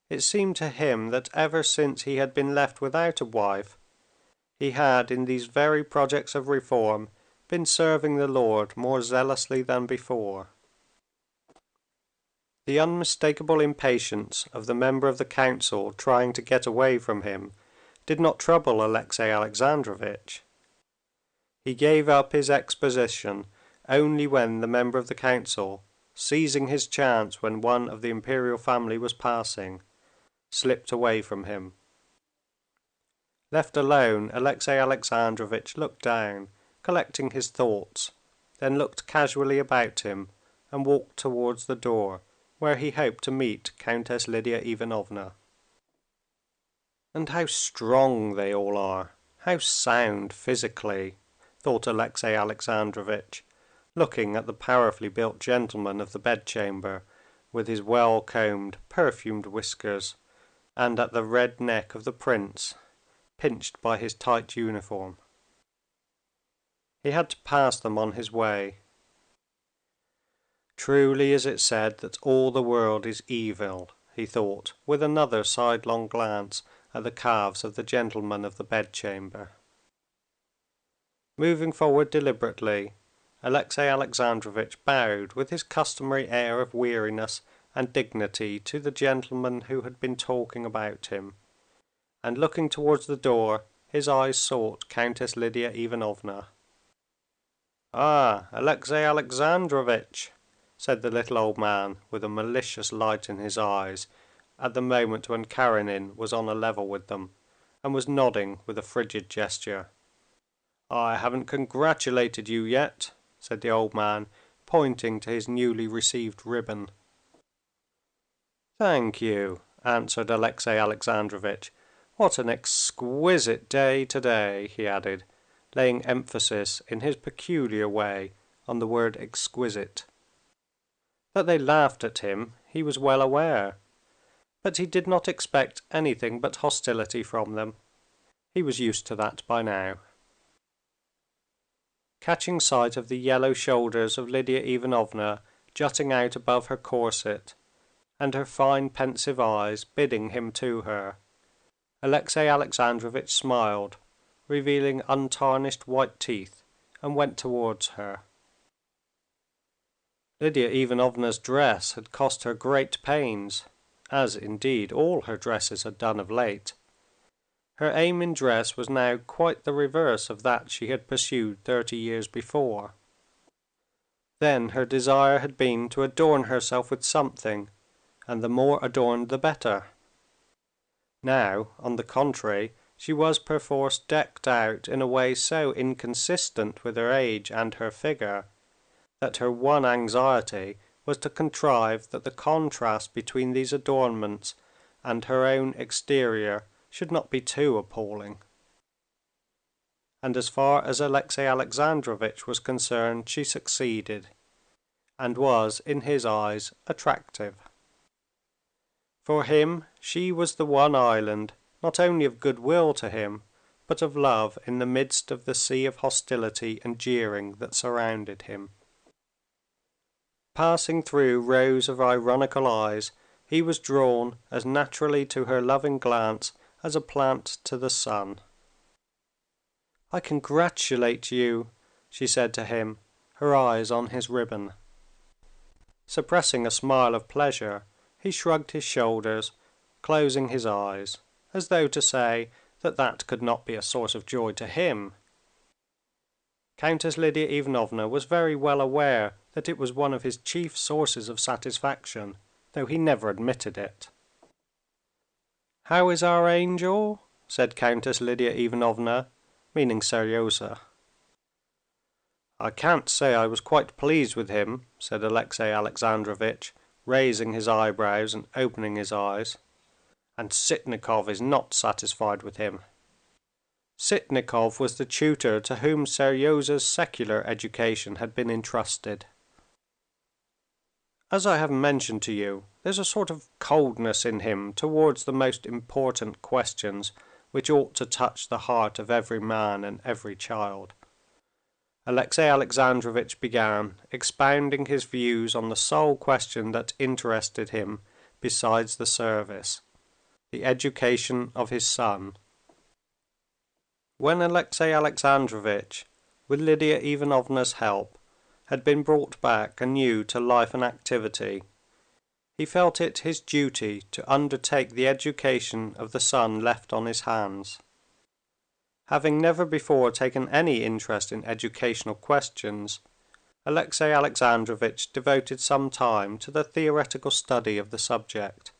S2: It seemed to him that ever since he had been left without a wife, he had in these very projects of reform been serving the Lord more zealously than before. The unmistakable impatience of the member of the council trying to get away from him did not trouble Alexey Alexandrovitch. He gave up his exposition only when the member of the council, seizing his chance when one of the imperial family was passing, slipped away from him. Left alone, Alexey Alexandrovitch looked down, collecting his thoughts, then looked casually about him and walked towards the door, where he hoped to meet Countess Lidia Ivanovna. "And how strong they all are, how sound physically," thought Alexey Alexandrovitch, looking at the powerfully built gentleman of the bedchamber, with his well-combed, perfumed whiskers, and at the red neck of the prince, pinched by his tight uniform. He had to pass them on his way. "Truly is it said that all the world is evil," he thought, with another sidelong glance at the calves of the gentleman of the bedchamber. Moving forward deliberately, Alexey Alexandrovitch bowed with his customary air of weariness and dignity to the gentleman who had been talking about him, and looking towards the door, his eyes sought Countess Lidia Ivanovna. "Ah, Alexey Alexandrovitch," said the little old man with a malicious light in his eyes at the moment when Karenin was on a level with them, and was nodding with a frigid gesture. "I haven't congratulated you yet," said the old man, pointing to his newly received ribbon. "Thank you," answered Alexey Alexandrovitch. "What an exquisite day today," he added, laying emphasis in his peculiar way on the word exquisite. That they laughed at him he was well aware, but he did not expect anything but hostility from them. He was used to that by now. Catching sight of the yellow shoulders of Lidia Ivanovna jutting out above her corset, and her fine pensive eyes bidding him to her, Alexey Alexandrovitch smiled, revealing untarnished white teeth, and went towards her. Lidia Ivanovna's dress had cost her great pains, as indeed all her dresses had done of late. Her aim in dress was now quite the reverse of that she had pursued 30 years before. Then her desire had been to adorn herself with something, and the more adorned the better. Now, on the contrary, she was perforce decked out in a way so inconsistent with her age and her figure, that her one anxiety was to contrive that the contrast between these adornments and her own exterior should not be too appalling. And as far as Alexey Alexandrovitch was concerned, she succeeded, and was, in his eyes, attractive. For him, she was the one island, not only of goodwill to him, but of love in the midst of the sea of hostility and jeering that surrounded him. Passing through rows of ironical eyes, he was drawn as naturally to her loving glance as a plant to the sun. "I congratulate you," she said to him, her eyes on his ribbon. Suppressing a smile of pleasure, he shrugged his shoulders, closing his eyes, as though to say that that could not be a source of joy to him. Countess Lidia Ivanovna was very well aware that it was one of his chief sources of satisfaction, though he never admitted it. "How is our angel?" said Countess Lidia Ivanovna, meaning Seryozha. "I can't say I was quite pleased with him," said Alexey Alexandrovitch, raising his eyebrows and opening his eyes. "And Sitnikov is not satisfied with him." Sitnikov was the tutor to whom Seryozha's secular education had been entrusted. "As I have mentioned to you, there's a sort of coldness in him towards the most important questions which ought to touch the heart of every man and every child." Alexey Alexandrovitch began, expounding his views on the sole question that interested him besides the service, the education of his son. When Alexey Alexandrovitch, with Lidia Ivanovna's help, had been brought back anew to life and activity, he felt it his duty to undertake the education of the son left on his hands. Having never before taken any interest in educational questions, Alexey Alexandrovitch devoted some time to the theoretical study of the subject.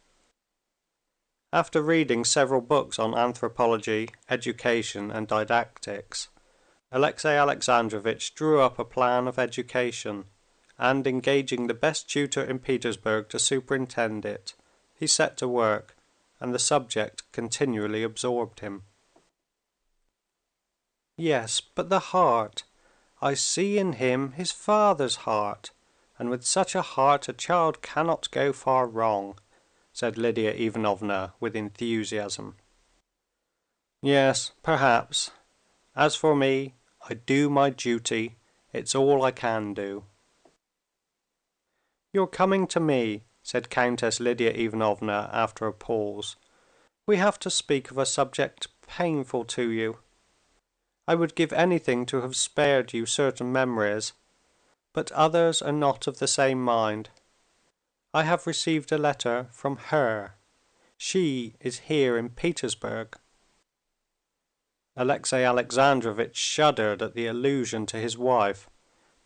S2: After reading several books on anthropology, education, and didactics, Alexey Alexandrovitch drew up a plan of education, and engaging the best tutor in Petersburg to superintend it, he set to work, and the subject continually absorbed him. "Yes, but the heart. I see in him his father's heart, and with such a heart a child cannot go far wrong," said Lidia Ivanovna with enthusiasm. "Yes, perhaps. As for me, I do my duty. It's all I can do." "You're coming to me," said Countess Lidia Ivanovna after a pause. "We have to speak of a subject painful to you. I would give anything to have spared you certain memories, but others are not of the same mind. I have received a letter from her. She is here in Petersburg." Alexey Alexandrovitch shuddered at the allusion to his wife,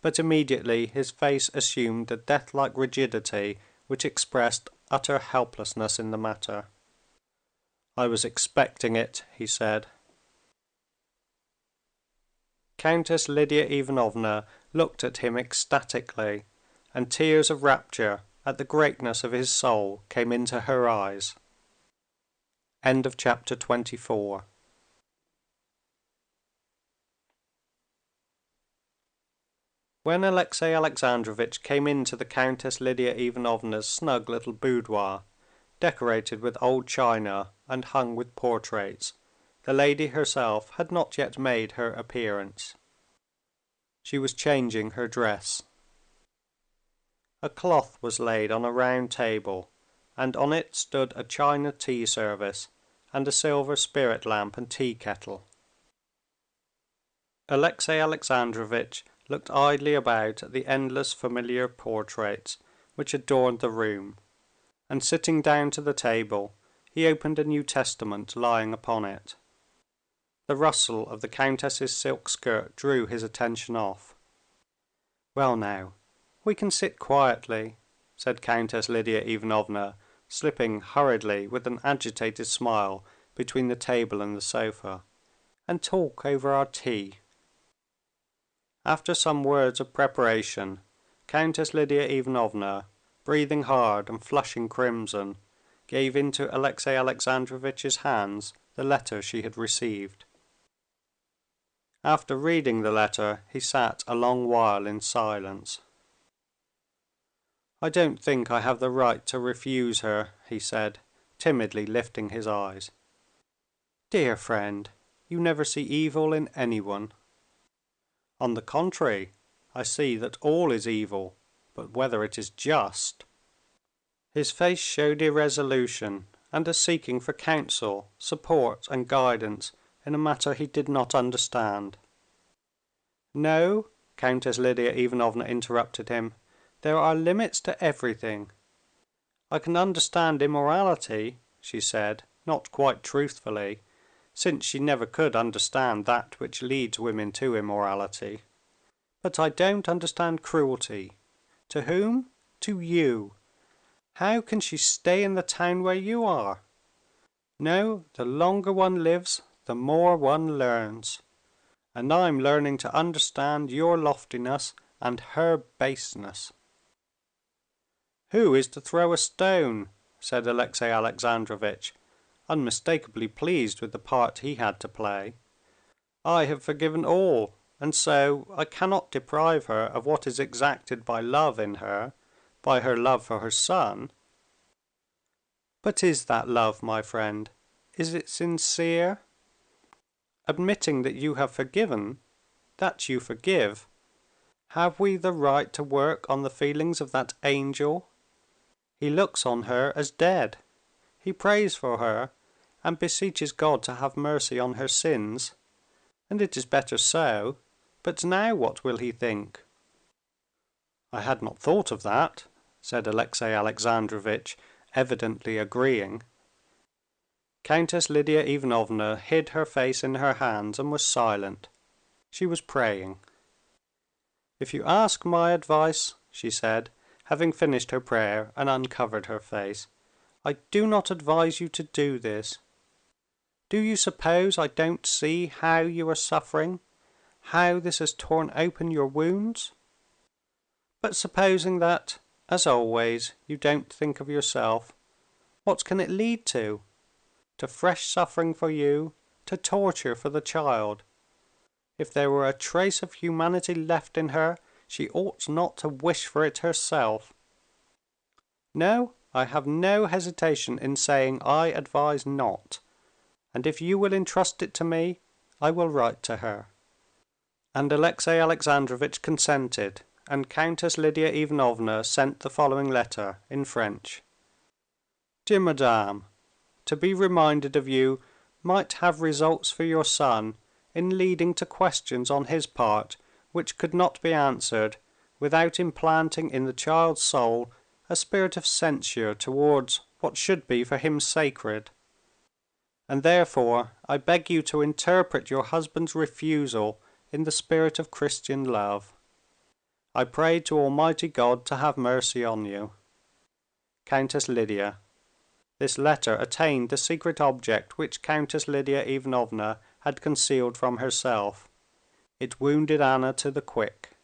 S2: but immediately his face assumed the death-like rigidity which expressed utter helplessness in the matter. "I was expecting it," he said. Countess Lidia Ivanovna looked at him ecstatically, and tears of rapture at the greatness of his soul came into her eyes. End of chapter 24. When Alexey Alexandrovitch came into the Countess Lidia Ivanovna's snug little boudoir, decorated with old china and hung with portraits, the lady herself had not yet made her appearance. She was changing her dress. A cloth was laid on a round table, and on it stood a china tea service and a silver spirit lamp and tea kettle. Alexey Alexandrovitch looked idly about at the endless familiar portraits which adorned the room, and sitting down to the table, he opened a New Testament lying upon it. The rustle of the countess's silk skirt drew his attention off. "Well now, we can sit quietly," said Countess Lidia Ivanovna, slipping hurriedly with an agitated smile between the table and the sofa, "and talk over our tea." After some words of preparation, Countess Lidia Ivanovna, breathing hard and flushing crimson, gave into Alexey Alexandrovitch's hands the letter she had received. After reading the letter, he sat a long while in silence. "I don't think I have the right to refuse her," he said, timidly lifting his eyes. "Dear friend, you never see evil in anyone." "On the contrary, I see that all is evil, but whether it is just." His face showed irresolution and a seeking for counsel, support, and guidance in a matter he did not understand. "No, Countess Lidia Ivanovna interrupted him. "There are limits to everything. I can understand immorality," she said, not quite truthfully, since she never could understand that which leads women to immorality. "But I don't understand cruelty. To whom? To you. How can she stay in the town where you are? No, the longer one lives, the more one learns. And I'm learning to understand your loftiness and her baseness." "Who is to throw a stone?" said Alexey Alexandrovitch, unmistakably pleased with the part he had to play. "I have forgiven all, and so I cannot deprive her of what is exacted by love in her, by her love for her son." "But is that love, my friend? Is it sincere? Admitting that you have forgiven, that you forgive, have we the right to work on the feelings of that angel? He looks on her as dead. He prays for her, and beseeches God to have mercy on her sins. And it is better so. But now what will he think?" "I had not thought of that," said Alexey Alexandrovitch, evidently agreeing. Countess Lidia Ivanovna hid her face in her hands and was silent. She was praying. "If you ask my advice," she said, having finished her prayer and uncovered her face, "I do not advise you to do this. Do you suppose I don't see how you are suffering, how this has torn open your wounds? But supposing that, as always, you don't think of yourself, what can it lead to? To fresh suffering for you, to torture for the child. If there were a trace of humanity left in her, she ought not to wish for it herself. No, I have no hesitation in saying I advise not, and if you will entrust it to me, I will write to her." And Alexey Alexandrovitch consented, and Countess Lidia Ivanovna sent the following letter in French. "Dear Madame, to be reminded of you might have results for your son in leading to questions on his part which could not be answered without implanting in the child's soul a spirit of censure towards what should be for him sacred. And therefore I beg you to interpret your husband's refusal in the spirit of Christian love. I pray to Almighty God to have mercy on you. Countess Lidia." This letter attained the secret object which Countess Lidia Ivanovna had concealed from herself. It wounded Anna to the quick.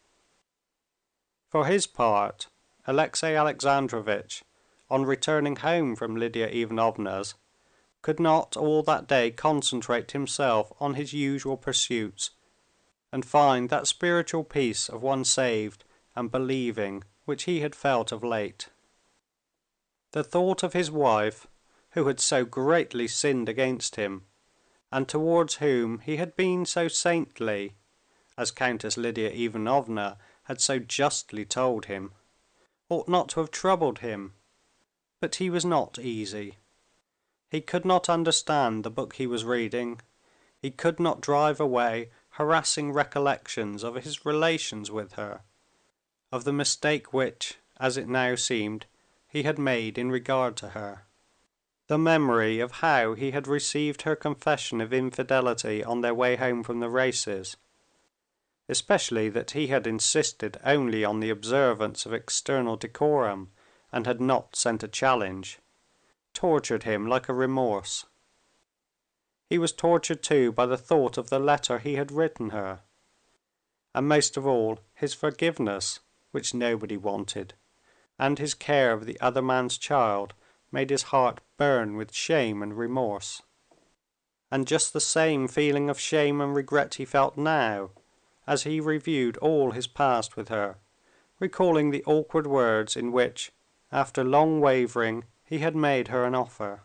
S2: For his part, Alexey Alexandrovitch, on returning home from Lidia Ivanovna's, could not all that day concentrate himself on his usual pursuits, and find that spiritual peace of one saved and believing which he had felt of late. The thought of his wife, who had so greatly sinned against him, and towards whom he had been so saintly, as Countess Lidia Ivanovna had so justly told him, ought not to have troubled him, but he was not easy. He could not understand the book he was reading, he could not drive away harassing recollections of his relations with her, of the mistake which, as it now seemed, he had made in regard to her. The memory of how he had received her confession of infidelity on their way home from the races, especially that he had insisted only on the observance of external decorum and had not sent a challenge, tortured him like a remorse. He was tortured too by the thought of the letter he had written her, and most of all his forgiveness, which nobody wanted, and his care of the other man's child made his heart burn with shame and remorse. And just the same feeling of shame and regret he felt now, as he reviewed all his past with her, recalling the awkward words in which, after long wavering, he had made her an offer.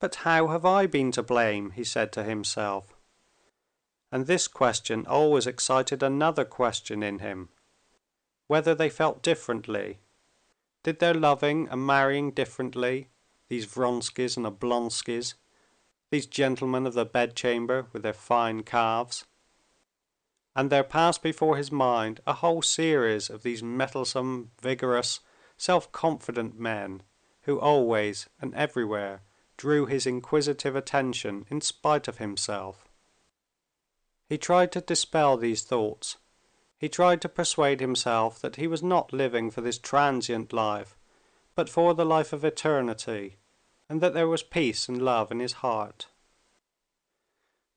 S2: "But how have I been to blame?" he said to himself. And this question always excited another question in him: whether they felt differently. Did their loving and marrying differently, these Vronskys and Oblonskys, these gentlemen of the bedchamber with their fine calves? and there passed before his mind a whole series of these mettlesome, vigorous, self-confident men, who always and everywhere drew his inquisitive attention in spite of himself. He tried to dispel these thoughts. He tried to persuade himself that he was not living for this transient life, but for the life of eternity, and that there was peace and love in his heart.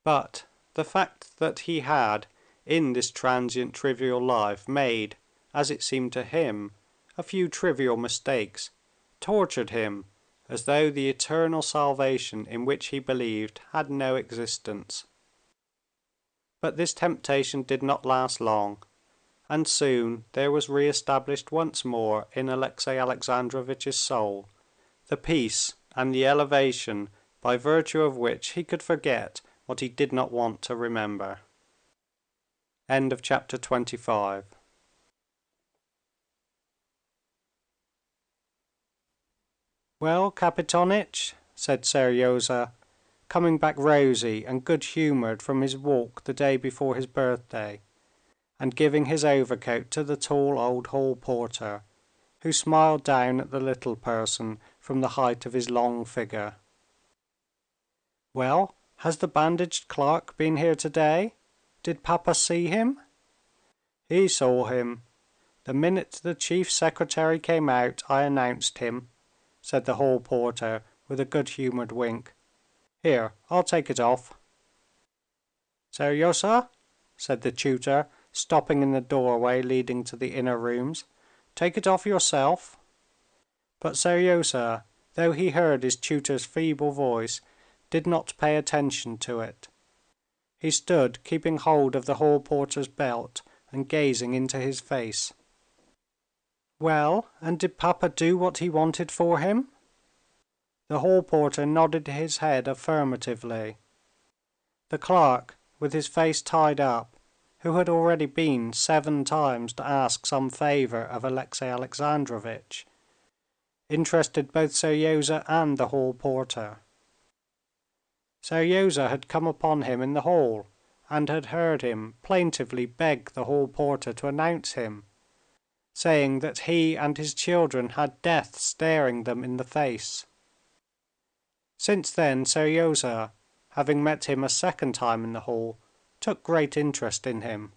S2: But the fact that he had, in this transient trivial life, made, as it seemed to him, a few trivial mistakes, tortured him as though the eternal salvation in which he believed had no existence. But this temptation did not last long, and soon there was re-established once more in Alexey Alexandrovitch's soul the peace and the elevation by virtue of which he could forget what he did not want to remember. End of chapter 25. "Well, Kapitonitch," said Seryozha, coming back rosy and good-humored from his walk the day before his birthday, and giving his overcoat to the tall old hall porter, who smiled down at the little person from the height of his long figure. "Well, has the bandaged clerk been here today? Did Papa see him?" "He saw him. The minute the chief secretary came out, I announced him," said the hall porter with a good-humored wink. "Here, I'll take it off." "Seryozha," said the tutor, stopping in the doorway leading to the inner rooms, "take it off yourself." But Seryozha, though he heard his tutor's feeble voice, did not pay attention to it. He stood keeping hold of the hall porter's belt and gazing into his face. "Well, and did Papa do what he wanted for him?" The hall porter nodded his head affirmatively. The clerk, with his face tied up, who had already been 7 times to ask some favor of Alexey Alexandrovitch, interested both Seryozha and the hall porter. Seryozha had come upon him in the hall, and had heard him plaintively beg the hall porter to announce him, saying that he and his children had death staring them in the face. Since then Seryozha, having met him a second time in the hall, took great interest in him.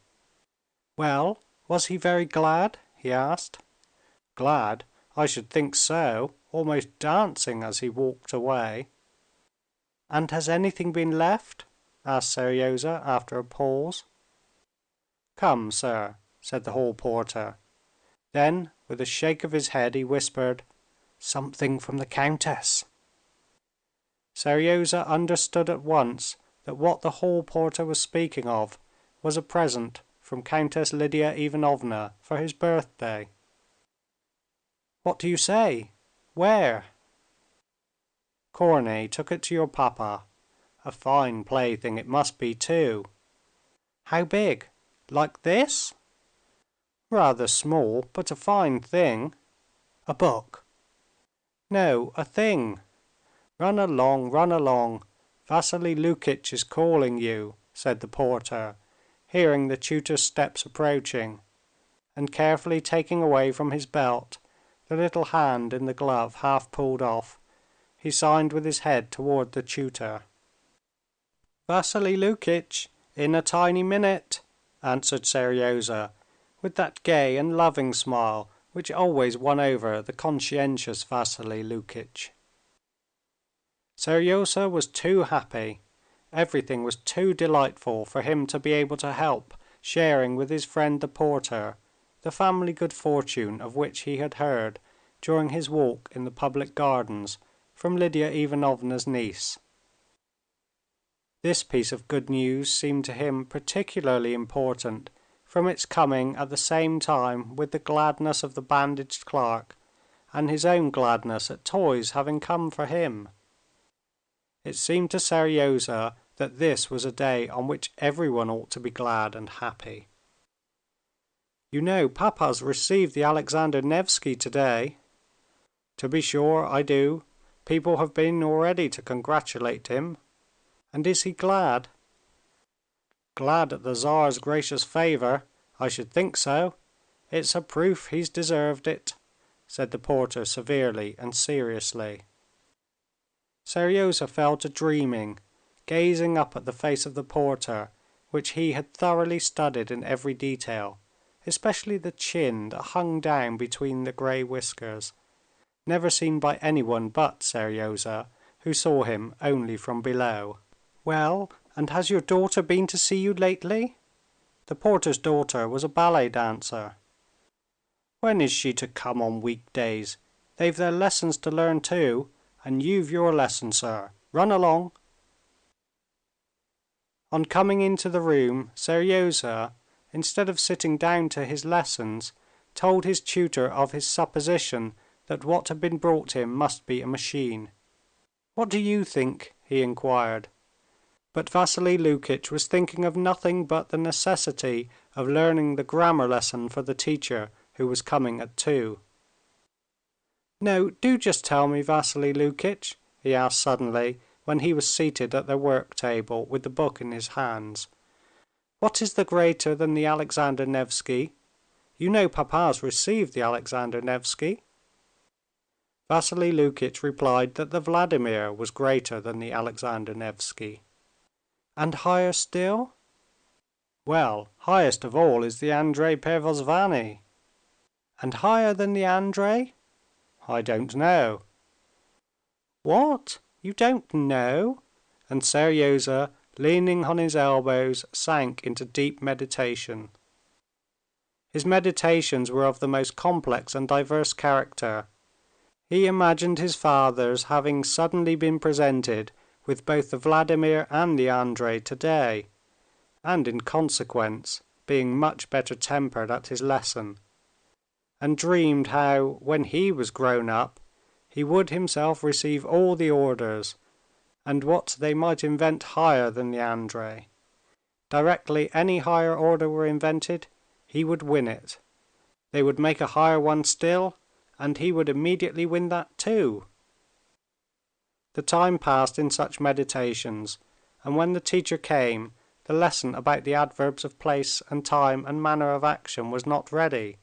S2: "Well, was he very glad?" he asked. "Glad? I should think so, almost dancing as he walked away." "And has anything been left?" asked Seryozha after a pause. "Come, sir," said the hall porter. Then, with a shake of his head, he whispered, "Something from the countess." Seryozha understood at once that what the hall porter was speaking of was a present from Countess Lidia Ivanovna for his birthday. "What do you say? Where?" "Korney took it to your papa. A fine plaything it must be too." "How big? Like this?" "Rather small, but a fine thing." "A book?" "No, a thing. Run along, run along. Vassily Lukitch is calling you," said the porter, hearing the tutor's steps approaching, and carefully taking away from his belt the little hand in the glove half pulled off, he signed with his head toward the tutor. "Vassily Lukitch, in a tiny minute," answered Seryozha, with that gay and loving smile which always won over the conscientious Vassily Lukitch. Seryozha was too happy, everything was too delightful for him to be able to help sharing with his friend the porter the family good fortune of which he had heard during his walk in the public gardens from Lidia Ivanovna's niece. This piece of good news seemed to him particularly important from its coming at the same time with the gladness of the bandaged clerk and his own gladness at toys having come for him. It seemed to Seryozha that this was a day on which everyone ought to be glad and happy. "You know, Papa's received the Alexander Nevsky today." "To be sure, I do. People have been already to congratulate him." "And is he glad?" glad at the Tsar's gracious favor. I should think so. It's a proof he's deserved it," said the porter severely and seriously. Seryozha fell to dreaming, gazing up at the face of the porter, which he had thoroughly studied in every detail, especially the chin that hung down between the gray whiskers, never seen by anyone but Seryozha, who saw him only from below. "Well, and has your daughter been to see you lately?" The porter's daughter was a ballet dancer. "When is she to come on weekdays? They've their lessons to learn too, and you've your lesson, sir. Run along." On coming into the room, Seryozha, instead of sitting down to his lessons, told his tutor of his supposition that what had been brought him must be a machine. "What do you think?" he inquired. But Vassily Lukitch was thinking of nothing but the necessity of learning the grammar lesson for the teacher who was coming at 2. "No, do just tell me, Vassily Lukitch," he asked suddenly, when he was seated at their work table with the book in his hands. "What is the greater than the Alexander Nevsky? You know papa's received the Alexander Nevsky." Vassily Lukitch replied that the Vladimir was greater than the Alexander Nevsky. "And higher still?" "Well, highest of all is the Andrei Pervozvany." "And higher than the Andrei?" "I don't know." "What? You don't know?" And Seryozha, leaning on his elbows, sank into deep meditation. His meditations were of the most complex and diverse character. He imagined his father's having suddenly been presented with both the Vladimir and the Andrei today, and in consequence being much better tempered at his lesson, and dreamed how, when he was grown up, he would himself receive all the orders, and what they might invent higher than the Andrei. Directly any higher order were invented, he would win it. They would make a higher one still, and he would immediately win that too. The time passed in such meditations, and when the teacher came, the lesson about the adverbs of place and time and manner of action was not ready,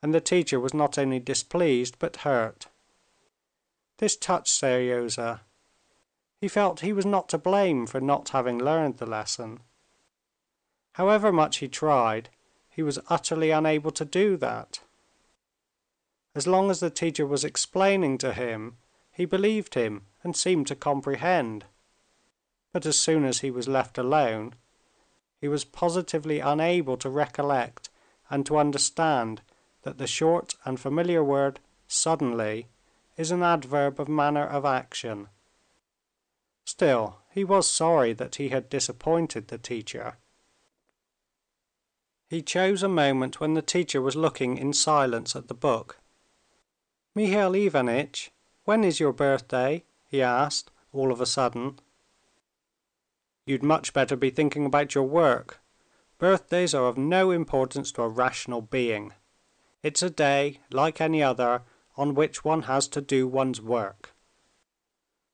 S2: and the teacher was not only displeased but hurt. This touched Seryozha. He felt he was not to blame for not having learned the lesson. However much he tried, he was utterly unable to do that. As long as the teacher was explaining to him, he believed him and seemed to comprehend. But as soon as he was left alone, he was positively unable to recollect and to understand that the short and familiar word "suddenly" is an adverb of manner of action. Still, he was sorry that he had disappointed the teacher. He chose a moment when the teacher was looking in silence at the book. "Mihail Ivanitch, when is your birthday?" he asked, all of a sudden. "You'd much better be thinking about your work. Birthdays are of no importance to a rational being. It's a day, like any other, on which one has to do one's work."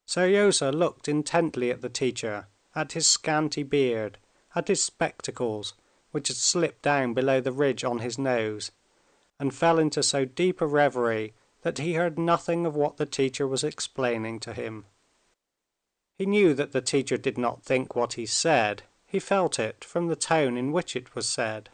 S2: Seryozha looked intently at the teacher, at his scanty beard, at his spectacles, which had slipped down below the ridge on his nose, and fell into so deep a reverie that he heard nothing of what the teacher was explaining to him. He knew that the teacher did not think what he said, he felt it from the tone in which it was said.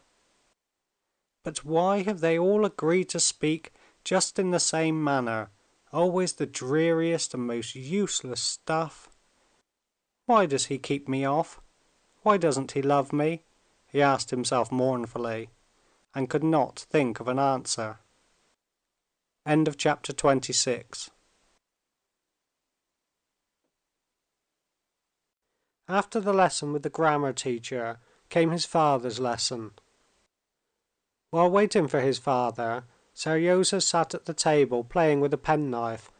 S2: But why have they all agreed to speak just in the same manner, always the dreariest and most useless stuff? Why does he keep me off? Why doesn't he love me? He asked himself mournfully, and could not think of an answer. End of chapter 26. After the lesson with the grammar teacher came his father's lesson. While waiting for his father, Seryozha sat at the table playing with a penknife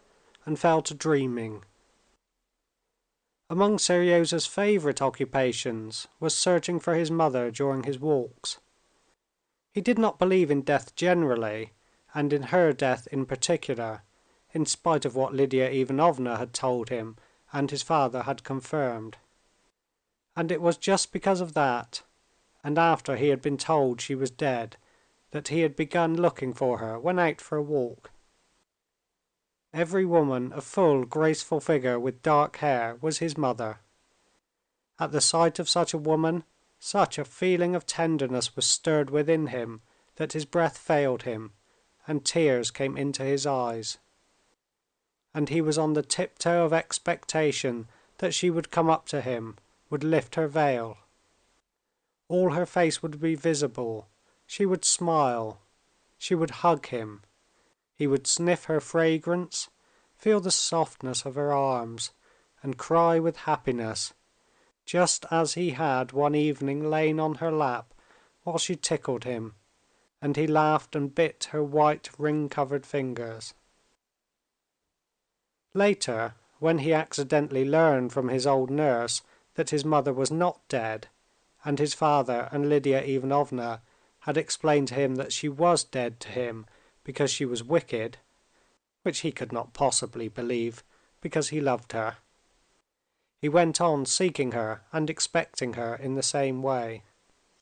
S2: and fell to dreaming. Among Seryozha's favorite occupations was searching for his mother during his walks. He did not believe in death generally, and in her death in particular, in spite of what Lidia Ivanovna had told him and his father had confirmed. And it was just because of that, and after he had been told she was dead, that he had begun looking for her when out for a walk. Every woman of full, graceful figure with dark hair was his mother. At the sight of such a woman, such a feeling of tenderness was stirred within him that his breath failed him, and tears came into his eyes. And he was on the tiptoe of expectation that she would come up to him, would lift her veil. All her face would be visible, she would smile, she would hug him, he would sniff her fragrance, feel the softness of her arms, and cry with happiness, just as he had one evening lain on her lap while she tickled him, and he laughed and bit her white ring-covered fingers. Later, when he accidentally learned from his old nurse that his mother was not dead, and his father and Lidia Ivanovna had explained to him that she was dead to him because she was wicked, which he could not possibly believe, because he loved her, he went on seeking her and expecting her in the same way.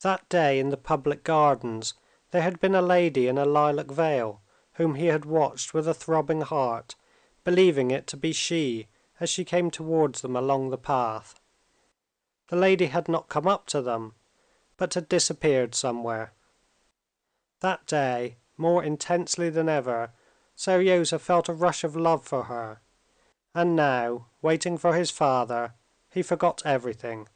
S2: That day in the public gardens there had been a lady in a lilac veil, whom he had watched with a throbbing heart, believing it to be she as she came towards them along the path. The lady had not come up to them, but had disappeared somewhere. That day, more intensely than ever, Seryozha felt a rush of love for her, and now, waiting for his father, he forgot everything,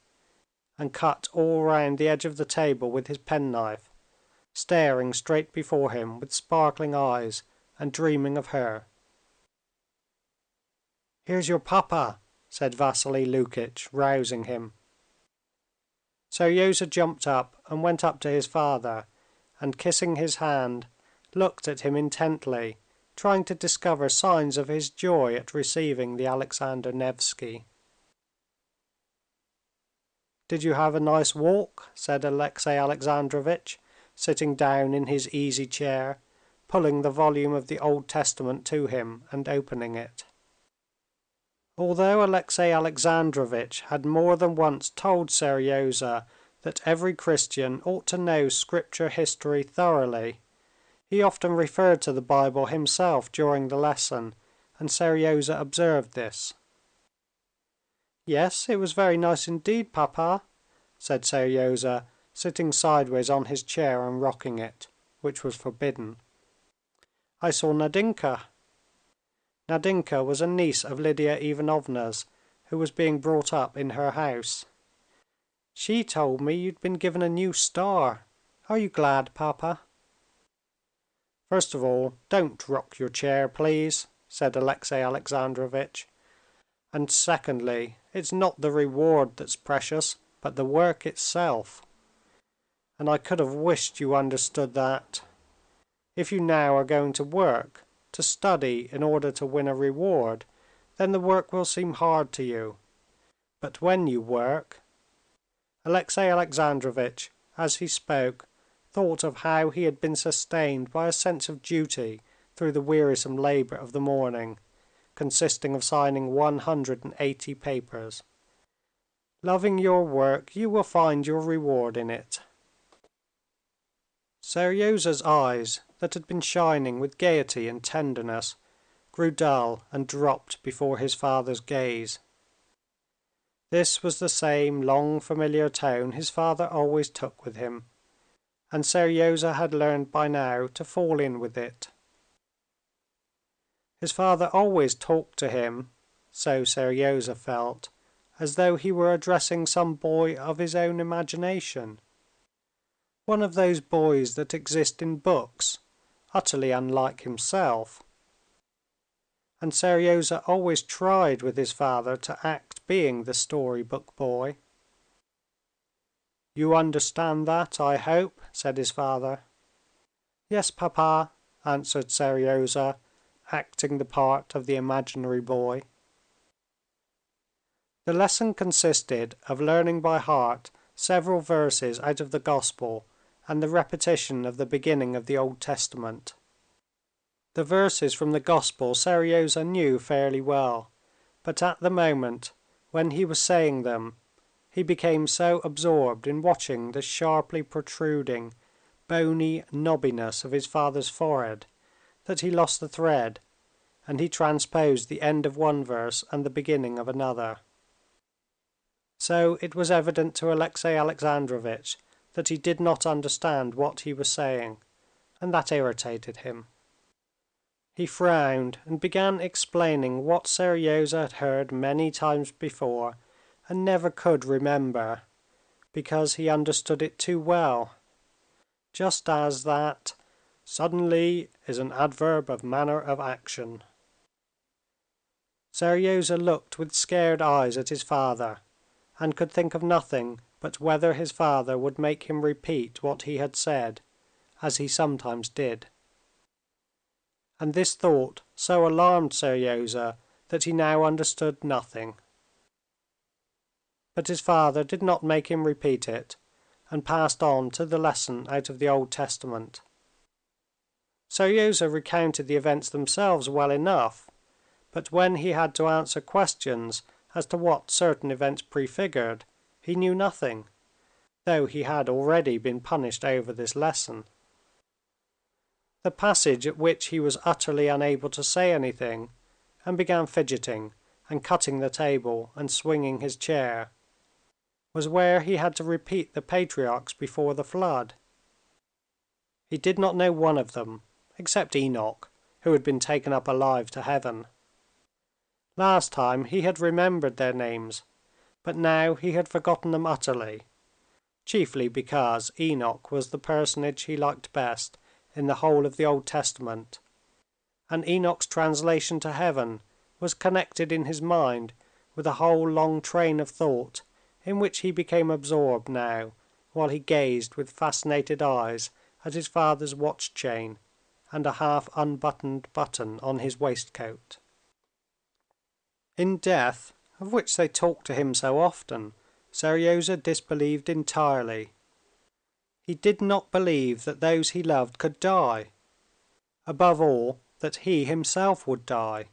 S2: and cut all round the edge of the table with his penknife, staring straight before him with sparkling eyes and dreaming of her. "Here's your papa," said Vassily Lukitch, rousing him. Seryozha jumped up and went up to his father, and kissing his hand, looked at him intently, trying to discover signs of his joy at receiving the Alexander Nevsky. "Did you have a nice walk?" said Alexey Alexandrovitch, sitting down in his easy chair, pulling the volume of the Old Testament to him and opening it. Although Alexey Alexandrovitch had more than once told Seryozha that every Christian ought to know Scripture history thoroughly, he often referred to the Bible himself during the lesson, and Seryozha observed this. "Yes, it was very nice indeed, papa," said Seryozha, sitting sideways on his chair and rocking it, which was forbidden. "I saw Nadinka." Nadinka was a niece of Lidia Ivanovna's, who was being brought up in her house. "She told me you'd been given a new star. Are you glad, papa?" "First of all, don't rock your chair, please," said Alexey Alexandrovitch. "And secondly, it's not the reward that's precious, but the work itself. And I could have wished you understood that. If you now are going to work, to study in order to win a reward, then the work will seem hard to you. But when you work...." Alexey Alexandrovitch, as he spoke, thought of how he had been sustained by a sense of duty through the wearisome labor of the morning, consisting of signing 180 papers. "Loving your work, you will find your reward in it." Seryozha's eyes, that had been shining with gaiety and tenderness, grew dull and dropped before his father's gaze. This was the same long familiar tone his father always took with him, and Seryozha had learned by now to fall in with it. His father always talked to him, so Seryozha felt, as though he were addressing some boy of his own imagination, one of those boys that exist in books, utterly unlike himself. And Seryozha always tried with his father to act being the storybook boy. "You understand that, I hope?" said his father. "Yes, papa," answered Seryozha, acting the part of the imaginary boy. The lesson consisted of learning by heart several verses out of the Gospel and the repetition of the beginning of the Old Testament. The verses from the Gospel Seryozha knew fairly well, but at the moment when he was saying them, he became so absorbed in watching the sharply protruding, bony knobbiness of his father's forehead that he lost the thread, and he transposed the end of one verse and the beginning of another. So it was evident to Alexey Alexandrovitch that he did not understand what he was saying, and that irritated him. He frowned and began explaining what Seryozha had heard many times before and never could remember, because he understood it too well, just as that "suddenly" is an adverb of manner of action. Seryozha looked with scared eyes at his father, and could think of nothing but whether his father would make him repeat what he had said, as he sometimes did. And this thought so alarmed Seryozha that he now understood nothing. But his father did not make him repeat it, and passed on to the lesson out of the Old Testament. Seryozha recounted the events themselves well enough, but when he had to answer questions as to what certain events prefigured, he knew nothing, though he had already been punished over this lesson. The passage at which he was utterly unable to say anything, and began fidgeting and cutting the table and swinging his chair, was where he had to repeat the patriarchs before the flood. He did not know one of them, except Enoch, who had been taken up alive to heaven. Last time he had remembered their names, but now he had forgotten them utterly, chiefly because Enoch was the personage he liked best in the whole of the Old Testament, and Enoch's translation to heaven was connected in his mind with a whole long train of thought in which he became absorbed now, while he gazed with fascinated eyes at his father's watch chain and a half unbuttoned button on his waistcoat. In death, of which they talked to him so often, Seryozha disbelieved entirely. He did not believe that those he loved could die. Above all, that he himself would die.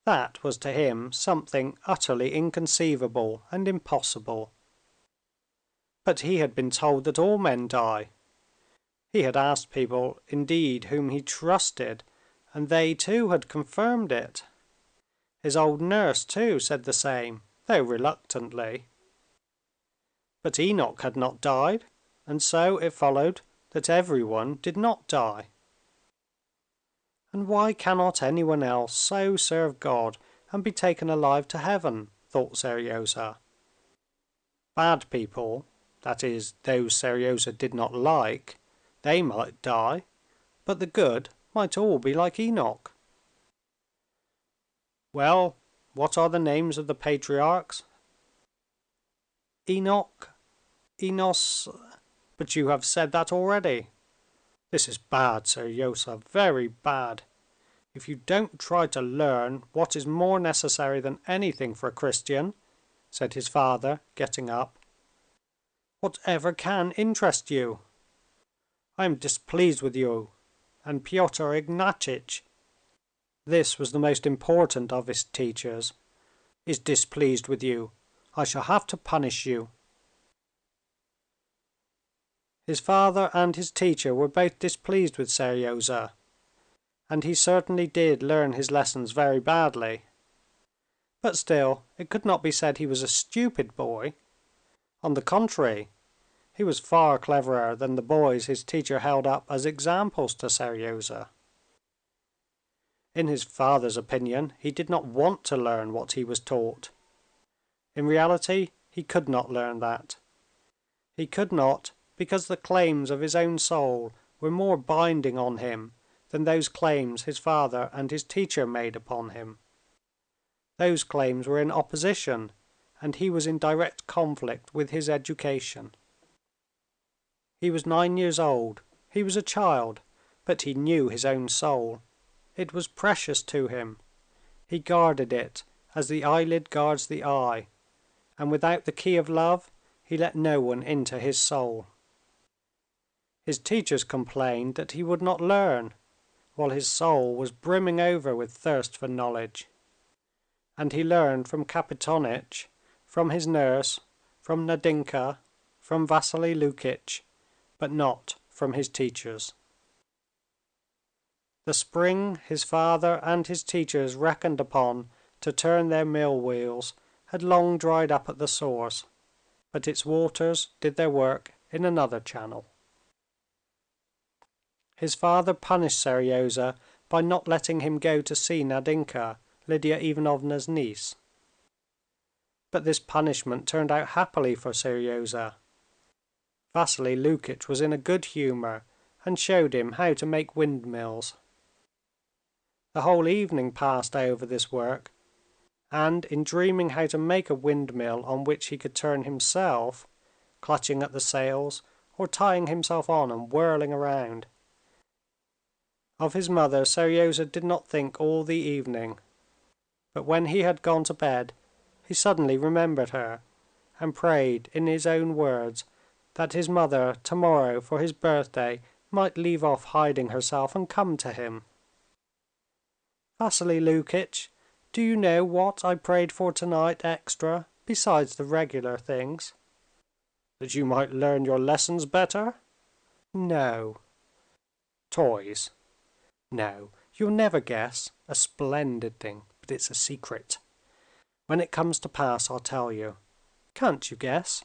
S2: That was to him something utterly inconceivable and impossible. But he had been told that all men die. He had asked people, indeed, whom he trusted, and they too had confirmed it. His old nurse too said the same, though reluctantly. But Enoch had not died, and so it followed that everyone did not die. And why cannot anyone else so serve God and be taken alive to heaven? Thought Seryozha. Bad people, that is, those Seryozha did not like, they might die, but the good might all be like Enoch. Well, what are the names of the patriarchs? Enoch, Enos, but you have said that already. This is bad, Seryozha, very bad. If you don't try to learn what is more necessary than anything for a Christian, said his father, getting up, whatever can interest you? I am displeased with you, and Pyotr Ignatitch, this was the most important of his teachers, is displeased with you. I shall have to punish you. His father and his teacher were both displeased with Seryozha, and he certainly did learn his lessons very badly. But still, it could not be said he was a stupid boy. On the contrary, he was far cleverer than the boys his teacher held up as examples to Seryozha. In his father's opinion, he did not want to learn what he was taught. In reality, he could not learn that. He could not, because the claims of his own soul were more binding on him than those claims his father and his teacher made upon him. Those claims were in opposition, and he was in direct conflict with his education. He was 9 years old, he was a child, but he knew his own soul. It was precious to him. He guarded it as the eyelid guards the eye, and without the key of love he let no one into his soul. His teachers complained that he would not learn, while his soul was brimming over with thirst for knowledge. And he learned from Kapitonitch, from his nurse, from Nadinka, from Vassily Lukitch, but not from his teachers. The spring his father and his teachers reckoned upon to turn their mill wheels had long dried up at the source, but its waters did their work in another channel. His father punished Seryozha by not letting him go to see Nadinka, Lydia Ivanovna's niece. But this punishment turned out happily for Seryozha. Vassily Lukitch was in a good humor and showed him how to make windmills. The whole evening passed over this work, and in dreaming how to make a windmill on which he could turn himself, clutching at the sails or tying himself on and whirling around. Of his mother Seryozha did not think all the evening, but when he had gone to bed he suddenly remembered her, and prayed in his own words that his mother tomorrow for his birthday might leave off hiding herself and come to him. "Vassily Lukitch, do you know what I prayed for tonight extra, besides the regular things?" "That you might learn your lessons better?" "No." "Toys?" "No, you'll never guess. A splendid thing, but it's a secret. When it comes to pass, I'll tell you. Can't you guess?"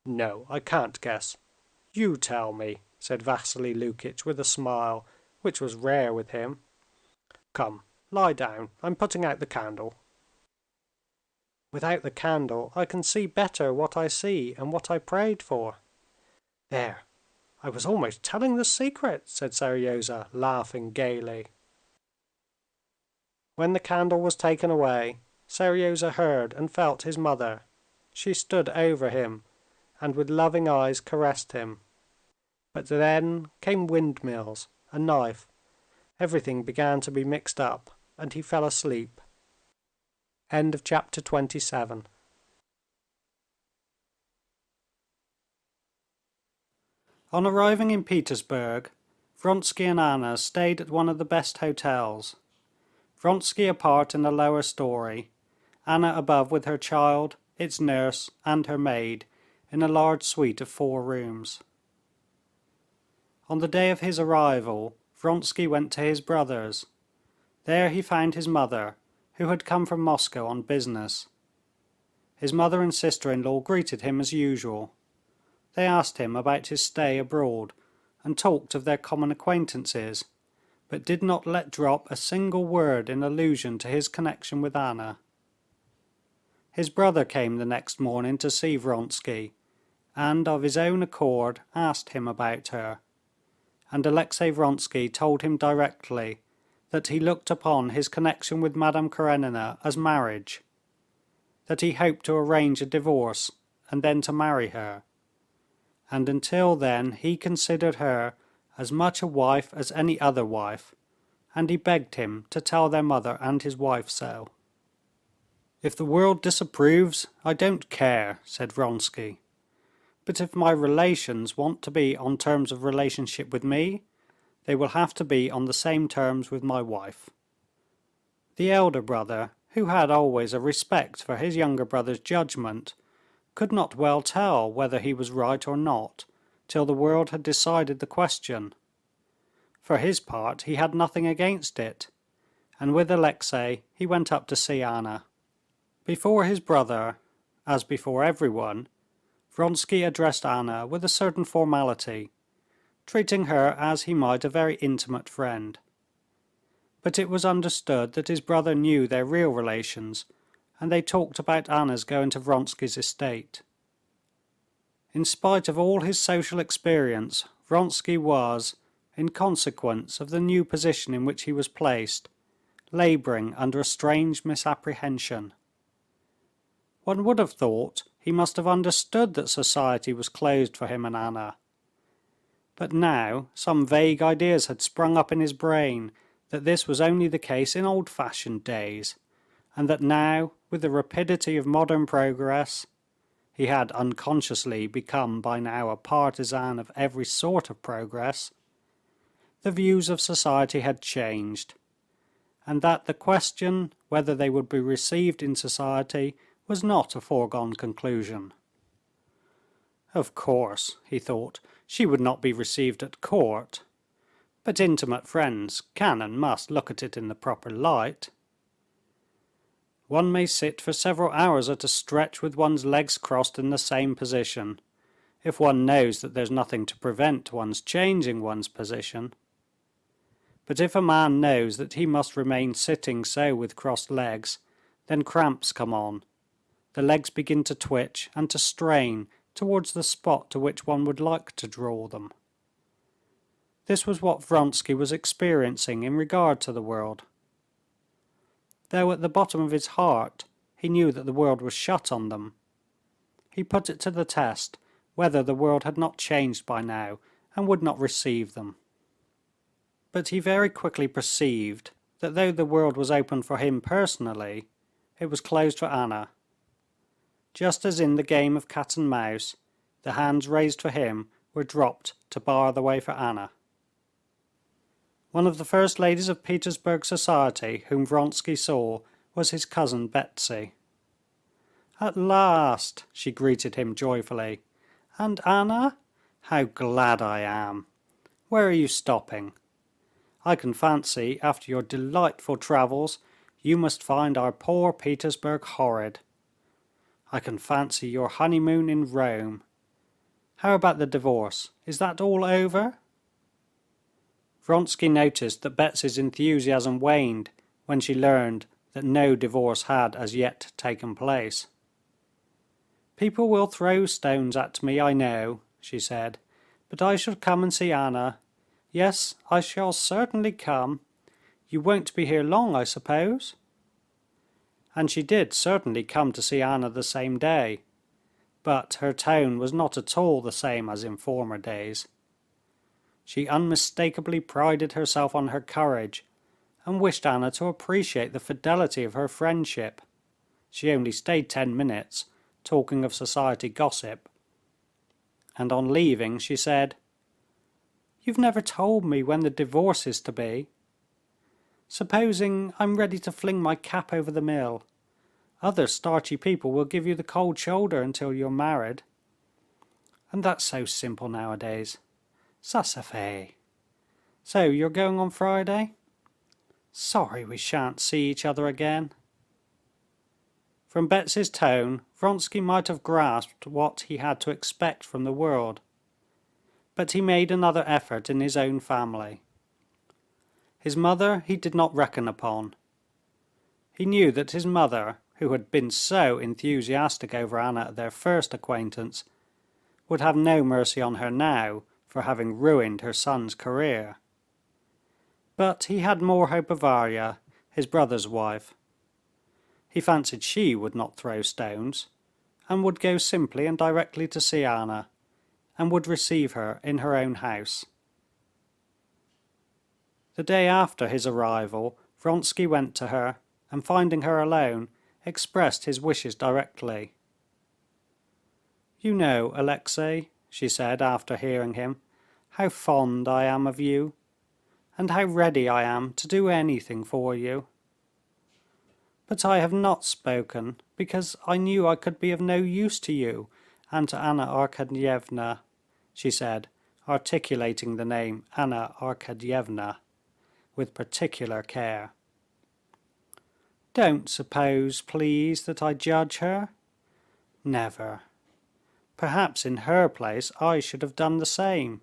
S2: "No, I can't guess. You tell me," said Vassily Lukitch with a smile, which was rare with him. "Come, lie down. I'm putting out the candle." "Without the candle I can see better what I see and what I prayed for." "There, I was almost telling the secret," said Seryozha, laughing gaily. When the candle was taken away, Seryozha heard and felt his mother. She stood over him, and with loving eyes caressed him. But then came windmills, a knife, everything began to be mixed up, and he fell asleep. End of chapter 27. On arriving in Petersburg, Vronsky and Anna stayed at one of the best hotels. Vronsky apart in the lower story, Anna above with her child, its nurse, and her maid, in a large suite of 4 rooms. On the day of his arrival, Vronsky went to his brother's. There he found his mother, who had come from Moscow on business. His mother and sister-in-law greeted him as usual. They asked him about his stay abroad and talked of their common acquaintances, but did not let drop a single word in allusion to his connection with Anna. His brother came the next morning to see Vronsky, and of his own accord asked him about her, and Alexey Vronsky told him directly that he looked upon his connection with Madame Karenina as marriage, that he hoped to arrange a divorce and then to marry her, and until then he considered her as much a wife as any other wife, and he begged him to tell their mother and his wife so. "If the world disapproves, I don't care," said Vronsky. "But if my relations want to be on terms of relationship with me, they will have to be on the same terms with my wife." The elder brother, who had always a respect for his younger brother's judgment, could not well tell whether he was right or not till the world had decided the question. For his part he had nothing against it, and with Alexey he went up to see Anna. Before his brother, as before everyone, Vronsky addressed Anna with a certain formality, treating her as he might a very intimate friend. But it was understood that his brother knew their real relations, and they talked about Anna's going to Vronsky's estate. In spite of all his social experience, Vronsky was, in consequence of the new position in which he was placed, laboring under a strange misapprehension. One would have thought he must have understood that society was closed for him and Anna. But now some vague ideas had sprung up in his brain that this was only the case in old-fashioned days, and that now, with the rapidity of modern progress, he had unconsciously become by now a partisan of every sort of progress, the views of society had changed, and that the question whether they would be received in society was not a foregone conclusion. Of course, he thought, she would not be received at court, but intimate friends can and must look at it in the proper light. One may sit for several hours at a stretch with one's legs crossed in the same position, if one knows that there's nothing to prevent one's changing one's position. But if a man knows that he must remain sitting so with crossed legs, then cramps come on, the legs begin to twitch and to strain towards the spot to which one would like to draw them. This was what Vronsky was experiencing in regard to the world. Though at the bottom of his heart he knew that the world was shut on them, he put it to the test whether the world had not changed by now and would not receive them. But he very quickly perceived that though the world was open for him personally, it was closed for Anna. Just as in the game of cat and mouse, the hands raised for him were dropped to bar the way for Anna. One of the first ladies of Petersburg society whom Vronsky saw was his cousin Betsy. "At last!" she greeted him joyfully. "And Anna? How glad I am! Where are you stopping? I can fancy, after your delightful travels, you must find our poor Petersburg horrid. I can fancy your honeymoon in Rome. How about the divorce? Is that all over?" Vronsky noticed that Betsy's enthusiasm waned when she learned that no divorce had as yet taken place. "People will throw stones at me, I know," she said, "but I shall come and see Anna. Yes, I shall certainly come. You won't be here long, I suppose?" And she did certainly come to see Anna the same day, but her tone was not at all the same as in former days. She unmistakably prided herself on her courage, and wished Anna to appreciate the fidelity of her friendship. She only stayed 10 minutes, talking of society gossip, and on leaving she said, "You've never told me when the divorce is to be. Supposing I'm ready to fling my cap over the mill, other starchy people will give you the cold shoulder until you're married. And that's so simple nowadays. Ça se fait. So you're going on Friday? Sorry we shan't see each other again." From Betsy's tone, Vronsky might have grasped what he had to expect from the world, but he made another effort in his own family. His mother he did not reckon upon. He knew that his mother, who had been so enthusiastic over Anna at their first acquaintance, would have no mercy on her now for having ruined her son's career. But he had more hope of Varya, his brother's wife. He fancied she would not throw stones, and would go simply and directly to see Anna, and would receive her in her own house. The day after his arrival, Vronsky went to her, and finding her alone, expressed his wishes directly. "You know, Alexey," she said after hearing him, "how fond I am of you, and how ready I am to do anything for you. But I have not spoken because I knew I could be of no use to you and to Anna Arkadyevna," she said, articulating the name Anna Arkadyevna with particular care. "Don't suppose, please, that I judge her. Never. Perhaps in her place I should have done the same.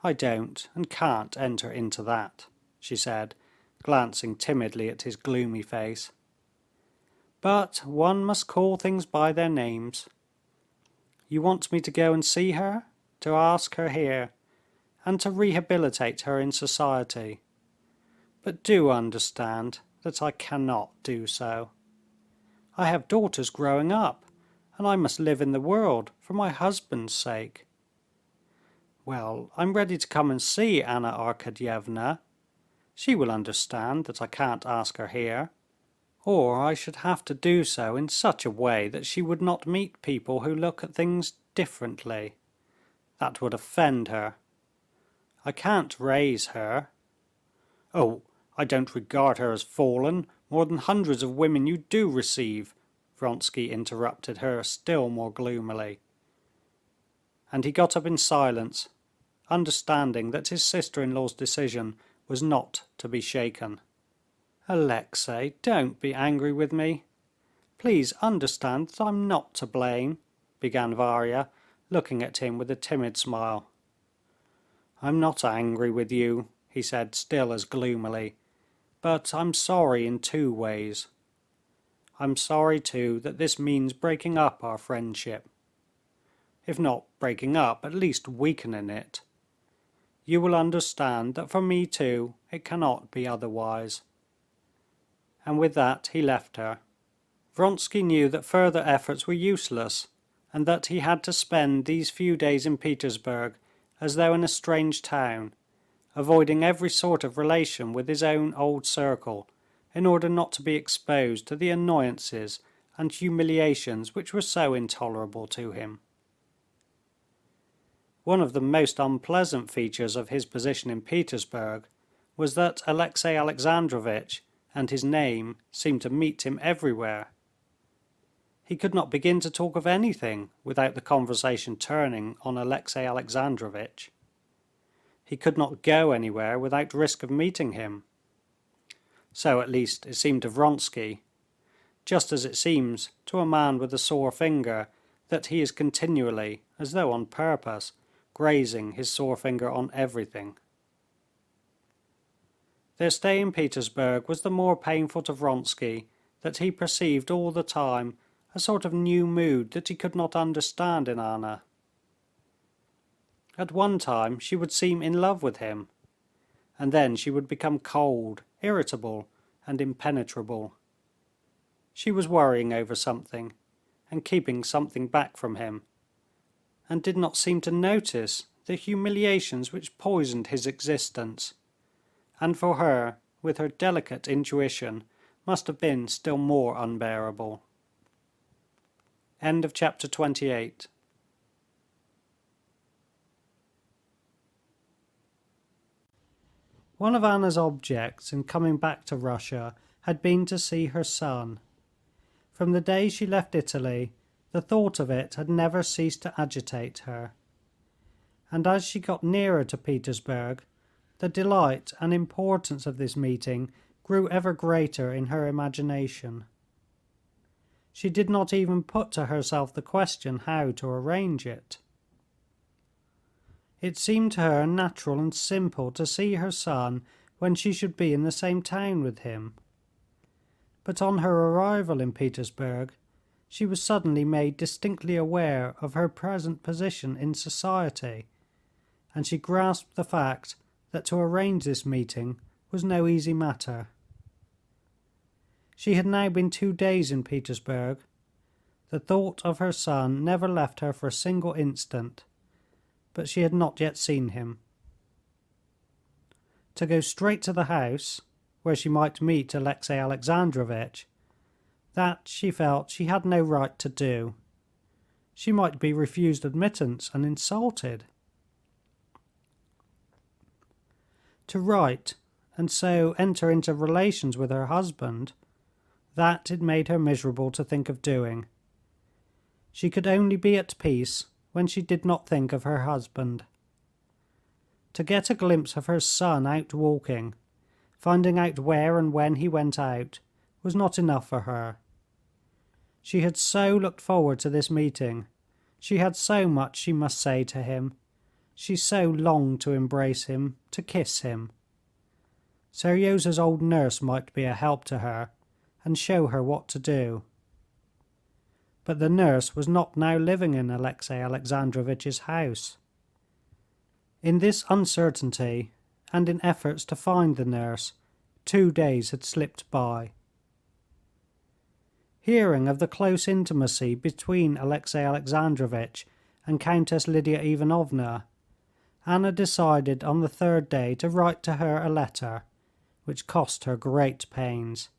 S2: I don't and can't enter into that," she said, glancing timidly at his gloomy face. "But one must call things by their names. You want me to go and see her, to ask her here, and to rehabilitate her in society. But do understand that I cannot do so. I have daughters growing up, and I must live in the world for my husband's sake. Well, I'm ready to come and see Anna Arkadyevna. She will understand that I can't ask her here, or I should have to do so in such a way that she would not meet people who look at things differently. That would offend her. I can't raise her. Oh, I don't regard her as fallen more than hundreds of women you do receive, Vronsky interrupted her still more gloomily, and he got up in silence, understanding that his sister-in-law's decision was not to be shaken. "Alexey, don't be angry with me. Please understand that I'm not to blame," began Varya, looking at him with a timid smile. "I'm not angry with you," he said, still as gloomily, "but I'm sorry in two ways. I'm sorry, too, that this means breaking up our friendship. If not breaking up, at least weakening it. You will understand that for me, too, it cannot be otherwise." And with that he left her. Vronsky knew that further efforts were useless, and that he had to spend these few days in Petersburg as though in a strange town, avoiding every sort of relation with his own old circle, in order not to be exposed to the annoyances and humiliations which were so intolerable to him. One of the most unpleasant features of his position in Petersburg was that Alexey Alexandrovitch and his name seemed to meet him everywhere. He could not begin to talk of anything without the conversation turning on Alexey Alexandrovitch. He could not go anywhere without risk of meeting him. So at least it seemed to Vronsky, just as it seems to a man with a sore finger that he is continually, as though on purpose, grazing his sore finger on everything. Their stay in Petersburg was the more painful to Vronsky that he perceived all the time a sort of new mood that he could not understand in Anna. At one time she would seem in love with him, and then she would become cold, irritable, and impenetrable. She was worrying over something, and keeping something back from him, and did not seem to notice the humiliations which poisoned his existence, and for her, with her delicate intuition, must have been still more unbearable. End of chapter 28. One of Anna's objects in coming back to Russia had been to see her son. From the day she left Italy, the thought of it had never ceased to agitate her. And as she got nearer to Petersburg, the delight and importance of this meeting grew ever greater in her imagination. She did not even put to herself the question how to arrange it. It seemed to her natural and simple to see her son when she should be in the same town with him. But on her arrival in Petersburg, she was suddenly made distinctly aware of her present position in society, and she grasped the fact that to arrange this meeting was no easy matter. She had now been 2 days in Petersburg. The thought of her son never left her for a single instant, but she had not yet seen him. To go straight to the house, where she might meet Alexey Alexandrovitch, that she felt she had no right to do. She might be refused admittance and insulted. To write and so enter into relations with her husband, that it made her miserable to think of doing. She could only be at peace when she did not think of her husband. To get a glimpse of her son out walking, finding out where and when he went out, was not enough for her. She had so looked forward to this meeting, she had so much she must say to him, she so longed to embrace him, to kiss him. Seryozha's old nurse might be a help to her and show her what to do. But the nurse was not now living in Alexey Alexandrovitch's house. In this uncertainty, and in efforts to find the nurse, 2 days had slipped by. Hearing of the close intimacy between Alexey Alexandrovitch and Countess Lidia Ivanovna, Anna decided on the 3rd day to write to her a letter, which cost her great pains,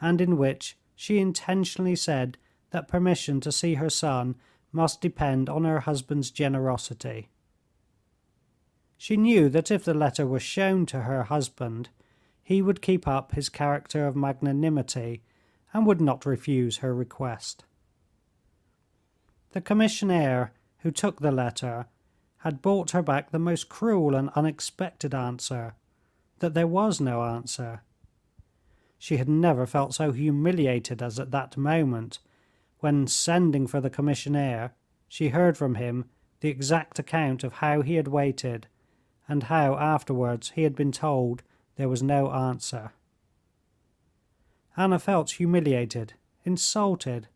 S2: and in which she intentionally said that permission to see her son must depend on her husband's generosity. She knew that if the letter was shown to her husband, he would keep up his character of magnanimity
S3: and would not refuse her request. The commissionaire who took the letter had brought her back the most cruel and unexpected answer, that there was no answer. She had never felt so humiliated as at that moment, when, sending for the commissionaire, she heard from him the exact account of how he had waited, and how afterwards he had been told there was no answer. Anna felt humiliated, insulted,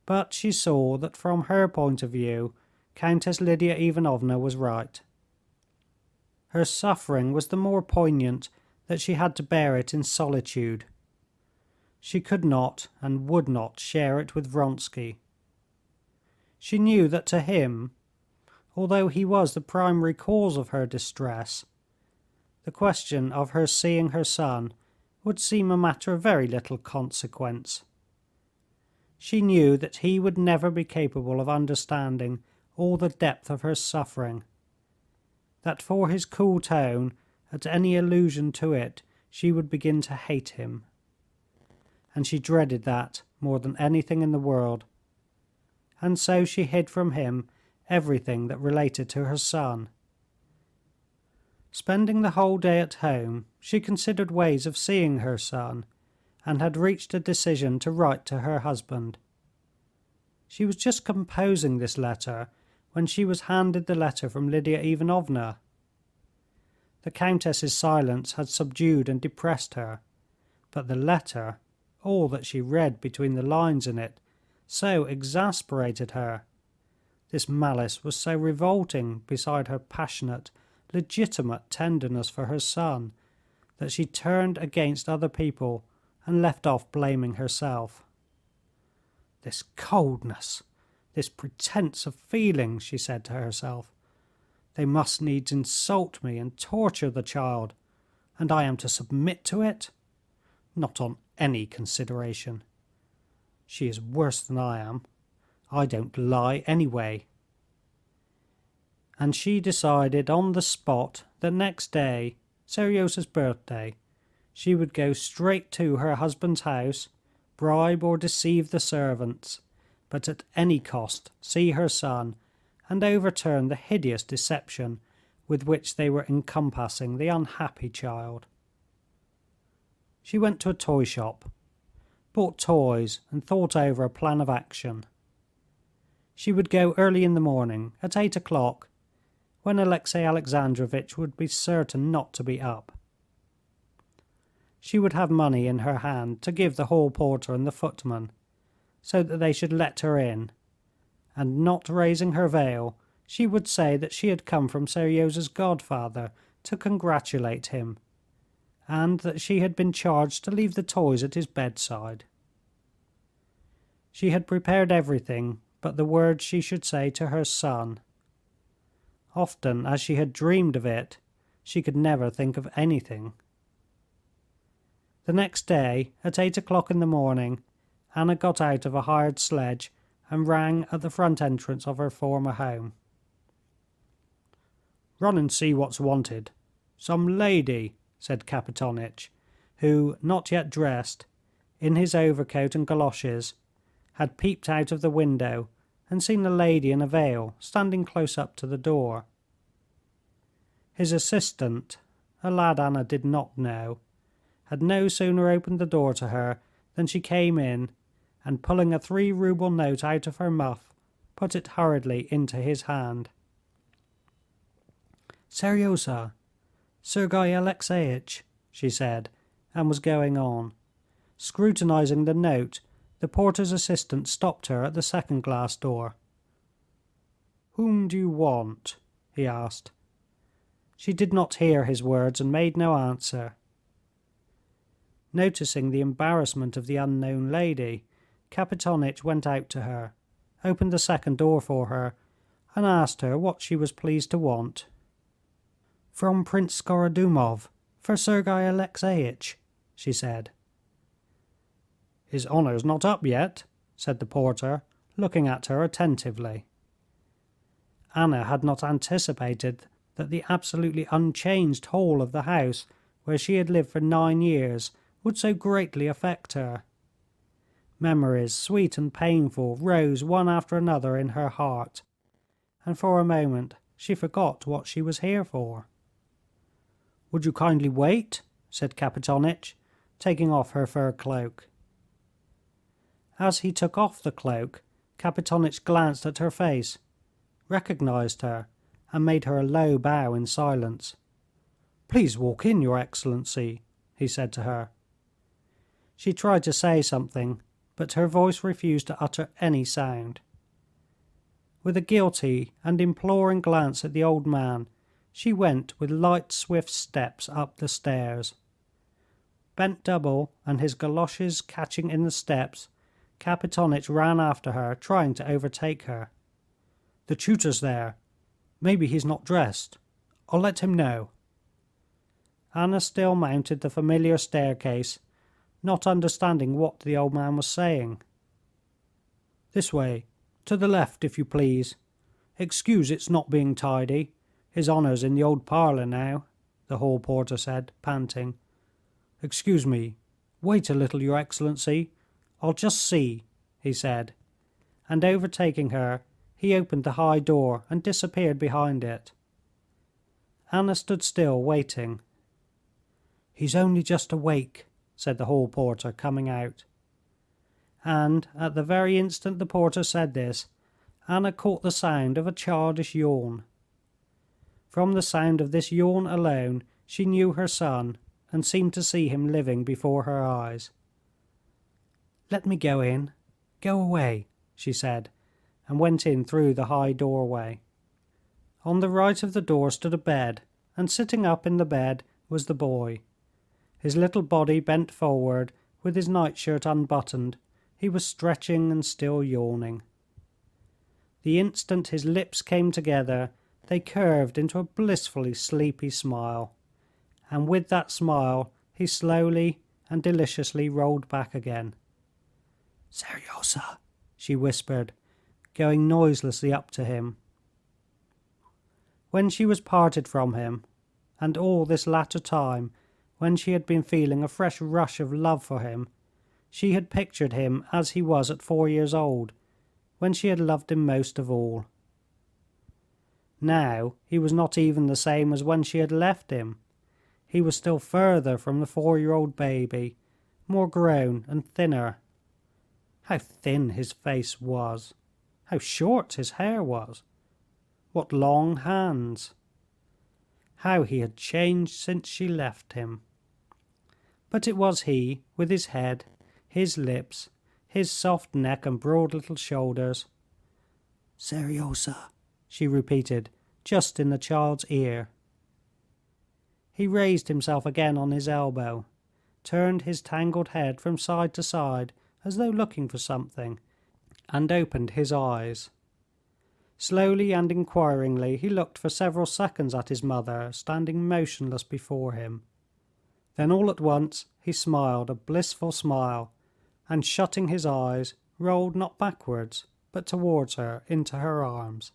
S3: but she saw that from her point of view Countess Lidia Ivanovna was right. Her suffering was the more poignant that she had to bear it in solitude. She could not and would not share it with Vronsky. She knew that to him, although he was the primary cause of her distress, the question of her seeing her son would seem a matter of very little consequence. She knew that he would never be capable of understanding all the depth of her suffering, that for his cool tone at any allusion to it she would begin to hate him. And she dreaded that more than anything in the world, and so she hid from him everything that related to her son. Spending the whole day at home, she considered ways of seeing her son, and had reached a decision to write to her husband. She was just composing this letter when she was handed the letter from Lidia Ivanovna. The countess's silence had subdued and depressed her, but the letter, all that she read between the lines in it, so exasperated her. This malice was so revolting beside her passionate, legitimate tenderness for her son, that she turned against other people and left off blaming herself. "This coldness, this pretense of feeling," she said to herself. "They must needs insult me and torture the child, and I am to submit to it? Not on any consideration. She is worse than I am. I don't lie anyway." And she decided on the spot that next day, Seryozha's birthday, she would go straight to her husband's house, bribe or deceive the servants, but at any cost see her son and overturn the hideous deception with which they were encompassing the unhappy child. She went to a toy shop, bought toys, and thought over a plan of action. She would go early in the morning, at 8 o'clock, when Alexey Alexandrovitch would be certain not to be up. She would have money in her hand to give the hall porter and the footman, so that they should let her in, and not raising her veil, she would say that she had come from Seryozha's godfather to congratulate him, and that she had been charged to leave the toys at his bedside. She had prepared everything but the words she should say to her son. Often as she had dreamed of it, she could never think of anything. The next day, at 8 o'clock in the morning, Anna got out of a hired sledge and rang at the front entrance of her former home. "Run and see what's wanted. Some lady," said Kapitonitch, who, not yet dressed, in his overcoat and galoshes, had peeped out of the window and seen a lady in a veil standing close up to the door. His assistant, a lad Anna did not know, had no sooner opened the door to her than she came in, and pulling a 3-ruble note out of her muff, put it hurriedly into his hand. "Seryozha, Sergey Alexeyitch," she said, and was going on. Scrutinizing the note, the porter's assistant stopped her at the second glass door. "Whom do you want?" he asked. She did not hear his words and made no answer. Noticing the embarrassment of the unknown lady, Kapitonitch went out to her, opened the second door for her, and asked her what she was pleased to want. "From Prince Skorodumov, for Sergey Alexeyitch," she said. "His honor's not up yet," said the porter, looking at her attentively. Anna had not anticipated that the absolutely unchanged hall of the house where she had lived for 9 years would so greatly affect her. Memories, sweet and painful, rose one after another in her heart, and for a moment she forgot what she was here for. "Would you kindly wait?" said Kapitonitch, taking off her fur cloak. As he took off the cloak, Kapitonitch glanced at her face, recognized her, and made her a low bow in silence. "Please walk in, your Excellency," he said to her. She tried to say something, but her voice refused to utter any sound. With a guilty and imploring glance at the old man, she went with light, swift steps up the stairs. Bent double and his galoshes catching in the steps, Kapitonitch ran after her, trying to overtake her. "The tutor's there. Maybe he's not dressed. I'll let him know." Anna still mounted the familiar staircase, not understanding what the old man was saying. "This way, to the left, if you please. Excuse its not being tidy. His honour's in the old parlour now," the hall porter said, panting. "Excuse me. Wait a little, your Excellency. I'll just see," he said, and overtaking her, he opened the high door and disappeared behind it. Anna stood still, waiting. "He's only just awake," said the hall porter, coming out. And at the very instant the porter said this, Anna caught the sound of a childish yawn. From the sound of this yawn alone she knew her son, and seemed to see him living before her eyes. "Let me go in. Go away," she said, and went in through the high doorway. On the right of the door stood a bed, and sitting up in the bed was the boy. His little body bent forward, with his nightshirt unbuttoned, he was stretching and still yawning. The instant his lips came together, they curved into a blissfully sleepy smile, and with that smile he slowly and deliciously rolled back again. "Seryozha," she whispered, going noiselessly up to him. When she was parted from him, and all this latter time, when she had been feeling a fresh rush of love for him, she had pictured him as he was at 4 years old, when she had loved him most of all. Now he was not even the same as when she had left him. He was still further from the 4-year-old baby, more grown and thinner. How thin his face was! How short his hair was! What long hands! How he had changed since she left him! But it was he, with his head, his lips, his soft neck and broad little shoulders. "Seryozha," she repeated, just in the child's ear. He raised himself again on his elbow, turned his tangled head from side to side as though looking for something, and opened his eyes. Slowly and inquiringly he looked for several seconds at his mother standing motionless before him. Then all at once he smiled a blissful smile, and shutting his eyes, rolled not backwards but towards her into her arms.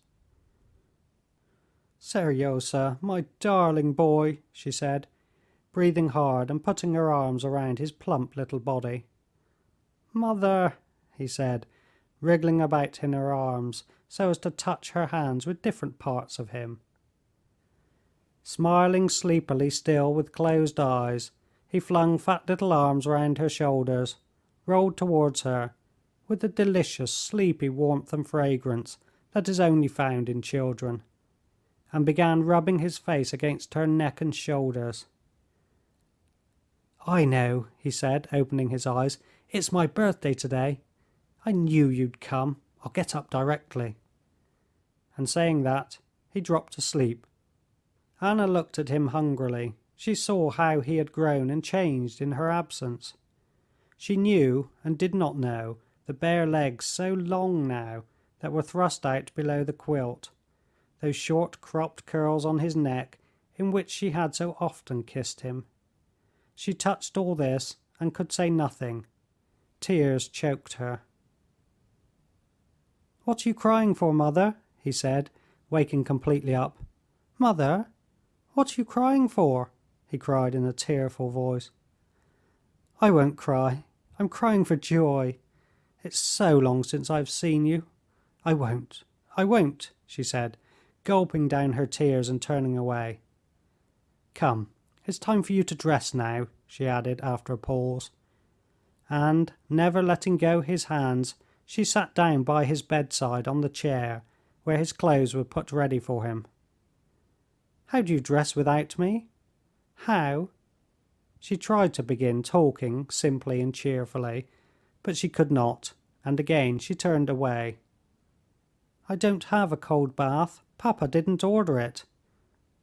S3: "Seryozha, my darling boy," she said, breathing hard and putting her arms around his plump little body. "Mother," he said, wriggling about in her arms so as to touch her hands with different parts of him. Smiling sleepily still with closed eyes, he flung fat little arms round her shoulders, rolled towards her with the delicious sleepy warmth and fragrance that is only found in children, and began rubbing his face against her neck and shoulders. "I know," he said, opening his eyes. "It's my birthday today. I knew you'd come. I'll get up directly." And saying that, he dropped asleep. Anna looked at him hungrily. She saw how he had grown and changed in her absence. She knew and did not know the bare legs so long now that were thrust out below the quilt, those short cropped curls on his neck in which she had so often kissed him. She touched all this and could say nothing. Tears choked her. "What are you crying for, mother?" he said, waking completely up. "Mother, what are you crying for?" he cried in a tearful voice. "I won't cry. I'm crying for joy. It's so long since I've seen you. I won't," she said, gulping down her tears and turning away. "Come, it's time for you to dress now," she added after a pause. And, never letting go his hands, she sat down by his bedside on the chair where his clothes were put ready for him. "How do you dress without me? How?" She tried to begin talking simply and cheerfully, but she could not, and again she turned away. "I don't have a cold bath. Papa didn't order it.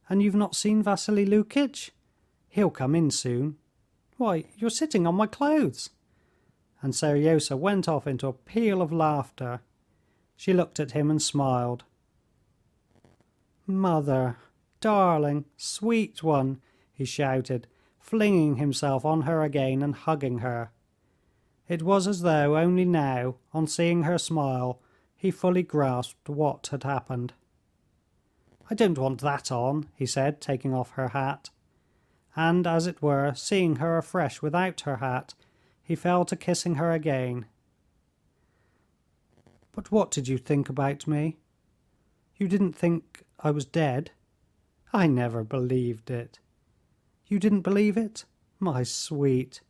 S3: And you've not seen Vassily Lukitch? He'll come in soon. Why, you're sitting on my clothes!" And Seryozha went off into a peal of laughter. She looked at him and smiled. "Mother, darling, sweet one!" he shouted, flinging himself on her again and hugging her. It was as though only now, on seeing her smile, he fully grasped what had happened. "I don't want that on," he said, taking off her hat. And, as it were, seeing her afresh without her hat, he fell to kissing her again. "But what did you think about me? You didn't think I was dead? I never believed it. You didn't believe it? My sweet!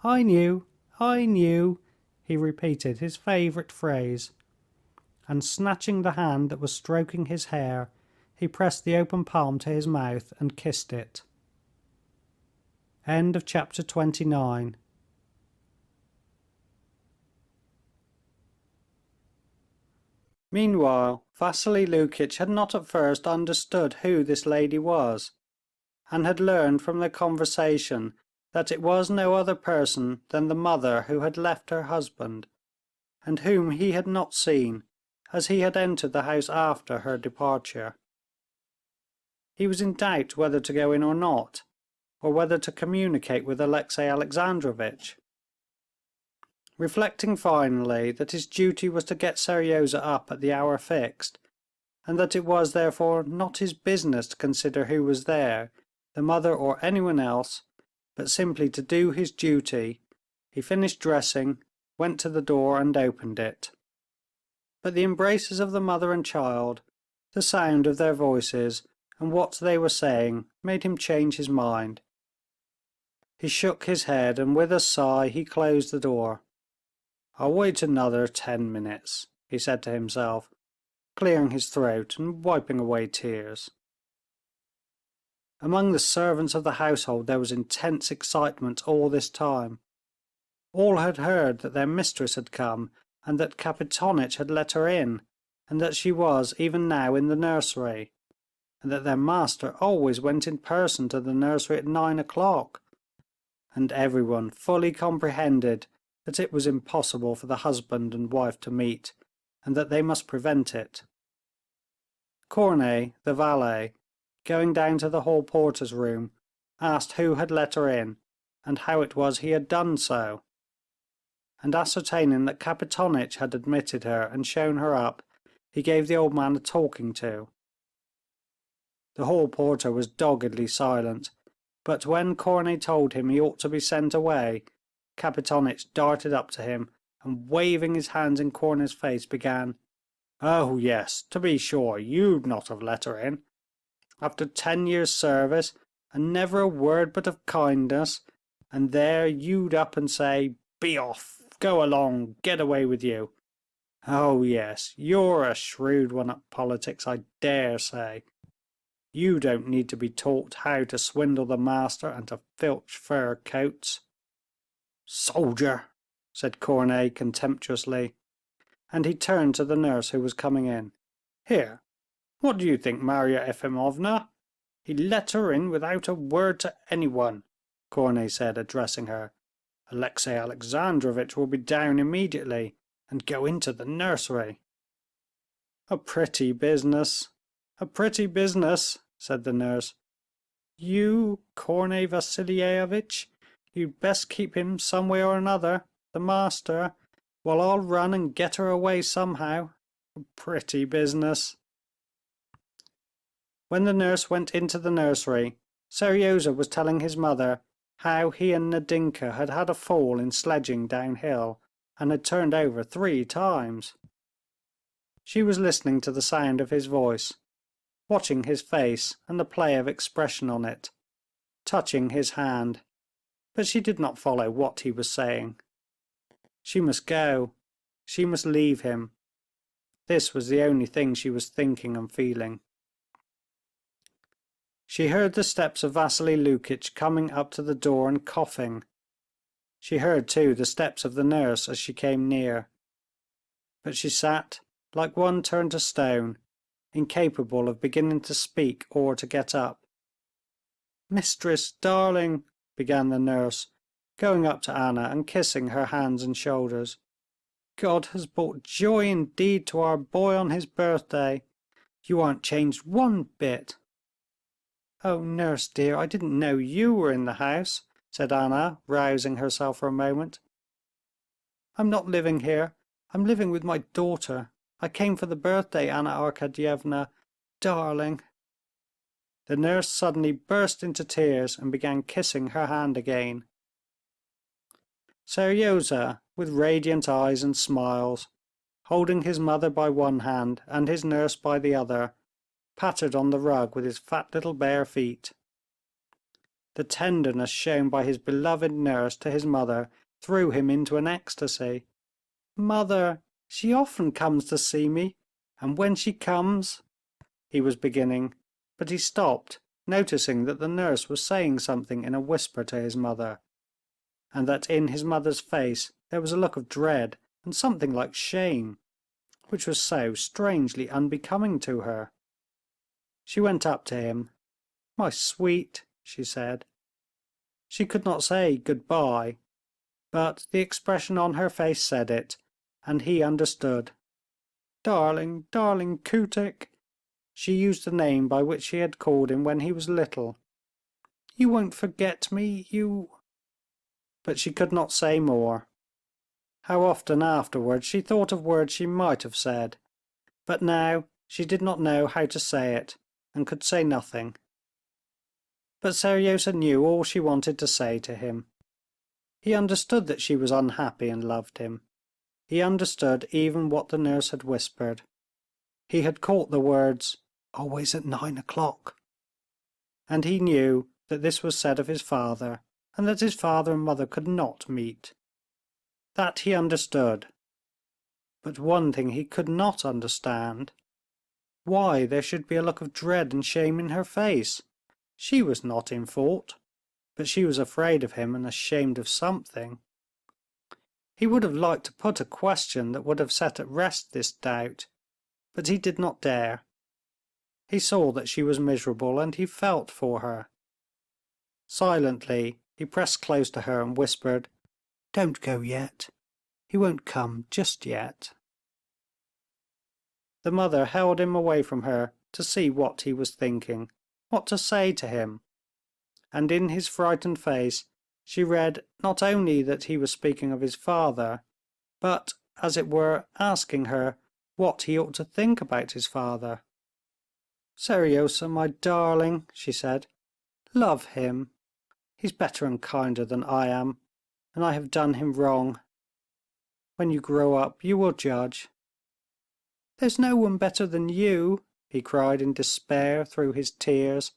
S3: I knew, he repeated his favourite phrase, and snatching the hand that was stroking his hair, he pressed the open palm to his mouth and kissed it. End of chapter 29. Meanwhile, Vassily Lukitch had not at first understood who this lady was, and had learned from their conversation that it was no other person than the mother who had left her husband, and whom he had not seen, as he had entered the house after her departure. He was in doubt whether to go in or not, or whether to communicate with Alexey Alexandrovitch. Reflecting finally that his duty was to get Seryozha up at the hour fixed, and that it was therefore not his business to consider who was there, the mother or anyone else, but simply to do his duty, he finished dressing, went to the door and opened it. But the embraces of the mother and child, the sound of their voices, and what they were saying made him change his mind. He shook his head, and with a sigh he closed the door. "I'll wait another 10 minutes," he said to himself, clearing his throat and wiping away tears. Among the servants of the household there was intense excitement all this time. All had heard that their mistress had come, and that Kapitonitch had let her in, and that she was even now in the nursery, and that their master always went in person to the nursery at 9 o'clock, and everyone fully comprehended that it was impossible for the husband and wife to meet, and that they must prevent it. Korney, the valet, going down to the hall porter's room, asked who had let her in, and how it was he had done so, and ascertaining that Kapitonitch had admitted her and shown her up, he gave the old man a talking to. The hall porter was doggedly silent, but when Korney told him he ought to be sent away, Kapitonitch darted up to him, and waving his hands in Korney's face, began, "Oh yes, to be sure, you'd not have let her in. After 10 years' service, and never a word but of kindness, and there you'd up and say, 'Be off, go along, get away with you.' Oh yes, you're a shrewd one at politics, I dare say. You don't need to be taught how to swindle the master and to filch fur coats." "Soldier!" said Korney contemptuously, and he turned to the nurse who was coming in. "Here, what do you think, Marya Efimovna? He let her in without a word to anyone," Korney said, addressing her. "Alexey Alexandrovitch will be down immediately, and go into the nursery." "A pretty business, said the nurse. "You, Korney Vassilievitch, you'd best keep him some way or another, the master, while I'll run and get her away somehow. A pretty business." When the nurse went into the nursery, Seryozha was telling his mother how he and Nadinka had had a fall in sledging downhill, and had turned over 3 times. She was listening to the sound of his voice, watching his face and the play of expression on it, touching his hand, but she did not follow what he was saying. She must go. She must leave him. This was the only thing she was thinking and feeling. She heard the steps of Vassily Lukitch coming up to the door and coughing. She heard, too, the steps of the nurse as she came near. But she sat, like one turned to stone, incapable of beginning to speak or to get up. "Mistress, darling," began the nurse, going up to Anna and kissing her hands and shoulders. "God has brought joy indeed to our boy on his birthday. You aren't changed one bit." "Oh, nurse dear, I didn't know you were in the house," said Anna, rousing herself for a moment. "I'm not living here. I'm living with my daughter. I came for the birthday, Anna Arkadyevna, darling." The nurse suddenly burst into tears and began kissing her hand again. Seryozha, with radiant eyes and smiles, holding his mother by one hand and his nurse by the other, pattered on the rug with his fat little bare feet. The tenderness shown by his beloved nurse to his mother threw him into an ecstasy. "Mother, she often comes to see me, and when she comes," he was beginning, but he stopped, noticing that the nurse was saying something in a whisper to his mother, and that in his mother's face there was a look of dread and something like shame, which was so strangely unbecoming to her. She went up to him. "My sweet," she said. She could not say "good-bye," but the expression on her face said it, and he understood. "Darling, darling Kutik," she used the name by which she had called him when he was little. "You won't forget me, you—" But she could not say more. How often afterwards she thought of words she might have said, but now she did not know how to say it, and could say nothing. But Seryozha knew all she wanted to say to him. He understood that she was unhappy and loved him. He understood even what the nurse had whispered. He had caught the words, "always at 9 o'clock," and he knew that this was said of his father, and that his father and mother could not meet. That he understood. But one thing he could not understand: why there should be a look of dread and shame in her face. She was not in fault, but she was afraid of him and ashamed of something. He would have liked to put a question that would have set at rest this doubt, but he did not dare. He saw that she was miserable, and he felt for her. Silently he pressed close to her and whispered, "Don't go yet. He won't come just yet." The mother held him away from her to see what he was thinking, what to say to him, and in his frightened face she read not only that he was speaking of his father, but, as it were, asking her what he ought to think about his father. "Seryozha, my darling," she said, "love him. He's better and kinder than I am, and I have done him wrong. When you grow up you will judge." "There's no one better than you!" he cried in despair through his tears.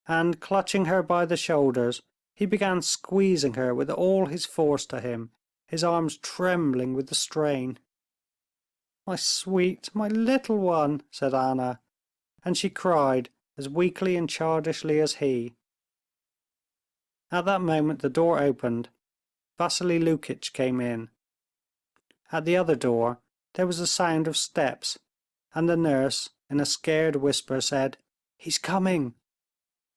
S3: And clutching her by the shoulders, he began squeezing her with all his force to him, his arms trembling with the strain. "My sweet, my little one!" said Anna, and she cried as weakly and childishly as he. At that moment the door opened. Vassily Lukitch came in. At the other door there was a sound of steps, and the nurse, in a scared whisper, said, "He's coming,"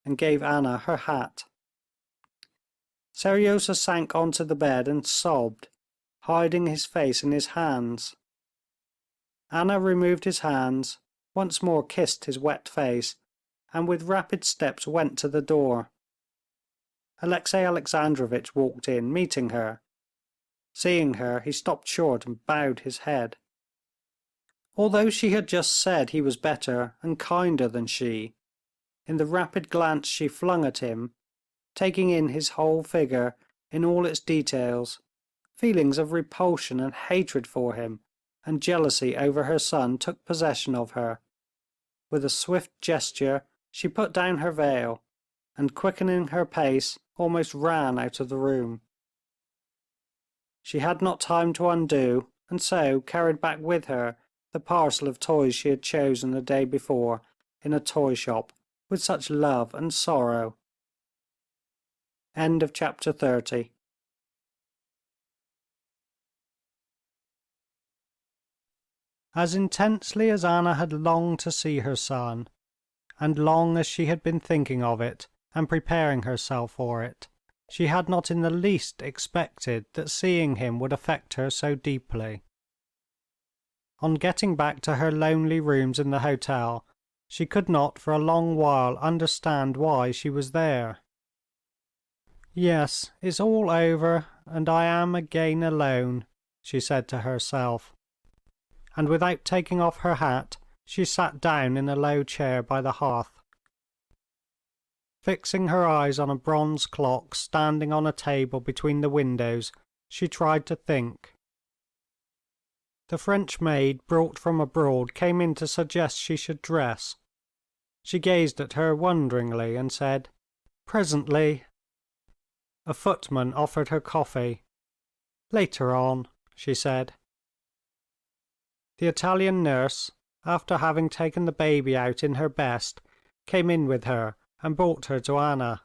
S3: and gave Anna her hat. Seryozha sank onto the bed and sobbed, hiding his face in his hands. Anna removed his hands, once more kissed his wet face, and with rapid steps went to the door. Alexey Alexandrovitch walked in, meeting her. Seeing her, he stopped short and bowed his head. Although she had just said he was better and kinder than she, in the rapid glance she flung at him, taking in his whole figure in all its details, Feelings of repulsion and hatred for him and jealousy over her son took possession of her. With a swift gesture she put down her veil, and quickening her pace almost ran out of the room. She had not time to undo, and so carried back with her the parcel of toys she had chosen the day before in a toy shop with such love and sorrow. End of chapter 30. As intensely as Anna had longed to see her son, and long as she had been thinking of it and preparing herself for it, she had not in the least expected that seeing him would affect her so deeply. On getting back to her lonely rooms in the hotel, she could not for a long while understand why she was there. "Yes, it's all over, and I am again alone," she said to herself, and without taking off her hat, she sat down in a low chair by the hearth. Fixing her eyes on a bronze clock standing on a table between the windows, she tried to think. The French maid brought from abroad came in to suggest she should dress. She gazed at her wonderingly and said, "Presently." A footman offered her coffee. "Later on," she said. The Italian nurse, after having taken the baby out in her best, came in with her and brought her to Anna.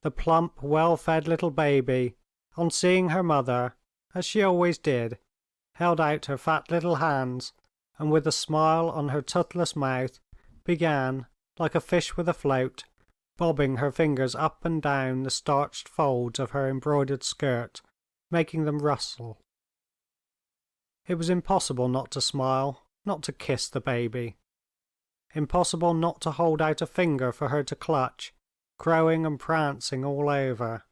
S3: The plump, well-fed little baby, on seeing her mother, as she always did, held out her fat little hands, and with a smile on her toothless mouth, began, like a fish with a float, bobbing her fingers up and down the starched folds of her embroidered skirt, making them rustle. It was impossible not to smile, not to kiss the baby. Impossible not to hold out a finger for her to clutch, crowing and prancing all over.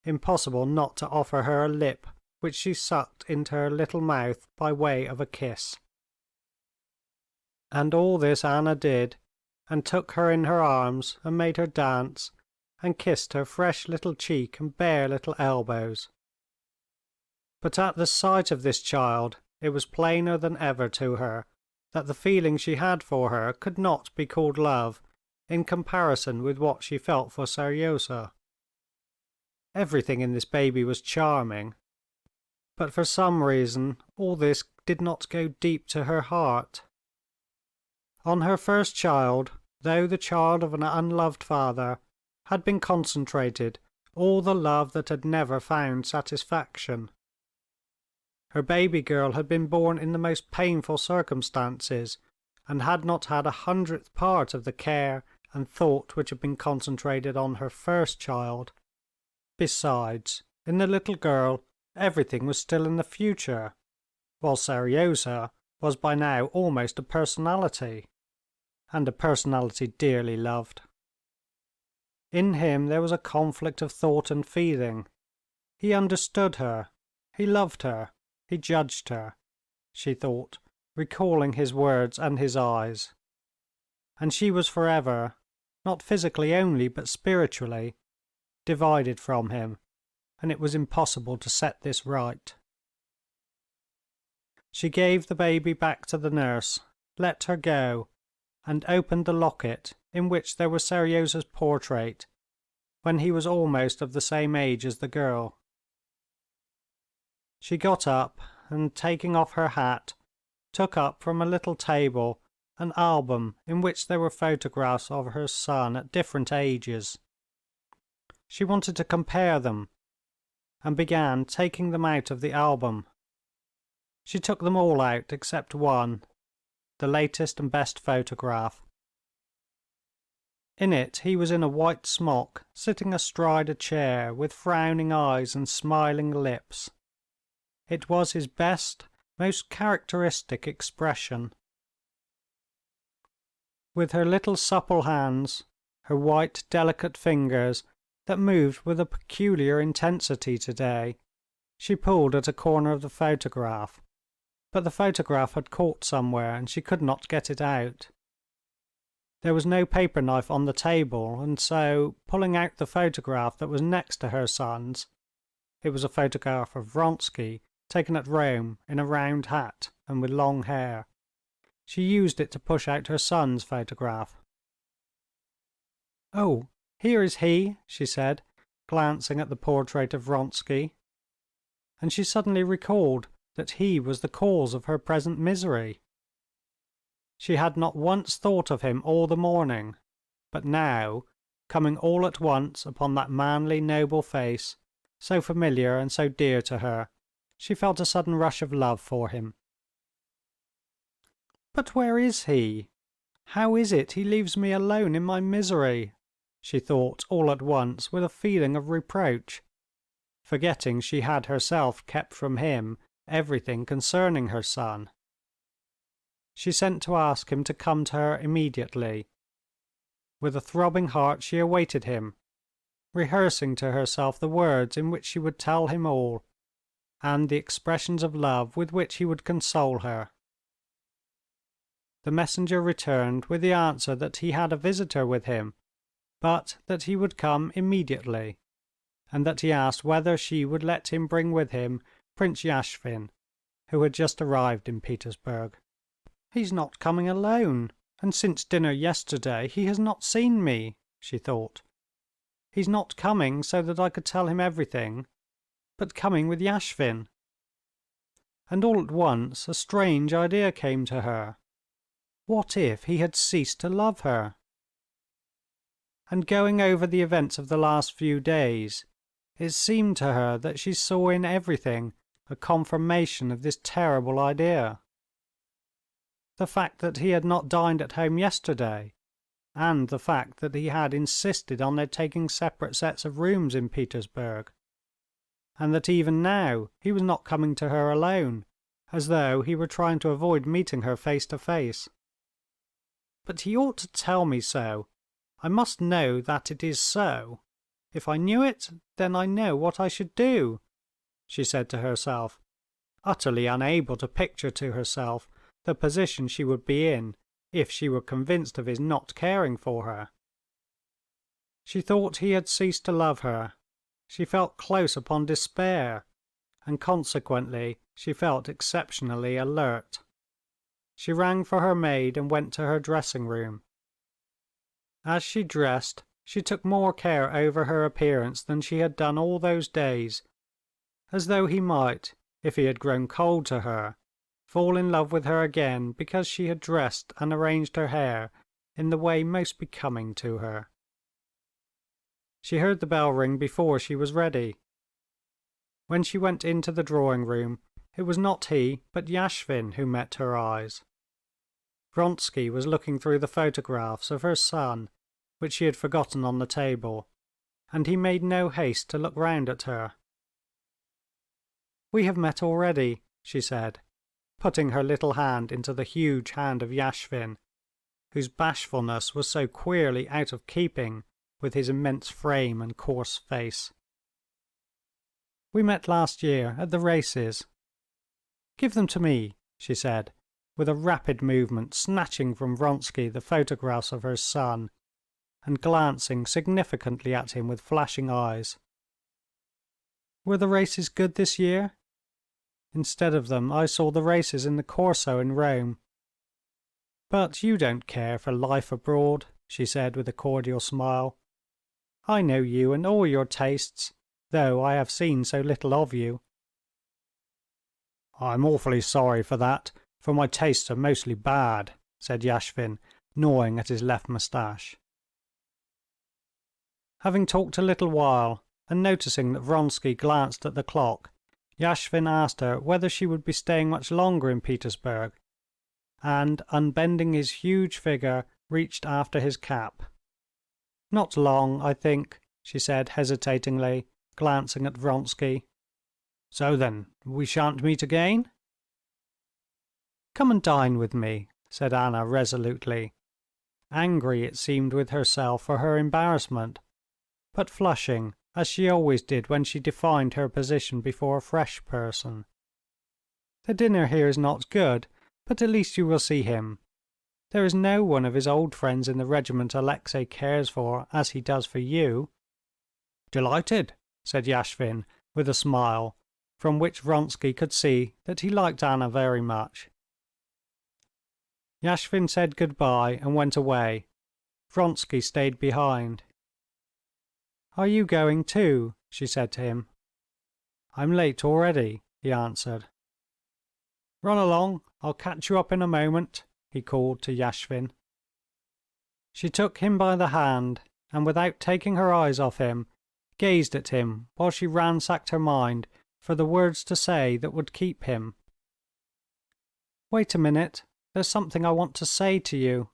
S3: Impossible not to offer her a lip which she sucked into her little mouth by way of a kiss. And all this Anna did, and took her in her arms and made her dance, and kissed her fresh little cheek and bare little elbows. But at the sight of this child it was plainer than ever to her that the feeling she had for her could not be called love in comparison with what she felt for Seryozha. Everything in this baby was charming, but for some reason all this did not go deep to her heart. On her first child, though the child of an unloved father, had been concentrated all the love that had never found satisfaction. Her baby girl had been born in the most painful circumstances, and had not had 100th part of the care and thought which had been concentrated on her first child. Besides, in the little girl everything was still in the future, while Seryozha was by now almost a personality, and a personality dearly loved. In him there was a conflict of thought and feeling. He understood her, he loved her, he judged her, she thought, recalling his words and his eyes. And she was forever, not physically only but spiritually, divided from him, and it was impossible to set this right. She gave the baby back to the nurse, let her go, and opened the locket in which there was Seryozha's portrait, when he was almost of the same age as the girl. She got up, and taking off her hat, took up from a little table an album in which there were photographs of her son at different ages. She wanted to compare them, and began taking them out of the album. She took them all out except one, the latest and best photograph. In it he was in a white smock, sitting astride a chair, with frowning eyes and smiling lips. It was his best, most characteristic expression. With her little supple hands, her white delicate fingers that moved with a peculiar intensity today, she pulled at a corner of the photograph, but the photograph had caught somewhere and she could not get it out. There was no paper knife on the table, and so, pulling out the photograph that was next to her son's, It was a photograph of Vronsky taken at Rome in a round hat and with long hair. She used it to push out her son's photograph. "Oh, here is he," she said, glancing at the portrait of Vronsky, and she suddenly recalled that he was the cause of her present misery. She had not once thought of him all the morning, but now, coming all at once upon that manly, noble face, so familiar and so dear to her, she felt a sudden rush of love for him. "But where is he? How is it he leaves me alone in my misery?" she thought all at once with a feeling of reproach, forgetting she had herself kept from him everything concerning her son. She sent to ask him to come to her immediately. With a throbbing heart she awaited him, rehearsing to herself the words in which she would tell him all, and the expressions of love with which he would console her. The messenger returned with the answer that he had a visitor with him, but that he would come immediately, and that he asked whether she would let him bring with him Prince Yashvin, who had just arrived in Petersburg. "He's not coming alone, and since dinner yesterday he has not seen me," she thought. "He's not coming so that I could tell him everything, but coming with Yashvin." And all at once a strange idea came to her. What if he had ceased to love her? And going over the events of the last few days, it seemed to her that she saw in everything a confirmation of this terrible idea. The fact that he had not dined at home yesterday, and the fact that he had insisted on their taking separate sets of rooms in Petersburg, and that even now he was not coming to her alone, as though he were trying to avoid meeting her face to face. "But he ought to tell me so. I must know that it is so. If I knew it, then I know what I should do," she said to herself, utterly unable to picture to herself the position she would be in if she were convinced of his not caring for her. She thought he had ceased to love her. She felt close upon despair, and consequently she felt exceptionally alert. She rang for her maid and went to her dressing room. As she dressed, she took more care over her appearance than she had done all those days, as though he might, if he had grown cold to her, fall in love with her again because she had dressed and arranged her hair in the way most becoming to her. She heard the bell ring before she was ready. When she went into the drawing-room, it was not he but Yashvin who met her eyes. Vronsky was looking through the photographs of her son, which she had forgotten on the table, and he made no haste to look round at her. "We have met already," she said, putting her little hand into the huge hand of Yashvin, whose bashfulness was so queerly out of keeping with his immense frame and coarse face. "We met last year at the races." "Give them to me," she said, with a rapid movement, snatching from Vronsky the photographs of her son, and glancing significantly at him with flashing eyes. "Were the races good this year? Instead of them I saw the races in the Corso in Rome. But you don't care for life abroad," she said with a cordial smile. "I know you and all your tastes, though I have seen so little of you." "I'm awfully sorry for that, for my tastes are mostly bad," said Yashvin, gnawing at his left moustache. Having talked a little while, and noticing that Vronsky glanced at the clock, Yashvin asked her whether she would be staying much longer in Petersburg, and, unbending his huge figure, reached after his cap. "Not long, I think," she said hesitatingly, glancing at Vronsky. "So then, we shan't meet again?" "Come and dine with me," said Anna resolutely, angry it seemed with herself for her embarrassment, but flushing as she always did when she defined her position before a fresh person. "The dinner here is not good, but at least you will see him. There is no one of his old friends in the regiment Alexey cares for as he does for you." "Delighted," said Yashvin, with a smile, from which Vronsky could see that he liked Anna very much. Yashvin said good-bye and went away. Vronsky stayed behind. "Are you going too?" she said to him. "I'm late already," he answered. "Run along, I'll catch you up in a moment," he called to Yashvin. She took him by the hand, and without taking her eyes off him, gazed at him while she ransacked her mind for the words to say that would keep him. "Wait a minute, there's something I want to say to you."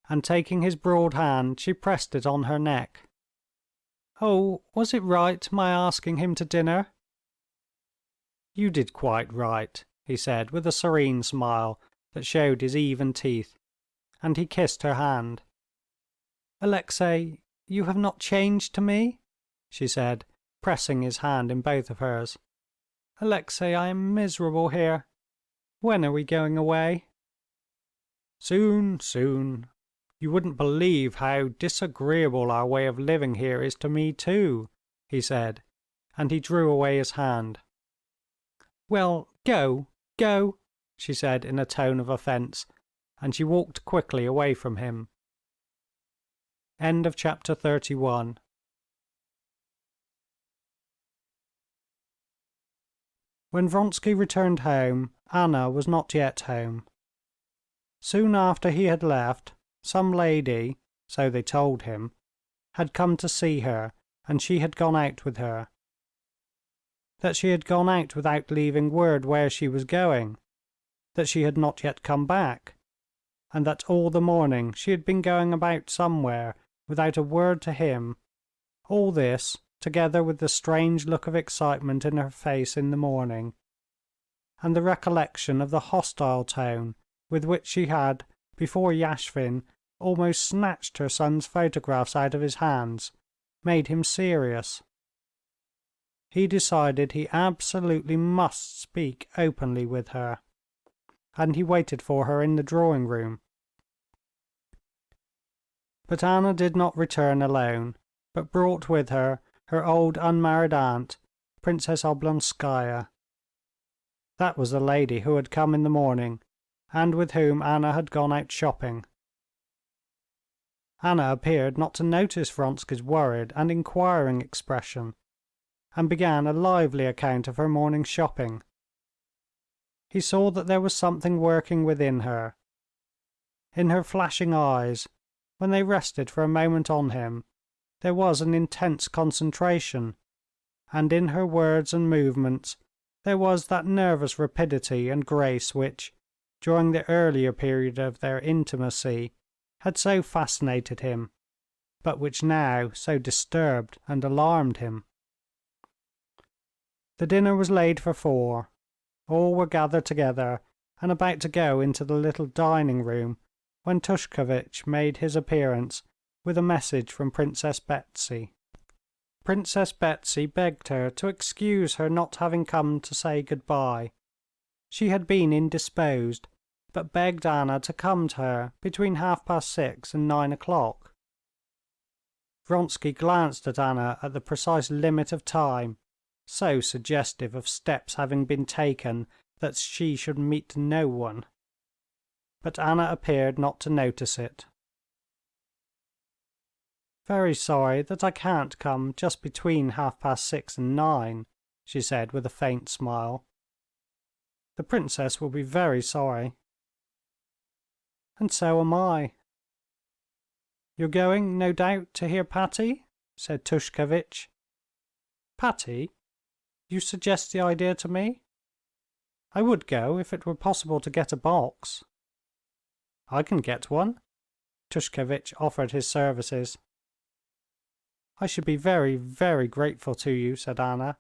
S3: And taking his broad hand, she pressed it on her neck. "Oh, was it right, my asking him to dinner?" "You did quite right," he said with a serene smile that showed his even teeth, and he kissed her hand. "Alexey, you have not changed to me?" she said, pressing his hand in both of hers. "Alexey, I am miserable here. When are we going away?" "Soon, soon. You wouldn't believe how disagreeable our way of living here is to me too," he said, and he drew away his hand. "Well, go, go," she said in a tone of offense, and she walked quickly away from him. End of chapter 31. When Vronsky returned home, Anna was not yet home. Soon after he had left, some lady, so they told him, had come to see her, and she had gone out with her. That she had gone out without leaving word where she was going, that she had not yet come back, and that all the morning she had been going about somewhere without a word to him, all this, together with the strange look of excitement in her face in the morning, and the recollection of the hostile tone with which she had, before Yashvin, almost snatched her son's photographs out of his hands, made him serious. He decided he absolutely must speak openly with her, and he waited for her in the drawing-room. But Anna did not return alone, but brought with her her old unmarried aunt, Princess Oblonskaya. That was the lady who had come in the morning, and with whom Anna had gone out shopping. Anna appeared not to notice Vronsky's worried and inquiring expression, and began a lively account of her morning's shopping. He saw that there was something working within her. In her flashing eyes, when they rested for a moment on him, there was an intense concentration, and in her words and movements there was that nervous rapidity and grace which, during the earlier period of their intimacy, had so fascinated him, but which now so disturbed and alarmed him. The dinner was laid for 4. All were gathered together and about to go into the little dining-room when Tushkevitch made his appearance with a message from Princess Betsy. Princess Betsy begged her to excuse her not having come to say good-bye. She had been indisposed, but begged Anna to come to her between 6:30 and 9 o'clock. Vronsky glanced at Anna at the precise limit of time, so suggestive of steps having been taken that she should meet no one. But Anna appeared not to notice it. "Very sorry that I can't come just between 6:30 and 9," she said with a faint smile. "The princess will be very sorry." "And so am I." "You're going, no doubt, to hear Patti?" said Tushkevitch. "Patti? You suggest the idea to me? I would go if it were possible to get a box." "I can get one." Tushkevitch offered his services. "I should be very, very grateful to you," said Anna.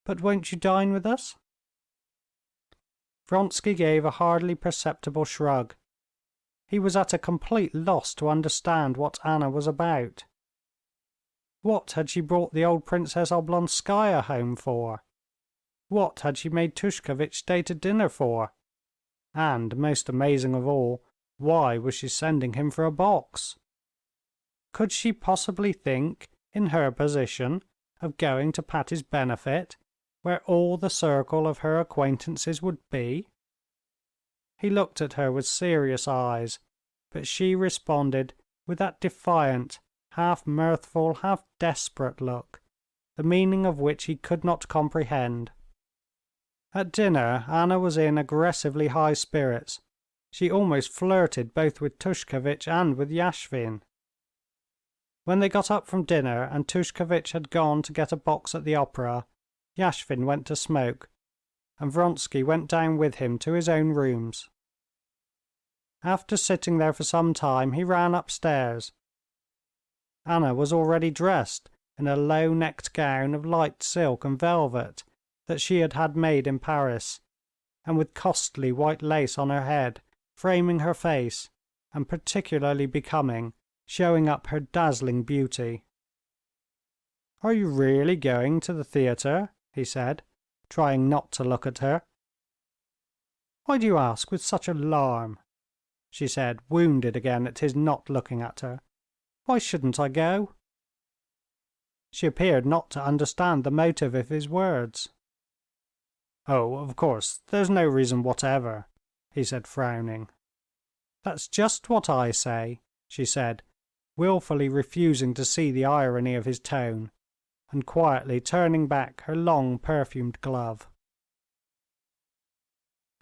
S3: "But won't you dine with us?" Vronsky gave a hardly perceptible shrug. He was at a complete loss to understand what Anna was about. What had she brought the old Princess Oblonskaya home for? What had she made Tushkevitch stay to dinner for? And, most amazing of all, why was she sending him for a box? Could she possibly think, in her position, of going to Patti's benefit, where all the circle of her acquaintances would be? He looked at her with serious eyes, but she responded with that defiant, half mirthful, half desperate look, the meaning of which he could not comprehend. At dinner Anna was in aggressively high spirits. She almost flirted both with Tushkevitch and with Yashvin. When they got up from dinner and Tushkevitch had gone to get a box at the opera, Yashvin went to smoke, and Vronsky went down with him to his own rooms. After sitting there for some time, he ran upstairs. Anna was already dressed in a low-necked gown of light silk and velvet that she had had made in Paris, and with costly white lace on her head, framing her face, and particularly becoming, showing up her dazzling beauty. "Are you really going to the theatre?" he said, trying not to look at her. "Why do you ask with such alarm?" she said, wounded again at his not looking at her. "Why shouldn't I go?" She appeared not to understand the motive of his words. "Oh, of course, there's no reason whatever," he said, frowning. "That's just what I say," she said, wilfully refusing to see the irony of his tone, and quietly turning back her long perfumed glove.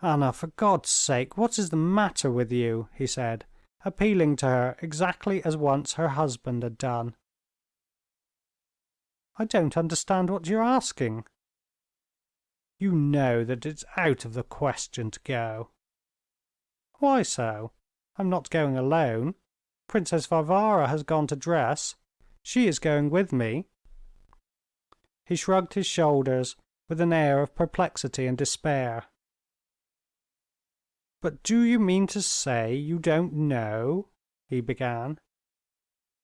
S3: "Anna, for God's sake, what is the matter with you?" he said, appealing to her exactly as once her husband had done. "I don't understand what you're asking." "You know that it's out of the question to go." "Why so? I'm not going alone. Princess Varvara has gone to dress. She is going with me." He shrugged his shoulders with an air of perplexity and despair. "But do you mean to say you don't know?" he began.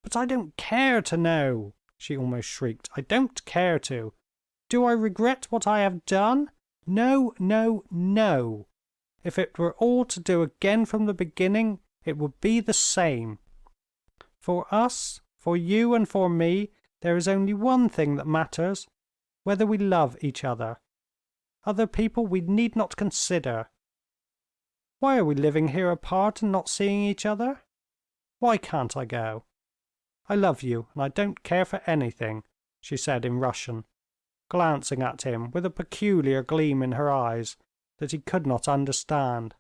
S3: "But I don't care to know!" she almost shrieked. "I don't care to! Do I regret what I have done? No, no, no! If it were all to do again from the beginning, it would be the same. For us, for you and for me, there is only one thing that matters: whether we love each other. Other people we need not consider. Why are we living here apart and not seeing each other? Why can't I go? I love you, and I don't care for anything," she said in Russian, glancing at him with a peculiar gleam in her eyes that he could not understand.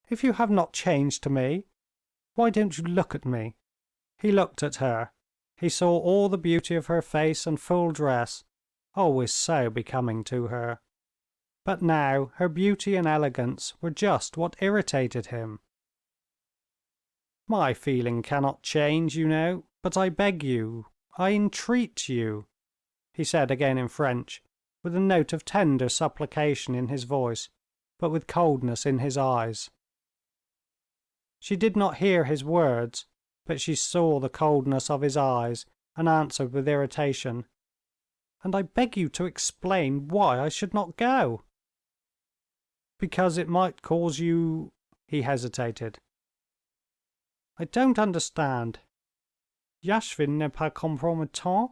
S3: "If you have not changed to me, why don't you look at me?" He looked at her. He saw all the beauty of her face and full dress, always so becoming to her. But now her beauty and elegance were just what irritated him. "My feeling cannot change, you know, but I beg you, I entreat you," he said again in French, with a note of tender supplication in his voice, but with coldness in his eyes. She did not hear his words, but she saw the coldness of his eyes, and answered with irritation, "And I beg you to explain why I should not go." "Because it might cause you...." he hesitated. "I don't understand. Yashvin n'est pas compromettant,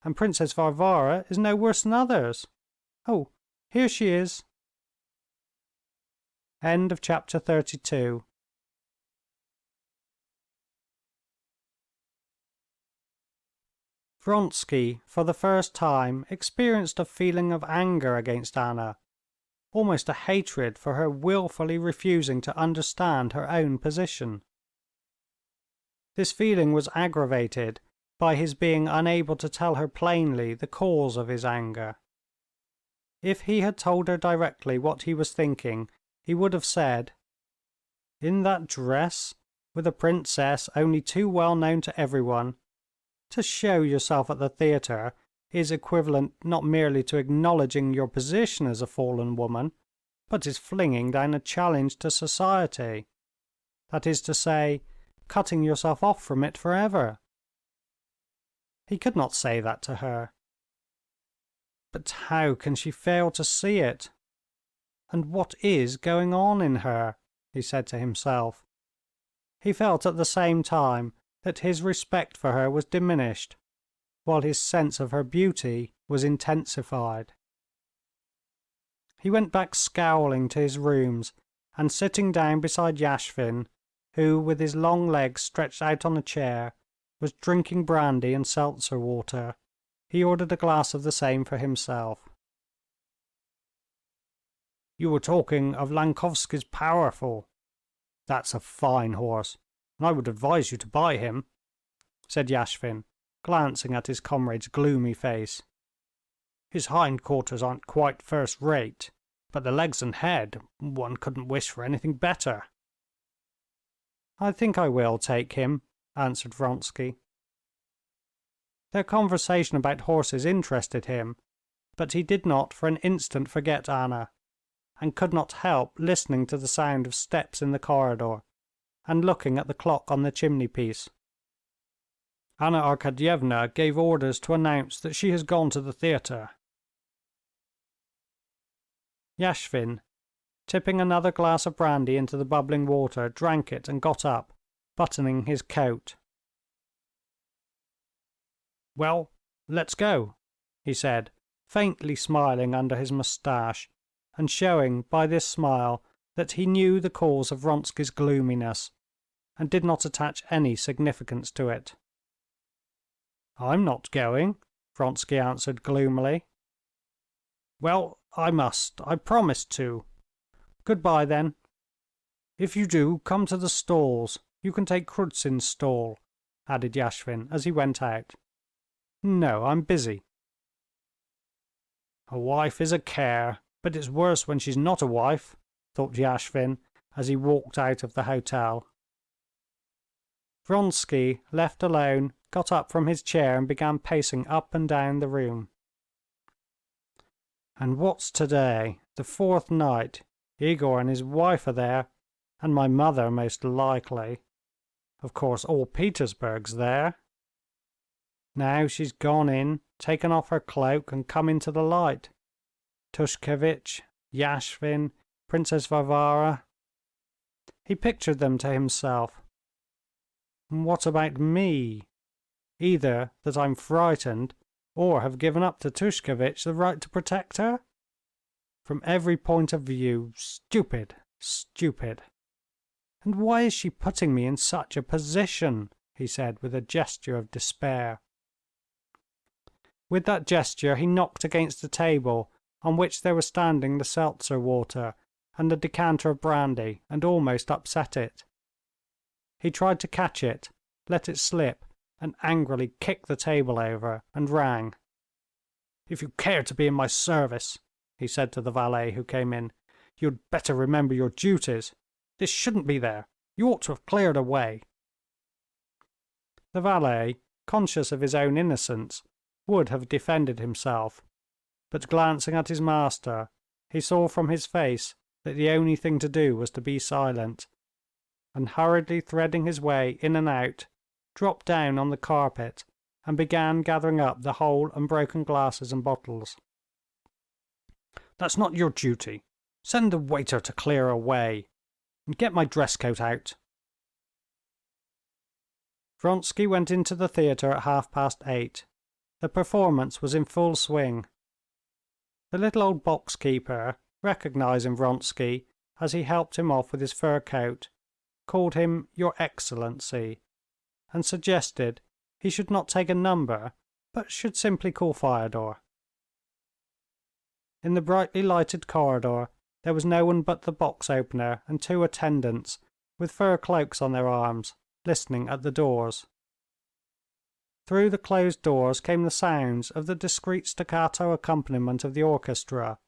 S3: and Princess Varvara is no worse than others. Oh, here she is." End of chapter 32. Vronsky for the first time experienced a feeling of anger against Anna, almost a hatred for her willfully refusing to understand her own position. This feeling was aggravated by his being unable to tell her plainly the cause of his anger. If he had told her directly what he was thinking, he would have said: "In that dress, with a princess only too well known to everyone, to show yourself at the theatre is equivalent not merely to acknowledging your position as a fallen woman, but is flinging down a challenge to society, that is to say, cutting yourself off from it forever." He could not say that to her. But how can she fail to see it? And what is going on in her? He said to himself. He felt at the same time that his respect for her was diminished, while his sense of her beauty was intensified. He went back scowling to his rooms, and sitting down beside Yashvin, who, with his long legs stretched out on a chair, was drinking brandy and seltzer water, he ordered a glass of the same for himself. "You were talking of Lankovsky's Powerful. That's a fine horse, and I would advise you to buy him," said Yashvin, glancing at his comrade's gloomy face. "His hindquarters aren't quite first rate, but the legs and head, one couldn't wish for anything better." "I think I will take him," answered Vronsky. Their conversation about horses interested him, but he did not for an instant forget Anna, and could not help listening to the sound of steps in the corridor, and looking at the clock on the chimney-piece. "Anna Arkadyevna gave orders to announce that she has gone to the theatre." Yashvin, tipping another glass of brandy into the bubbling water, drank it and got up, buttoning his coat. "Well, let's go," he said, faintly smiling under his moustache, and showing by this smile that he knew the cause of Vronsky's gloominess, and did not attach any significance to it. "I'm not going," Vronsky answered gloomily. "Well, I must. I promised to. Good-bye, then. If you do, come to the stalls. You can take Krutzin's stall," added Yashvin as he went out. "No, I'm busy." "A wife is a care, but it's worse when she's not a wife," thought Yashvin as he walked out of the hotel. Vronsky, left alone, got up from his chair and began pacing up and down the room. "And what's today? The fourth night. Igor and his wife are there, and my mother most likely. Of course, all Petersburg's there. Now she's gone in, taken off her cloak, and come into the light. Tushkevitch, Yashvin, Princess Varvara." He pictured them to himself. "And what about me? Either that I'm frightened, or have given up to Tushkevitch the right to protect her? From every point of view, stupid, stupid. And why is she putting me in such a position?" he said with a gesture of despair. With that gesture he knocked against the table on which there was standing the seltzer water and the decanter of brandy, and almost upset it. He tried to catch it, let it slip, and angrily kicked the table over, and rang. "If you care to be in my service," he said to the valet who came in, "you'd better remember your duties. This shouldn't be there. You ought to have cleared away." The valet, conscious of his own innocence, would have defended himself, but glancing at his master, he saw from his face that the only thing to do was to be silent, and hurriedly threading his way in and out, dropped down on the carpet and began gathering up the whole and broken glasses and bottles. "That's not your duty. Send the waiter to clear away, and get my dress coat out." Vronsky went into the theatre at 8:30. The performance was in full swing. The little old box-keeper, recognizing Vronsky as he helped him off with his fur coat, called him "Your Excellency," and suggested he should not take a number, but should simply call Fyodor. In the brightly lighted corridor there was no one but the box-opener and two attendants with fur cloaks on their arms, listening at the doors. Through the closed doors came the sounds of the discreet staccato accompaniment of the orchestra,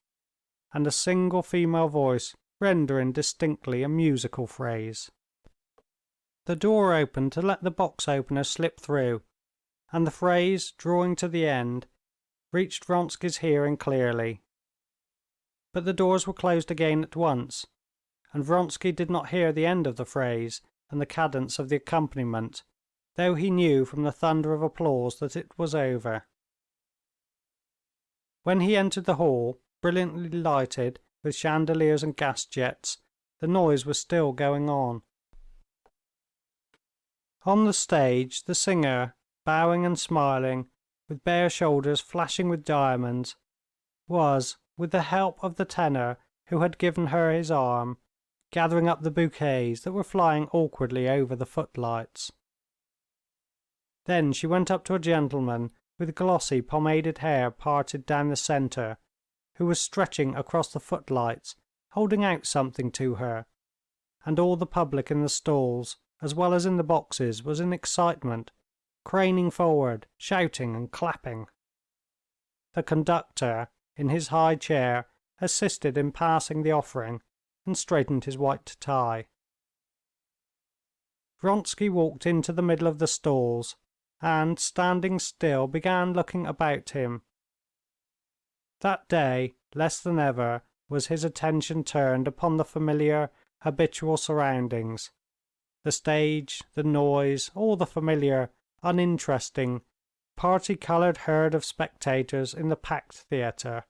S3: and a single female voice rendering distinctly a musical phrase. The door opened to let the box-opener slip through, and the phrase, drawing to the end, reached Vronsky's hearing clearly. But the doors were closed again at once, and Vronsky did not hear the end of the phrase and the cadence of the accompaniment, though he knew from the thunder of applause that it was over. When he entered the hall, brilliantly lighted with chandeliers and gas jets, the noise was still going on. On the stage, the singer, bowing and smiling, with bare shoulders flashing with diamonds, was, with the help of the tenor who had given her his arm, gathering up the bouquets that were flying awkwardly over the footlights. Then she went up to a gentleman with glossy pomaded hair parted down the centre, who was stretching across the footlights, holding out something to her, and all the public in the stalls as well as in the boxes was in excitement, craning forward, shouting and clapping. The conductor, in his high chair, assisted in passing the offering and straightened his white tie. Vronsky walked into the middle of the stalls, and, standing still, began looking about him. That day, less than ever, was his attention turned upon the familiar, habitual surroundings, the stage, the noise, all the familiar, uninteresting, party-colored herd of spectators in the packed theater.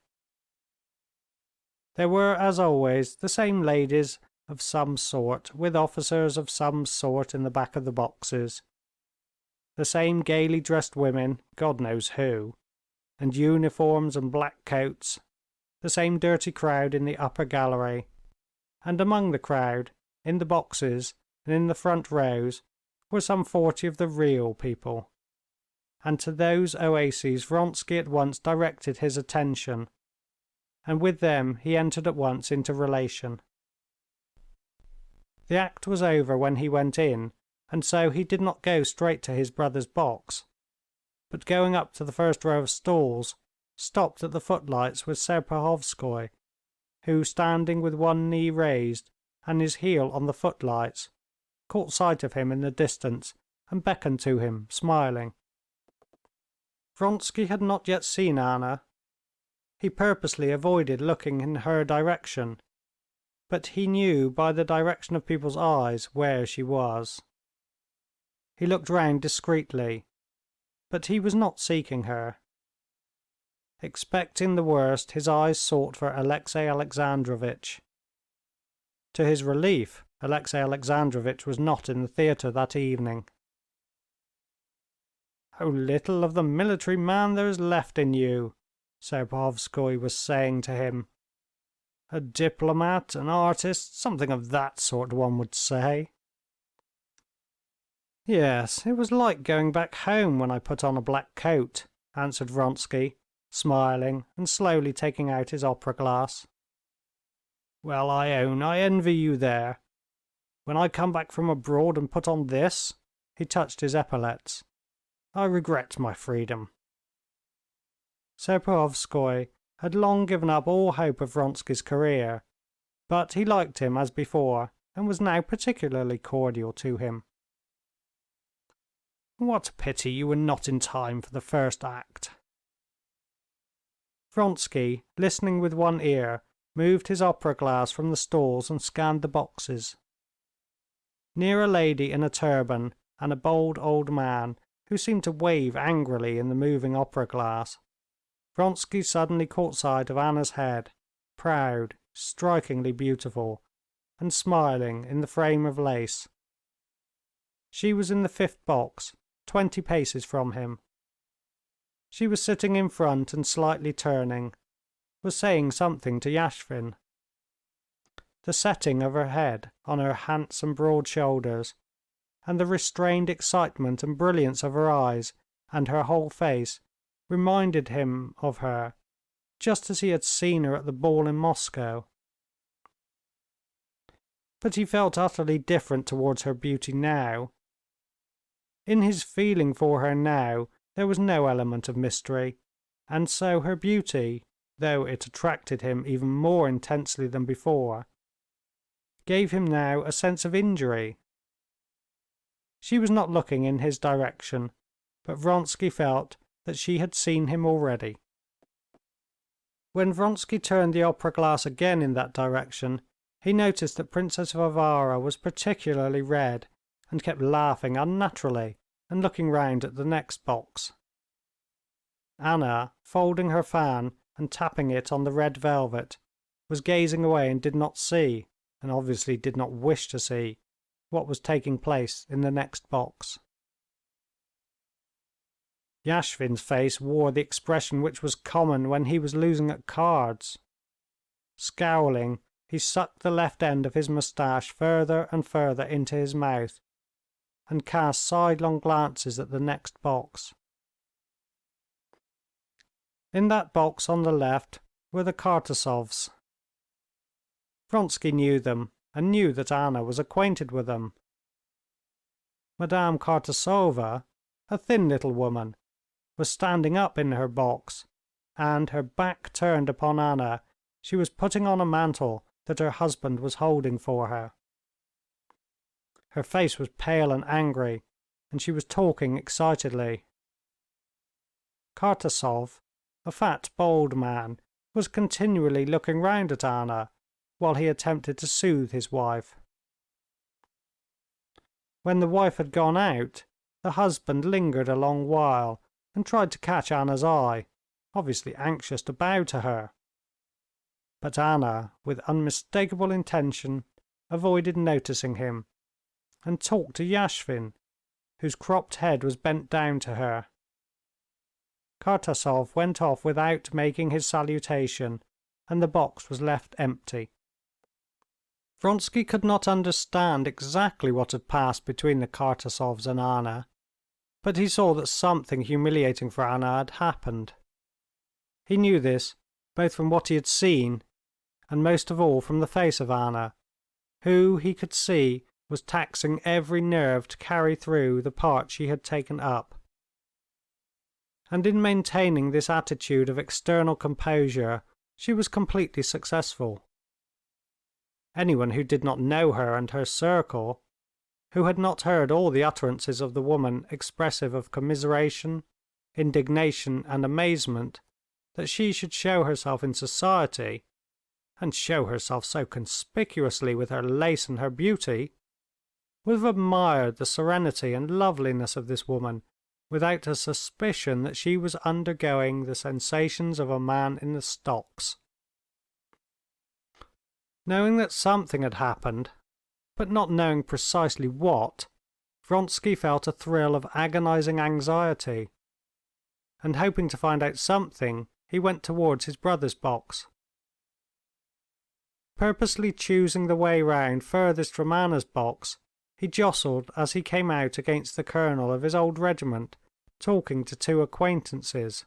S3: There were, as always, the same ladies of some sort, with officers of some sort in the back of the boxes, the same gaily dressed women, God knows who, and uniforms and black coats, the same dirty crowd in the upper gallery, and among the crowd, in the boxes and in the front rows, were some 40 of the real people, and to those oases Vronsky at once directed his attention, and with them he entered at once into relation. The act was over when he went in, and so he did not go straight to his brother's box, but going up to the first row of stalls, stopped at the footlights with Serpuhovskoy, who, standing with one knee raised and his heel on the footlights, caught sight of him in the distance and beckoned to him, smiling. Vronsky had not yet seen Anna. He purposely avoided looking in her direction, but he knew by the direction of people's eyes where she was. He looked round discreetly, but he was not seeking her. Expecting the worst, his eyes sought for Alexey Alexandrovitch. To his relief, Alexey Alexandrovitch was not in the theatre that evening. "How little of the military man there is left in you," Serpuhovskoy was saying to him. "A diplomat, an artist, something of that sort, one would say." "Yes, it was like going back home when I put on a black coat," answered Vronsky, smiling and slowly taking out his opera glass. "Well, I own I envy you there. When I come back from abroad and put on this," he touched his epaulets, "I regret my freedom." Serpuhovskoy had long given up all hope of Vronsky's career, but he liked him as before, and was now particularly cordial to him. "What a pity you were not in time for the first act." Vronsky, listening with one ear, moved his opera glass from the stalls and scanned the boxes. Near a lady in a turban and a bold old man who seemed to wave angrily in the moving opera glass, Vronsky suddenly caught sight of Anna's head, proud, strikingly beautiful, and smiling in the frame of lace. She was in the 5th box, 20 paces from him. She was sitting in front and slightly turning, was saying something to Yashvin. The setting of her head on her handsome broad shoulders, and the restrained excitement and brilliance of her eyes and her whole face reminded him of her, just as he had seen her at the ball in Moscow. But he felt utterly different towards her beauty now. In his feeling for her now there was no element of mystery, and so her beauty, though it attracted him even more intensely than before, gave him now a sense of injury. She was not looking in his direction, but Vronsky felt that she had seen him already. When Vronsky turned the opera glass again in that direction, he noticed that Princess Varvara was particularly red, and kept laughing unnaturally and looking round at the next box. Anna, folding her fan and tapping it on the red velvet, was gazing away and did not see, and obviously did not wish to see, what was taking place in the next box. Yashvin's face wore the expression which was common when he was losing at cards. Scowling, he sucked the left end of his moustache further and further into his mouth, and cast sidelong glances at the next box. In that box on the left were the Kartasovs. Vronsky knew them, and knew that Anna was acquainted with them. Madame Kartasova, a thin little woman, was standing up in her box, and, her back turned upon Anna, she was putting on a mantle that her husband was holding for her. Her face was pale and angry, and she was talking excitedly. Kartasov, a fat, bald man, was continually looking round at Anna, while he attempted to soothe his wife. When the wife had gone out, the husband lingered a long while and tried to catch Anna's eye, obviously anxious to bow to her. But Anna, with unmistakable intention, avoided noticing him, and talked to Yashvin, whose cropped head was bent down to her. Kartasov went off without making his salutation, and the box was left empty. Vronsky could not understand exactly what had passed between the Kartasovs and Anna, but he saw that something humiliating for Anna had happened. He knew this both from what he had seen, and most of all from the face of Anna, who, he could see, was taxing every nerve to carry through the part she had taken up. And in maintaining this attitude of external composure she was completely successful. Anyone who did not know her and her circle, who had not heard all the utterances of the woman expressive of commiseration, indignation, and amazement that she should show herself in society, and show herself so conspicuously with her lace and her beauty, would have admired the serenity and loveliness of this woman without a suspicion that she was undergoing the sensations of a man in the stocks. Knowing that something had happened, but not knowing precisely what, Vronsky felt a thrill of agonizing anxiety, and hoping to find out something, he went towards his brother's box. Purposely choosing the way round furthest from Anna's box, he jostled as he came out against the colonel of his old regiment, talking to two acquaintances.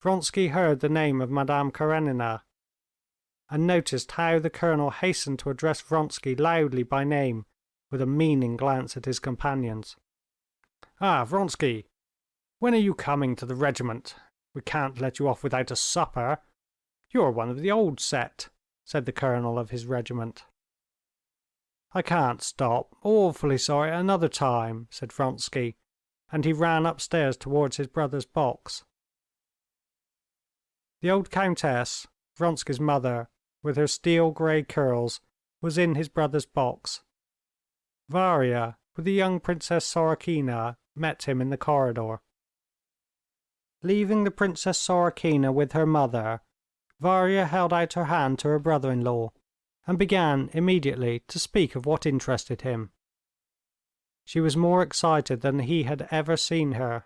S3: Vronsky heard the name of Madame Karenina, and noticed how the colonel hastened to address Vronsky loudly by name, with a meaning glance at his companions. "Ah, Vronsky, when are you coming to the regiment? We can't let you off without a supper. You're one of the old set," said the colonel of his regiment. "I can't stop. Awfully sorry, another time," said Vronsky, and he ran upstairs towards his brother's box. The old countess, Vronsky's mother, with her steel grey curls, was in his brother's box. Varya, with the young Princess Sorokina, met him in the corridor. Leaving the Princess Sorokina with her mother, Varya held out her hand to her brother-in-law, and began immediately to speak of what interested him. She was more excited than he had ever seen her.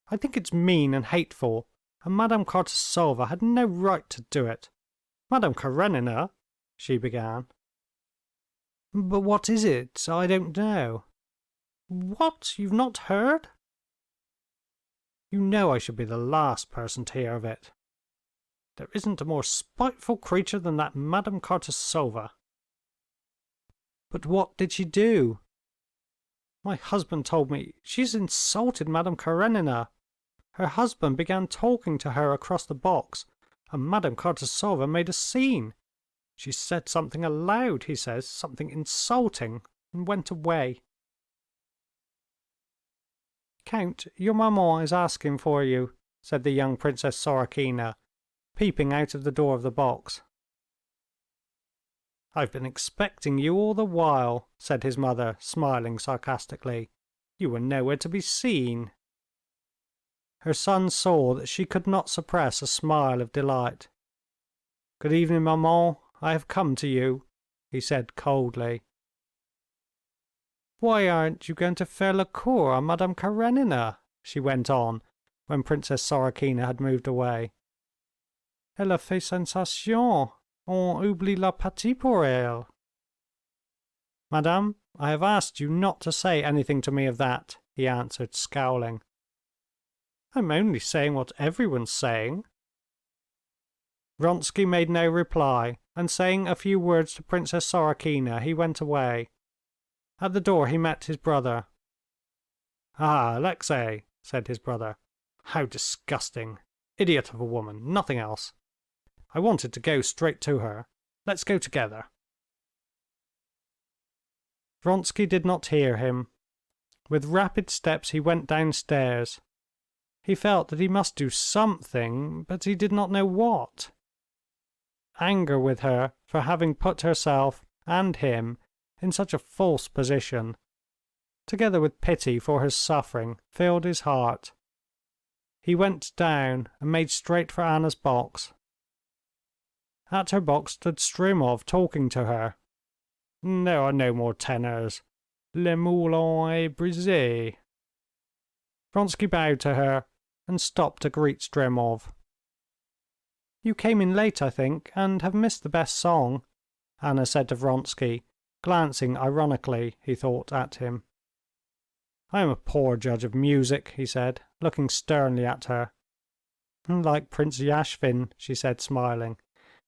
S3: "I think it's mean and hateful, and Madame Kartasova had no right to do it. Madame Karenina," she began. "But what is it? I don't know." "What? You've not heard?" "You know I should be the last person to hear of it. There isn't a more spiteful creature than that Madame Kartasova." "But what did she do?" "My husband told me she's insulted Madame Karenina. Her husband began talking to her across the box, and Madame Kartasova made a scene. She said something aloud, he says, something insulting, and went away." "Count, your maman is asking for you," said the young Princess Sorokina, peeping out of the door of the box. "I've been expecting you all the while," said his mother, smiling sarcastically. "You were nowhere to be seen." Her son saw that she could not suppress a smile of delight. "Good evening, maman. I have come to you," he said coldly. Why aren't you going to faire la cour à Madame Karenina?" she went on, when Princess Sorokina had moved away. "Elle a fait sensation. On oublie la petite pour elle." "Madame, I have asked you not to say anything to me of that," he answered, scowling. "I'm only saying what everyone's saying." Vronsky made no reply, and saying a few words to Princess Sorokina, he went away. At the door he met his brother. "Ah, Alexey," said his brother. "How disgusting! Idiot of a woman, nothing else. I wanted to go straight to her. Let's go together." Vronsky did not hear him. With rapid steps he went downstairs. He felt that he must do something, but he did not know what. Anger with her for having put herself and him in such a false position, together with pity for his suffering, filled his heart. He went down and made straight for Anna's box. At her box stood Stremov talking to her. "There are no more tenors. Le moulin est brisé." Vronsky bowed to her and stopped to greet Stremov. "You came in late, I think, and have missed the best song," Anna said to Vronsky, glancing ironically, he thought, at him. "I am a poor judge of music," he said, looking sternly at her. "Like Prince Yashvin," she said, smiling,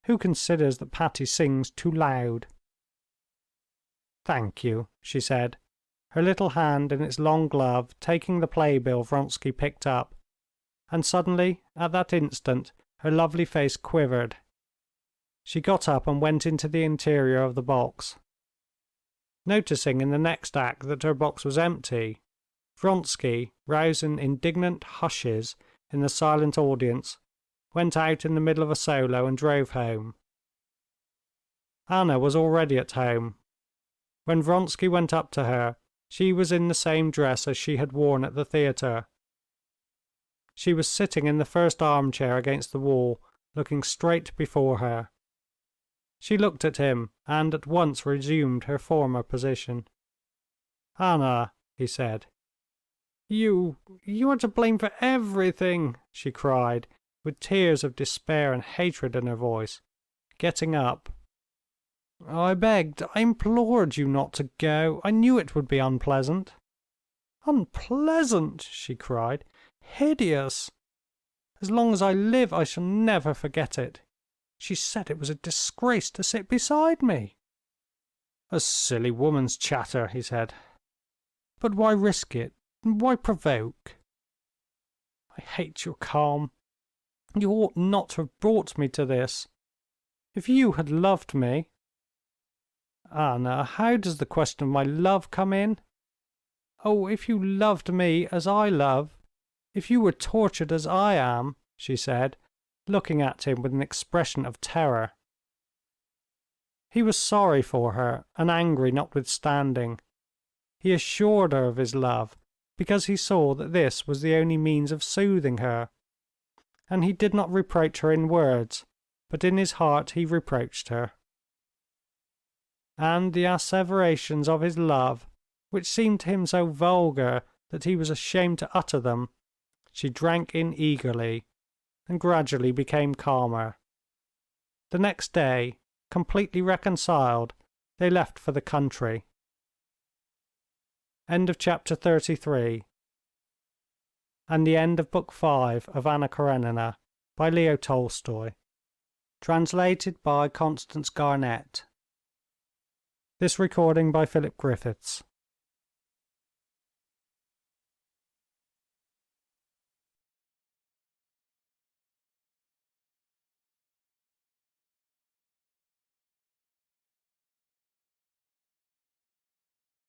S3: "who considers that Patti sings too loud." "Thank you," she said, her little hand in its long glove taking the playbill Vronsky picked up, and suddenly, at that instant, her lovely face quivered. She got up and went into the interior of the box. Noticing in the next act that her box was empty, Vronsky, rousing indignant hushes in the silent audience, went out in the middle of a solo and drove home. Anna was already at home. When Vronsky went up to her, she was in the same dress as she had worn at the theater. She was sitting in the first armchair against the wall, looking straight before her. She looked at him and at once resumed her former position. "Anna," he said. You are to blame for everything!" she cried, with tears of despair and hatred in her voice, getting up. "I begged, I implored you not to go. I knew it would be unpleasant." "Unpleasant!" she cried. "Hideous! As long as I live I shall never forget it. She said it was a disgrace to sit beside me." "A silly woman's chatter," he said. "But why risk it? Why provoke?" "I hate your calm. You ought not to have brought me to this. If you had loved me...." "Anna, how does the question of my love come in?" "Oh, if you loved me as I love, if you were tortured as I am," she said, looking at him with an expression of terror. He was sorry for her and angry notwithstanding. He assured her of his love, because he saw that this was the only means of soothing her, and he did not reproach her in words, but in his heart he reproached her. And the asseverations of his love, which seemed to him so vulgar that he was ashamed to utter them, she drank in eagerly, and gradually became calmer. The next day, completely reconciled, they left for the country. End of chapter 33. And the end of book 5 of Anna Karenina by Leo Tolstoy. Translated by Constance Garnett. This recording by Philip Griffiths.